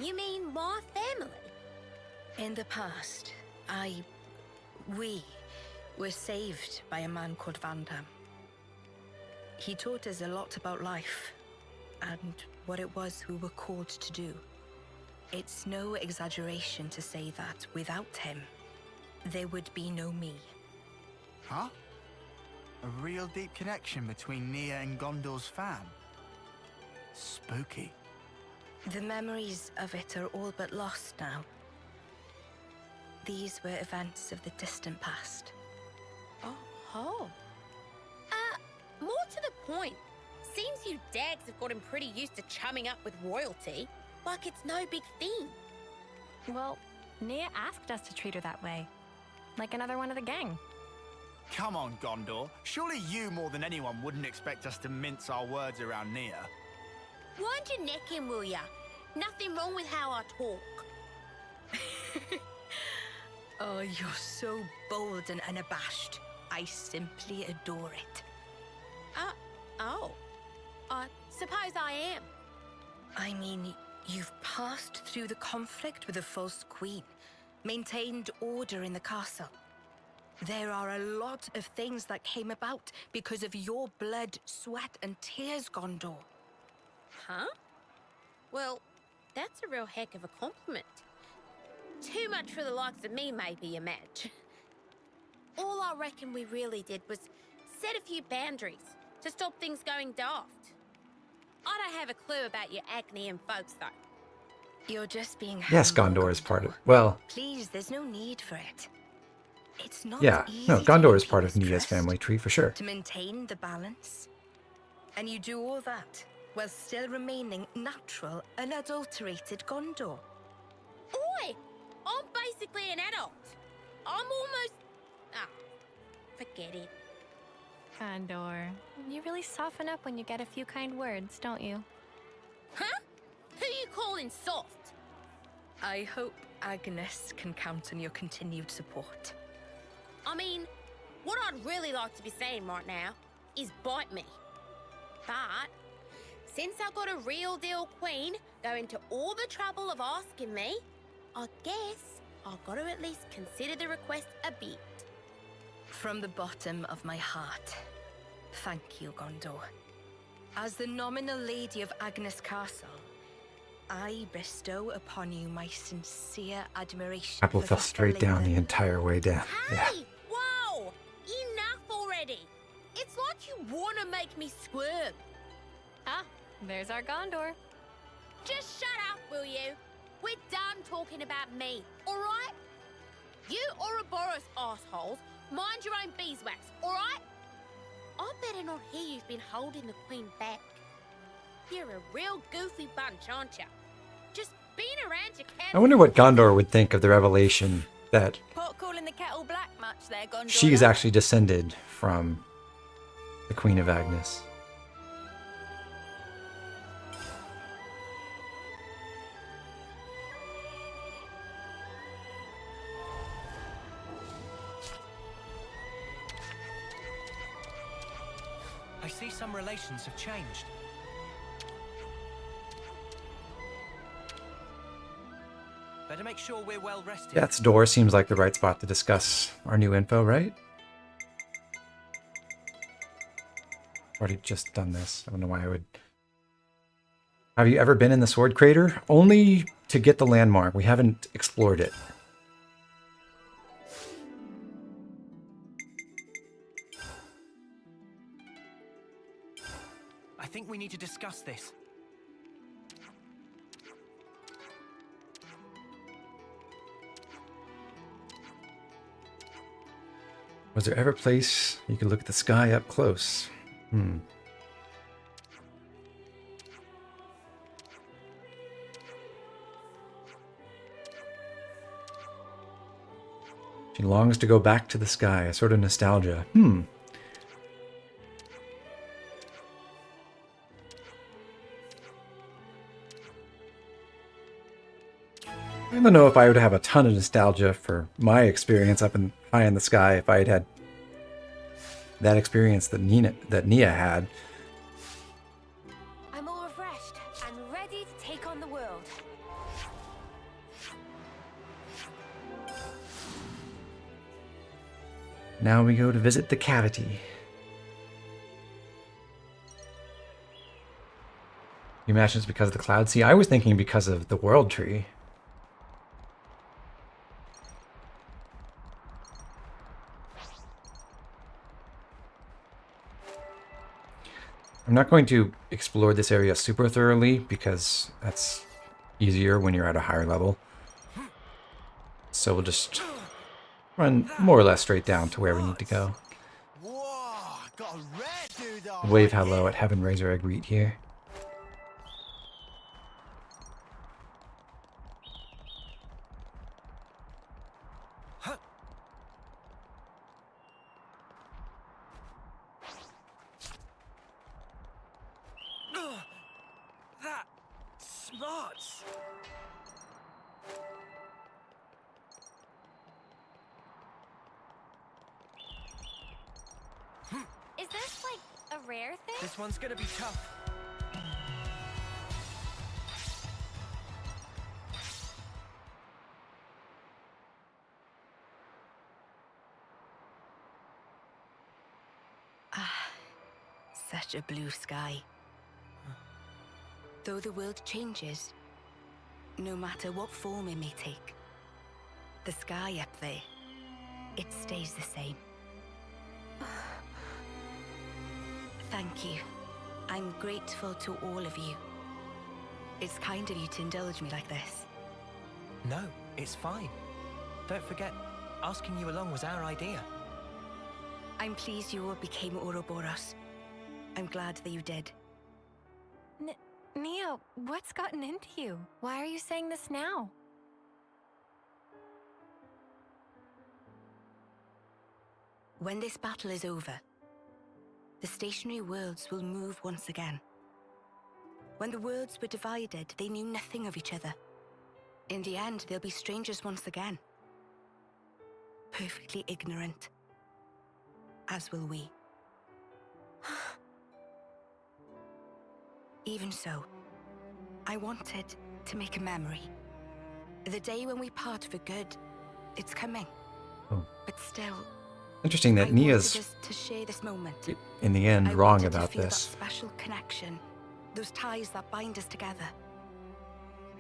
You mean my family? In the past, we were saved by a man called Vandam. He taught us a lot about life and what it was we were called to do. It's no exaggeration to say that without him, there would be no me. Huh? A real deep connection between Nia and Gondor's fam. Spooky. The memories of it are all but lost now. These were events of the distant past. Oh. More to the point. Seems you dags have gotten pretty used to chumming up with royalty. Like it's no big thing. Well, Nia asked us to treat her that way. Like another one of the gang. Come on, Gondor. Surely you more than anyone wouldn't expect us to mince our words around Nia. Wind your neck in, will ya? Nothing wrong with how I talk. Oh, you're so bold and unabashed. I simply adore it. I suppose I am. I mean, you've passed through the conflict with the false queen, maintained order in the castle. There are a lot of things that came about because of your blood, sweat, and tears, Gondor. Huh? Well, that's a real heck of a compliment. Too much for the likes of me, maybe, you match. All I reckon we really did was set a few boundaries to stop things going daft. I don't have a clue about your Agnian folks, though. You're just being Yes, humble, Gondor is part of... Well, Please, there's no need for it. It's not Yeah, easy no, to Gondor is win part of people's Nia's trust, family tree for sure. to maintain the balance. And you do all that while still remaining natural, unadulterated Gondor. Oi! I'm basically an adult. I'm almost... Ah, forget it. Condor, you really soften up when you get a few kind words, don't you? Huh? Who you calling soft? I hope Agnes can count on your continued support. I mean, what I'd really like to be saying right now is bite me. But since I got a real deal queen going to all the trouble of asking me, I guess I've got to at least consider the request a bit. From the bottom of my heart, thank you, Gondor. As the nominal lady of Agnes Castle, I bestow upon you my sincere admiration. Apple for fell the straight down the length- entire way down. Yeah. Hey! Whoa! Enough already! It's like you want to make me squirm. Ah, there's our Gondor. Just shut up, will you? We're done talking about me, alright? You Ouroboros assholes, mind your own beeswax, alright? I better not hear you've been holding the queen back. You're a real goofy bunch, aren't you? Just being around your cat. I wonder what Gondor would think of the revelation that Pot calling the kettle black much there, Gondor. she's actually descended from the Queen of Agnes. I see some relations have changed. Better make sure we're well rested. Death's Door seems like the right spot to discuss our new info, right? Already just done this. I don't know why I would. Have you ever been in the Sword Crater? Only to get the landmark. We haven't explored it. I think we need to discuss this. Was there ever a place you could look at the sky up close? She longs to go back to the sky, a sort of nostalgia. I don't know if I would have a ton of nostalgia for my experience up in high in the sky if I had had that experience that Nia had. I'm all refreshed and ready to take on the world. Now we go to visit the cavity. You imagine it's because of the cloud sea? I was thinking because of the world tree. I'm not going to explore this area super thoroughly because that's easier when you're at a higher level. So we'll just run more or less straight down to where we need to go. Whoa, got a rare dude on Wave right hello here. at Heaven Razor I greet here. That smarts. Is this like a rare thing? This one's gonna be tough. Such a blue sky. Though the world changes, no matter what form it may take, the sky up there, it stays the same. Thank you. I'm grateful to all of you. It's kind of you to indulge me like this. No, it's fine. Don't forget, Asking you along was our idea. I'm pleased you all became Ouroboros. I'm glad that you did. Nia, what's gotten into you? Why are you saying this now? When this battle is over, the stationary worlds will move once again. When the worlds were divided, they knew nothing of each other. In the end, they'll be strangers once again. Perfectly ignorant. As will we. Even so, I wanted to make a memory. The day when we part for good, it's coming. Oh. But still, Interesting that I Nia's, wanted us to share this moment. in the end, I wrong wanted to about feel this. That special connection, those ties that bind us together.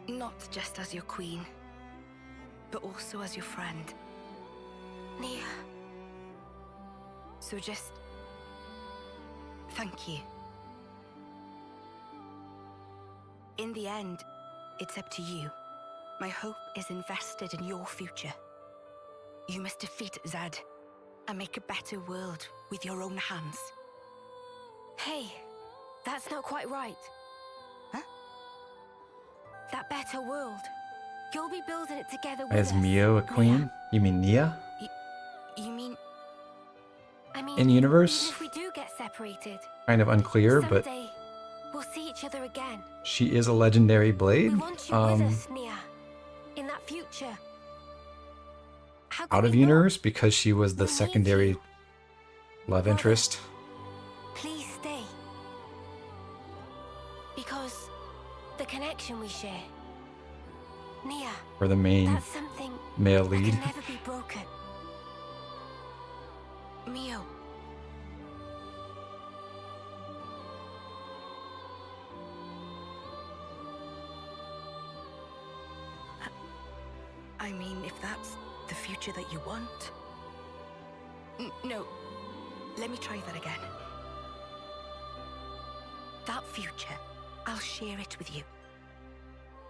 Not just as your queen, but also as your friend. Nia. So just thank you. In the end, it's up to you. My hope is invested in your future. You must defeat Zed and make a better world with your own hands. Hey, that's not quite right. Huh? That better world. You'll be building it together with Is us. Mio a Nia. queen? You mean Nia? You mean... I mean, In universe? even if we do get separated, Kind of unclear, but someday we'll see each other again. she is a legendary blade. We want you with us, Nia. In that future. How can Out of we not? universe because she was the We need secondary you. love Mother. interest. Please stay. Because the connection we share, Nia, For the main that's something male that lead. can never be broken. Mio. I mean, if that's the future that you want... No. Let me try that again. That future, I'll share it with you.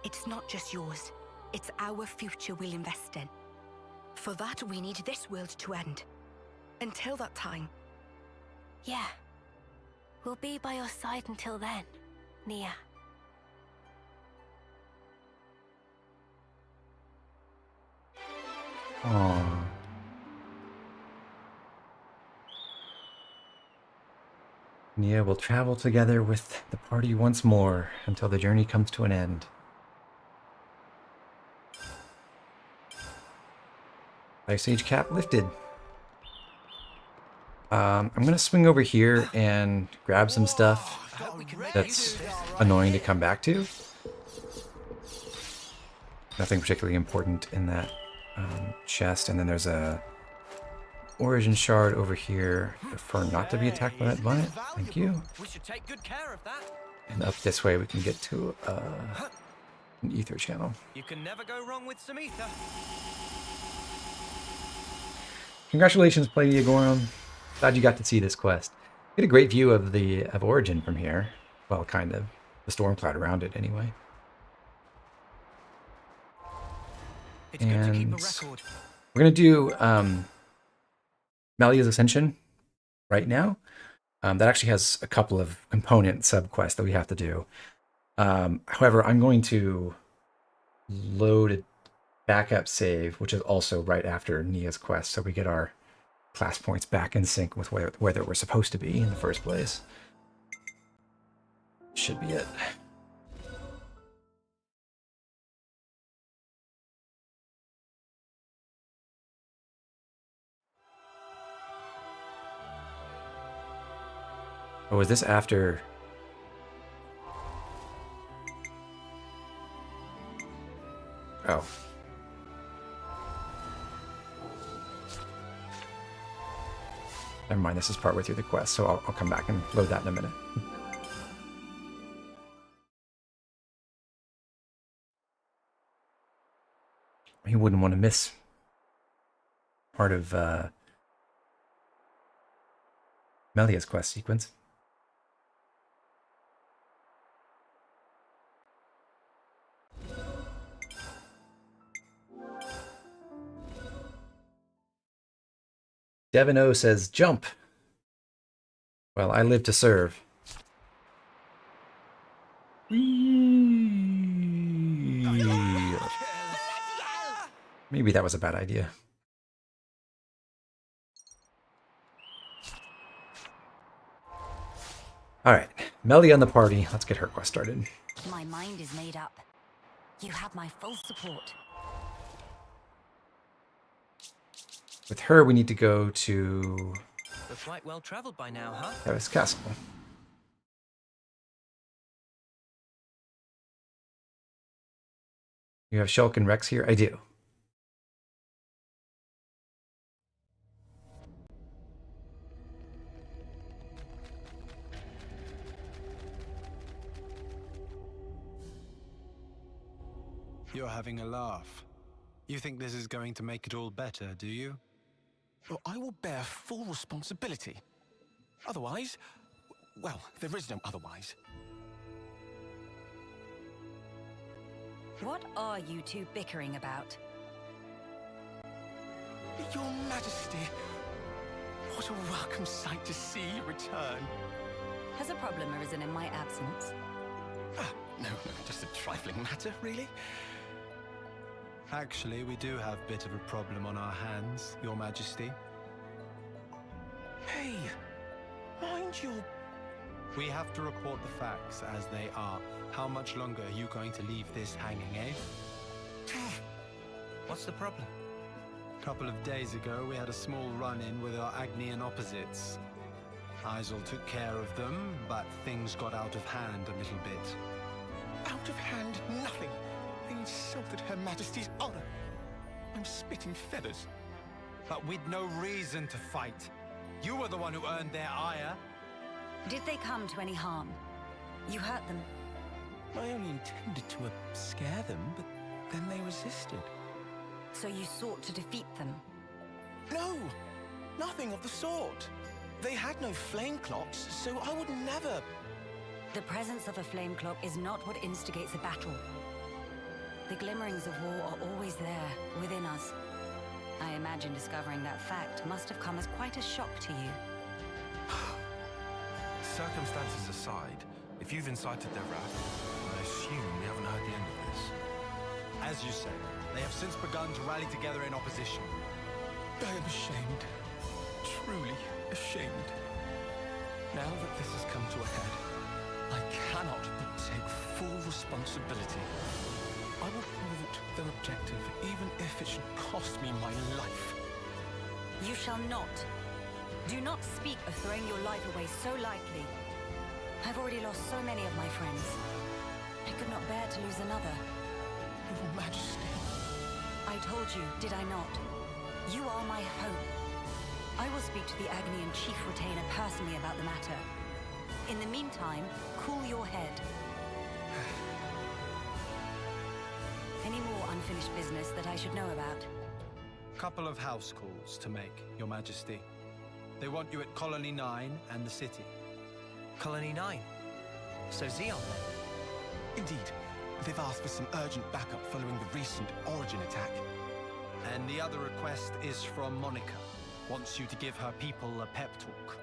It's not just yours. It's our future we'll invest in. For that, we need this world to end. Until that time, Yeah. We'll be by your side until then, Nia. Aww. Nia will travel together with the party once more until the journey comes to an end. Ice Age cap lifted. I'm gonna swing over here and grab some stuff that's annoying to come back to. Nothing particularly important in that chest, and then there's a origin shard over here. Prefer not to be attacked by that vine. Thank you. We should take good care of that. And up this way we can get to an ether channel. You can never go wrong with some ether. Congratulations, Pladia Goron. Glad you got to see this quest. Get a great view of the Origin from here. Well, kind of. The storm cloud around it, anyway. It's good to keep a And record. we're gonna do Melia's Ascension right now. That actually has a couple of component subquests that we have to do. However, I'm going to load a backup save, which is also right after Nia's quest, so we get our class points back in sync with where they were supposed to be in the first place. Should be it. Oh, is this after? Oh. Never mind, this is partway through the quest, so I'll come back and load that in a minute. You wouldn't want to miss part of Melia's quest sequence. Devin O says, jump. Well, I live to serve. Maybe that was a bad idea. Alright, Melia and the party. Let's get her quest started. My mind is made up. You have my full support. With her, we need to go to We're quite well traveled by now, huh? Keves Castle. You have Shulk and Rex here? I do. You're having a laugh. You think this is going to make it all better, do you? Well, I will bear full responsibility. Otherwise, well, there is no otherwise. What are you two bickering about? Your Majesty, what a welcome sight to see you return. Has a problem arisen in my absence? No, just a trifling matter, really. Actually, we do have a bit of a problem on our hands, Your Majesty. Hey, mind your... We have to report the facts as they are. How much longer are you going to leave this hanging, eh? What's the problem? A couple of days ago, we had a small run-in with our Agnian opposites. Isel took care of them, but things got out of hand a little bit. Out of hand, nothing. They insulted Her Majesty's honor. I'm spitting feathers. But we'd no reason to fight. You were the one who earned their ire. Did they come to any harm? You hurt them? I only intended to scare them, but then they resisted. So you sought to defeat them? No! Nothing of the sort. They had no flame clocks, so I would never... The presence of a flame clock is not what instigates a battle. The glimmerings of war are always there, within us. I imagine discovering that fact must have come as quite a shock to you. Circumstances aside, if you've incited their wrath, I assume we haven't heard the end of this. As you say, they have since begun to rally together in opposition. I am ashamed. Truly ashamed. Now that this has come to a head, I cannot but take full responsibility. I will thwart their objective, even if it should cost me my life. You shall not. Do not speak of throwing your life away so lightly. I've already lost so many of my friends. I could not bear to lose another. Your Majesty. I told you, did I not? You are my hope. I will speak to the Agnian Chief Retainer personally about the matter. In the meantime, cool your head. Any more unfinished business that I should know about? Couple of house calls to make, Your Majesty. They want you at Colony 9 and the city. Colony 9? So Xeon then? Indeed. They've asked for some urgent backup following the recent Origin attack. And the other request is from Monica. Wants you to give her people a pep talk.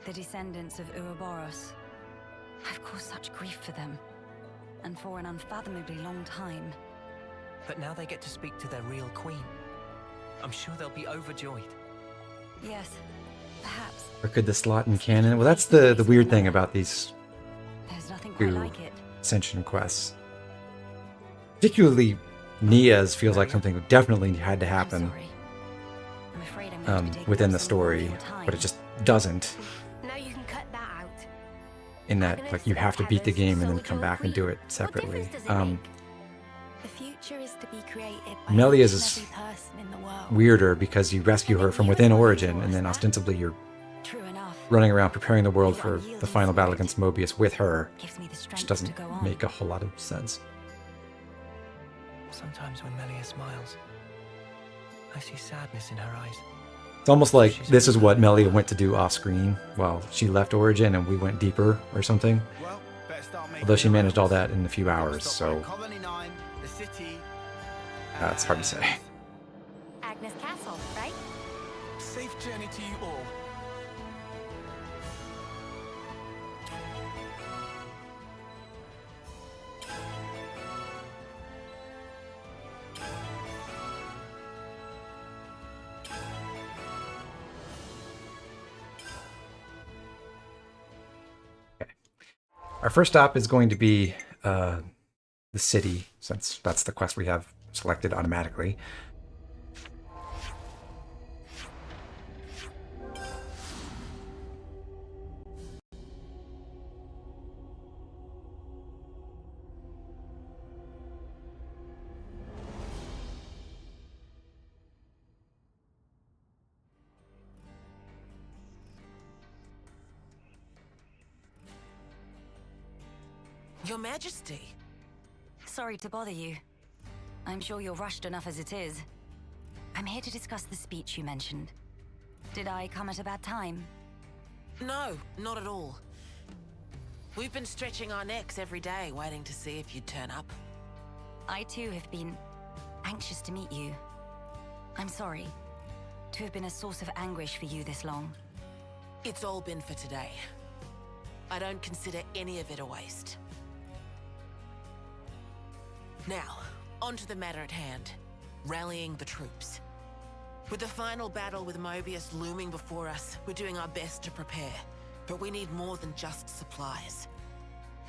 The descendants of Ouroboros. I've caused such grief for them. And for an unfathomably long time. But now they get to speak to their real queen. I'm sure they'll be overjoyed. Yes, perhaps. Or could the slot in canon? Well, that's the weird thing about these There's nothing quite like it. Ascension quests. Particularly Nia's feels like something that definitely had to happen I'm afraid I'm going to be taking within up the some more of story, your time. but it just doesn't. Now you can cut that out. In that, like, you have to beat the game and then come back and do it separately. What difference does it make? The future is to be created by Melia's each is and every person in the world. weirder because you rescue her from within Origin, and then ostensibly you're True enough. running around preparing the world for the final battle against Mobius with her, Gives me the which strength doesn't to go on. make a whole lot of sense. Sometimes when Melia smiles, I see sadness in her eyes. It's almost like this is what Melia went to do off-screen while she left Origin and we went deeper or something. Well, better start making Although she managed all arrangements. that in a few hours, Stop by so Colony 9, the city. it's hard to say. Agnus Castle, right? Safe journey to you all. Our first stop is going to be the city, since that's the quest we have selected automatically. Your Majesty. Sorry to bother you. I'm sure you're rushed enough as it is. I'm here to discuss the speech you mentioned. Did I come at a bad time? No, not at all. We've been stretching our necks every day, waiting to see if you'd turn up. I too have been anxious to meet you. I'm sorry to have been a source of anguish for you this long. It's all been for today. I don't consider any of it a waste. Now, on to the matter at hand. Rallying the troops. With the final battle with Mobius looming before us, we're doing our best to prepare. But we need more than just supplies.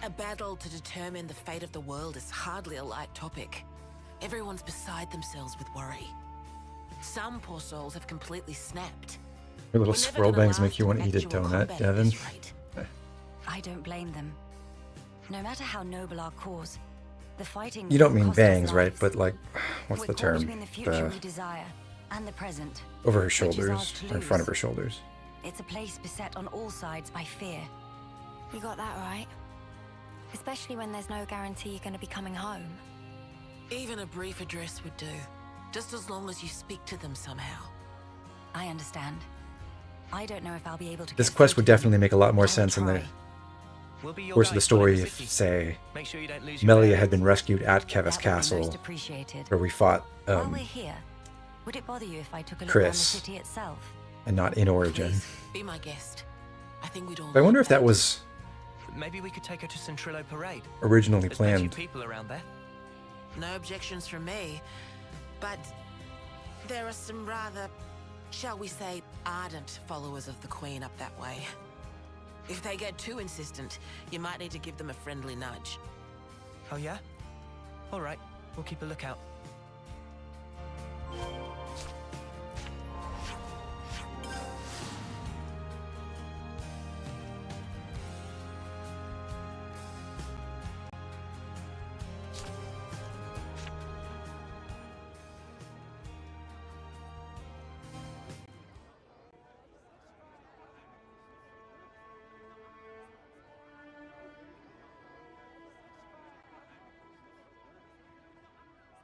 A battle to determine the fate of the world is hardly a light topic. Everyone's beside themselves with worry. Some poor souls have completely snapped. Your little We're never scroll gonna bangs make last you in want to eat a actual donut, combat at Devin. this rate. I don't blame them. No matter how noble our cause, the fighting You don't will mean cost us bangs, right? lives. But like, what's We're the caught term? between the future we desire and the present. Over her which is ours shoulders, to or in front of lose. her shoulders. It's a place beset on all sides by fear. You got that right. Especially when there's no guarantee you're going to be coming home. Even a brief address would do. Just as long as you speak to them somehow. I understand. I don't know if I'll be able to. This get quest through would to them, definitely make a lot more but I will sense in the try. We'll be your course of the guides while in story the if, city. say, Make sure you don't lose your Melia bearings. had been rescued at That Keves would be Castle, most appreciated. where we fought While we're here, would it bother you if I took a look around the Chris. city itself? and not in Origin. Please, be my guest. I think we'd all But I wonder like if that was Maybe we could take her to Centrillo Parade. originally There's plenty of planned. people around there. No objections from me. But there are some rather, shall we say, ardent followers of the Queen up that way. If they get too insistent, you might need to give them a friendly nudge. Oh yeah? All right, we'll keep a lookout.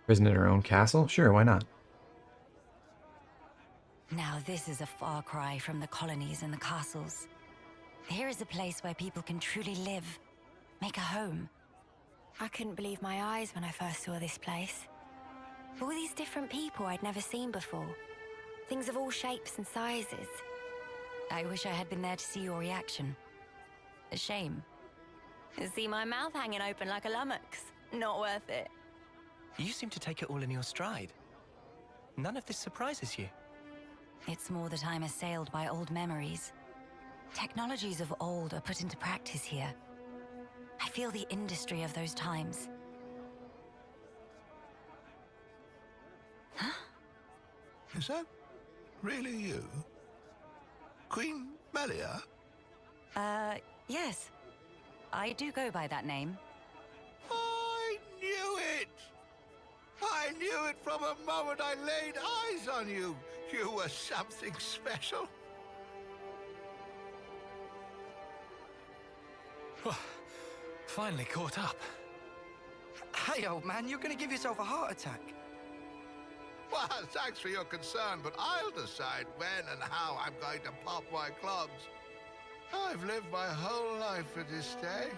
Prison in her own castle? Sure, why not? Now this is a far cry from the colonies and the castles. Here is a place where people can truly live, make a home. I couldn't believe my eyes when I first saw this place. All these different people I'd never seen before. Things of all shapes and sizes. I wish I had been there to see your reaction. A shame. See my mouth hanging open like a lummox. Not worth it. You seem to take it all in your stride. None of this surprises you. It's more that I'm assailed by old memories. Technologies of old are put into practice here. I feel the industry of those times. Is that really you? Queen Melia? Yes. I do go by that name. I knew it! I knew it from the moment I laid eyes on you. You were something special. Finally caught up. Hey, old man, you're gonna give yourself a heart attack. Well, thanks for your concern, but I'll decide when and how I'm going to pop my clogs. I've lived my whole life for this day.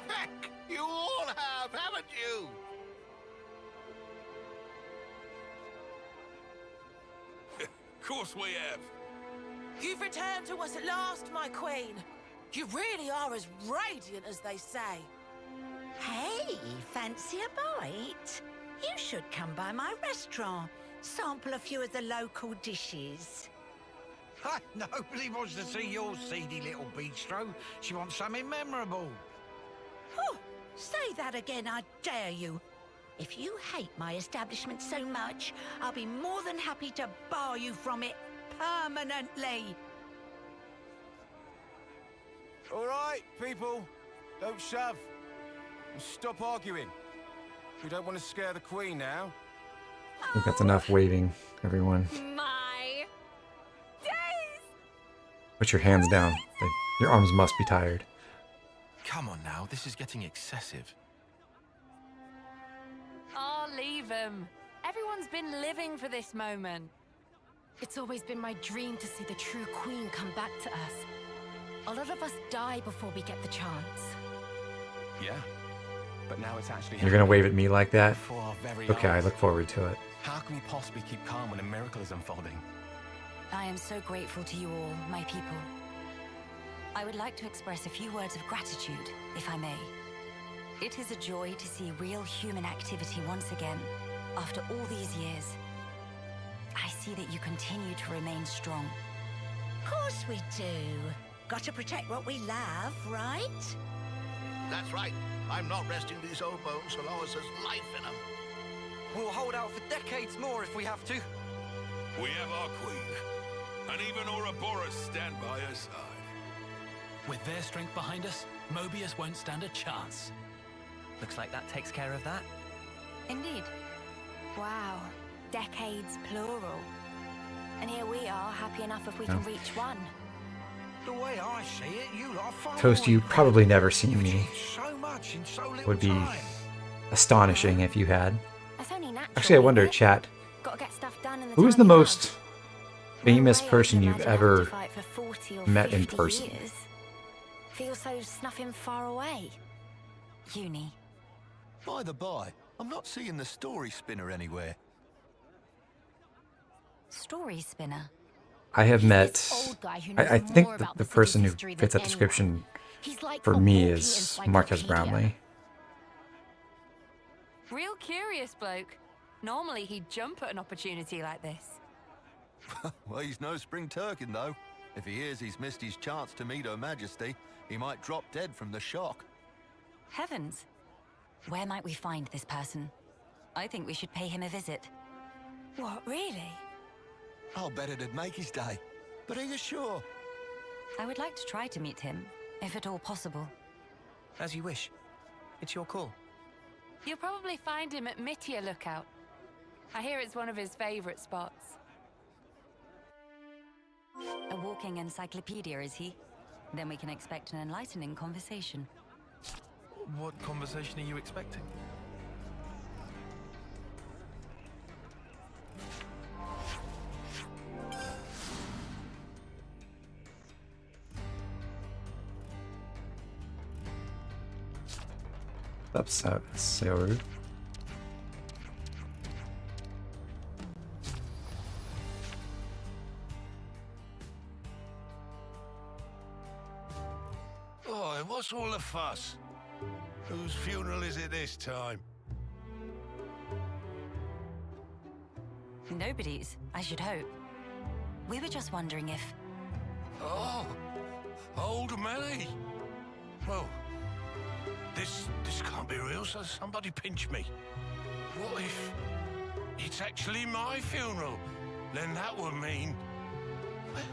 Heck, you all have, haven't you? course we have. You've returned to us at last, my queen. You really are as radiant as they say. Hey, fancy a bite? You should come by my restaurant. Sample a few of the local dishes. Nobody wants to see your seedy little bistro. She wants something memorable. Oh, say that again, I dare you. If you hate my establishment so much, I'll be more than happy to bar you from it permanently. All right, people. Don't shove. And stop arguing. We don't want to scare the Queen now. I think that's enough waving, everyone. My days! Put your hands down. Your arms must be tired. Come on now, this is getting excessive. Oh, leave him. Everyone's been living for this moment. It's always been my dream to see the true queen come back to us. A lot of us die before we get the chance. Yeah. But now it's actually You're gonna wave at me like that? before our very Okay, I eyes. look forward to it. How can we possibly keep calm when a miracle is unfolding? I am so grateful to you all, my people. I would like to express a few words of gratitude, if I may. It is a joy to see real human activity once again, after all these years. I see that you continue to remain strong. Of course we do. Got to protect what we love, right? That's right. I'm not resting these old bones so long as there's life in them. We'll hold out for decades more if we have to. We have our queen, and even Ouroboros stand by her side. With their strength behind us, Mobius won't stand a chance. Looks like that takes care of that. Indeed. Wow. Decades plural. And here we are, happy enough if we can reach one. The way I see it, you lot are Toast, you probably never seen me. so much in so little Would be time. astonishing if you had. That's only natural. Actually, I wonder, isn't it? chat, Gotta get stuff done in the who is time the we most have. famous No way I person can you've imagine having ever to fight for 40 or met in 50 person? years. Feels so snuffing far away. Uni. By the by, I'm not seeing the story spinner anywhere. Story spinner. I have met, old guy who knows I think more the about the person who city's history fits than that description He's like for a me walking is Marquez encyclopedia. Brownlee. Real curious bloke. Normally he'd jump at an opportunity like this. Well, he's no spring turkin, though. If he hears he's missed his chance to meet Her Majesty, he might drop dead from the shock. Heavens. Where might we find this person? I think we should pay him a visit. What, really? I'll bet it'd make his day. But are you sure? I would like to try to meet him, if at all possible. As you wish. It's your call. You'll probably find him at Melia Lookout. I hear it's one of his favorite spots. A walking encyclopedia, is he? Then we can expect an enlightening conversation. What conversation are you expecting? That's so rude. Oh, what's all the fuss? Whose funeral is it this time? Nobody's, I should hope. We were just wondering if... Oh, old Melia. Well, this can't be real, so somebody pinch me. What if it's actually my funeral? Then that would mean...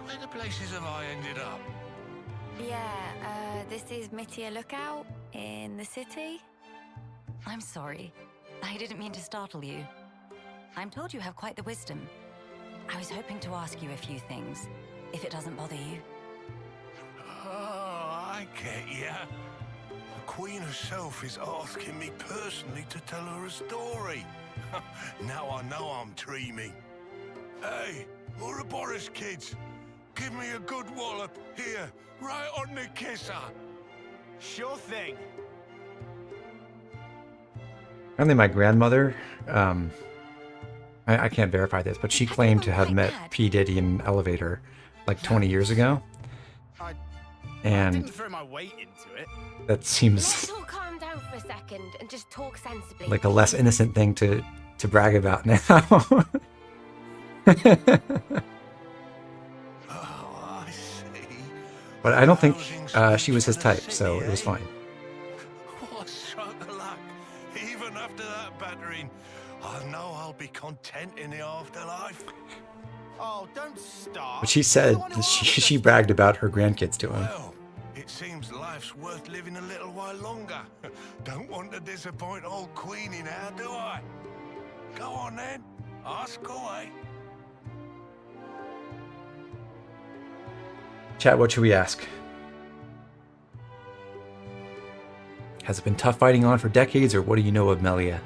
Where the places have I ended up? Yeah, this is Melia Lookout in the city. I'm sorry. I didn't mean to startle you. I'm told you have quite the wisdom. I was hoping to ask you a few things, if it doesn't bother you. Oh, I get ya. The Queen herself is asking me personally to tell her a story. Now I know I'm dreaming. Hey, Ouroboros kids, give me a good wallop here, right on the kisser. Sure thing. Apparently my grandmother I can't verify this, but she claimed to have met P. Diddy in an elevator like 20 years ago. And throw my weight into it. that seems Let's all calm down for a second and just talk sensibly. like a less innocent thing to brag about now. But I don't think she was his type, so it was fine. What a stroke of luck. Even after that battering, I know I'll be content in the afterlife. Oh, don't start. But she said she bragged about her grandkids to him. Well, it seems life's worth living a little while longer. Don't want to disappoint old Queenie now, do I? Go on then, ask away. Chat, what should we ask? Has it been tough fighting on for decades, or what do you know of Melia?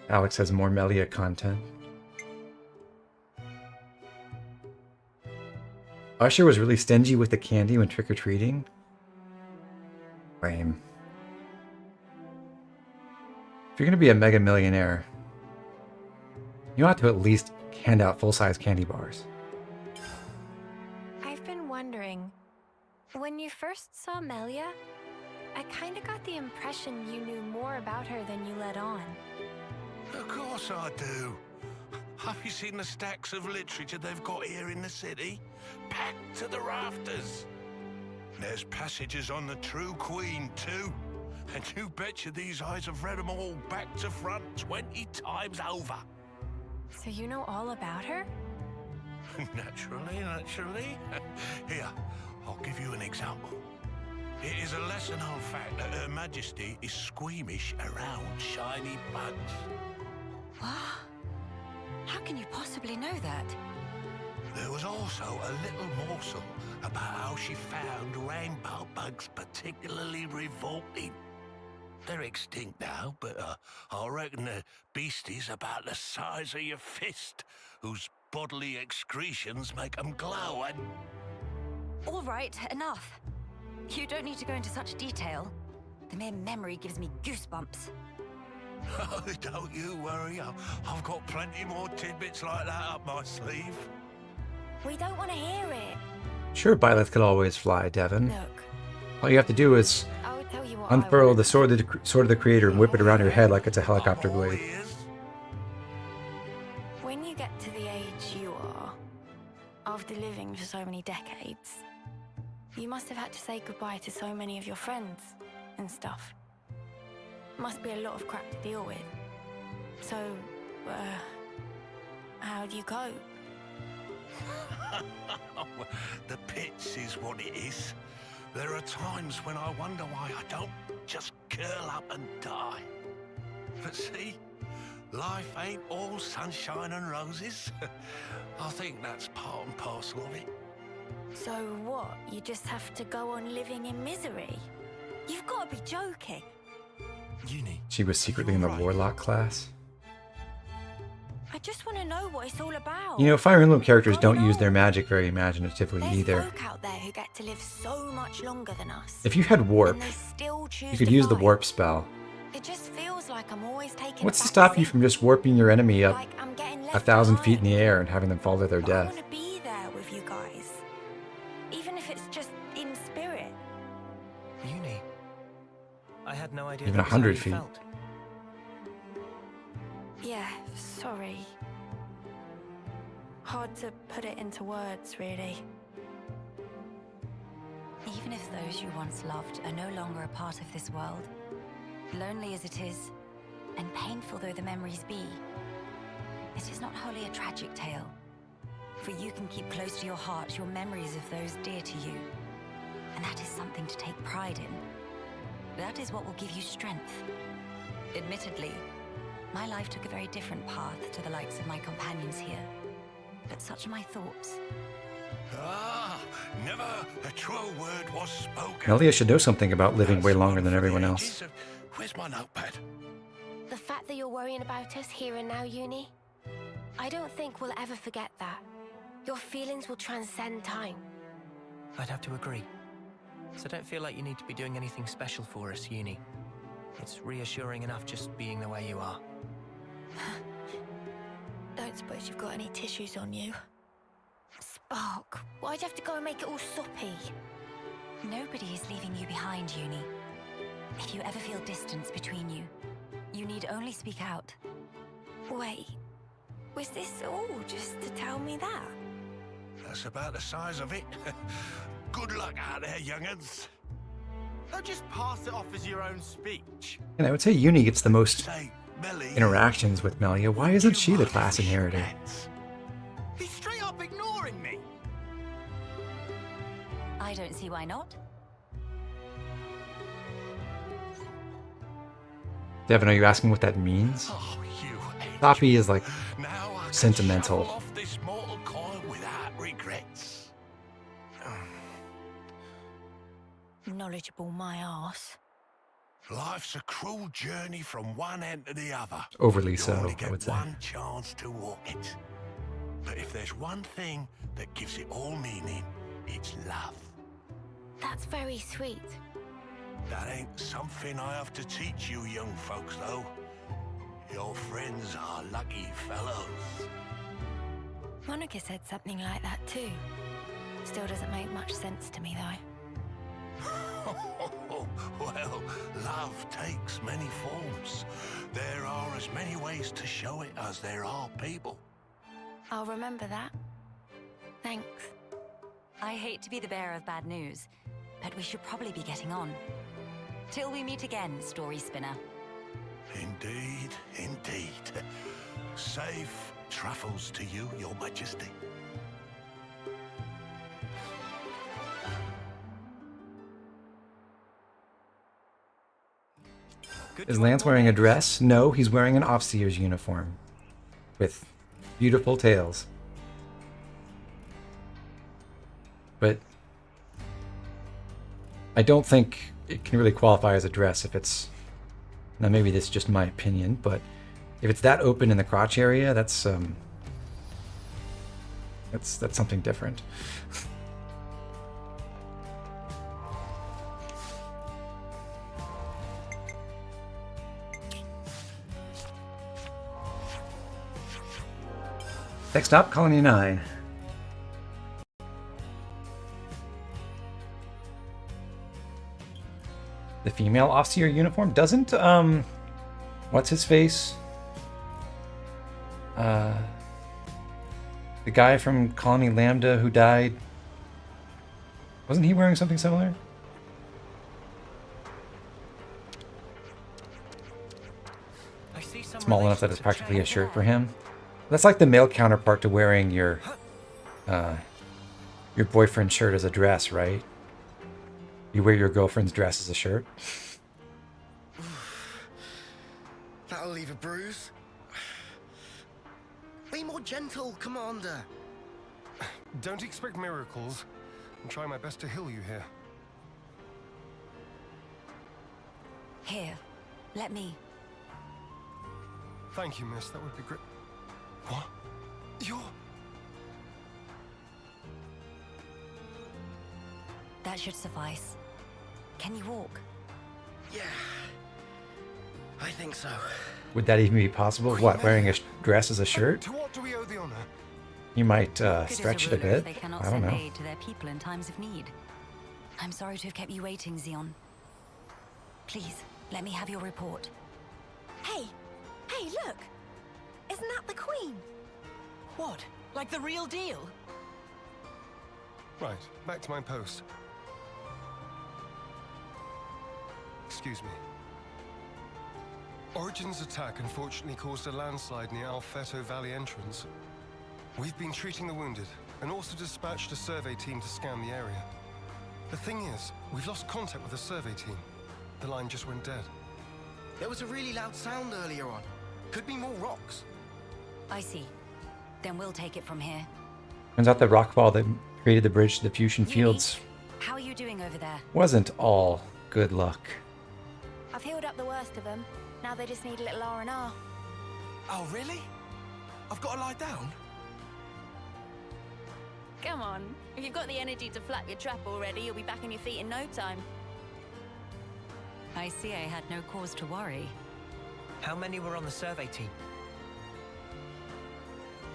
Alex has more Melia content. Usher was really stingy with the candy when trick-or-treating. Lame. If you're gonna be a mega millionaire, you ought to at least hand out full-size candy bars. I've been wondering, when you first saw Melia, I kind of got the impression you knew more about her than you let on. Of course I do. Have you seen the stacks of literature they've got here in the city? Packed to the rafters. There's passages on the true Queen, too. And you betcha these eyes have read them all back to front 20 times over. So you know all about her? Naturally. Here, I'll give you an example. It is a lesser-known fact that Her Majesty is squeamish around shiny bugs. What? How can you possibly know that? There was also a little morsel about how she found rainbow bugs particularly revolting. They're extinct now, but I reckon they're beasties about the size of your fist, whose bodily excretions make them glow and... All right, enough. You don't need to go into such detail. The mere memory gives me goosebumps. Oh, don't you worry. I've got plenty more tidbits like that up my sleeve. We don't want to hear it. Sure, Byleth could always fly, Devon. Look. All you have to do is I'll tell you what unfurl the sword of the Creator and whip it around your head like it's a helicopter blade. When you get to the age you are, after living for so many decades, you must have had to say goodbye to so many of your friends and stuff. Must be a lot of crap to deal with. So, how do you cope? The pits is what it is. There are times when I wonder why I don't just curl up and die. But see, life ain't all sunshine and roses. I think that's part and parcel of it. So what? You just have to go on living in misery? You've got to be joking. She was secretly in the Warlock class. I just want to know what it's all about. You know, Fire Emblem characters don't use their magic very imaginatively either. There's folk out there who get to live so much longer than us. If you had warp, and they still choose you could to use the fight. warp spell. It just feels like I'm always taking What's a to back stop you seat. from just warping your enemy up Like I'm getting left 1,000 feet in the air and having them fall to their I death? want to be there with you guys, even if it's just in spirit. Uni. I had no idea. Even that was how 100 you feet. felt. Yeah, sorry. Hard to put it into words, really. Even if those you once loved are no longer a part of this world, lonely as it is, and painful though the memories be, it is not wholly a tragic tale. For you can keep close to your heart your memories of those dear to you. And that is something to take pride in. That is what will give you strength. Admittedly, my life took a very different path to the likes of my companions here. But such are my thoughts. Ah, never a true word was spoken. Melia should know something about living way longer than everyone else. Where's my notepad? The fact that you're worrying about us here and now, Uni, I don't think we'll ever forget that. Your feelings will transcend time. I'd have to agree. So don't feel like you need to be doing anything special for us, Uni. It's reassuring enough just being the way you are. Don't suppose you've got any tissues on you? Spark, why'd you have to go and make it all soppy? Nobody is leaving you behind, Uni. If you ever feel distance between you, you need only speak out. Wait, was this all just to tell me that? That's about the size of it. Good luck out there, young'uns. Don't just pass it off as your own speech. And I would say Uni gets the most interactions with Melia. Why isn't she the class inheritor? He's straight up ignoring me. I don't see why not. Devin, are you asking what that means? Oh, Poppy is like now I can sentimental. shuffle off this mortal coil without regrets. Knowledgeable my arse. Life's a cruel journey from one end to the other. Overly You so, only I get would say. one chance to walk it. But if there's one thing that gives it all meaning, it's love. That's very sweet. That ain't something I have to teach you young folks, though. Your friends are lucky fellows. Monica said something like that too. Still doesn't make much sense to me though. Well, love takes many forms. There are as many ways to show it as there are people. I'll remember that. Thanks. I hate to be the bearer of bad news, but we should probably be getting on. Till we meet again, Story Spinner. Indeed, indeed. Safe travels to you, Your Majesty. Is Lance wearing a dress? No, he's wearing an Officier's uniform. With beautiful tails. But I don't think it can really qualify as a dress if it's... Now maybe this is just my opinion, but if it's that open in the crotch area, that's something different. Next up, Colony 9. The female officer uniform doesn't, what's his face? The guy from Colony Lambda who died, wasn't he wearing something similar? Small enough that it's practically a shirt for him. That's like the male counterpart to wearing your boyfriend's shirt as a dress, right? You wear your girlfriend's dress as a shirt. That'll leave a bruise. Be more gentle, Commander. Don't expect miracles. I'm trying my best to heal you here. Here, let me. Thank you, miss. That would be great. What? You're... That should suffice. Can you walk? Yeah, I think so. Would that even be possible? What, wearing a dress as a shirt? To what do we owe the honor? You might stretch it a bit. They cannot I don't send know. aid to their people in times of need. I'm sorry to have kept you waiting, Xeon. Please, let me have your report. Hey, look! Isn't that the Queen? What? Like the real deal? Right, back to my post. Excuse me. Origin's attack unfortunately caused a landslide near Alfeto Valley entrance. We've been treating the wounded, and also dispatched a survey team to scan the area. The thing is, we've lost contact with the survey team. The line just went dead. There was a really loud sound earlier on. Could be more rocks. I see. Then we'll take it from here. Turns out the rock wall that created the bridge to the fusion fields How are you doing over there? wasn't all good luck. I've healed up the worst of them. Now they just need a little R&R. Oh, really? I've got to lie down? Come on. If you've got the energy to flap your trap already, you'll be back on your feet in no time. I see I had no cause to worry. How many were on the survey team?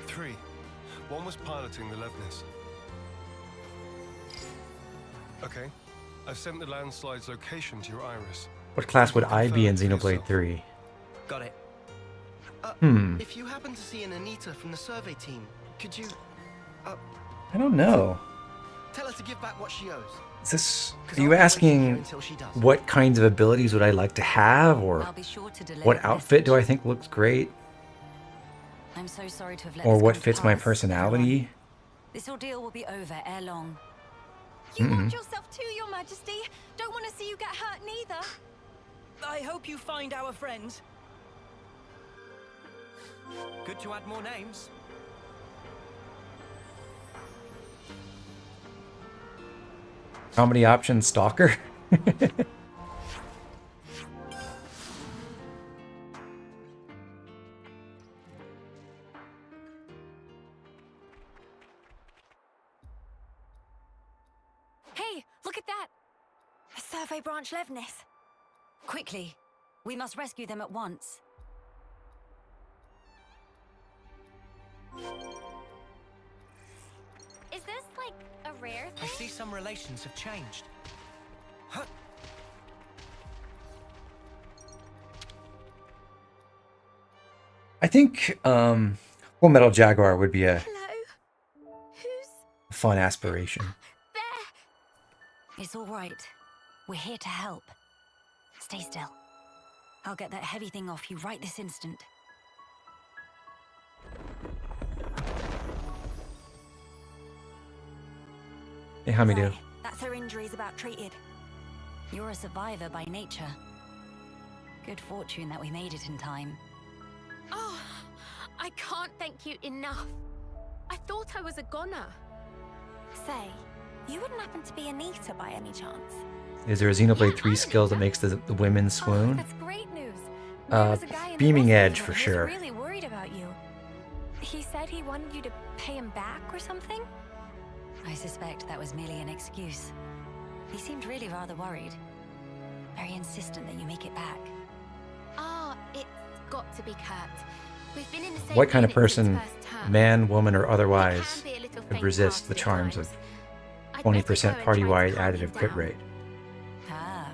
3. One was piloting the Levnis. Okay. I've sent the landslide's location to your iris. What class would I be in Xenoblade 3? Got it. If you happen to see an Anita from the survey team, could you... I don't know. tell her to give back what she owes. Is this... Are you asking what kinds of abilities would I like to have? Or I'll be sure to delay what the outfit do I think looks great? I'm so sorry to have let Or this what come to fits my pass, personality? This ordeal will be over ere long. You Mm-mm. watch yourself too, Your Majesty. Don't want to see you get hurt neither. I hope you find our friends. Good to add more names. Comedy option stalker? Hey, look at that. A survey branch Levnis. Quickly, we must rescue them at once. Is this like a rare I thing? see some relations have changed. Huh. I think Full Metal Jaguar would be a fun aspiration. It's all right. We're here to help. Stay still. I'll get that heavy thing off you right this instant. Hey, how me do? That's her injuries about treated. You're a survivor by nature. Good fortune that we made it in time. Oh, I can't thank you enough. I thought I was a goner. Say, you wouldn't happen to be Anita by any chance? Is there a Xenoblade 3 skill that makes the women swoon? That's great news. There was a guy in the Beaming West Edge Regiment for who sure. was really worried about you. He said he wanted you to pay him back or something? I suspect that was merely an excuse. He seemed really rather worried. Very insistent that you make it back. Ah, it's got to be Kurt. We've been in the same What kind of unit since person, first term. man, woman, or It otherwise, can be a little could faint resist the hearted at charms of times. I'd better go 20% and try party-wide to calm additive him crit down. rate? Ah,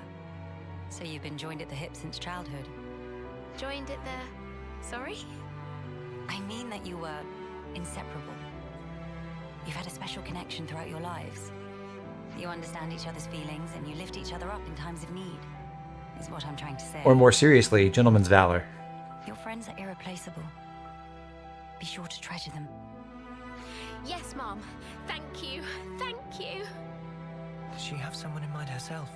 so you've been joined at the hip since childhood. Joined at the... Sorry? I mean that you were inseparable. You've had a special connection throughout your lives. You understand each other's feelings and you lift each other up in times of need, is what I'm trying to say. Or more seriously, gentleman's valor. Your friends are irreplaceable. Be sure to treasure them. Yes, Mom. Thank you. Thank you. Does she have someone in mind herself?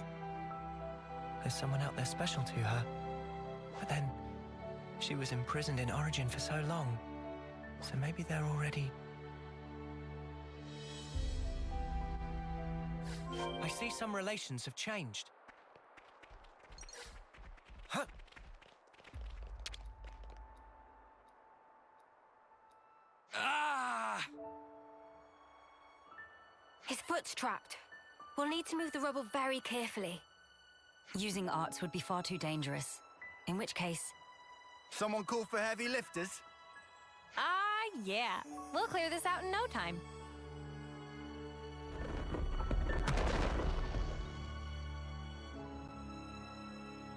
There's someone out there special to her. But then, she was imprisoned in Origin for so long. So maybe they're already... I see some relations have changed. Huh. Ah! His foot's trapped. We'll need to move the rubble very carefully. Using arts would be far too dangerous. In which case... Someone call for heavy lifters? Yeah. We'll clear this out in no time.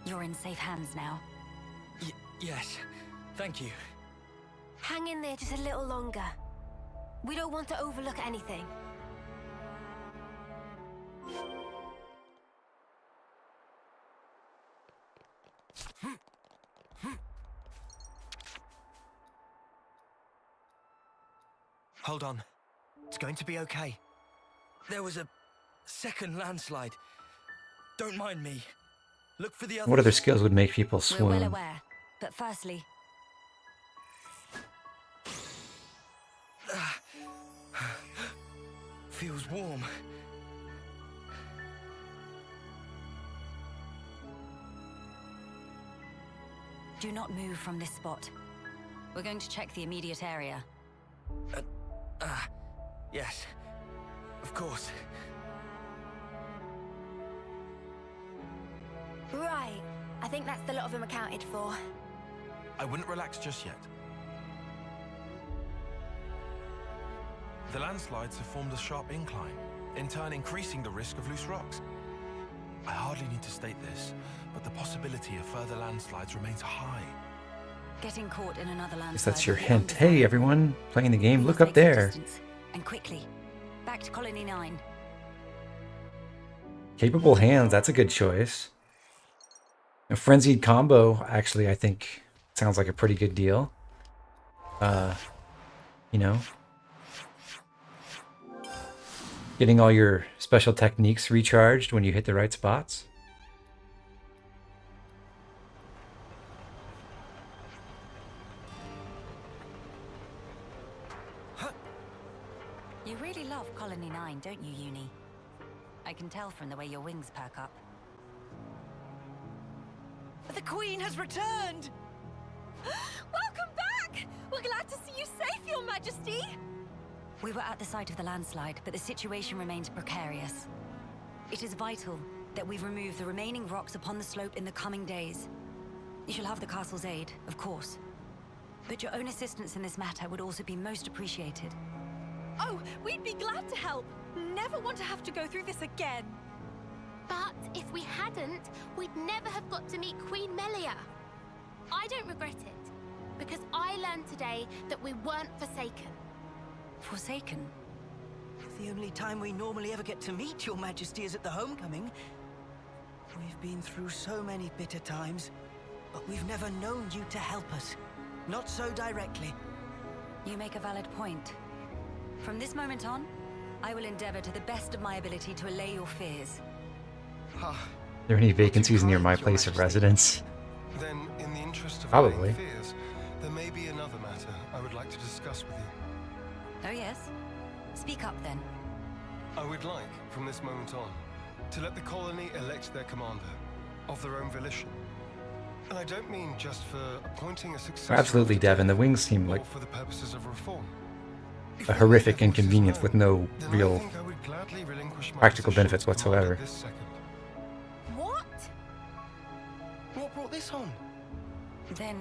You're in safe hands now. Yes. Thank you. Hang in there just a little longer. We don't want to overlook anything. Hold on. It's going to be okay. There was a second landslide. Don't mind me. Look for the others. What other skills would make people We're well swoon? aware. But firstly, Feels warm. Do not move from this spot. We're going to check the immediate area. Yes. Of course. Right. I think that's the lot of them accounted for. I wouldn't relax just yet. The landslides have formed a sharp incline, in turn increasing the risk of loose rocks. I hardly need to state this, but the possibility of further landslides remains high. Getting caught in another landslide. Guess that's your would be hint. Hey, everyone playing the game, We look must up make some there. distance, and quickly. Back to Colony 9. Capable hands, that's a good choice. A frenzied combo, actually, I think sounds like a pretty good deal. You know, getting all your special techniques recharged when you hit the right spots. You really love Colony 9, don't you, Uni? I can tell from the way your wings perk up. The Queen has returned! Welcome back! We're glad to see you safe, Your Majesty! We were at the site of the landslide, but the situation remains precarious. It is vital that we remove the remaining rocks upon the slope in the coming days. You shall have the castle's aid, of course. But your own assistance in this matter would also be most appreciated. Oh, we'd be glad to help. Never want to have to go through this again. But if we hadn't, we'd never have got to meet Queen Melia. I don't regret it, because I learned today that we weren't forsaken. Forsaken? The only time we normally ever get to meet Your Majesty is at the homecoming. We've been through so many bitter times, but we've never known you to help us. Not so directly. You make a valid point. From this moment on, I will endeavor to the best of my ability to allay your fears. Are there any vacancies near my place of residence? Then, in the interest of Probably. allaying fears, there may be another matter I would like to discuss with you. Oh yes? Speak up then. I would like, from this moment on, to let the colony elect their commander, of their own volition. And I don't mean just for appointing a successor. Absolutely, Devin. The wings seem like or for the purposes of reform. a horrific inconvenience with no real I would gladly relinquish my practical position benefits as commander whatsoever. this second. What? What brought this on? Then,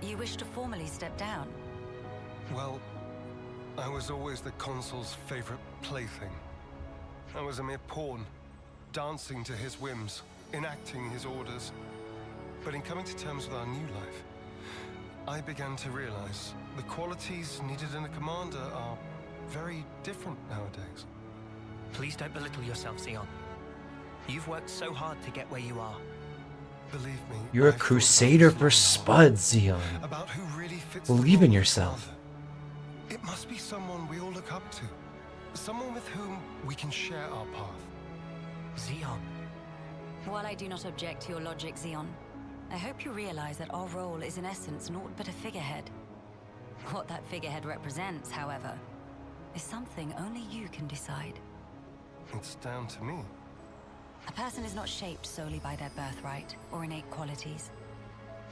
you wish to formally step down? Well, I was always the consul's favorite plaything. I was a mere pawn, dancing to his whims, enacting his orders. But in coming to terms with our new life, I began to realize the qualities needed in a commander are very different nowadays. Please don't belittle yourself, Xeon. You've worked so hard to get where you are. Believe me, You're a I've thought crusader about for this a lot, Spuds, Xeon. about who really fits the Believe role in of yourself. commander. It must be someone we all look up to. Someone with whom we can share our path. Xeon. While I do not object to your logic, Xeon, I hope you realize that our role is in essence naught but a figurehead. What that figurehead represents, however, is something only you can decide. It's down to me. A person is not shaped solely by their birthright or innate qualities.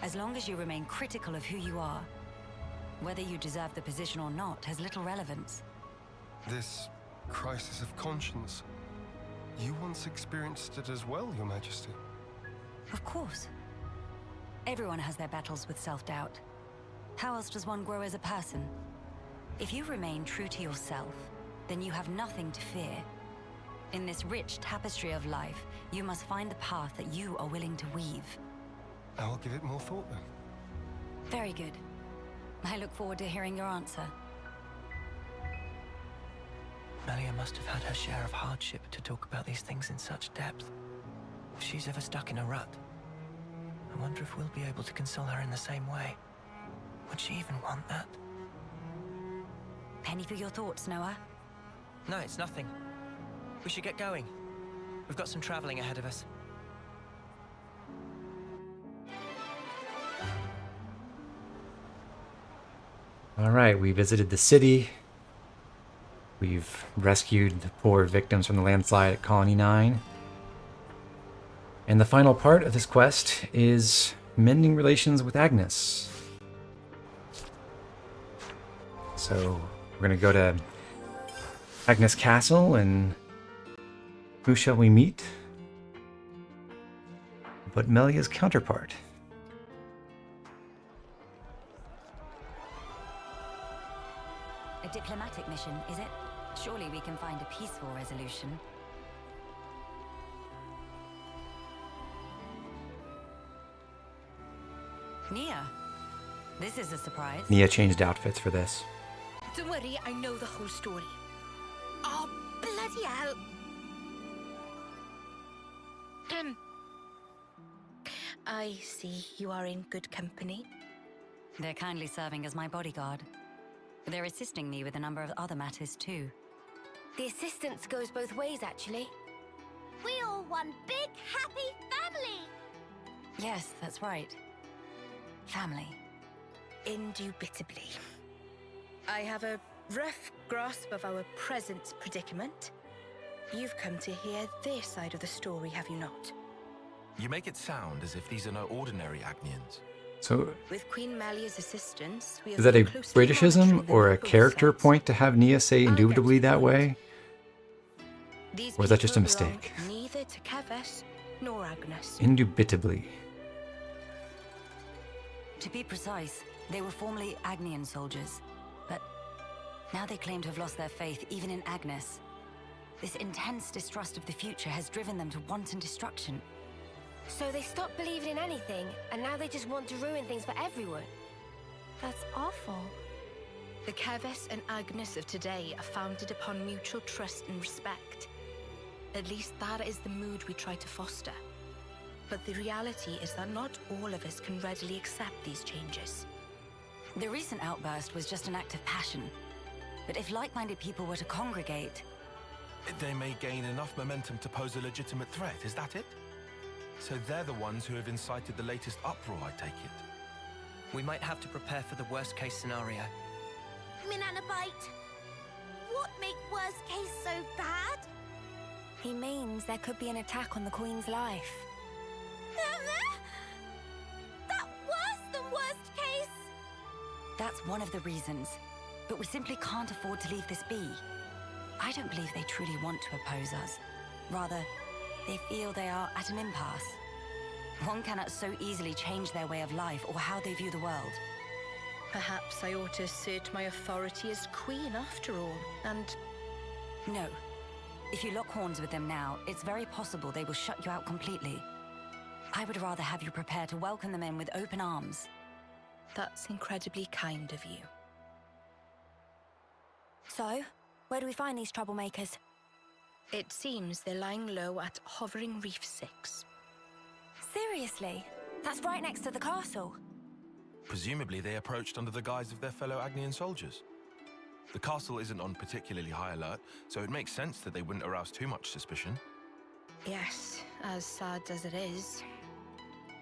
As long as you remain critical of who you are, whether you deserve the position or not has little relevance. This crisis of conscience. You once experienced it as well, Your Majesty. Of course. Everyone has their battles with self-doubt. How else does one grow as a person? If you remain true to yourself, then you have nothing to fear. In this rich tapestry of life, you must find the path that you are willing to weave. I will give it more thought then. Very good. I look forward to hearing your answer. Melia must have had her share of hardship to talk about these things in such depth. If she's ever stuck in a rut, I wonder if we'll be able to console her in the same way. Would she even want that? Penny for your thoughts, Noah? No, it's nothing. We should get going. We've got some traveling ahead of us. All right, we visited the city. We've rescued the poor victims from the landslide at Colony 9. And the final part of this quest is mending relations with Agnus. So we're going to go to Agnus Castle, and who shall we meet but Melia's counterpart? A diplomatic mission, is it? Surely we can find a peaceful resolution. Nia, this is a surprise. Nia changed outfits for this. Don't worry, I know the whole story. Oh, bloody hell. I see you are in good company. They're kindly serving as my bodyguard. They're assisting me with a number of other matters too. The assistance goes both ways, actually. We all one big, happy family! Yes, that's right. Family. Indubitably. I have a rough grasp of our present predicament. You've come to hear their side of the story, have you not? You make it sound as if these are no ordinary Agnians. So, With Queen Melia's assistance, we is that a Britishism or a character point to have Nia say indubitably that way? Or is that just a mistake? Neither to Keves nor Agnus. Indubitably. To be precise, they were formerly Agnian soldiers, but now they claim to have lost their faith even in Agnus. This intense distrust of the future has driven them to wanton destruction. So they stopped believing in anything, and now they just want to ruin things for everyone. That's awful. The Keves and Agnus of today are founded upon mutual trust and respect. At least that is the mood we try to foster. But the reality is that not all of us can readily accept these changes. The recent outburst was just an act of passion. But if like-minded people were to congregate... They may gain enough momentum to pose a legitimate threat, is that it? So they're the ones who have incited the latest uproar, I take it. We might have to prepare for the worst-case scenario. Minanabite, what make worst case so bad? He means there could be an attack on the Queen's life. That worse than worst case? That's one of the reasons. But we simply can't afford to leave this be. I don't believe they truly want to oppose us. Rather, they feel they are at an impasse. One cannot so easily change their way of life or how they view the world. Perhaps I ought to assert my authority as queen after all, and... No. If you lock horns with them now, it's very possible they will shut you out completely. I would rather have you prepare to welcome them in with open arms. That's incredibly kind of you. So, where do we find these troublemakers? It seems they're lying low at Hovering Reef 6. Seriously? That's right next to the castle. Presumably they approached under the guise of their fellow Agnian soldiers. The castle isn't on particularly high alert, so it makes sense that they wouldn't arouse too much suspicion. Yes, as sad as it is.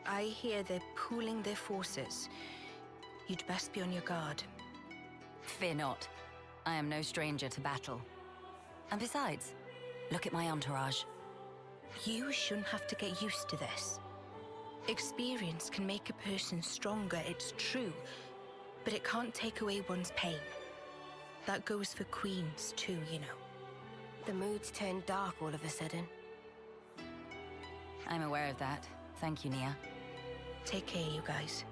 I hear they're pooling their forces. You'd best be on your guard. Fear not. I am no stranger to battle. And besides, look at my entourage. You shouldn't have to get used to this. Experience can make a person stronger, it's true, but it can't take away one's pain. That goes for queens too, you know. The mood's turned dark all of a sudden. I'm aware of that. Thank you, Nia. Take care, you guys.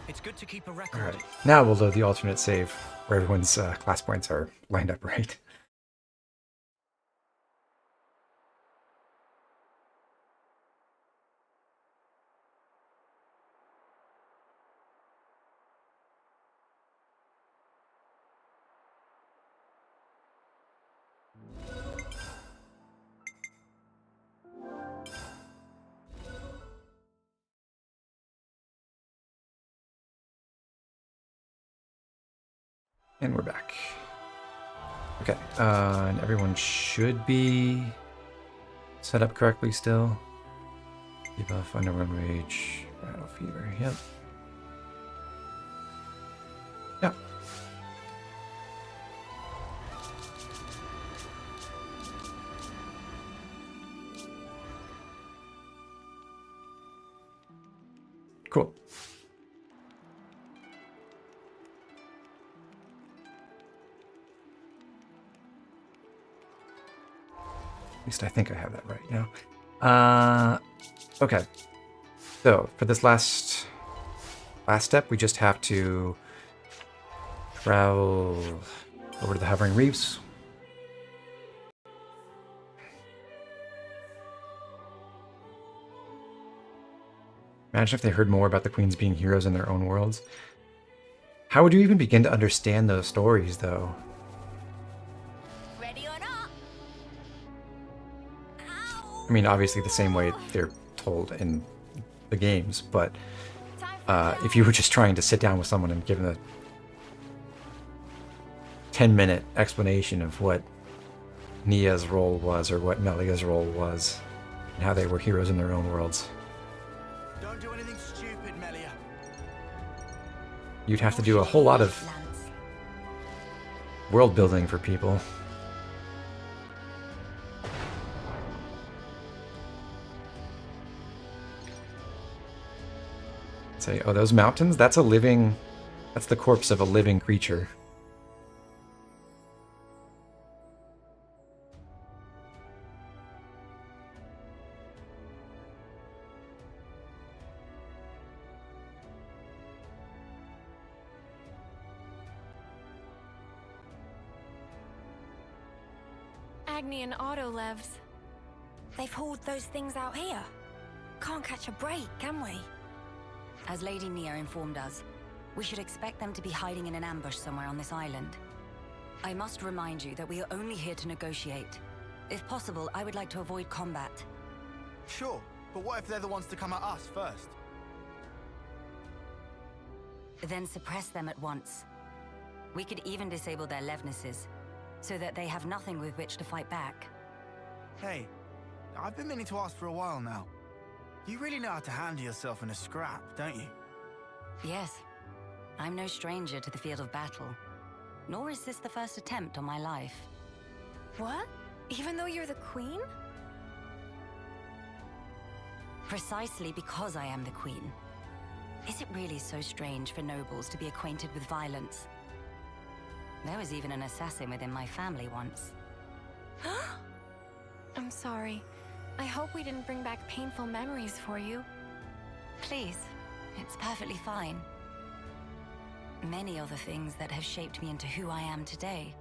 It's good to keep a record. Alright, now we'll load the alternate save where everyone's class points are lined up right. And we're back. Okay, and everyone should be set up correctly still. Debuff, Underrun Rage, Battle Fever, yep. Yep. At least I think I have that right now. Okay. So for this last step, we just have to travel over to the Hovering Reefs. Imagine if they heard more about the queens being heroes in their own worlds. How would you even begin to understand those stories, though? Ready or not? I mean, obviously the same way they're told in the games, but if you were just trying to sit down with someone and give them a 10-minute explanation of what Nia's role was or what Melia's role was and how they were heroes in their own worlds. Don't do anything stupid, Melia. You'd have to do a whole lot of world building for people. Say, oh, those mountains? That's the corpse of a living creature. Agni and Autolevs. They've hauled those things out here. Can't catch a break, can we? As Lady Nia informed us, we should expect them to be hiding in an ambush somewhere on this island. I must remind you that we are only here to negotiate. If possible, I would like to avoid combat. Sure, but what if they're the ones to come at us first? Then suppress them at once. We could even disable their levnesses, so that they have nothing with which to fight back. Hey, I've been meaning to ask for a while now. You really know how to handle yourself in a scrap, don't you? Yes. I'm no stranger to the field of battle. Nor is this the first attempt on my life. What? Even though you're the queen? Precisely because I am the queen. Is it really so strange for nobles to be acquainted with violence? There was even an assassin within my family once. I'm sorry. I hope we didn't bring back painful memories for you. Please, it's perfectly fine. Many are the things that have shaped me into who I am today.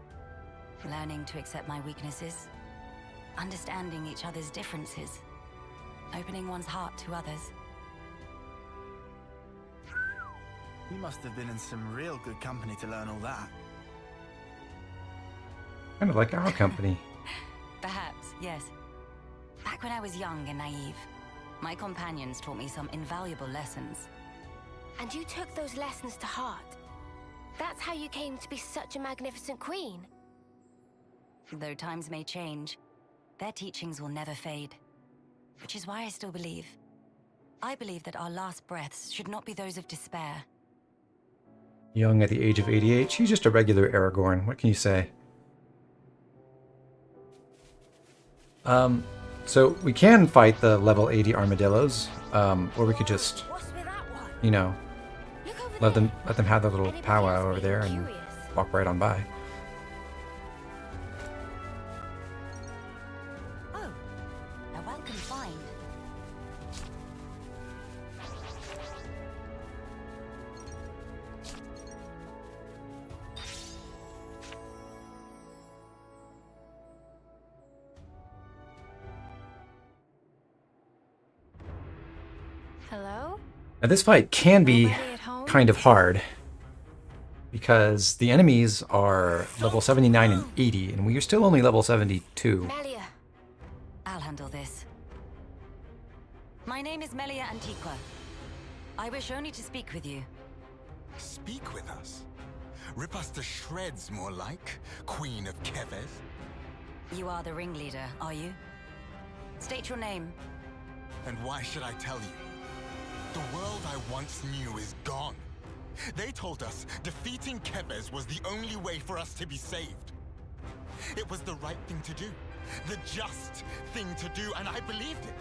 Learning to accept my weaknesses, understanding each other's differences, opening one's heart to others. You must have been in some real good company to learn all that. Kind of like our company. Perhaps, yes. Back when I was young and naive, my companions taught me some invaluable lessons. And you took those lessons to heart. That's how you came to be such a magnificent queen. Though times may change, their teachings will never fade. Which is why I still believe. I believe that our last breaths should not be those of despair. Young at the age of 88, she's just a regular Aragorn. What can you say? So we can fight the level 80 armadillos, or we could just, you know, let them have their little powwow over there and walk right on by. Oh, a welcome find. Hello? Now this fight can be kind of hard because the enemies are level 79 and 80, and we are still only level 72. Melia. I'll handle this. My name is Melia Antiqua. I wish only to speak with you. Speak with us? Rip us to shreds, more like, Queen of Keves. You are the ringleader, are you? State your name. And why should I tell you? The world I once knew is gone. They told us defeating Keves was the only way for us to be saved. It was the right thing to do, the just thing to do, and I believed it.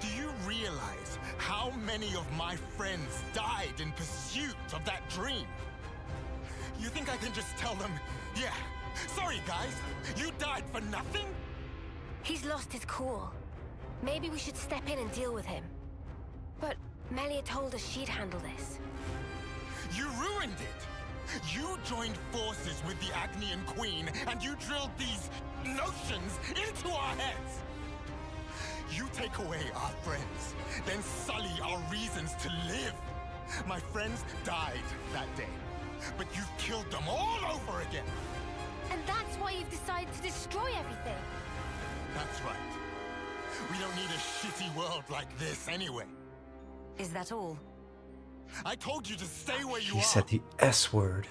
Do you realize how many of my friends died in pursuit of that dream? You think I can just tell them, yeah, Sorry, guys. You died for nothing? He's lost his cool. Maybe we should step in and deal with him. But Melia told us she'd handle this. You ruined it! You joined forces with the Agnian Queen, and you drilled these notions into our heads! You take away our friends, then sully our reasons to live. My friends died that day, but you've killed them all over again! And that's why you've decided to destroy everything. That's right. We don't need a shitty world like this anyway. Is that all? I told you to stay where you He are. said the S word.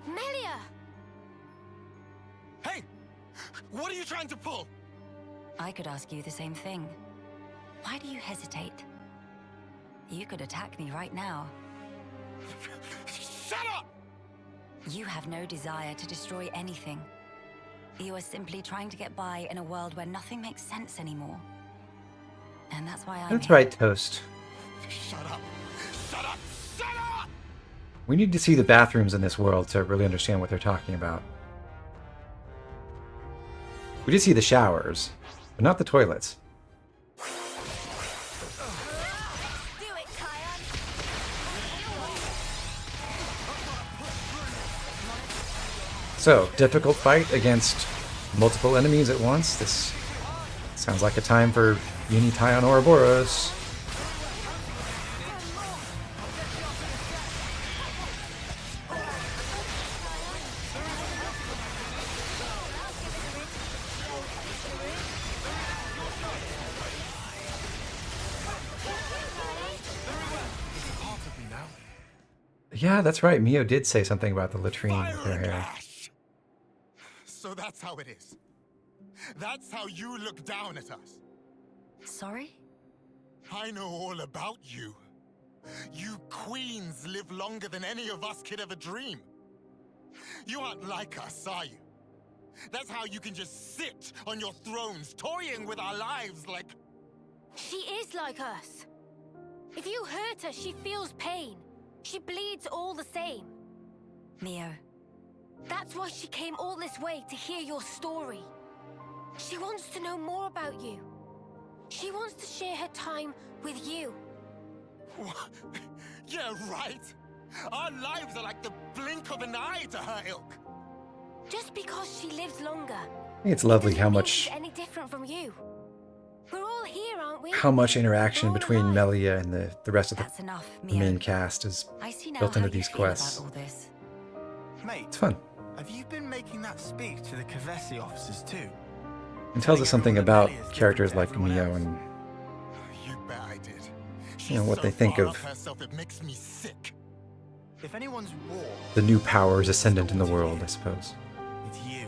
Melia! Hey! What are you trying to pull? I could ask you the same thing. Why do you hesitate? You could attack me right now. Shut up! You have no desire to destroy anything. You are simply trying to get by in a world where nothing makes sense anymore. And that's why I'm That's here. right, Toast. Shut up! Shut up! Shut up! We need to see the bathrooms in this world to really understand what they're talking about. We did see the showers, but not the toilets. So, difficult fight against multiple enemies at once. This sounds like a time for Unition Ouroboros. Yeah, that's right. Mio did say something about the latrine with her hair. So that's how it is. That's how you look down at us. Sorry? I know all about you. You queens live longer than any of us could ever dream. You aren't like us, are you? That's how you can just sit on your thrones, toying with our lives like... She is like us. If you hurt her, she feels pain. She bleeds all the same. Mio. That's why she came all this way to hear your story. She wants to know more about you. She wants to share her time with you. Yeah, right. Our lives are like the blink of an eye to her ilk. Just because she lives longer. I think it's lovely how much she's any different from you. We're all here, aren't we? interaction between Melia and the rest of the main cast is I see now built how into you these feel about quests. all this. Mate, It's fun. have you been making that speech to the Kevesi officers too? It tells us something about characters like Mio and You bet I did. you know what So they think far of up herself, it makes me sick. If anyone's war, the new powers ascendant in the world, I suppose. it's you.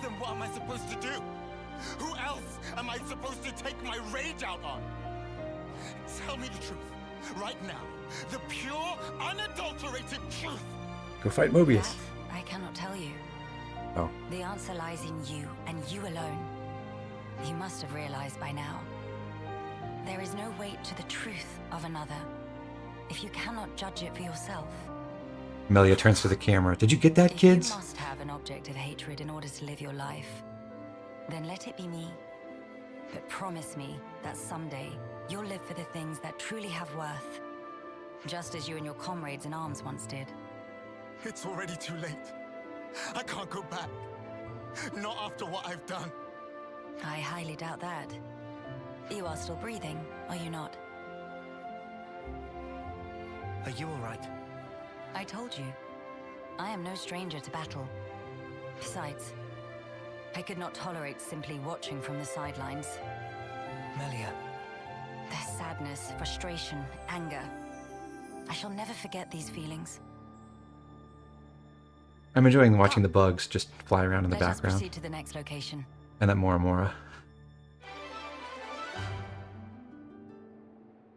Then what am I supposed to do? Who else am I supposed to take my rage out on? Tell me the truth. Right now. The pure, unadulterated truth. Go fight Mobius. That I cannot tell you. Oh. The answer lies in you, and you alone. You must have realized by now. There is no weight to the truth of another, if you cannot judge it for yourself. Melia turns to the camera. Did you get that, kids? You must have an object of hatred in order to live your life. Then let it be me. But promise me that someday you'll live for the things that truly have worth. Just as you and your comrades in arms once did. It's already too late. I can't go back. Not after what I've done. I highly doubt that. You are still breathing, are you not? Are you alright? I told you. I am no stranger to battle. Besides, I could not tolerate simply watching from the sidelines. Melia. Their sadness, frustration, anger. I shall never forget these feelings. I'm enjoying watching the bugs just fly around in the Let us background. proceed to the next location. And that Mora.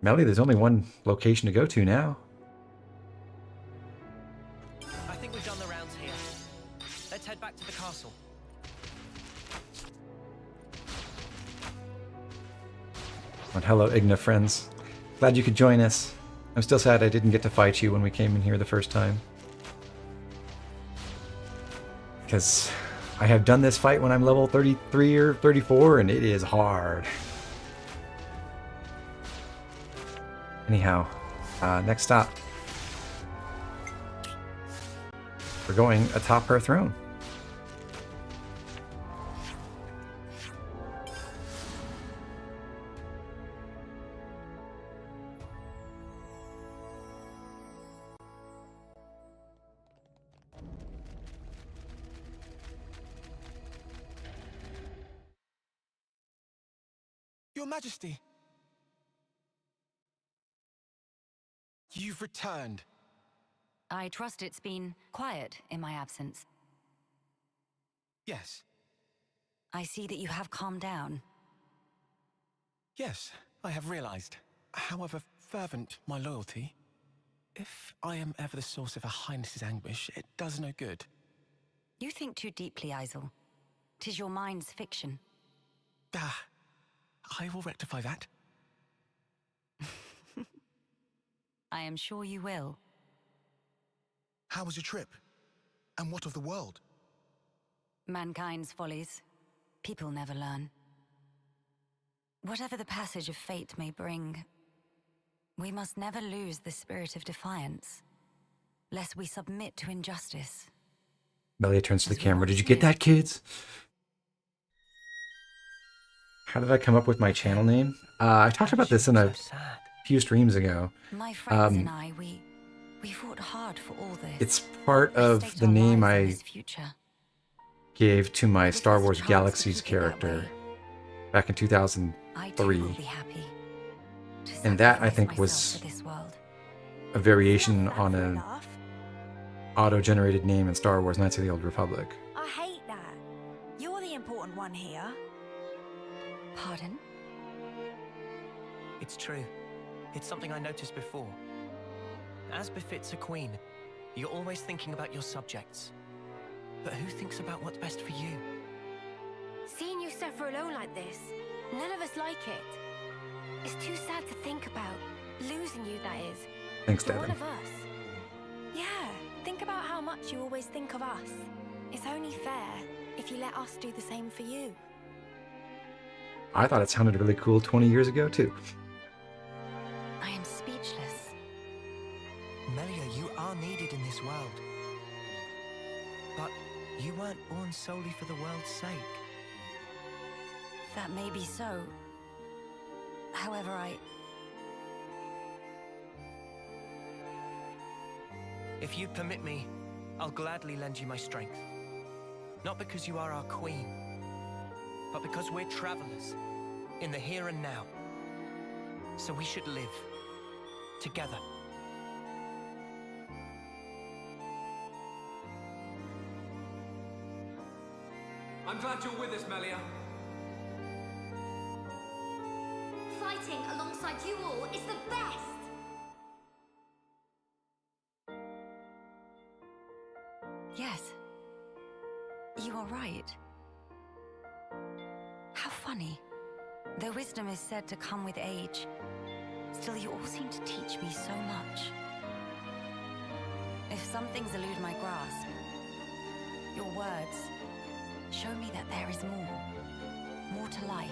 Melia, there's only one location to go to now. I think we've done the rounds here. Let's head back to the castle. And hello, Igna friends. Glad you could join us. I'm still sad I didn't get to fight you when we came in here the first time. because I have done this fight when I'm level 33 or 34, and it is hard. Anyhow, next stop. We're going atop her throne. Your Majesty. You've returned. I trust it's been quiet in my absence. Yes. I see that you have calmed down. Yes, I have realized. However fervent my loyalty, if I am ever the source of Her Highness's anguish, it does no good. You think too deeply, Isel. 'Tis your mind's fiction. Ah, I will rectify that. I am sure you will. How was your trip? And what of the world? Mankind's follies. People never learn. Whatever the passage of fate may bring, we must never lose the spirit of defiance, lest we submit to injustice. Melia turns to the camera. Did you get that, kids? How did I come up with my channel name? I talked about this in a few streams ago. My friends and I, we fought hard for all this. It's part of the name I gave to my Star Wars Galaxies character back in 2003. And that, I think, was a variation on an auto-generated name in Star Wars Knights of the Old Republic. I hate that. You're the important one here. Pardon? It's true. It's something I noticed before. As befits a queen, you're always thinking about your subjects. But who thinks about what's best for you? Seeing you suffer alone like this, none of us like it. It's too sad to think about. Losing you, that is. Thanks, For one Devin. of us. Yeah, think about how much you always think of us. It's only fair if you let us do the same for you. I thought it sounded really cool 20 years ago, too. I am speechless. Melia, you are needed in this world. But you weren't born solely for the world's sake. That may be so. However, If you permit me, I'll gladly lend you my strength. Not because you are our queen, but because we're travelers in the here and now. So we should live together. I'm glad you're with us, Melia. Fighting alongside you all is the best! yes. You are right. How funny. Though wisdom is said to come with age, still you all seem to teach me so much. If some things elude my grasp, your words show me that there is more to life.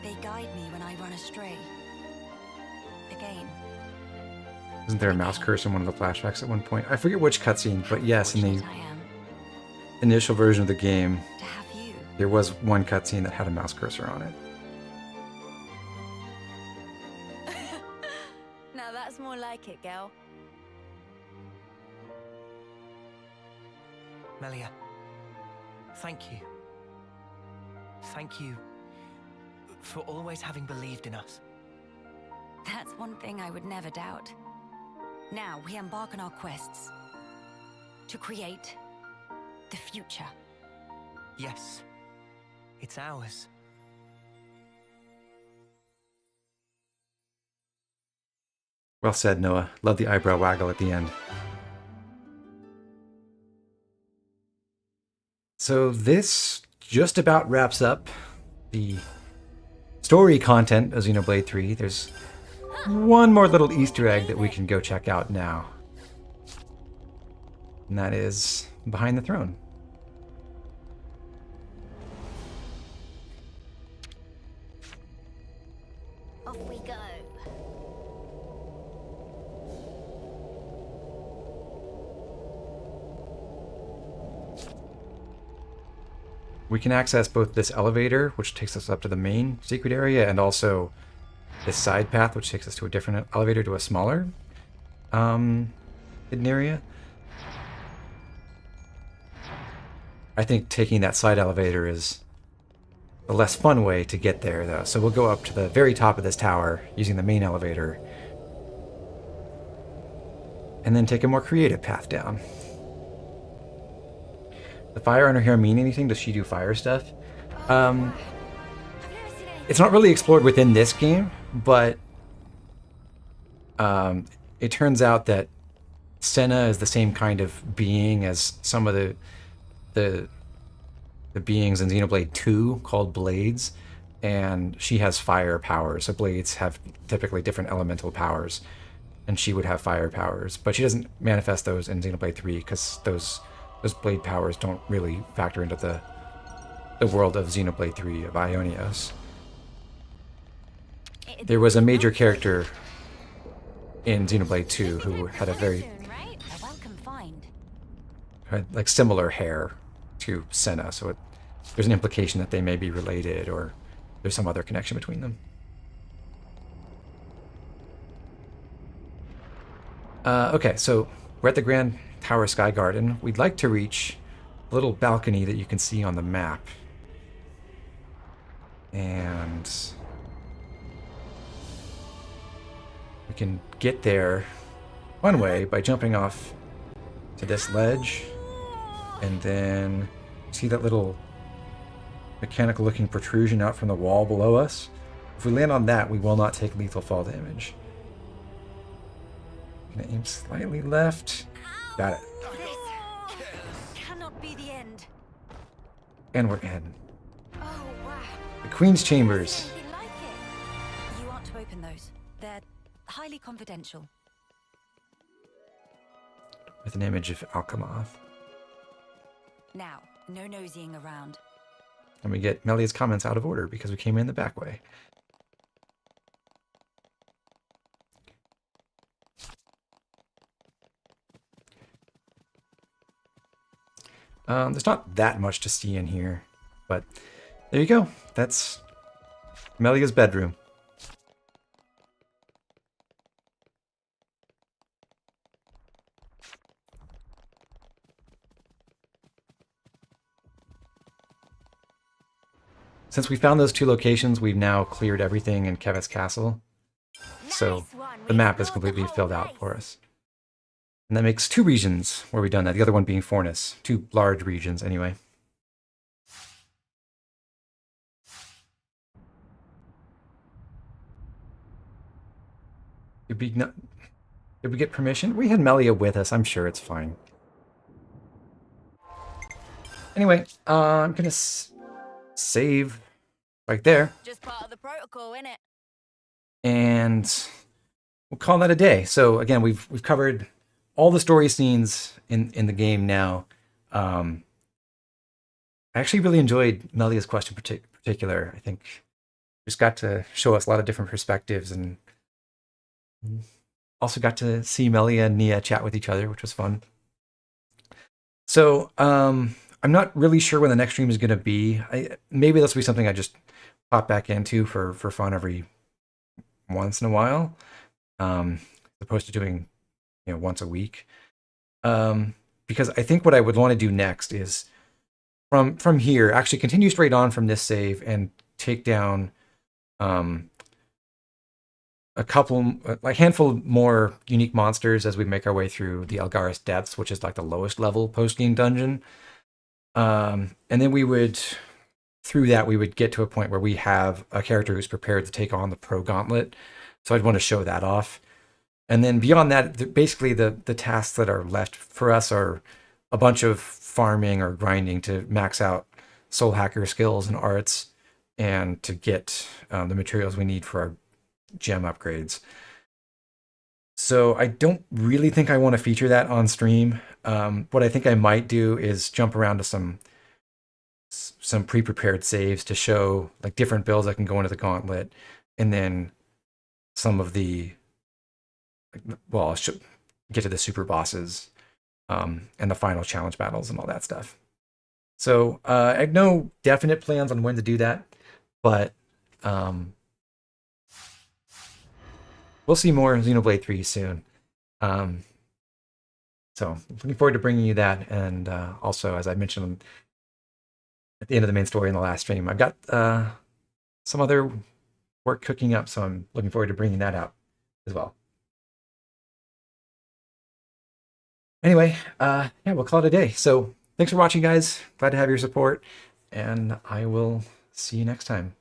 They guide me when I run astray. Again. Isn't there a mouse cursor in one of the flashbacks at one point? I forget which cutscene, but yes, in the initial version of the game, there was one cutscene that had a mouse cursor on it. Now that's more like it, girl. Melia, thank you. Thank you for always having believed in us. That's one thing I would never doubt. Now we embark on our quests to create the future. Yes, it's ours. Well said, Noah. Love the eyebrow waggle at the end. So this just about wraps up the story content of Xenoblade 3. There's one more little Easter egg that we can go check out now. And that is behind the throne. Off we go. We can access both this elevator, which takes us up to the main secret area, and also this side path, which takes us to a different elevator to a smaller hidden area. I think taking that side elevator is the less fun way to get there, though. So we'll go up to the very top of this tower using the main elevator, and then take a more creative path down. The fire under here mean anything? Does she do fire stuff? It's not really explored within this game, but it turns out that Senna is the same kind of being as some of the beings in Xenoblade 2 called Blades, and she has fire powers. So Blades have typically different elemental powers, and she would have fire powers, but she doesn't manifest those in Xenoblade 3 because those blade powers don't really factor into the world of Xenoblade 3 of Ionios. There was a major character in Xenoblade 2 who had a very like similar hair to Senna, so there's an implication that they may be related or there's some other connection between them. Okay, so we're at the Grand Tower Sky Garden. We'd like to reach a little balcony that you can see on the map. And we can get there one way by jumping off to this ledge. And then see that little mechanical looking protrusion out from the wall below us? If we land on that, we will not take lethal fall damage. Gonna aim slightly left. Got it. This cannot be the end. And we're in. The Queen's Chambers. You aren't to open those. They're highly confidential. With an image of Alchemoth. Now, no nosying around. And we get Melia's comments out of order because we came in the back way. There's not that much to see in here, but there you go. That's Melia's bedroom. Since we found those two locations, we've now cleared everything in Keves Castle. So the map is completely filled out for us. And that makes 2 regions where we've done that, the other one being Foris. 2 large regions, anyway. Did we get permission? We had Melia with us. I'm sure it's fine. Anyway, I'm going to save right there. Just part of the protocol, innit? And we'll call that a day. So again, we've covered all the story scenes in the game now. I actually really enjoyed Melia's question in particular. I think just got to show us a lot of different perspectives and also got to see Melia and Nia chat with each other, which was fun. So I'm not really sure when the next stream is going to be. Maybe this will be something I just pop back into for fun every once in a while, as opposed to doing once a week. Because I think what I would want to do next is from here, actually continue straight on from this save and take down a handful more unique monsters as we make our way through the Elgaris Depths, which is like the lowest level post-game dungeon. And then we would get to a point where we have a character who's prepared to take on the Pro Gauntlet. So I'd want to show that off. And then beyond that, basically the tasks that are left for us are a bunch of farming or grinding to max out soul hacker skills and arts and to get the materials we need for our gem upgrades. So I don't really think I want to feature that on stream. What I think I might do is jump around to some pre-prepared saves to show like different builds that can go into the gauntlet, and then some of the, well, I'll get to the super bosses and the final challenge battles and all that stuff. So I have no definite plans on when to do that, but we'll see more Xenoblade 3 soon. So looking forward to bringing you that, and also, as I mentioned at the end of the main story in the last stream, I've got some other work cooking up, so I'm looking forward to bringing that out as well. Anyway, yeah, we'll call it a day. So thanks for watching, guys. Glad to have your support, and I will see you next time.